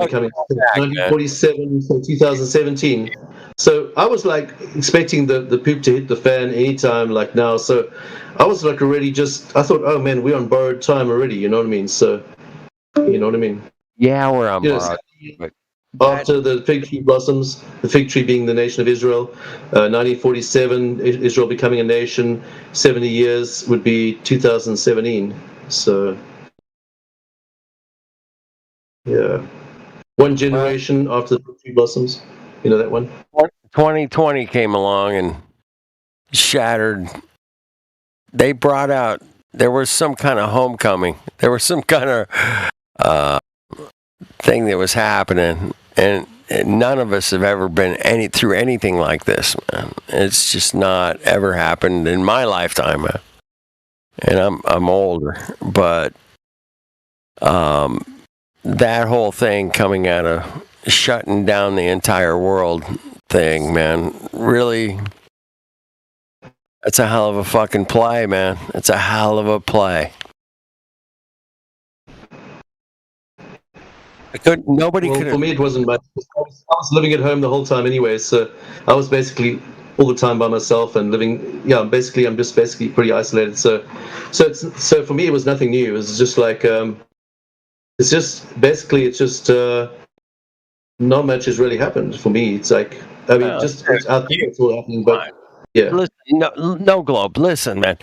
becoming 1947 to 2017. So I was like expecting the poop to hit the fan anytime like now. So I was like already I thought, oh man, we're on borrowed time already. You know what I mean? So, you know what I mean? Yeah, we're on borrowed. After the fig tree blossoms, the fig tree being the nation of Israel, 1947, Israel becoming a nation, 70 years would be 2017. So, yeah. One generation after the fig tree blossoms. You know that one? 2020 came along and shattered. They brought out, there was some kind of homecoming. There was some kind of thing that was happening. And none of us have ever been through anything like this, man. It's just not ever happened in my lifetime, man. And I'm older, but that whole thing coming out of shutting down the entire world thing, man, really, that's a hell of a fucking play, man. It's a hell of a play. Nobody could. For me, it wasn't much. I was living at home the whole time anyway, so I was basically all the time by myself and living. Yeah, I'm just basically pretty isolated. So for me, it was nothing new. It was just like it's just not much has really happened for me. It's like it's out there, it's all happening, but. Yeah. Listen, no Globe. Listen, man.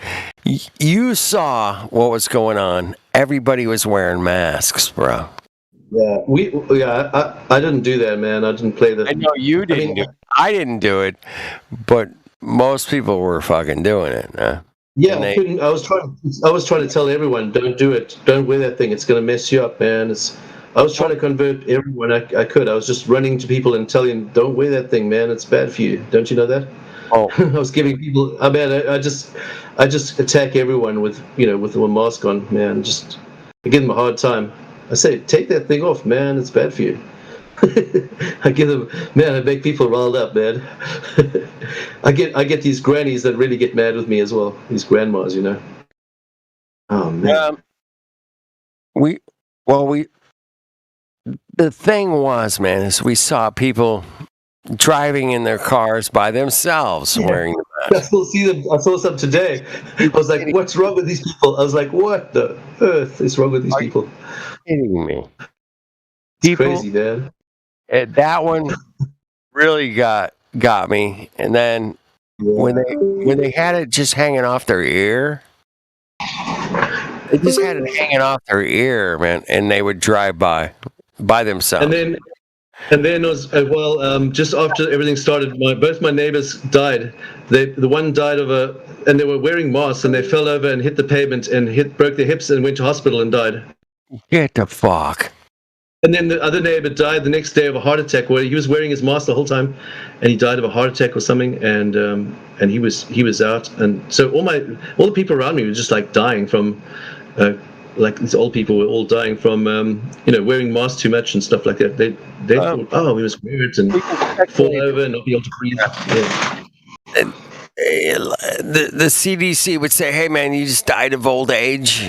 You saw what was going on. Everybody was wearing masks, bro. Yeah, I didn't do that, man. I didn't play the. I know you didn't do it. I didn't do it, but most people were fucking doing it. Yeah, I was trying to tell everyone, don't do it. Don't wear that thing. It's going to mess you up, man. I was trying to convert everyone I could. I was just running to people and telling them, don't wear that thing, man. It's bad for you. Don't you know that? Oh, I was giving people. I just attack everyone with a mask on, man. I give them a hard time. I say, take that thing off, man. It's bad for you. I make people riled up, man. I get these grannies that really get mad with me as well. These grandmas, Oh man. The thing was, man, is we saw people driving in their cars by themselves wearing the mask. I still see them. I saw some today. I was like, what's wrong with these people? I was like, what the earth is wrong with these people? Kidding me? It's crazy, man. That one really got me. And then when they had it just hanging off their ear, they just had it hanging off their ear, man, and they would drive by themselves. And then it was just after everything started, both my neighbors died. The one died and they were wearing masks, and they fell over and hit the pavement and broke their hips and went to hospital and died. Get the fuck. And then the other neighbor died the next day of a heart attack. Where he was wearing his mask the whole time, and he died of a heart attack or something. And he was out. And so all the people around me were just like dying from. Like these old people were all dying from, wearing masks too much and stuff like that. They thought, he was weird and fall over and not be able to breathe. Yeah. The CDC would say, "Hey, man, you just died of old age,"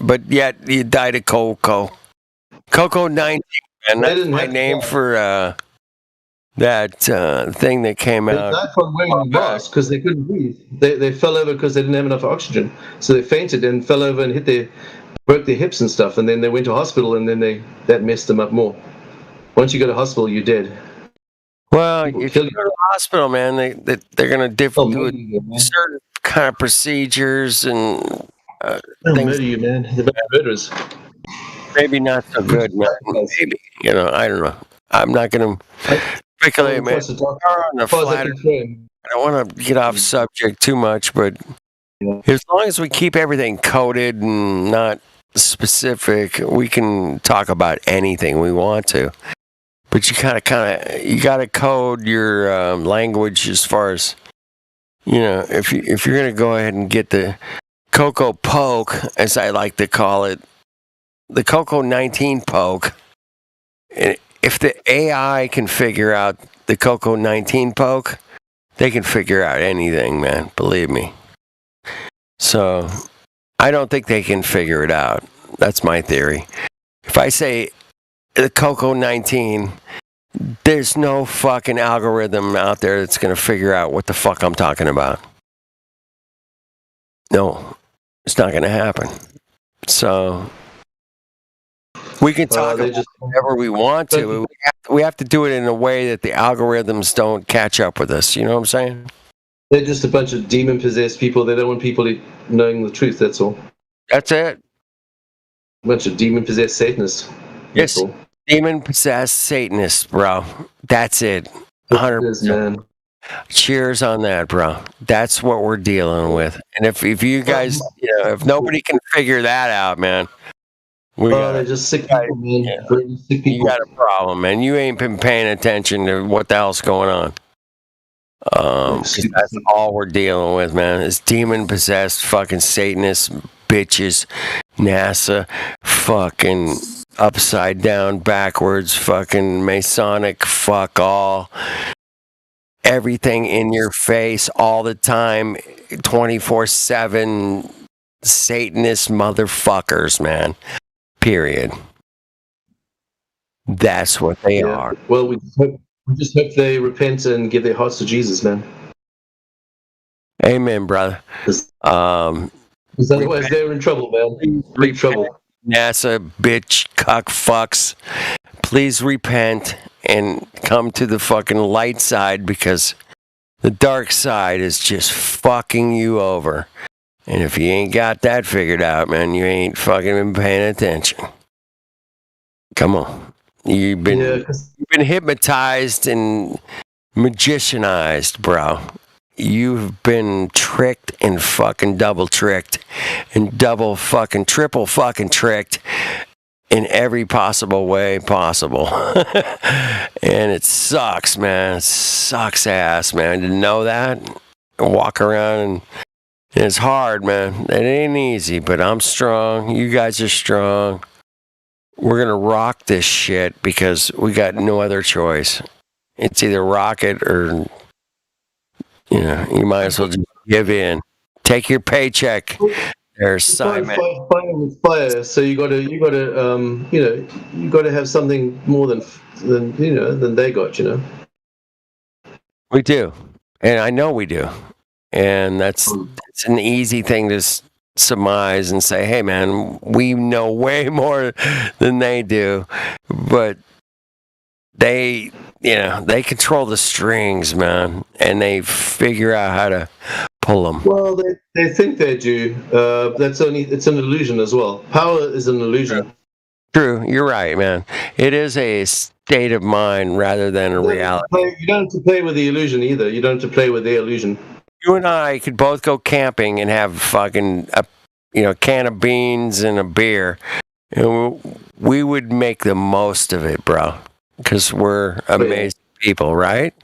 but yet you died of COVID-19. And that's my name for that thing that came out. They died from wearing a mask because they couldn't breathe. They fell over because they didn't have enough oxygen. So they fainted and fell over and broke their hips and stuff. And then they went to hospital, and then that messed them up more. Once you go to hospital, you're dead. Well, if you go to the hospital, man, they're going to do certain kind of procedures and things. Murder you, man. They're bad murderers. Maybe not so good, man. Maybe, I don't know. I'm not going to speculate, man. I don't want to get off subject too much, but as long as we keep everything coded and not specific, we can talk about anything we want to. But you got to code your language as far as, if you're going to go ahead and get the Coco Poke, as I like to call it, the Coco-19 poke, if the AI can figure out the Coco-19 poke, they can figure out anything, man. Believe me. So I don't think they can figure it out. That's my theory. If I say the Coco-19, there's no fucking algorithm out there that's going to figure out what the fuck I'm talking about. No, it's not going to happen. So we can talk about whatever we want to. We have to do it in a way that the algorithms don't catch up with us. You know what I'm saying? They're just a bunch of demon-possessed people. They don't want people knowing the truth, that's all. That's it. A bunch of demon-possessed Satanists. Yes, demon-possessed Satanists, bro. That's it. 100%. Man. Cheers on that, bro. That's what we're dealing with. And if you guys, if nobody can figure that out, man, they're just sick people, man. Sick people. You got a problem, man. You ain't been paying attention to what the hell's going on. That's all we're dealing with, man. Is demon-possessed fucking Satanist bitches, NASA, fucking upside down, backwards, fucking Masonic, fuck all. Everything in your face all the time, 24/7 Satanist motherfuckers, man. Period. That's what they are. Well, we just hope they repent and give their hearts to Jesus, man. Amen, brother. Because otherwise they're in trouble, man. Big trouble. NASA, bitch, cuck, fucks. Please repent and come to the fucking light side, because the dark side is just fucking you over. And if you ain't got that figured out, man, you ain't fucking been paying attention. Come on. You've been hypnotized and magicianized, bro. You've been tricked and fucking double tricked and double fucking triple fucking tricked in every possible way possible. And it sucks, man. It sucks ass, man. To know that, walk around, and it's hard, man. It ain't easy, but I'm strong. You guys are strong. We're going to rock this shit because we got no other choice. It's either rock it or, you might as well just give in. Take your paycheck. There's Simon. Fire with fire. So you got to have something more than they got. We do, and I know we do, and it's an easy thing to surmise and say, hey, man, we know way more than they do, but they control the strings, man, and they figure out how to pull them. Well, they think they do. It's an illusion as well. Power is an illusion. True, you're right, man. It is a state of mind rather than a reality. You don't have to play with the illusion either. You don't have to play with their illusion. You and I could both go camping and have fucking a can of beans and a beer, and we would make the most of it, bro, because we're amazing people, right?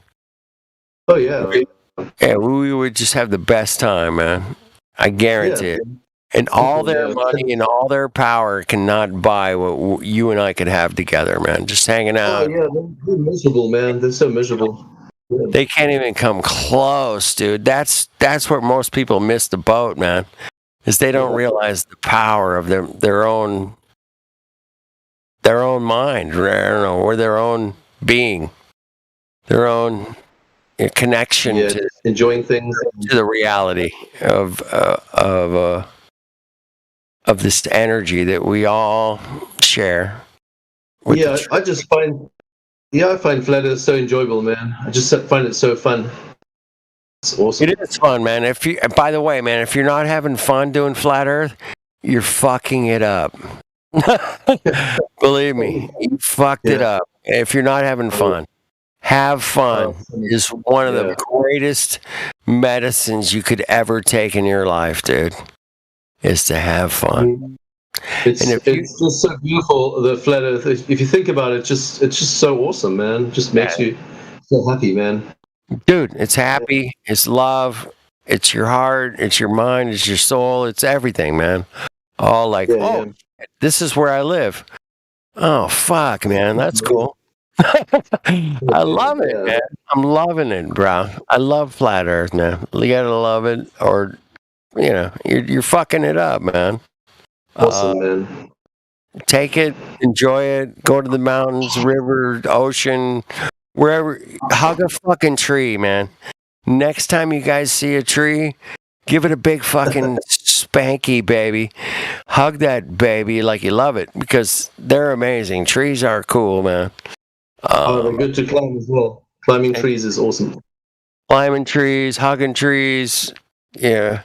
Oh yeah. Yeah, we would just have the best time, man. I guarantee it. And all their money and all their power cannot buy what you and I could have together, man. Just hanging out. Oh yeah, they're miserable, man. They're so miserable. Yeah. They can't even come close, dude. That's where most people miss the boat, man. Is they don't realize the power of their own mind, or their own being, their own connection to enjoying things, to the reality of this energy that we all share. I find Flat Earth so enjoyable, man. I just find it so fun. It's awesome. It is fun, man. By the way, man, if you're not having fun doing Flat Earth, you're fucking it up. Believe me, you fucked it up. If you're not having fun, have fun is one of the greatest medicines you could ever take in your life, dude. Is to have fun. It's just so beautiful, the Flat Earth. If you think about it, it's just so awesome, man. It just makes you so happy, man. Dude, it's happy, it's love, it's your heart, it's your mind, it's your soul, it's everything, man. All like, This is where I live. Oh, fuck, man. That's cool. I love it, man. I'm loving it, bro. I love flat Earth, man. You gotta love it, or you're fucking it up, man. Awesome, man. Take it, enjoy it. Go to the mountains, river, ocean, wherever. Hug a fucking tree, man. Next time you guys see a tree, give it a big fucking spanky, baby. Hug that baby like you love it, because they're amazing. Trees are cool, man. They're good to climb as well. Climbing trees is awesome. Climbing trees, hugging trees, yeah.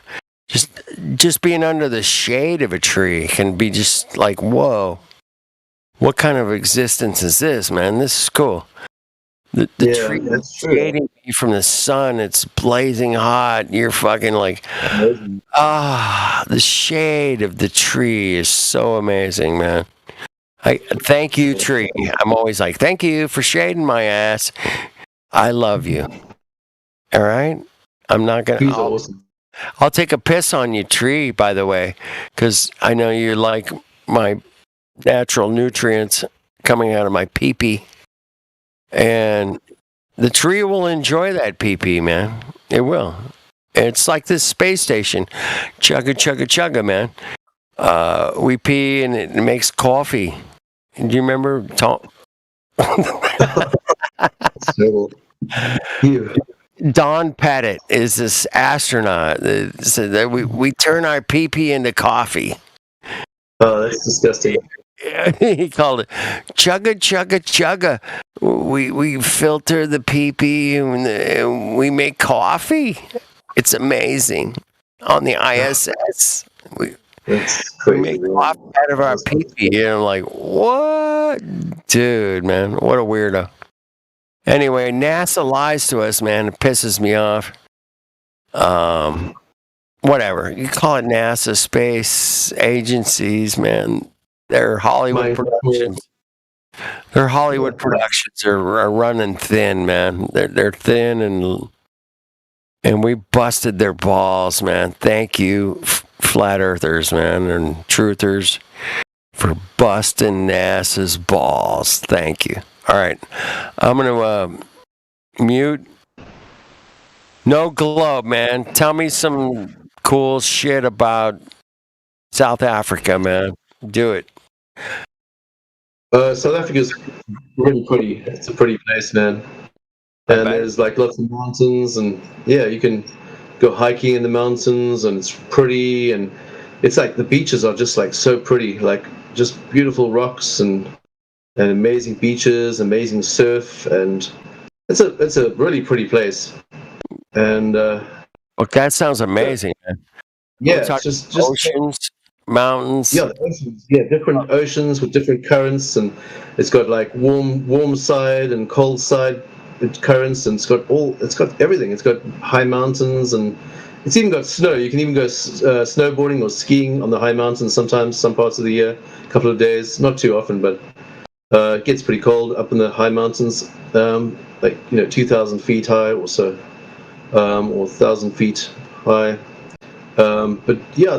Just being under the shade of a tree can be just like, whoa, what kind of existence is this, man? This is cool. The tree is shading you from the sun. It's blazing hot. You're fucking like, the shade of the tree is so amazing, man. Thank you, tree. I'm always like, thank you for shading my ass. I love you. All right? I'm not going to... I'll take a piss on you, tree, by the way, because I know you like my natural nutrients coming out of my pee-pee. And the tree will enjoy that pee-pee, man. It will. It's like this space station. Chugga, chugga, chugga, man. We pee and it makes coffee. Do you remember Tom? Don Pettit is this astronaut that said that we turn our pee-pee into coffee. Oh, that's disgusting. He called it chugga, chugga, chugga. We filter the pee-pee and we make coffee. It's amazing. On the ISS, we make coffee out of our pee-pee. And I'm like, what? Dude, man, what a weirdo. Anyway, NASA lies to us, man. It pisses me off. Whatever. You call it NASA, space agencies, man. They're Hollywood productions. Their Hollywood productions are running thin, man. They're thin, and we busted their balls, man. Thank you, flat earthers, man, and truthers, for busting NASA's balls. Thank you. All right, I'm going to mute. No Globe, man. Tell me some cool shit about South Africa, man. Do it. South Africa's really pretty. It's a pretty place, man. And there's like lots of mountains, and yeah, you can go hiking in the mountains, and it's pretty, and it's like the beaches are just like so pretty, like just beautiful rocks and amazing beaches, amazing surf, and it's a really pretty place. And that sounds amazing, man. Yeah, it's just oceans, mountains. Yeah, oceans. Yeah, different oceans with different currents, and it's got like warm side and cold side currents, and it's got everything. It's got high mountains, and it's even got snow. You can even go snowboarding or skiing on the high mountains sometimes, some parts of the year, a couple of days, not too often, but it gets pretty cold up in the high mountains, like 2,000 feet high or so, or 1,000 feet high. But yeah,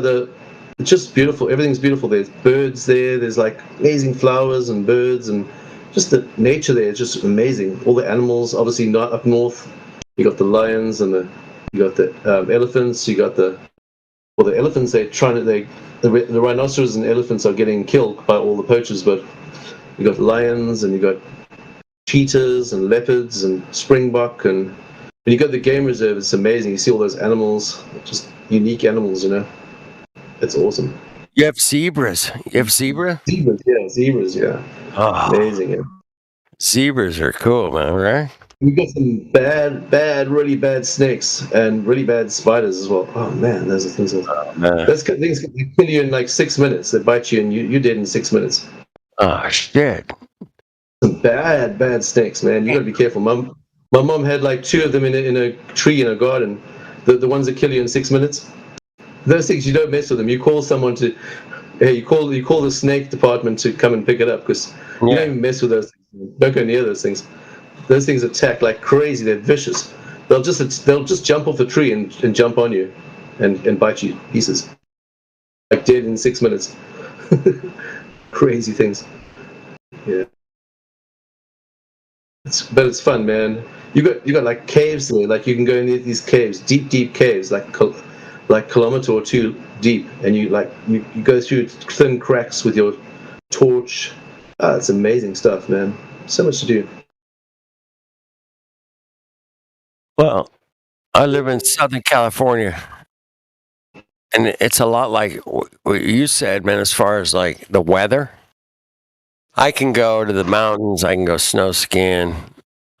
it's just beautiful. Everything's beautiful. There's birds there. There's like amazing flowers and birds, and just the nature there is just amazing. All the animals, obviously not up north. You got the lions and you got the elephants. You got the elephants. The rhinoceros and elephants are getting killed by all the poachers, but you got lions and you got cheetahs and leopards and springbok, and you got the game reserve. It's amazing. You see all those animals, just unique animals. It's awesome. You have zebras. You have zebra? Zebras, yeah. Oh, amazing. Yeah. Zebras are cool, man, right? We got some really bad snakes and really bad spiders as well. Oh man, those are things. Those things can kill you in like 6 minutes. They bite you and you're dead in 6 minutes. Oh shit! Some bad snakes, man. You gotta be careful. My mom had like 2 of them in a tree in her garden. The ones that kill you in 6 minutes. Those things, you don't mess with them. You call someone you call the snake department to come and pick it up, because you don't even mess with those things. Don't go near those things. Those things attack like crazy. They're vicious. They'll just jump off the tree and jump on you and bite you to pieces. Like dead in 6 minutes. Crazy things. Yeah. But it's fun, man. You got like caves there. Like you can go in these caves, deep caves, like kilometer or two deep, and you go through thin cracks with your torch. It's amazing stuff, man. So much to do. Well, I live in Southern California, and it's a lot like what you said, man, as far as like the weather. I can go to the mountains, I can go snow skiing,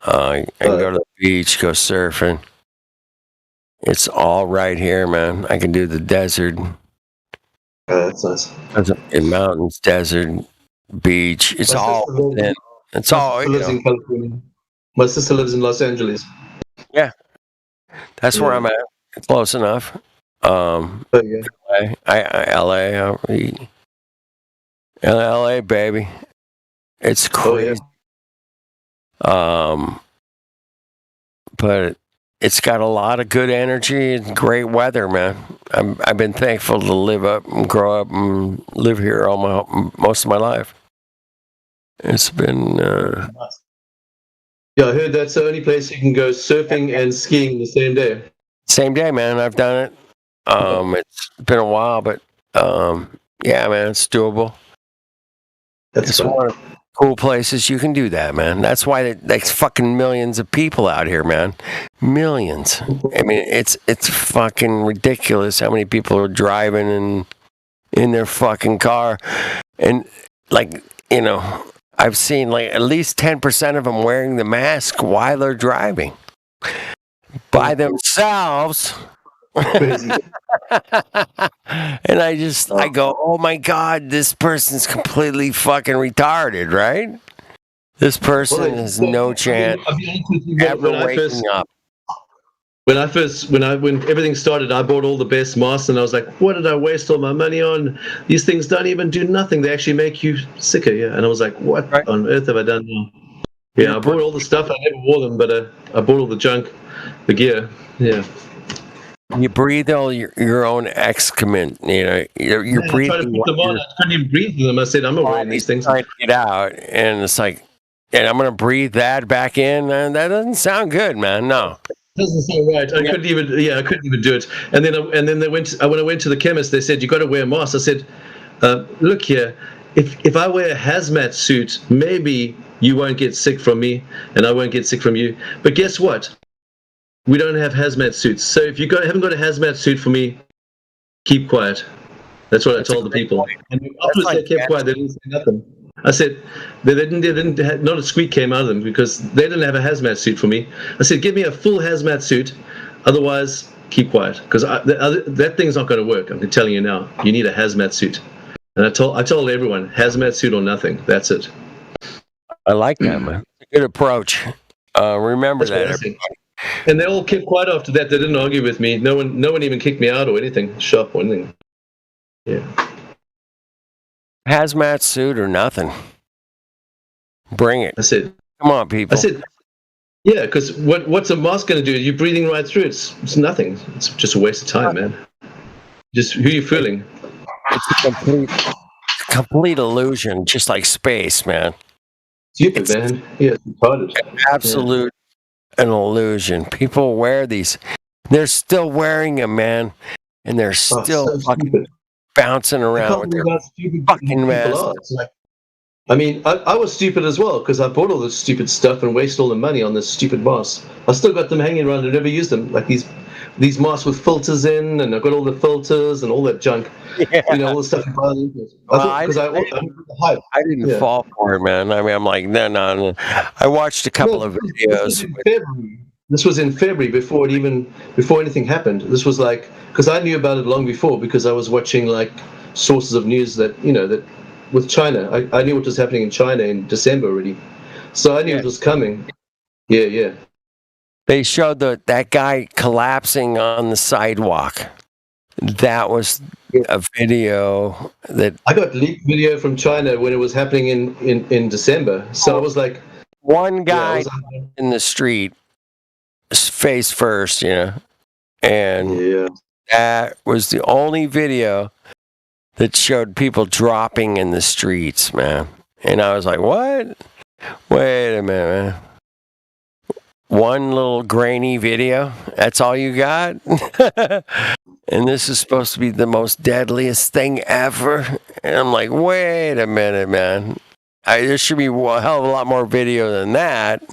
I can go to the beach, go surfing. It's all right here, man. I can do the desert. That's nice. In mountains, desert, beach. It's all within. It's all, you lives know. in California. My sister lives in Los Angeles. Yeah. That's where I'm at. Close enough. LA, baby. It's crazy. But it's got a lot of good energy and great weather, man. I've been thankful to live up and grow up and live here most of my life. It's been. Yeah, I heard that's the only place you can go surfing and skiing the same day. Same day, man. I've done it. It's been a while, but yeah, man, it's doable. It's one of the cool places you can do that, man. That's why there's fucking millions of people out here, man. Millions. I mean, it's fucking ridiculous how many people are driving in their fucking car, and like, you know, I've seen like at least 10% of them wearing the mask while they're driving by themselves. Crazy. And I go, oh my God, this person's completely fucking retarded, right? This person has no chance ever waking up. When everything started, I bought all the best masks, and I was like, what did I waste all my money on? These things don't even do nothing. They actually make you sicker, yeah. And I was like, what on earth have I done now? Yeah, I bought all the stuff. I never wore them, but I bought all the junk, the gear, yeah. You breathe all your own excrement, you know. You're breathing. I tried to put them on. I couldn't even breathe through them. I said, I'm not wearing these things. Trying to get out, and it's like, and I'm gonna breathe that back in, and that doesn't sound good, man. No. Doesn't sound right. I couldn't even do it. And then they went. When I went to the chemist, they said you got to wear a mask. I said, look here, if I wear a hazmat suit, maybe you won't get sick from me, and I won't get sick from you. But guess what? We don't have hazmat suits. So if you haven't got a hazmat suit for me, keep quiet. That's what I told the people. And after they kept quiet, they didn't say nothing. I said, they didn't not a squeak came out of them because they didn't have a hazmat suit for me. I said, give me a full hazmat suit, otherwise keep quiet, because that thing's not going to work. I'm telling you now. You need a hazmat suit. And I told everyone, hazmat suit or nothing. That's it. I like that, man. Good approach. Remember that, everybody. And they all kept quiet after that. They didn't argue with me. No one even kicked me out or anything, shop or anything. Yeah. Hazmat suit or nothing. Bring it. I said, come on, people. I said, yeah, because what's a mask going to do? You're breathing right through. It's nothing. It's just a waste of time, man. Just who are you fooling? It's a complete illusion, just like space, man. Stupid, man. Yeah, it's retarded. Absolute an illusion. People wear these. They're still wearing them, man. And they're still fucking bouncing around with their fucking masks. I mean, I was stupid as well because I bought all this stupid stuff and wasted all the money on this stupid mask. I still got them hanging around and never used them. Like these masks with filters in, and I've got all the filters and all that junk. Yeah. You know, all the stuff. I didn't fall for it, man. I mean, I'm like, no. I watched a couple of videos. This was in February before anything happened. This was like, because I knew about it long before because I was watching like sources of news that with China. I knew what was happening in China in December already, so I knew it was coming. Yeah. They showed that guy collapsing on the sidewalk. That was a video that I got leaked video from China when it was happening in December. So I was like, one guy in the street, face first, and that was the only video that showed people dropping in the streets, man. And I was like, what? Wait a minute, man. One little grainy video? That's all you got? And this is supposed to be the most deadliest thing ever? And I'm like, wait a minute, man. There should be a hell of a lot more video than that.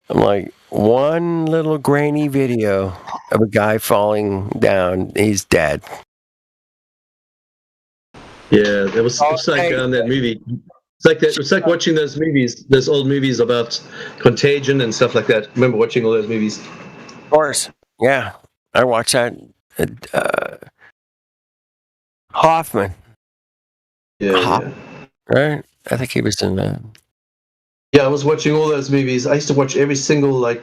I'm like, one little grainy video of a guy falling down. He's dead. Yeah, it's like that movie. It's like that. It's like watching those movies, those old movies about Contagion and stuff like that. Remember watching all those movies? Of course. Yeah, I watched that. Hoffman. Yeah. Right? I think he was in that. Yeah, I was watching all those movies. I used to watch every single like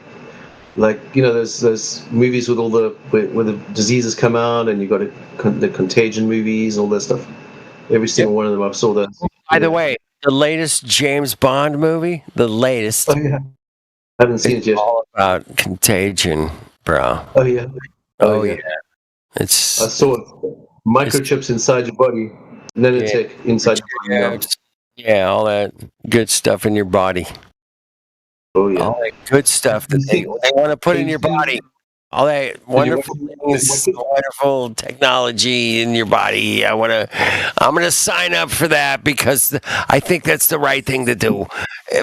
those movies with all the where the diseases come out, and you got the Contagion movies, all that stuff. Every single one of them, I saw that. By the way, the latest James Bond movie, the latest. Oh yeah, I haven't seen it yet. All about Contagion, bro. Oh yeah. Oh yeah. I saw it. Microchips inside your body, nanotech inside your body. Yeah, all that good stuff in your body. Oh yeah. All that good stuff that they want to put in your body. All that wonderful things, wonderful technology in your body. I'm gonna sign up for that because I think that's the right thing to do.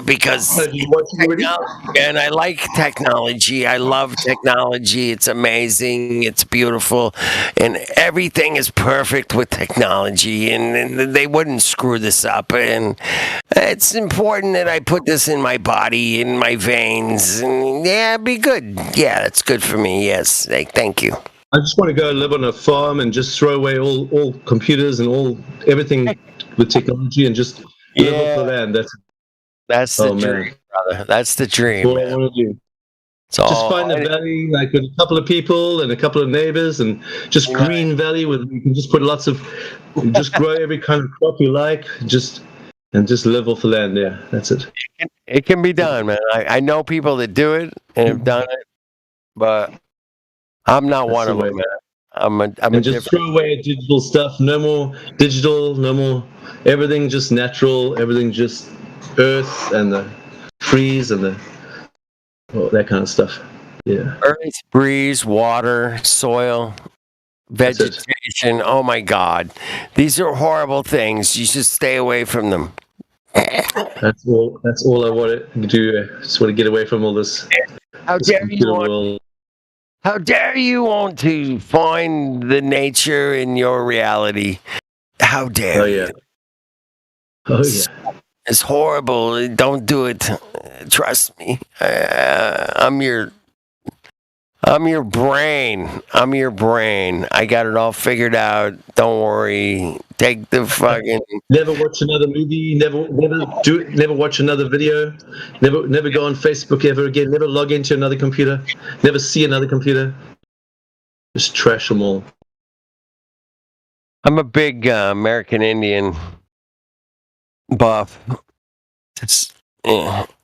Because and I like technology. I love technology. It's amazing. It's beautiful, and everything is perfect with technology. And they wouldn't screw this up. And it's important that I put this in my body, in my veins. And yeah, it'd be good. Yeah, that's good for me. Yes, thank you. I just want to go live on a farm and just throw away all computers and everything with technology and just live off the land. That's the dream, brother. That's the dream. That's what I want to do. Just find a valley like with a couple of people and a couple of neighbors, and just green valley where you can just put just grow every kind of crop you like, and just live off the land there. That's it. It can be done, man. I know people that do it and have done it, but I'm not one of them, man. I'm just throw away digital stuff. No more digital. No more. Everything just natural. Everything just earth and the trees and that kind of stuff. Yeah. Earth, breeze, water, soil, vegetation. Oh my God, these are horrible things. You should stay away from them. That's all I want to do. I just want to get away from all this. How dare you want to find the nature in your reality? How dare you? Oh yeah. It's horrible. Don't do it. Trust me. I'm your brain. I'm your brain. I got it all figured out. Don't worry. Take the fucking. Never watch another movie. Never watch another video. Never go on Facebook ever again. Never log into another computer. Never see another computer. Just trash them all. I'm a big American Indian buff. If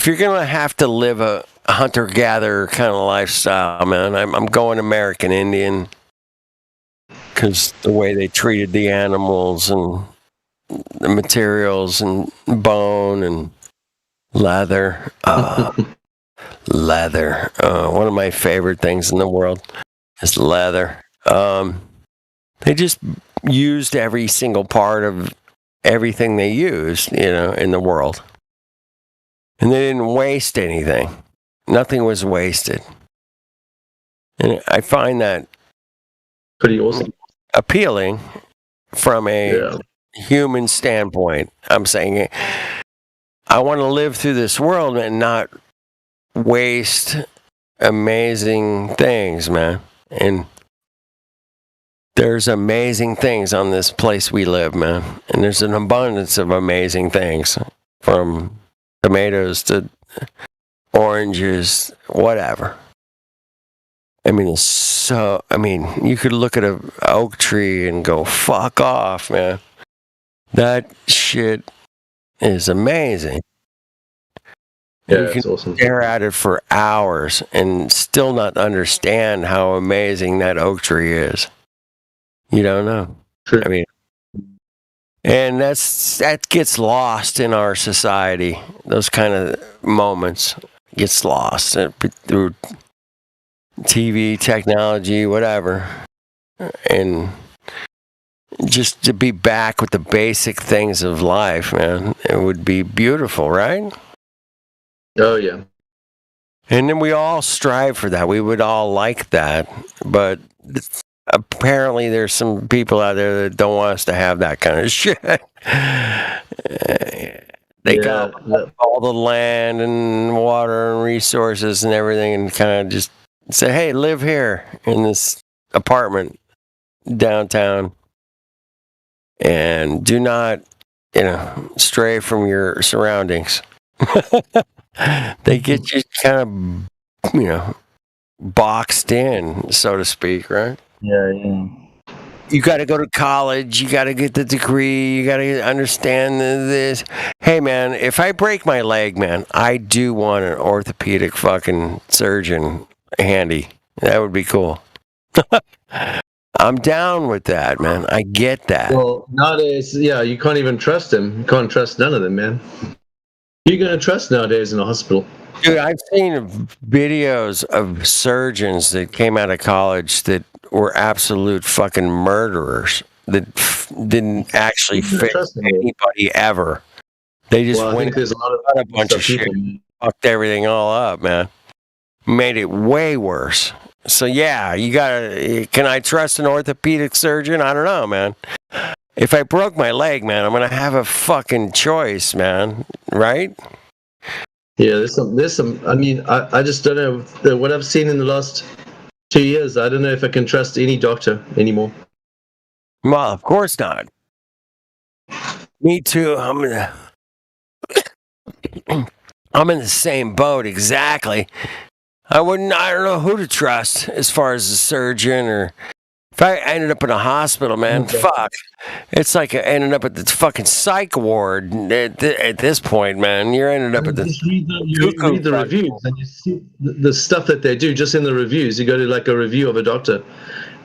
you're gonna have to live a hunter-gatherer kind of lifestyle, man, I'm going American Indian because the way they treated the animals and the materials and bone and leather. Leather. One of my favorite things in the world is leather. They just used every single part of everything they used, in the world. And they didn't waste anything. Nothing was wasted. And I find that pretty awesome. Appealing from a human standpoint. I'm saying I want to live through this world and not waste amazing things, man. And there's amazing things on this place we live, man. And there's an abundance of amazing things, from tomatoes to oranges, whatever. I mean, you could look at an oak tree and go, fuck off, man. That shit is amazing. Yeah, you can awesome. Stare at it for hours and still not understand how amazing that oak tree is. You don't know. True. I mean, and that gets lost in our society. Those kind of moments gets lost through TV, technology, whatever. And just to be back with the basic things of life, man, it would be beautiful, right? Oh, yeah. And then we all strive for that. We would all like that. But apparently there's some people out there that don't want us to have that kind of shit. They got all the land and water and resources and everything and kind of just say, hey, live here in this apartment downtown and do not, stray from your surroundings. They get you kind of, boxed in, so to speak, right? Yeah. You got to go to college. You got to get the degree. You got to understand this. Hey, man, if I break my leg, man, I do want an orthopedic fucking surgeon handy. That would be cool. I'm down with that, man. I get that. Well, nowadays, you can't even trust them. You can't trust none of them, man. You're going to trust nowadays in a hospital. Dude, I've seen videos of surgeons that came out of college that were absolute fucking murderers that didn't actually fix anybody ever. They just went there's a lot of a bunch of shit, fucked everything all up, man. Made it way worse. So yeah, you gotta. Can I trust an orthopedic surgeon? I don't know, man. If I broke my leg, man, I'm gonna have a fucking choice, man. Right? Yeah, there's some. I mean, I just don't know what I've seen in the last 2 years. I don't know if I can trust any doctor anymore. Well, of course not. Me too. I'm in the same boat exactly. I don't know who to trust as far as a surgeon or if I ended up in a hospital, man, fuck. It's like I ended up at the fucking psych ward at this point, man. You're ended up at the... You read the reviews and you see the stuff that they do just in the reviews. You go to like a review of a doctor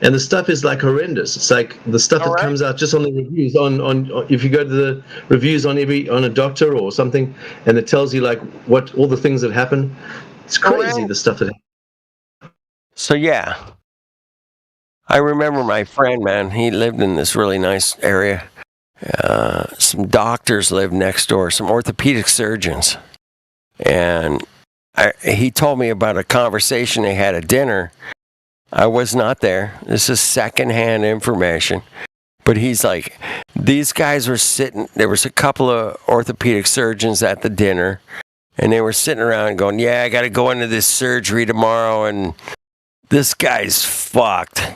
and the stuff is like horrendous. It's like the stuff that comes out just on the reviews on if you go to the reviews on a doctor or something and it tells you like what all the things that happen. It's crazy, the stuff that happens. So yeah. I remember my friend, man, he lived in this really nice area. Some doctors lived next door, some orthopedic surgeons. And he told me about a conversation they had at dinner. I was not there. This is secondhand information. But he's like, these guys were sitting, there was a couple of orthopedic surgeons at the dinner. And they were sitting around going, yeah, I got to go into this surgery tomorrow. And this guy's fucked.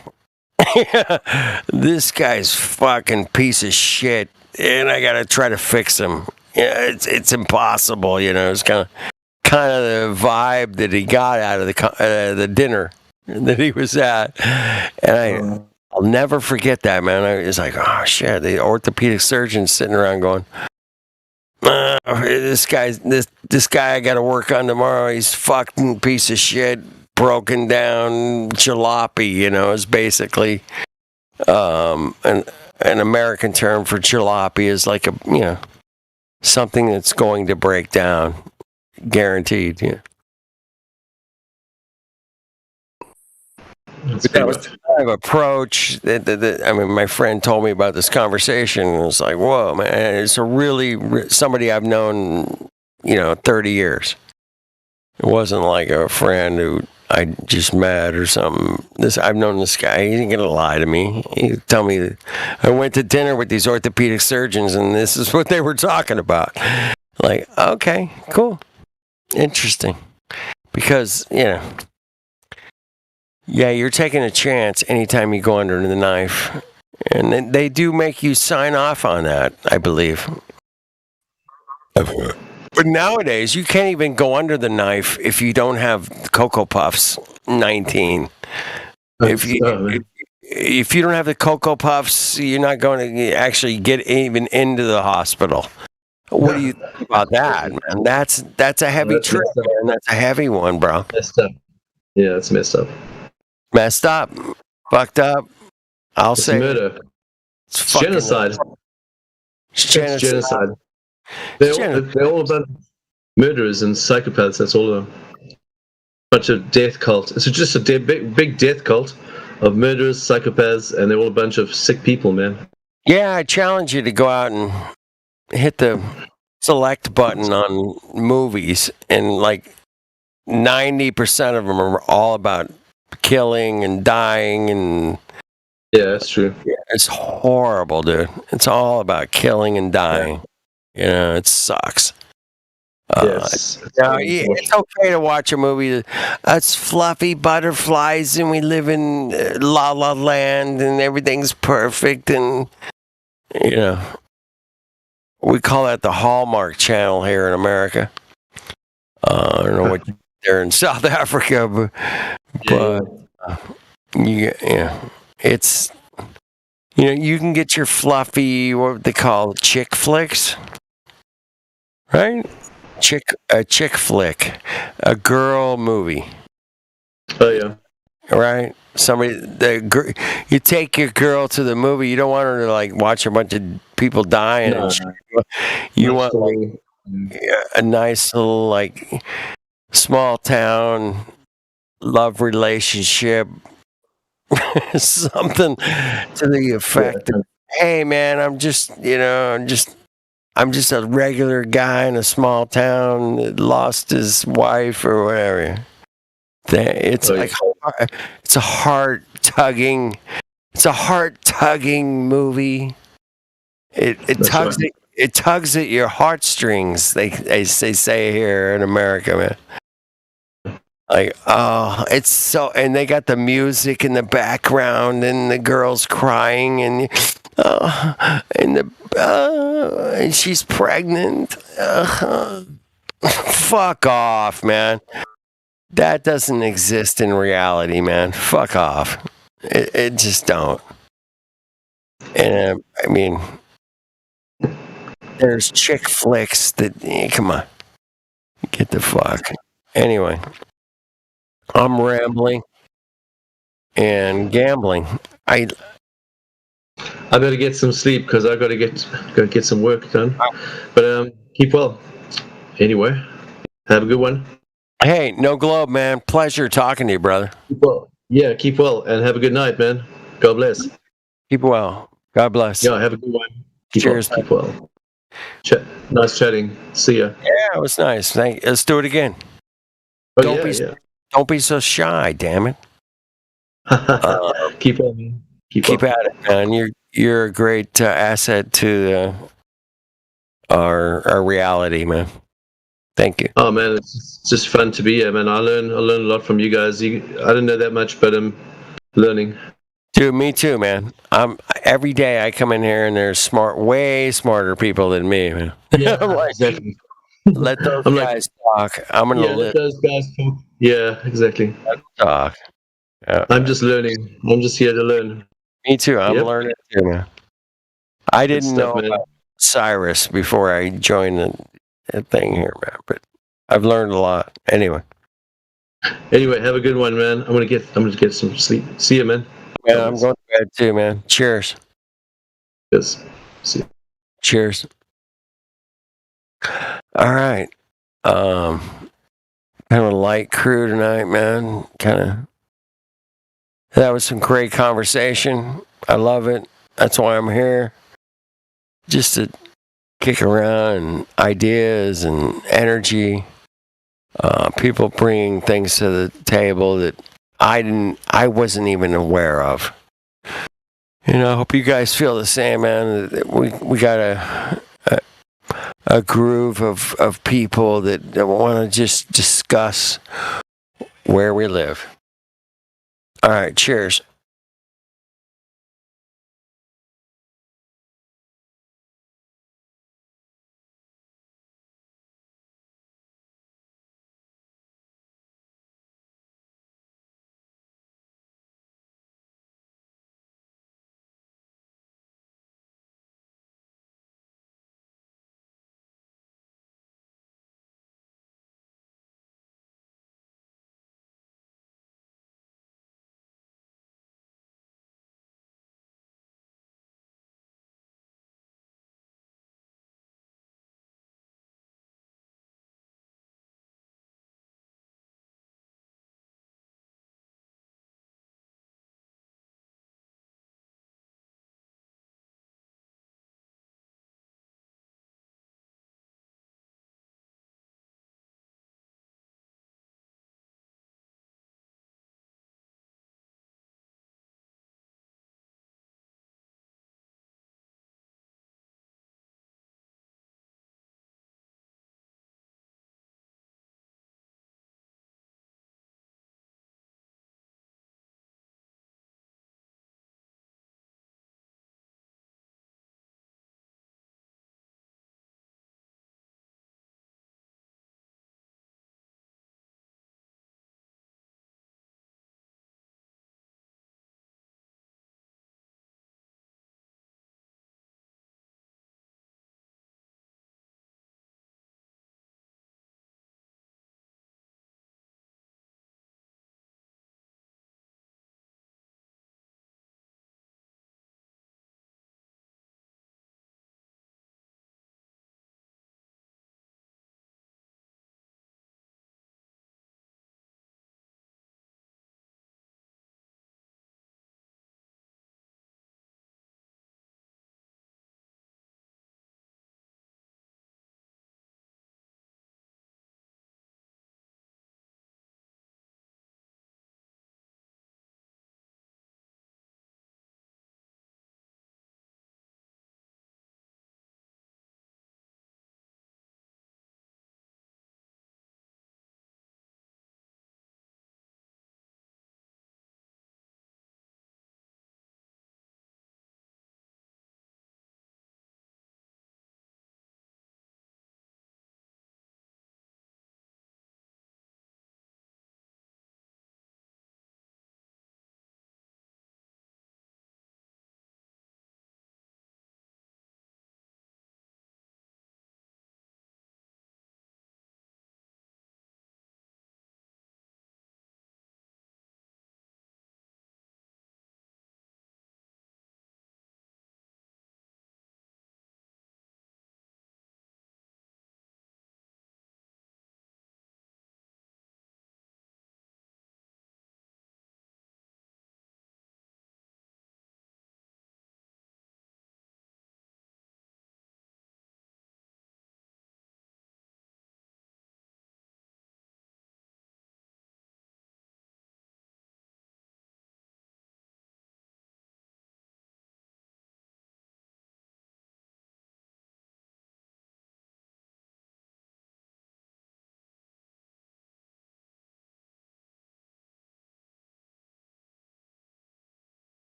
This guy's fucking piece of shit, and I gotta try to fix him. Yeah, it's impossible, It's kind of the vibe that he got out of the dinner that he was at, and I'll never forget that, man. I was like, oh shit, the orthopedic surgeon sitting around going, this guy I got to work on tomorrow. He's fucking piece of shit. Broken down jalopy, is basically an American term for jalopy is like something that's going to break down, guaranteed. Yeah. That was the kind of approach that I mean, my friend told me about this conversation, and it was like, whoa, man, it's a really somebody I've known, 30 years. It wasn't like a friend who I just met or something. I've known this guy. He ain't gonna lie to me. He'd tell me that I went to dinner with these orthopedic surgeons and this is what they were talking about. Like, okay, cool. Interesting. Because, you're taking a chance anytime you go under the knife. And they do make you sign off on that, I believe. But nowadays, you can't even go under the knife if you don't have Cocoa Puffs 19. If you don't have the Cocoa Puffs, you're not going to actually get even into the hospital. What do you think about that, man? That's a heavy trip, man. That's a heavy one, bro. Messed up. Yeah, it's messed up. Messed up. Fucked up. I'll It's say murder. it's It's fucking genocide. It's It's genocide. They're all about murderers and psychopaths. That's all a bunch of death cult. It's just a big death cult of murderers, psychopaths, and they're all a bunch of sick people, man. Yeah, I challenge you to go out and hit the select button on movies, and like 90% of them are all about killing and dying, and yeah, that's true. It's horrible, dude. It's all about killing and dying. You know, it sucks. Yes. It's okay to watch a movie that's fluffy butterflies and we live in La La Land and everything's perfect, and you know, we call that the Hallmark Channel here in America. I don't know what they're in South Africa, but it's, you know, you can get your fluffy, what they call chick flicks, right? A chick flick, a girl movie. Oh yeah. Right? You take your girl to the movie. You don't want her to like watch a bunch of people dying. No, and shit. You want like a nice little like small town love relationship, something to the effect of, "Hey man, I'm just a regular guy in a small town that lost his wife or whatever." It's it's a heart tugging movie. It tugs at your heartstrings. They say here in America, man. Like, oh, it's so, and they got the music in the background and the girl's crying and and she's pregnant. Fuck off, man. That doesn't exist in reality, man. Fuck off. It just don't. And I mean, there's chick flicks that, come on, get the fuck. Anyway, I'm rambling and gambling. I better get some sleep because I gotta get some work done. But keep well. Anyway, have a good one. Hey, No Globe, man. Pleasure talking to you, brother. Keep well. Yeah, keep well and have a good night, man. God bless. Keep well. God bless. Yeah, have a good one. Cheers. Keep well. Nice chatting. See ya. Yeah, it was nice. Let's do it again. Oh, Don't be so shy, damn it. Keep on, man. Keep at it, man. You're a great asset to our reality, man. Thank you. Oh man, it's just fun to be here, man. I learn a lot from you guys. I didn't know that much, but I'm learning. Dude, me too, man. Every day I come in here and there's way smarter people than me, man. Yeah, I'm like, exactly. Let those guys talk. I'm gonna let those guys talk. Yeah, exactly. Talk. I'm just learning. I'm just here to learn. Me too. I'm learning too, man. I didn't know man. about Cyrus before I joined the thing here, man. But I've learned a lot. Anyway, have a good one, man. I'm gonna get some sleep. See you, man. Yeah, I'm going to bed too, man. Cheers. Yes. See you. Cheers. All right. Kind of a light crew tonight, man. That was some great conversation. I love it. That's why I'm here. Just to kick around and ideas and energy. People bringing things to the table that I wasn't even aware of. You know, I hope you guys feel the same, man. We got a groove of people that want to just discuss where we live. All right, cheers.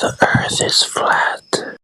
The earth is flat.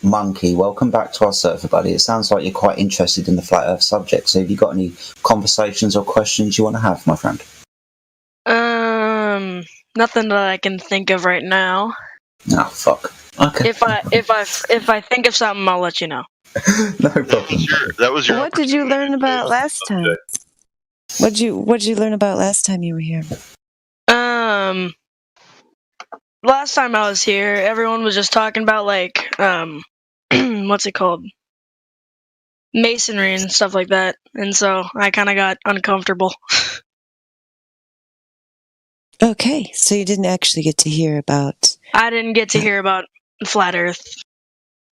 Monkey, welcome back to our server, buddy. It sounds like you're quite interested in the flat Earth subject. So, have you got any conversations or questions you want to have, my friend? Nothing that I can think of right now. Oh, fuck. Okay. If I think of something, I'll let you know. No problem. That was your. What did you learn about last time? What'd you learn about last time you were here? Last time I was here, everyone was just talking about like what's it called? Masonry and stuff like that. And so I kind of got uncomfortable. Okay, so you didn't actually get to hear about... I didn't get to hear about Flat Earth.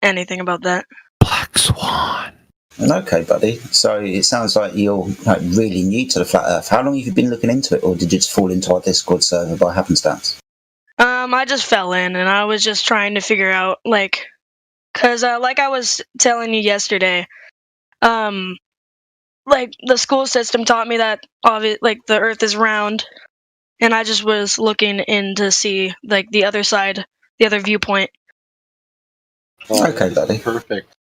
Anything about that. Black Swan. Okay, buddy. So it sounds like you're really new to the Flat Earth. How long have you been looking into it, or did you just fall into our Discord server by happenstance? I just fell in, and I was just trying to figure out, like... Because, like I was telling you yesterday, like, the school system taught me that, like, the Earth is round, and I just was looking in to see, like, the other side, the other viewpoint. Okay, buddy. Perfect.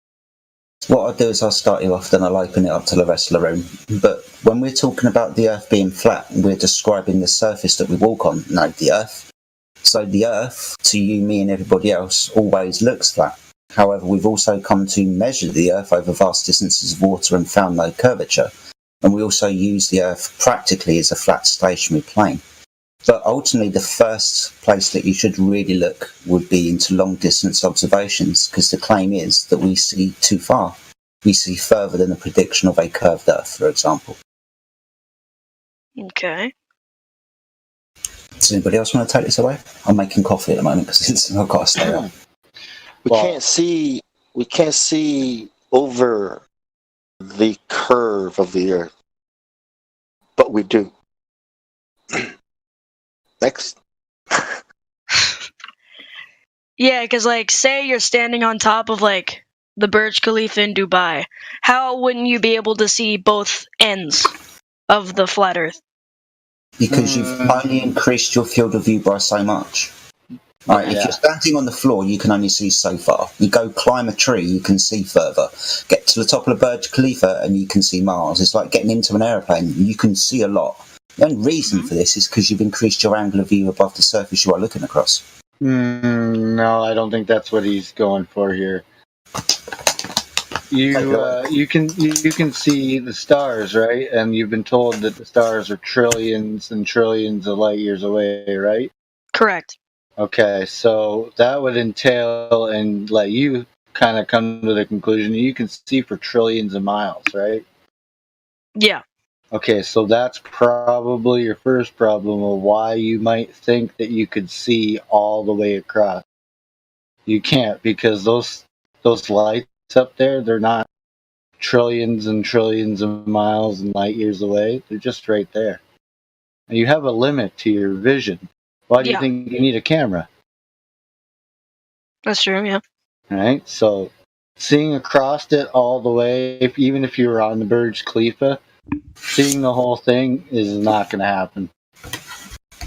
What I'll do is I'll start you off, then I'll open it up to the rest of the room. But when we're talking about the Earth being flat, we're describing the surface that we walk on, no, the Earth. So the Earth, to you, me, and everybody else, always looks flat. However, we've also come to measure the Earth over vast distances of water and found no curvature. And we also use the Earth practically as a flat stationary plane. But ultimately, the first place that you should really look would be into long-distance observations, because the claim is that we see too far. We see further than the prediction of a curved Earth, for example. Okay. Does anybody else want to take this away? I'm making coffee at the moment because I've got to stay up. We can't see over the curve of the Earth, but we do. Next. Yeah, because, like, say you're standing on top of, like, the Burj Khalifa in Dubai. How wouldn't you be able to see both ends of the flat Earth? Because you've only increased your field of view by so much. Right, if you're standing on the floor, you can only see so far. You go climb a tree, you can see further. Get to the top of the Burj Khalifa and you can see miles. It's like getting into an aeroplane. You can see a lot. The only reason for this is because you've increased your angle of view above the surface you are looking across. No, I don't think that's what he's going for here. You can see the stars, right? And you've been told that the stars are trillions and trillions of light years away, right? Correct. Okay, so that would entail and let you kind of come to the conclusion that you can see for trillions of miles, right? Yeah. Okay, so that's probably your first problem of why you might think that you could see all the way across. You can't, because those lights up there, they're not trillions and trillions of miles and light years away. They're just right there. And you have a limit to your vision. Why do you think you need a camera? That's true, yeah. All right, so seeing across it all the way, even if you were on the Burj Khalifa, seeing the whole thing is not going to happen.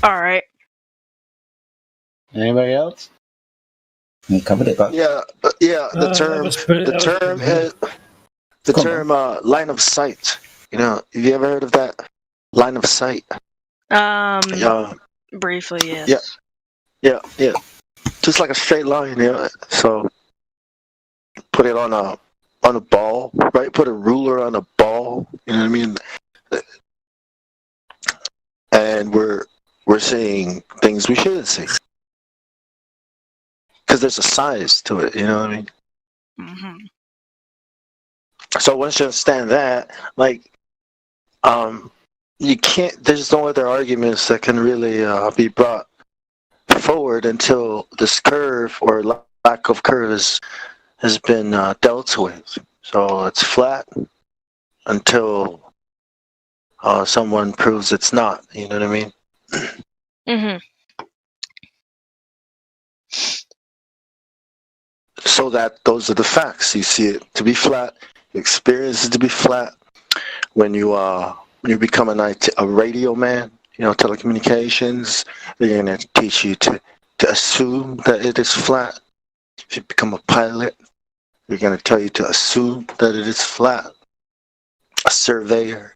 All right. Anybody else? You covered it, but Yeah. The term line of sight. You know, have you ever heard of that? Line of sight. Briefly, yes. Yeah. Just like a straight line, you know. So put it on a ball, right? Put a ruler on a ball. You know what I mean? And we're seeing things we shouldn't see because there's a size to it. You know what I mean? Mm-hmm. So once you understand that, like, you can't. There's no other arguments that can really be brought forward until this curve or lack of curve has been dealt with. So it's flat until someone proves it's not. You know what I mean? Mm-hmm. So that those are the facts. You see it to be flat. You experience it to be flat. When you become a radio man, you know, telecommunications, they're going to teach you to assume that it is flat. If you become a pilot, They're going to tell you to assume that it is flat. A surveyor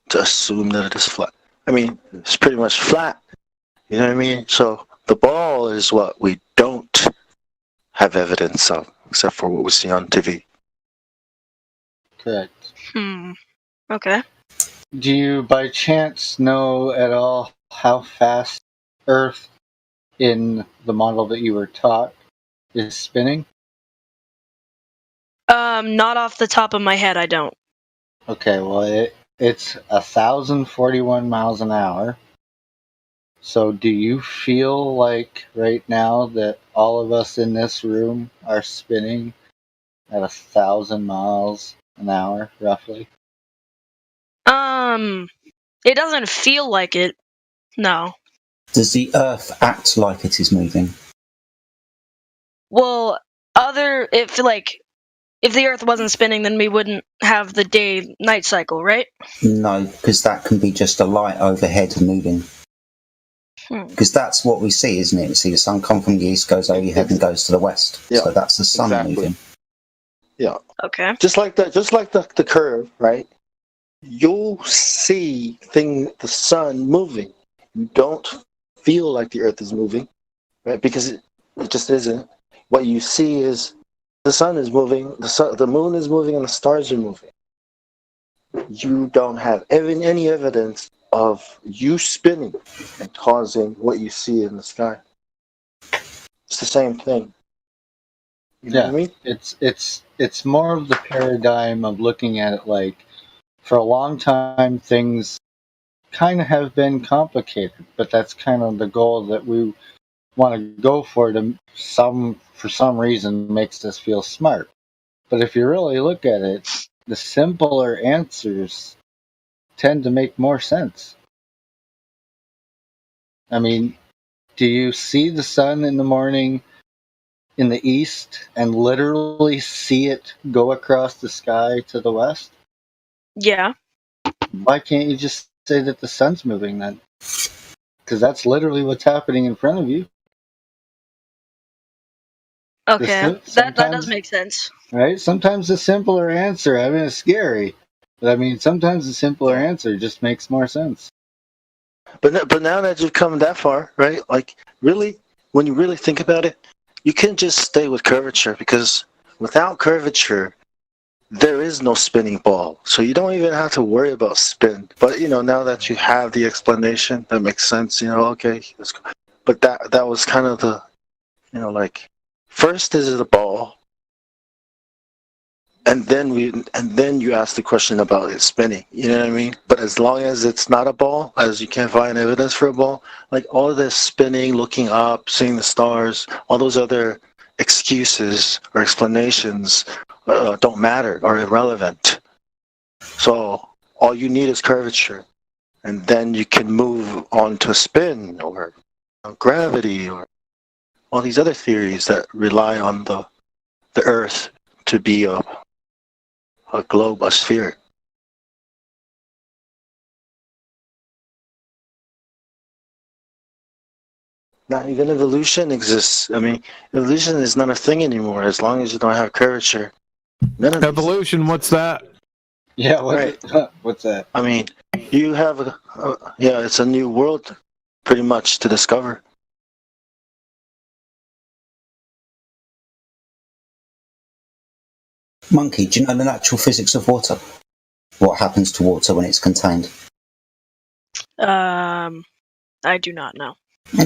to assume that it is flat. I mean, it's pretty much flat. You know what I mean? So the ball is what we don't have evidence of, except for what we see on TV. Correct. Okay. Do you by chance know at all how fast Earth, in the model that you were taught, is spinning? Not off the top of my head, I don't. Okay, well, it's 1,041 miles an hour. So do you feel like right now that all of us in this room are spinning at 1,000 miles an hour, roughly? It doesn't feel like it. No. Does the Earth act like it is moving? Well, if the Earth wasn't spinning, then we wouldn't have the day-night cycle, right? No, because that can be just a light overhead moving. Because that's what we see, isn't it? We see the sun come from the east, goes over your head, and goes to the west. Yeah, so that's the sun exactly. moving. Yeah. Okay. Just like the curve, right? You'll see the sun moving. You don't feel like the Earth is moving, right? Because it just isn't. What you see is the sun is moving, the moon is moving, and the stars are moving. You don't have any evidence of you spinning and causing what you see in the sky. It's the same thing. You know what I mean? It's more of the paradigm of looking at it like, for a long time, things kind of have been complicated, but that's kind of the goal that we want to go for some reason makes us feel smart. But if you really look at it, the simpler answers tend to make more sense. I mean, do you see the sun in the morning in the east and literally see it go across the sky to the west? Yeah. Why can't you just say that the sun's moving then? Because that's literally what's happening in front of you. Okay, that does make sense. Right? Sometimes the simpler answer, I mean, it's scary, but I mean, sometimes the simpler answer just makes more sense. But now that you've come that far, right? Like, really, when you really think about it, you can't just stay with curvature, because without curvature, there is no spinning ball. So you don't even have to worry about spin. But, now that you have the explanation, that makes sense, okay. But that was kind of the, first is it a ball? And then you ask the question about it spinning. You know what I mean? But as long as it's not a ball, as you can't find evidence for a ball, like all this spinning, looking up, seeing the stars, all those other excuses or explanations don't matter or irrelevant. So all you need is curvature, and then you can move on to spin or gravity or all these other theories that rely on the Earth to be a globe, a sphere. Not even evolution exists. I mean, evolution is not a thing anymore as long as you don't have curvature. Evolution, what's that? Yeah, right. What's that? I mean, you have it's a new world pretty much to discover. Monkey, do you know the natural physics of water? What happens to water when it's contained? I do not know.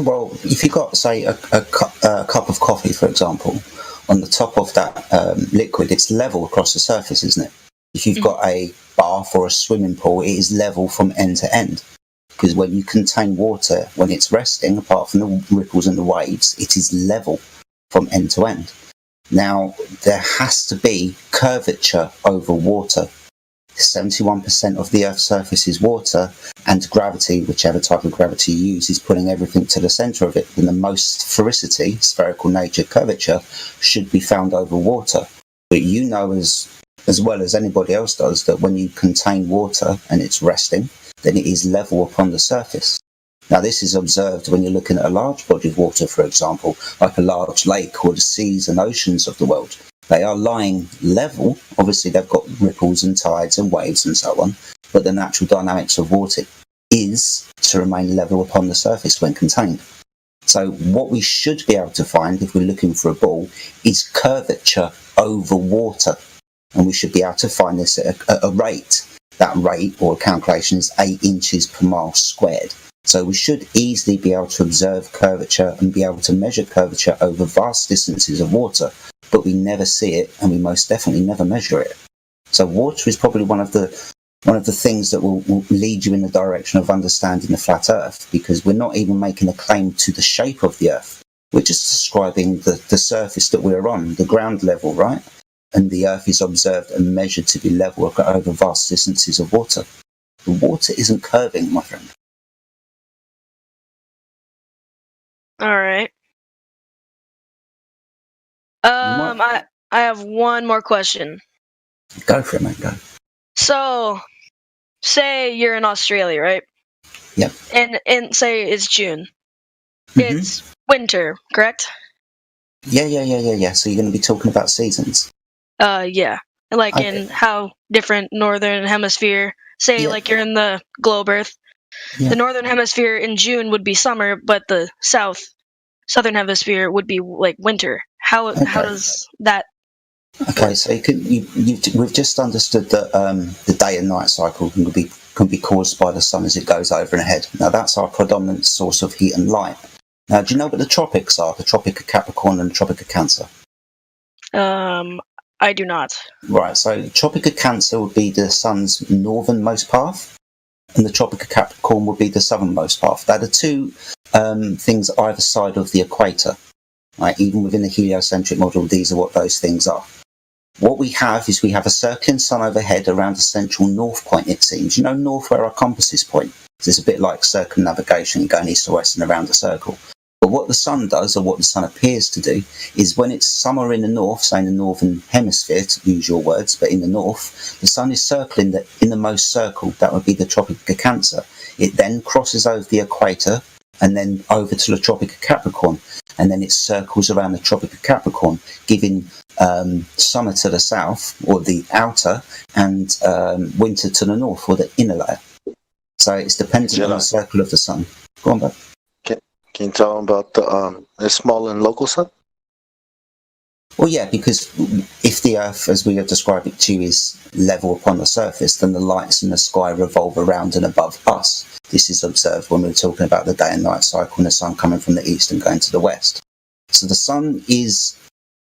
Well, if you've got, say, a cup of coffee, for example, on the top of that liquid, it's level across the surface, isn't it? If you've got a bath or a swimming pool, it is level from end to end. Because when you contain water, when it's resting, apart from the ripples and the waves, it is level from end to end. Now, there has to be curvature over water. 71% of the Earth's surface is water, and gravity, whichever type of gravity you use, is pulling everything to the centre of it. And the most sphericity, spherical nature, curvature, should be found over water. But you know as well as anybody else does that when you contain water and it's resting, then it is level upon the surface. Now, this is observed when you're looking at a large body of water, for example, like a large lake or the seas and oceans of the world. They are lying level. Obviously, they've got ripples and tides and waves and so on, but the natural dynamics of water is to remain level upon the surface when contained. So what we should be able to find if we're looking for a ball is curvature over water, and we should be able to find this at a rate. That rate or calculation is 8 inches per mile squared. So we should easily be able to observe curvature and be able to measure curvature over vast distances of water, but we never see it, and we most definitely never measure it. So water is probably one of the things that will lead you in the direction of understanding the flat Earth, because we're not even making a claim to the shape of the Earth. We're just describing the surface that we're on, the ground level, right? And the Earth is observed and measured to be level over vast distances of water. The water isn't curving, my friend. All right. I have one more question. Go for it, mate. Go. So, say you're in Australia, right? Yep. And say it's June. It's winter, correct? Yeah. So you're going to be talking about seasons. Yeah. Like in how different northern hemisphere. Say like you're in the globe Earth. Yeah. The northern hemisphere in June would be summer, but the southern hemisphere would be like winter. How does that? Okay, so we've just understood that the day and night cycle can be caused by the sun as it goes over and ahead. Now that's our predominant source of heat and light. Now, do you know what the tropics are? The Tropic of Capricorn and the Tropic of Cancer. I do not. Right. So the Tropic of Cancer would be the sun's northernmost path, and the Tropic of Capricorn would be the southernmost path. They're the two things either side of the equator. Right? Even within the heliocentric model, these are what those things are. What we have is we have a circling sun overhead around a central north point, it seems. You know, north where our compasses point. So it's a bit like circumnavigation, going east to west and around a circle. But what the sun does, or what the sun appears to do, is when it's summer in the north, say in the northern hemisphere, to use your words, but in the north, the sun is circling the innermost circle. That would be the Tropic of Cancer. It then crosses over the equator and then over to the Tropic of Capricorn. And then it circles around the Tropic of Capricorn, giving summer to the south, or the outer, and winter to the north, or the inner layer. So it's dependent on the circle of the sun. Go on, bud. Can you tell them about the small and local sun? Well, yeah, because if the Earth, as we have described it to you, is level upon the surface, then the lights in the sky revolve around and above us. This is observed when we're talking about the day and night cycle and the sun coming from the east and going to the west. So the sun is,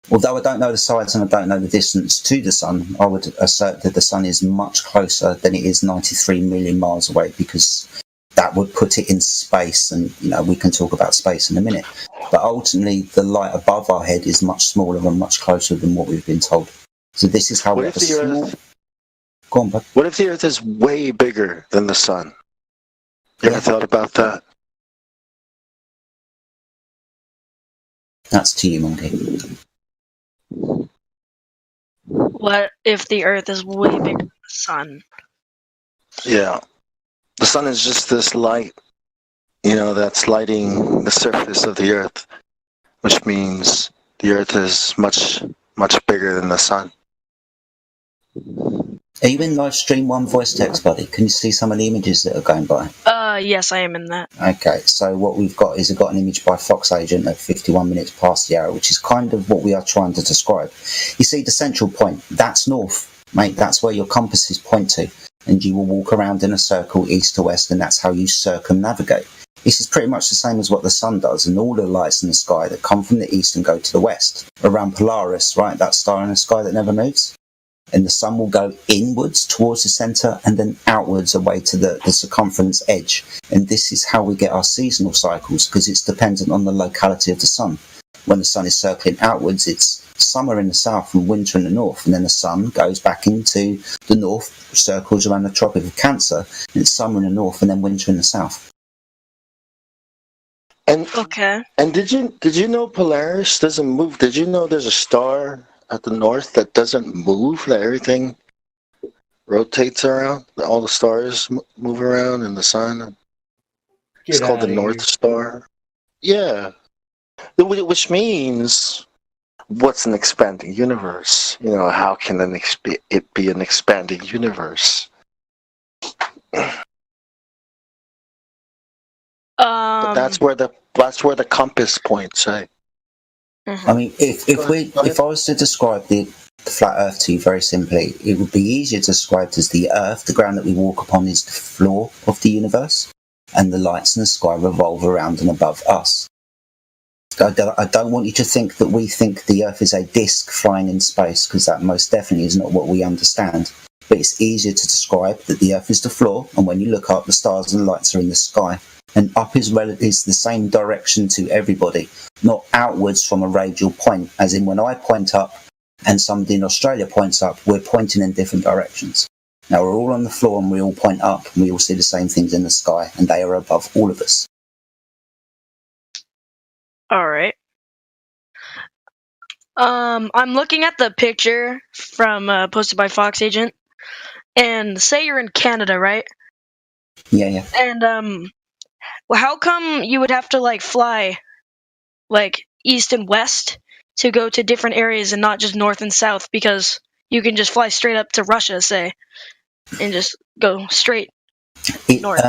although I don't know the size and I don't know the distance to the sun, I would assert that the sun is much closer than it is 93 million miles away, because that would put it in space, and we can talk about space in a minute. But ultimately, the light above our head is much smaller and much closer than what we've been told. So this is how we have a small... Go on, bud. What if the Earth is way bigger than the sun? You ever thought about that? That's to you, Monkey. What if the Earth is way bigger than the sun? Yeah. The sun is just this light, that's lighting the surface of the Earth, which means the Earth is much, much bigger than the sun. Are you in live stream one voice text, buddy? Can you see some of the images that are going by? Yes, I am in that. Okay, so what we've got is an image by Fox Agent at 51 minutes past the hour, which is kind of what we are trying to describe. You see the central point, that's north, mate, that's where your compasses point to. And you will walk around in a circle east to west, and that's how you circumnavigate. This is pretty much the same as what the sun does, and all the lights in the sky that come from the east and go to the west. Around Polaris, right, that star in the sky that never moves. And the sun will go inwards towards the centre and then outwards away to the circumference edge. And this is how we get our seasonal cycles, because it's dependent on the locality of the sun. When the sun is circling outwards, it's summer in the south and winter in the north, and then the sun goes back into the north, circles around the Tropic of Cancer, and it's summer in the north and then winter in the south. And okay. And did you know Polaris doesn't move? Did you know there's a star at the north that doesn't move? That everything rotates around. All the stars move around, and the sun. It's called the North Star. Yeah. Which means what's an expanding universe? You know, how can it be an expanding universe? But that's where the compass points, eh? I mean, if I was to describe the flat Earth to you very simply, it would be easier to describe as the Earth. The ground that we walk upon is the floor of the universe, and the lights in the sky revolve around and above us. I don't want you to think that we think the Earth is a disk flying in space, because that most definitely is not what we understand. But it's easier to describe that the Earth is the floor, and when you look up, the stars and lights are in the sky. And up is the same direction to everybody, not outwards from a radial point, as in when I point up and somebody in Australia points up, we're pointing in different directions. Now we're all on the floor and we all point up and we all see the same things in the sky, and they are above all of us. All right. I'm looking at the picture from posted by Fox Agent, and say you're in Canada, right? Yeah. And well, how come you would have to like fly like east and west to go to different areas and not just north and south? Because you can just fly straight up to Russia, say, and just go straight north.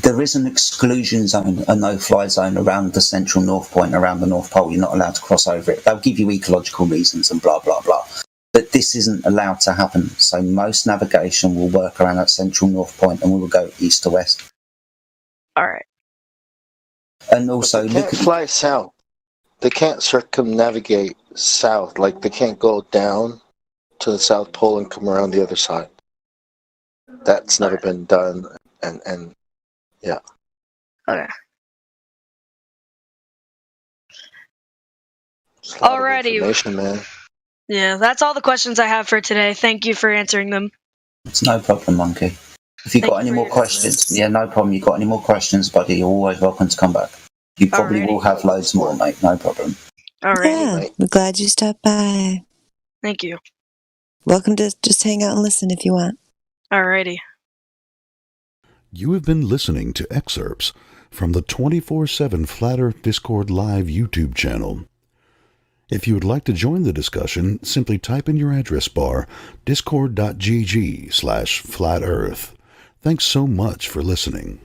There is an exclusion zone, a no-fly zone around the central North Point, around the North Pole. You're not allowed to cross over it. They'll give you ecological reasons and blah, blah, blah. But this isn't allowed to happen. So most navigation will work around that central North Point, and we will go east to west. All right. And also, they can't fly south. They can't circumnavigate south. Like, they can't go down to the South Pole and come around the other side. That's never been done. And yeah. Okay. Alrighty. Man. Yeah, that's all the questions I have for today. Thank you for answering them. It's no problem, Monkey. If you've got any more questions, yeah, no problem. You've got any more questions, buddy, you're always welcome to come back. You probably will have loads more, mate. No problem. Alrighty. Yeah, we're glad you stopped by. Thank you. Welcome to just hang out and listen if you want. Alrighty. You have been listening to excerpts from the 24/7 Flat Earth Discord Live YouTube channel. If you would like to join the discussion, simply type in your address bar discord.gg/flatearth. Thanks so much for listening.